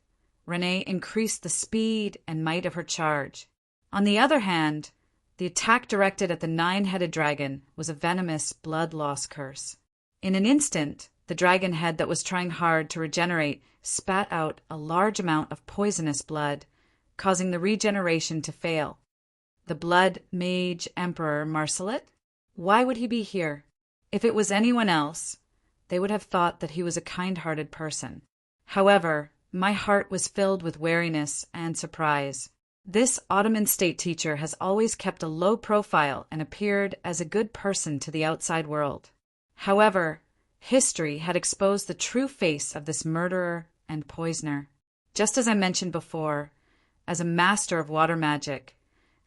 Renee increased the speed and might of her charge. On the other hand, the attack directed at the nine-headed dragon was a venomous blood loss curse. In an instant, the dragon head that was trying hard to regenerate spat out a large amount of poisonous blood, causing the regeneration to fail. The blood mage emperor Marsalit? Why would he be here? If it was anyone else, they would have thought that he was a kind-hearted person. However, my heart was filled with wariness and surprise. This Ottoman state teacher has always kept a low profile and appeared as a good person to the outside world. However, history had exposed the true face of this murderer and poisoner. Just as I mentioned before, as a master of water magic,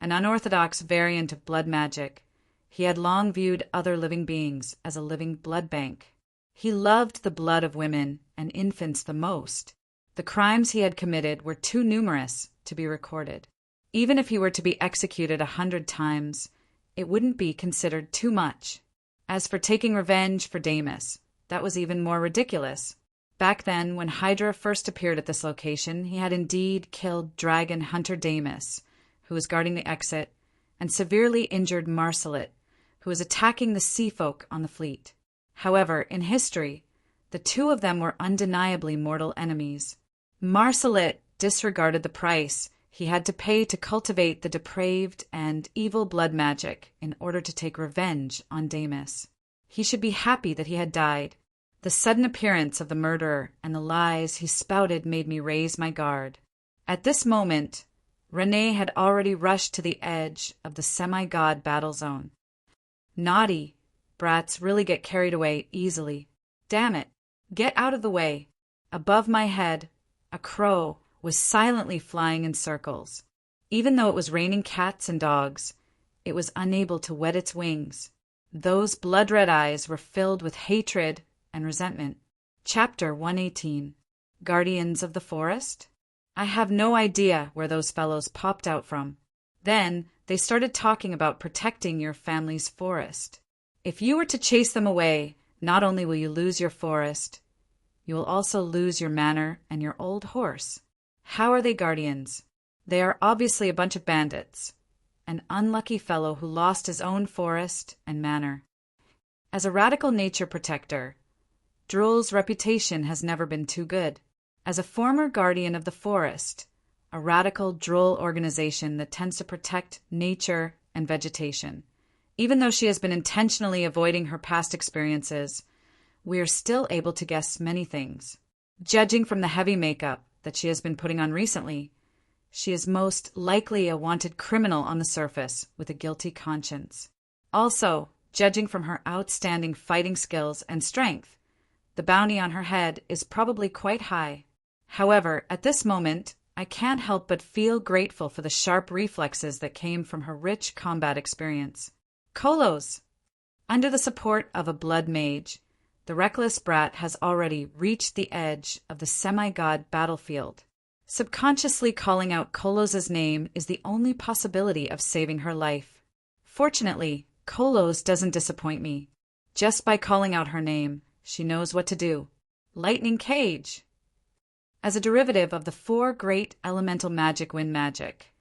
an unorthodox variant of blood magic, he had long viewed other living beings as a living blood bank. He loved the blood of women and infants the most. The crimes he had committed were too numerous to be recorded. Even if he were to be executed 100 times, it wouldn't be considered too much. As for taking revenge for Damis, that was even more ridiculous. Back then, when Hydra first appeared at this location, he had indeed killed dragon hunter Damis, who was guarding the exit, and severely injured Marsalit, who was attacking the sea folk on the fleet. However, in history, the two of them were undeniably mortal enemies. Marsalit disregarded the price he had to pay to cultivate the depraved and evil blood magic in order to take revenge on Damis. He should be happy that he had died. The sudden appearance of the murderer and the lies he spouted made me raise my guard. At this moment, Renee had already rushed to the edge of the semi-god battle zone. Naughty brats really get carried away easily. Damn it, get out of the way. Above my head, a crow was silently flying in circles. Even though it was raining cats and dogs, it was unable to wet its wings. Those blood-red eyes were filled with hatred and resentment. Chapter 118. Guardians of the Forest? I have no idea where those fellows popped out from. Then they started talking about protecting your family's forest. If you were to chase them away, not only will you lose your forest, you will also lose your manor and your old horse. How are they guardians? They are obviously a bunch of bandits. An unlucky fellow who lost his own forest and manor. As a radical nature protector, Drool's reputation has never been too good. As a former guardian of the forest, a radical Drool organization that tends to protect nature and vegetation, even though she has been intentionally avoiding her past experiences, we are still able to guess many things. Judging from the heavy makeup that she has been putting on recently, she is most likely a wanted criminal on the surface with a guilty conscience. Also, judging from her outstanding fighting skills and strength, the bounty on her head is probably quite high. However, at this moment, I can't help but feel grateful for the sharp reflexes that came from her rich combat experience. Kolos! Under the support of a blood mage, the reckless brat has already reached the edge of the semi-god battlefield. Subconsciously calling out Kolos's name is the only possibility of saving her life. Fortunately, Kolos doesn't disappoint me. Just by calling out her name, she knows what to do. Lightning Cage! As a derivative of the 4 great elemental magic wind magic,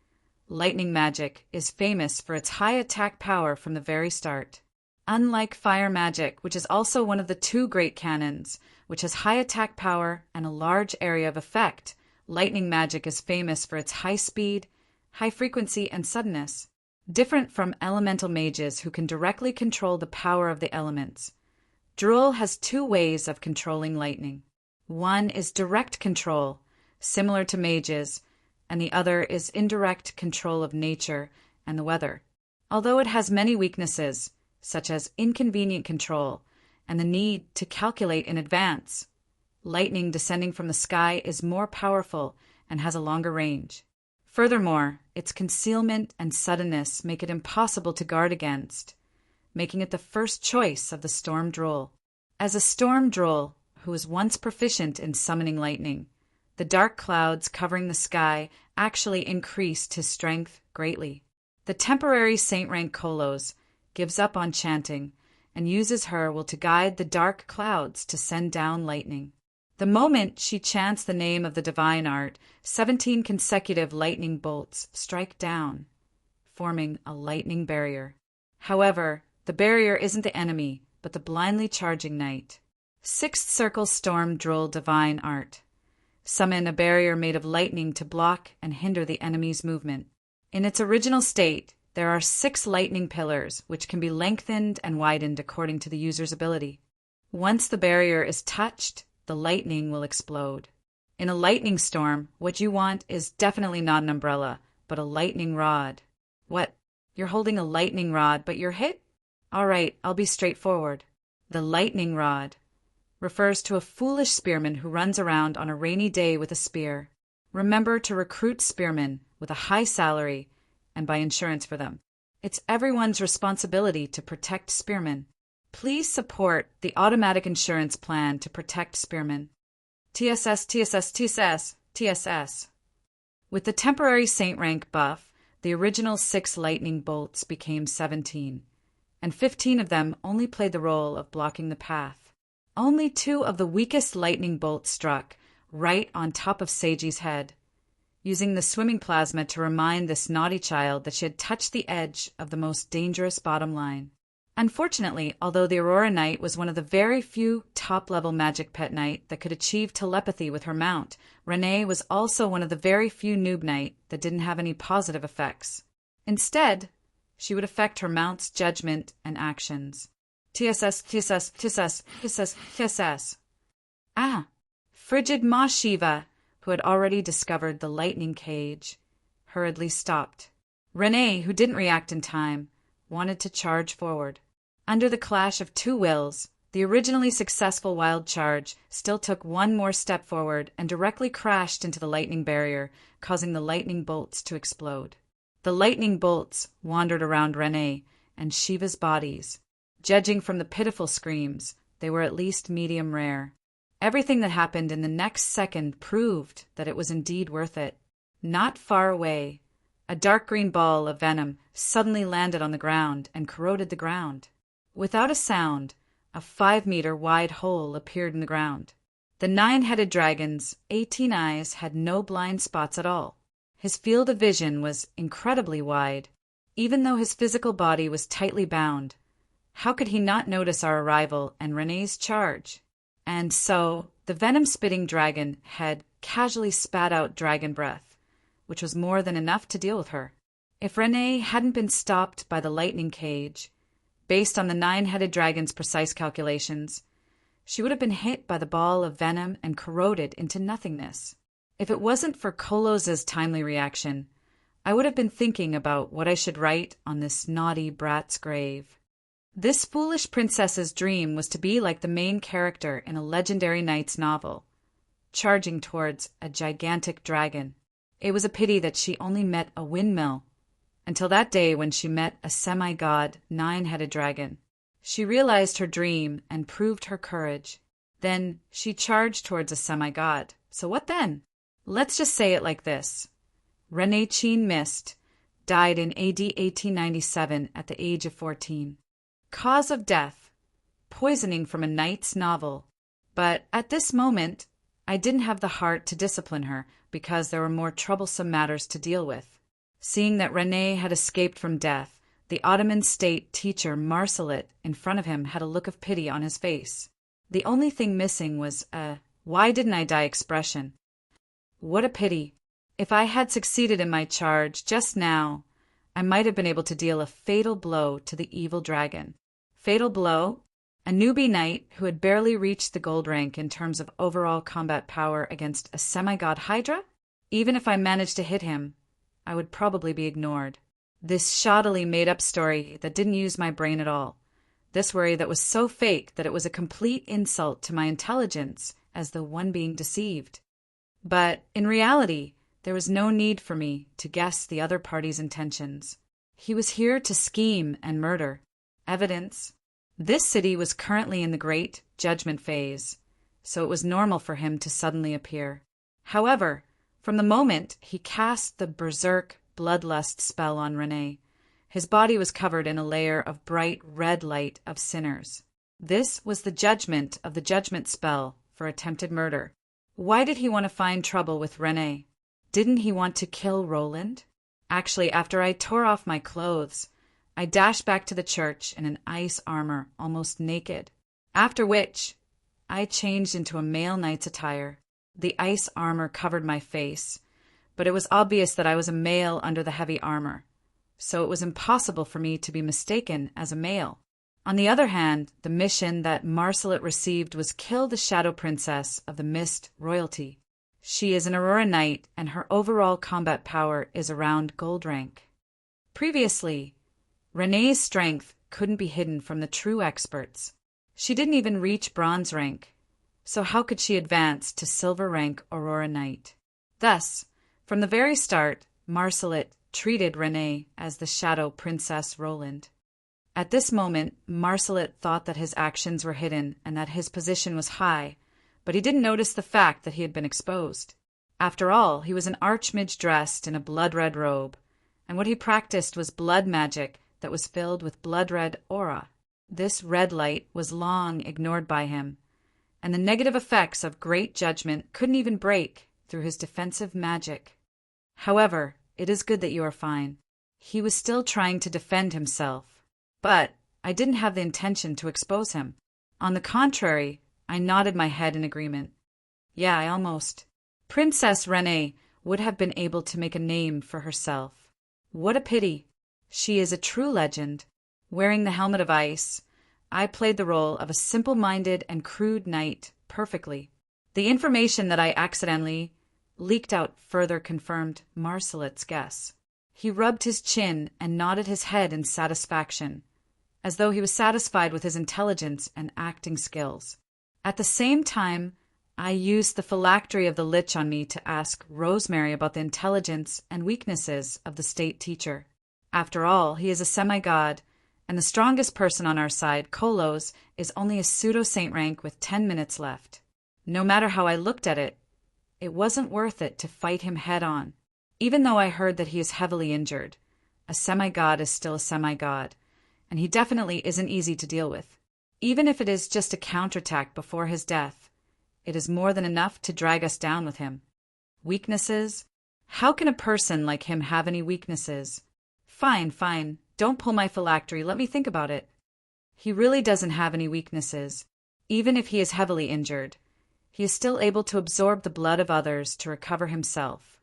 lightning magic is famous for its high attack power from the very start. Unlike fire magic, which is also one of the two great canons, which has high attack power and a large area of effect, lightning magic is famous for its high speed, high frequency, and suddenness. Different from elemental mages who can directly control the power of the elements, Druil has two ways of controlling lightning. One is direct control, similar to mages, and the other is indirect control of nature and the weather. Although it has many weaknesses, such as inconvenient control and the need to calculate in advance, lightning descending from the sky is more powerful and has a longer range. Furthermore, its concealment and suddenness make it impossible to guard against, making it the first choice of the Storm Druil. As a Storm Druil who was once proficient in summoning lightning, the dark clouds covering the sky actually increased his strength greatly. The temporary saint rank Kolos gives up on chanting and uses her will to guide the dark clouds to send down lightning. The moment she chants the name of the divine art, 17 consecutive lightning bolts strike down, forming a lightning barrier. However, the barrier isn't the enemy, but the blindly charging knight. Sixth Circle Storm Druil Divine Art. Summon a barrier made of lightning to block and hinder the enemy's movement. In its original state, there are 6 lightning pillars, which can be lengthened and widened according to the user's ability. Once the barrier is touched, the lightning will explode. In a lightning storm, what you want is definitely not an umbrella, but a lightning rod. What? You're holding a lightning rod, but you're hit? All right, I'll be straightforward. The lightning rod refers to a foolish spearman who runs around on a rainy day with a spear. Remember to recruit spearmen with a high salary and buy insurance for them. It's everyone's responsibility to protect spearmen. Please support the automatic insurance plan to protect spearmen. TSS, TSS, TSS, TSS. With the temporary saint rank buff, the original 6 lightning bolts became 17, and 15 of them only played the role of blocking the path. Only 2 of the weakest lightning bolts struck, right on top of Seiji's head, using the swimming plasma to remind this naughty child that she had touched the edge of the most dangerous bottom line. Unfortunately, although the Aurora Knight was one of the very few top-level magic pet knight that could achieve telepathy with her mount, Renee was also one of the very few noob knight that didn't have any positive effects. Instead, she would affect her mount's judgment and actions. TSS, TSS, TSS, TSS, TSS. Frigid Ma Shiva, who had already discovered the lightning cage, hurriedly stopped. Renee, who didn't react in time, wanted to charge forward. Under the clash of 2 wills, the originally successful wild charge still took one more step forward and directly crashed into the lightning barrier, causing the lightning bolts to explode. The lightning bolts wandered around Renee and Shiva's bodies. Judging from the pitiful screams, they were at least medium rare. Everything that happened in the next second proved that it was indeed worth it. Not far away, a dark green ball of venom suddenly landed on the ground and corroded the ground. Without a sound, a 5-meter wide hole appeared in the ground. The 9-headed dragon's 18 eyes had no blind spots at all. His field of vision was incredibly wide. Even though his physical body was tightly bound, how could he not notice our arrival and Renee's charge? And so, the venom-spitting dragon had casually spat out dragon breath, which was more than enough to deal with her. If Renee hadn't been stopped by the lightning cage, based on the 9-headed dragon's precise calculations, she would have been hit by the ball of venom and corroded into nothingness. If it wasn't for Kolos's timely reaction, I would have been thinking about what I should write on this naughty brat's grave. This foolish princess's dream was to be like the main character in a legendary knight's novel, charging towards a gigantic dragon. It was a pity that she only met a windmill, until that day when she met a semi-god 9-headed dragon. She realized her dream and proved her courage. Then she charged towards a semi-god. So what then? Let's just say it like this. Renee Chin Mist died in AD 1897 at the age of 14. Cause of death: poisoning from a knight's novel. But at this moment, I didn't have the heart to discipline her because there were more troublesome matters to deal with. Seeing that Renee had escaped from death, The Ottoman state teacher Marsalit in front of him had a look of pity on his face. The only thing missing was a "why didn't I die" expression. What a pity. If I had succeeded in my charge just now, I might have been able to deal a fatal blow to the evil dragon. Fatal blow? A newbie knight who had barely reached the gold rank in terms of overall combat power against a semi-god Hydra? Even if I managed to hit him, I would probably be ignored. This shoddily made-up story that didn't use my brain at all. This worry that was so fake that it was a complete insult to my intelligence as the one being deceived. But in reality, there was no need for me to guess the other party's intentions. He was here to scheme and murder. Evidence. This city was currently in the Great Judgment phase, so it was normal for him to suddenly appear. However, from the moment he cast the Berserk Bloodlust spell on Renee, his body was covered in a layer of bright red light of sinners. This was the judgment of the judgment spell for attempted murder. Why did he want to find trouble with Renee? Didn't he want to kill Roland? Actually, after I tore off my clothes, I dashed back to the church in an ice armor, almost naked. After which, I changed into a male knight's attire. The ice armor covered my face, but it was obvious that I was a male under the heavy armor, so it was impossible for me to be mistaken as a male. On the other hand, the mission that Marsalit received was kill the Shadow Princess of the Mist royalty. She is an Aurora Knight, and her overall combat power is around gold rank. Previously, Renee's strength couldn't be hidden from the true experts. She didn't even reach bronze rank, so how could she advance to silver rank Aurora Knight? Thus, from the very start, Marsalit treated Renee as the Shadow Princess Roland. At this moment, Marsalit thought that his actions were hidden and that his position was high, but he didn't notice the fact that he had been exposed. After all, he was an archmage dressed in a blood-red robe, and what he practiced was blood magic that was filled with blood-red aura. This red light was long ignored by him, and the negative effects of great judgment couldn't even break through his defensive magic. However, it is good that you are fine. He was still trying to defend himself, but I didn't have the intention to expose him. On the contrary, I nodded my head in agreement. Yeah, I almost. Princess Renee would have been able to make a name for herself. What a pity. She is a true legend. Wearing the helmet of ice, I played the role of a simple-minded and crude knight perfectly. The information that I accidentally leaked out further confirmed Marsalit's guess. He rubbed his chin and nodded his head in satisfaction, as though he was satisfied with his intelligence and acting skills. At the same time, I used the phylactery of the Lich on me to ask Rosemary about the intelligence and weaknesses of the state teacher. After all, he is a semi-god, and the strongest person on our side, Kolos, is only a pseudo-saint rank with 10 minutes left. No matter how I looked at it, it wasn't worth it to fight him head-on. Even though I heard that he is heavily injured, a semi-god is still a semi-god, and he definitely isn't easy to deal with. Even if it is just a counterattack before his death, it is more than enough to drag us down with him. Weaknesses? How can a person like him have any weaknesses? Fine. Don't pull my phylactery. Let me think about it. He really doesn't have any weaknesses. Even if he is heavily injured, he is still able to absorb the blood of others to recover himself,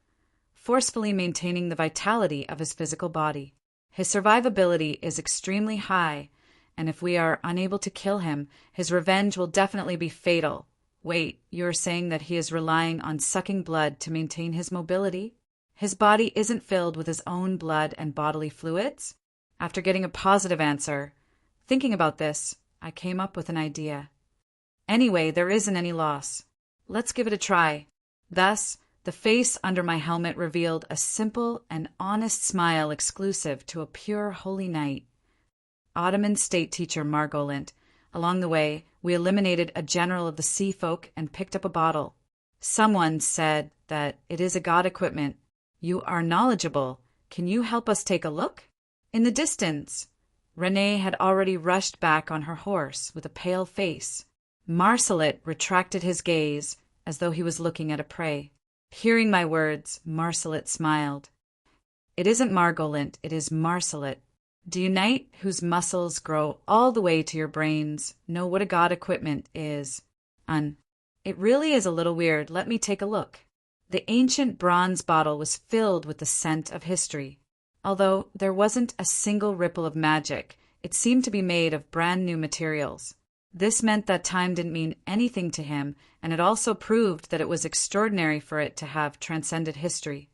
forcefully maintaining the vitality of his physical body. His survivability is extremely high, and if we are unable to kill him, his revenge will definitely be fatal. Wait, you are saying that he is relying on sucking blood to maintain his mobility? His body isn't filled with his own blood and bodily fluids? After getting a positive answer, thinking about this, I came up with an idea. Anyway, there isn't any loss. Let's give it a try. Thus, the face under my helmet revealed a simple and honest smile exclusive to a pure holy knight. Ottoman state teacher Margolint. Along the way, we eliminated a general of the sea folk and picked up a bottle. Someone said that it is a god equipment. You are knowledgeable. Can you help us take a look? In the distance, Renee had already rushed back on her horse with a pale face. Marsalit retracted his gaze as though he was looking at a prey. Hearing my words, Marsalit smiled. It isn't Margolint, it is Marsalit. Do you knight whose muscles grow all the way to your brains know what a god equipment is? It really is a little weird. Let me take a look. The ancient bronze bottle was filled with the scent of history. Although there wasn't a single ripple of magic, it seemed to be made of brand new materials. This meant that time didn't mean anything to him, and it also proved that it was extraordinary for it to have transcended history.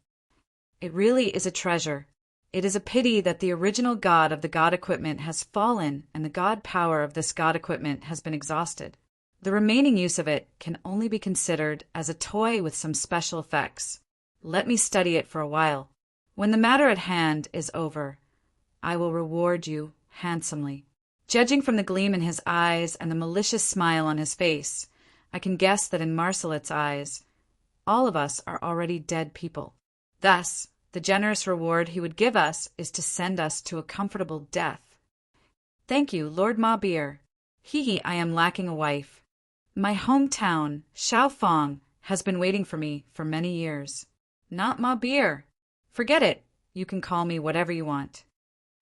It really is a treasure. It is a pity that the original god of the god equipment has fallen and the god power of this god equipment has been exhausted. The remaining use of it can only be considered as a toy with some special effects. Let me study it for a while. When the matter at hand is over, I will reward you handsomely. Judging from the gleam in his eyes and the malicious smile on his face, I can guess that in Marsalet's eyes, all of us are already dead people. Thus, the generous reward he would give us is to send us to a comfortable death. Thank you, Lord Mabir. I am lacking a wife. My hometown, Shaofeng, has been waiting for me for many years. Not Mabir. Forget it. You can call me whatever you want.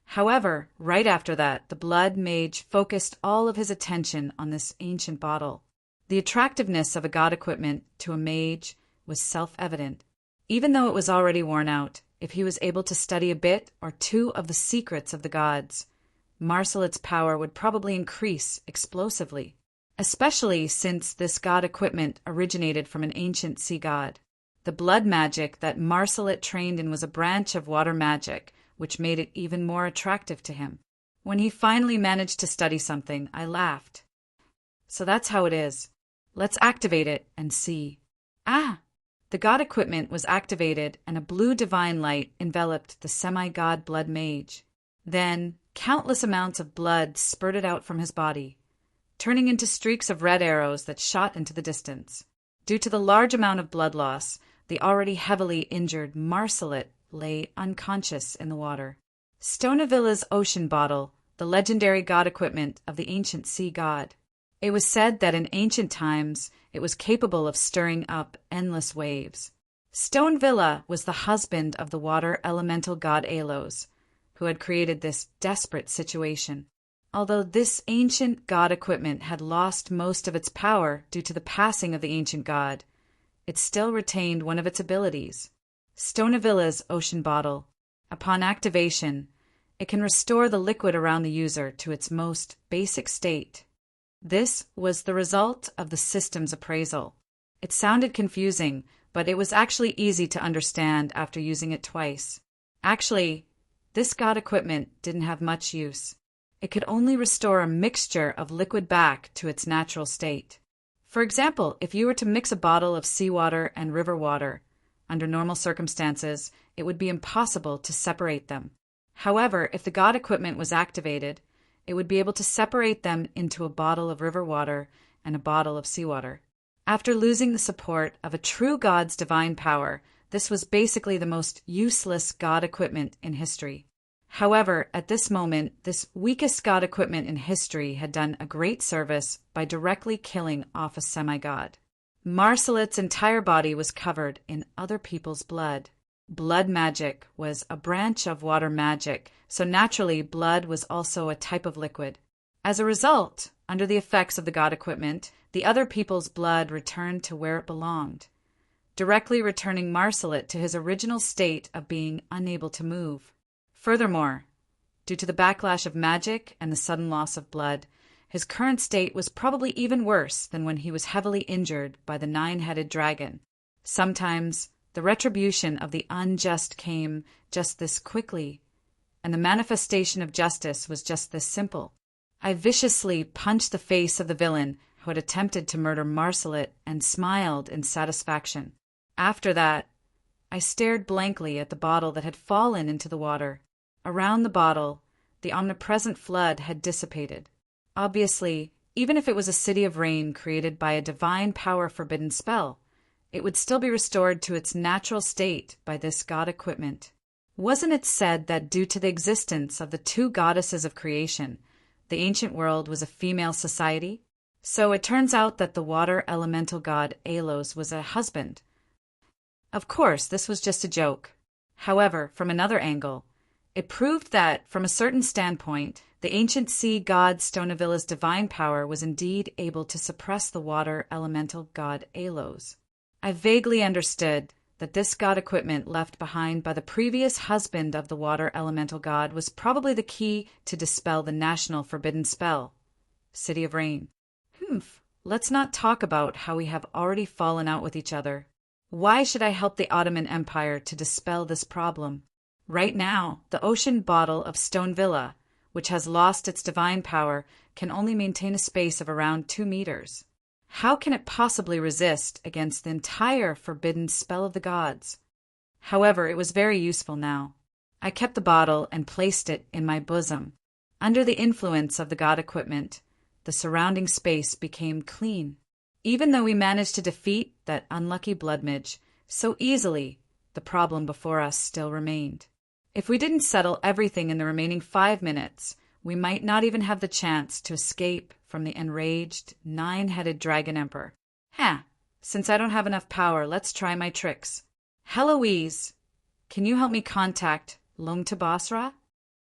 However, right after that, the blood mage focused all of his attention on this ancient bottle. The attractiveness of a god equipment to a mage was self-evident. Even though it was already worn out, if he was able to study a bit or two of the secrets of the gods, Marsalet's power would probably increase explosively, especially since this god equipment originated from an ancient sea god. The blood magic that Marsalet trained in was a branch of water magic, which made it even more attractive to him. When he finally managed to study something, I laughed. So that's how it is. Let's activate it and see. The god equipment was activated and a blue divine light enveloped the semi-god blood mage. Then, countless amounts of blood spurted out from his body, turning into streaks of red arrows that shot into the distance. Due to the large amount of blood loss, the already heavily injured Marsalet lay unconscious in the water. Stonevilla's ocean bottle, the legendary god equipment of the ancient sea god. It was said that in ancient times it was capable of stirring up endless waves. Stonevilla was the husband of the water elemental god Alos, who had created this desperate situation. Although this ancient god equipment had lost most of its power due to the passing of the ancient god, it still retained one of its abilities. Stonevilla's ocean bottle. Upon activation, it can restore the liquid around the user to its most basic state. This was the result of the system's appraisal. It sounded confusing, but it was actually easy to understand after using it twice. Actually, this god equipment didn't have much use. It could only restore a mixture of liquid back to its natural state. For example, if you were to mix a bottle of seawater and river water, under normal circumstances, it would be impossible to separate them. However, if the god equipment was activated, it would be able to separate them into a bottle of river water and a bottle of seawater. After losing the support of a true god's divine power, this was basically the most useless god equipment in history. However, at this moment, this weakest god equipment in history had done a great service by directly killing off a semi-god. Marsalet's entire body was covered in other people's blood. Blood magic was a branch of water magic, so naturally blood was also a type of liquid. As a result, under the effects of the god equipment, the other people's blood returned to where it belonged, directly returning Marsalet to his original state of being unable to move. Furthermore, due to the backlash of magic and the sudden loss of blood, his current state was probably even worse than when he was heavily injured by the nine-headed dragon. Sometimes, the retribution of the unjust came just this quickly, and the manifestation of justice was just this simple. I viciously punched the face of the villain who had attempted to murder Marsalet and smiled in satisfaction. After that, I stared blankly at the bottle that had fallen into the water. Around the bottle, the omnipresent flood had dissipated. Obviously, even if it was a city of rain created by a divine power forbidden spell, it would still be restored to its natural state by this god equipment. Wasn't it said that due to the existence of the two goddesses of creation, the ancient world was a female society? So it turns out that the water elemental god Alos was a husband. Of course, this was just a joke. However, from another angle, It proved that, from a certain standpoint, the ancient sea god Stonevilla's divine power was indeed able to suppress the water elemental god Alos. I vaguely understood that this god equipment left behind by the previous husband of the water elemental god was probably the key to dispel the national forbidden spell, City of Rain. Let's not talk about how we have already fallen out with each other. Why should I help the Ottoman Empire to dispel this problem? Right now, the ocean bottle of Stonevilla, which has lost its divine power, can only maintain a space of around 2 meters. How can it possibly resist against the entire forbidden spell of the gods? However, it was very useful now. I kept the bottle and placed it in my bosom. Under the influence of the god equipment, the surrounding space became clean. Even though we managed to defeat that unlucky blood midge so easily, the problem before us still remained. If we didn't settle everything in the remaining 5 minutes, we might not even have the chance to escape from the enraged, 9-headed dragon emperor. Since I don't have enough power, let's try my tricks. Heloise, can you help me contact Lung Tabasra?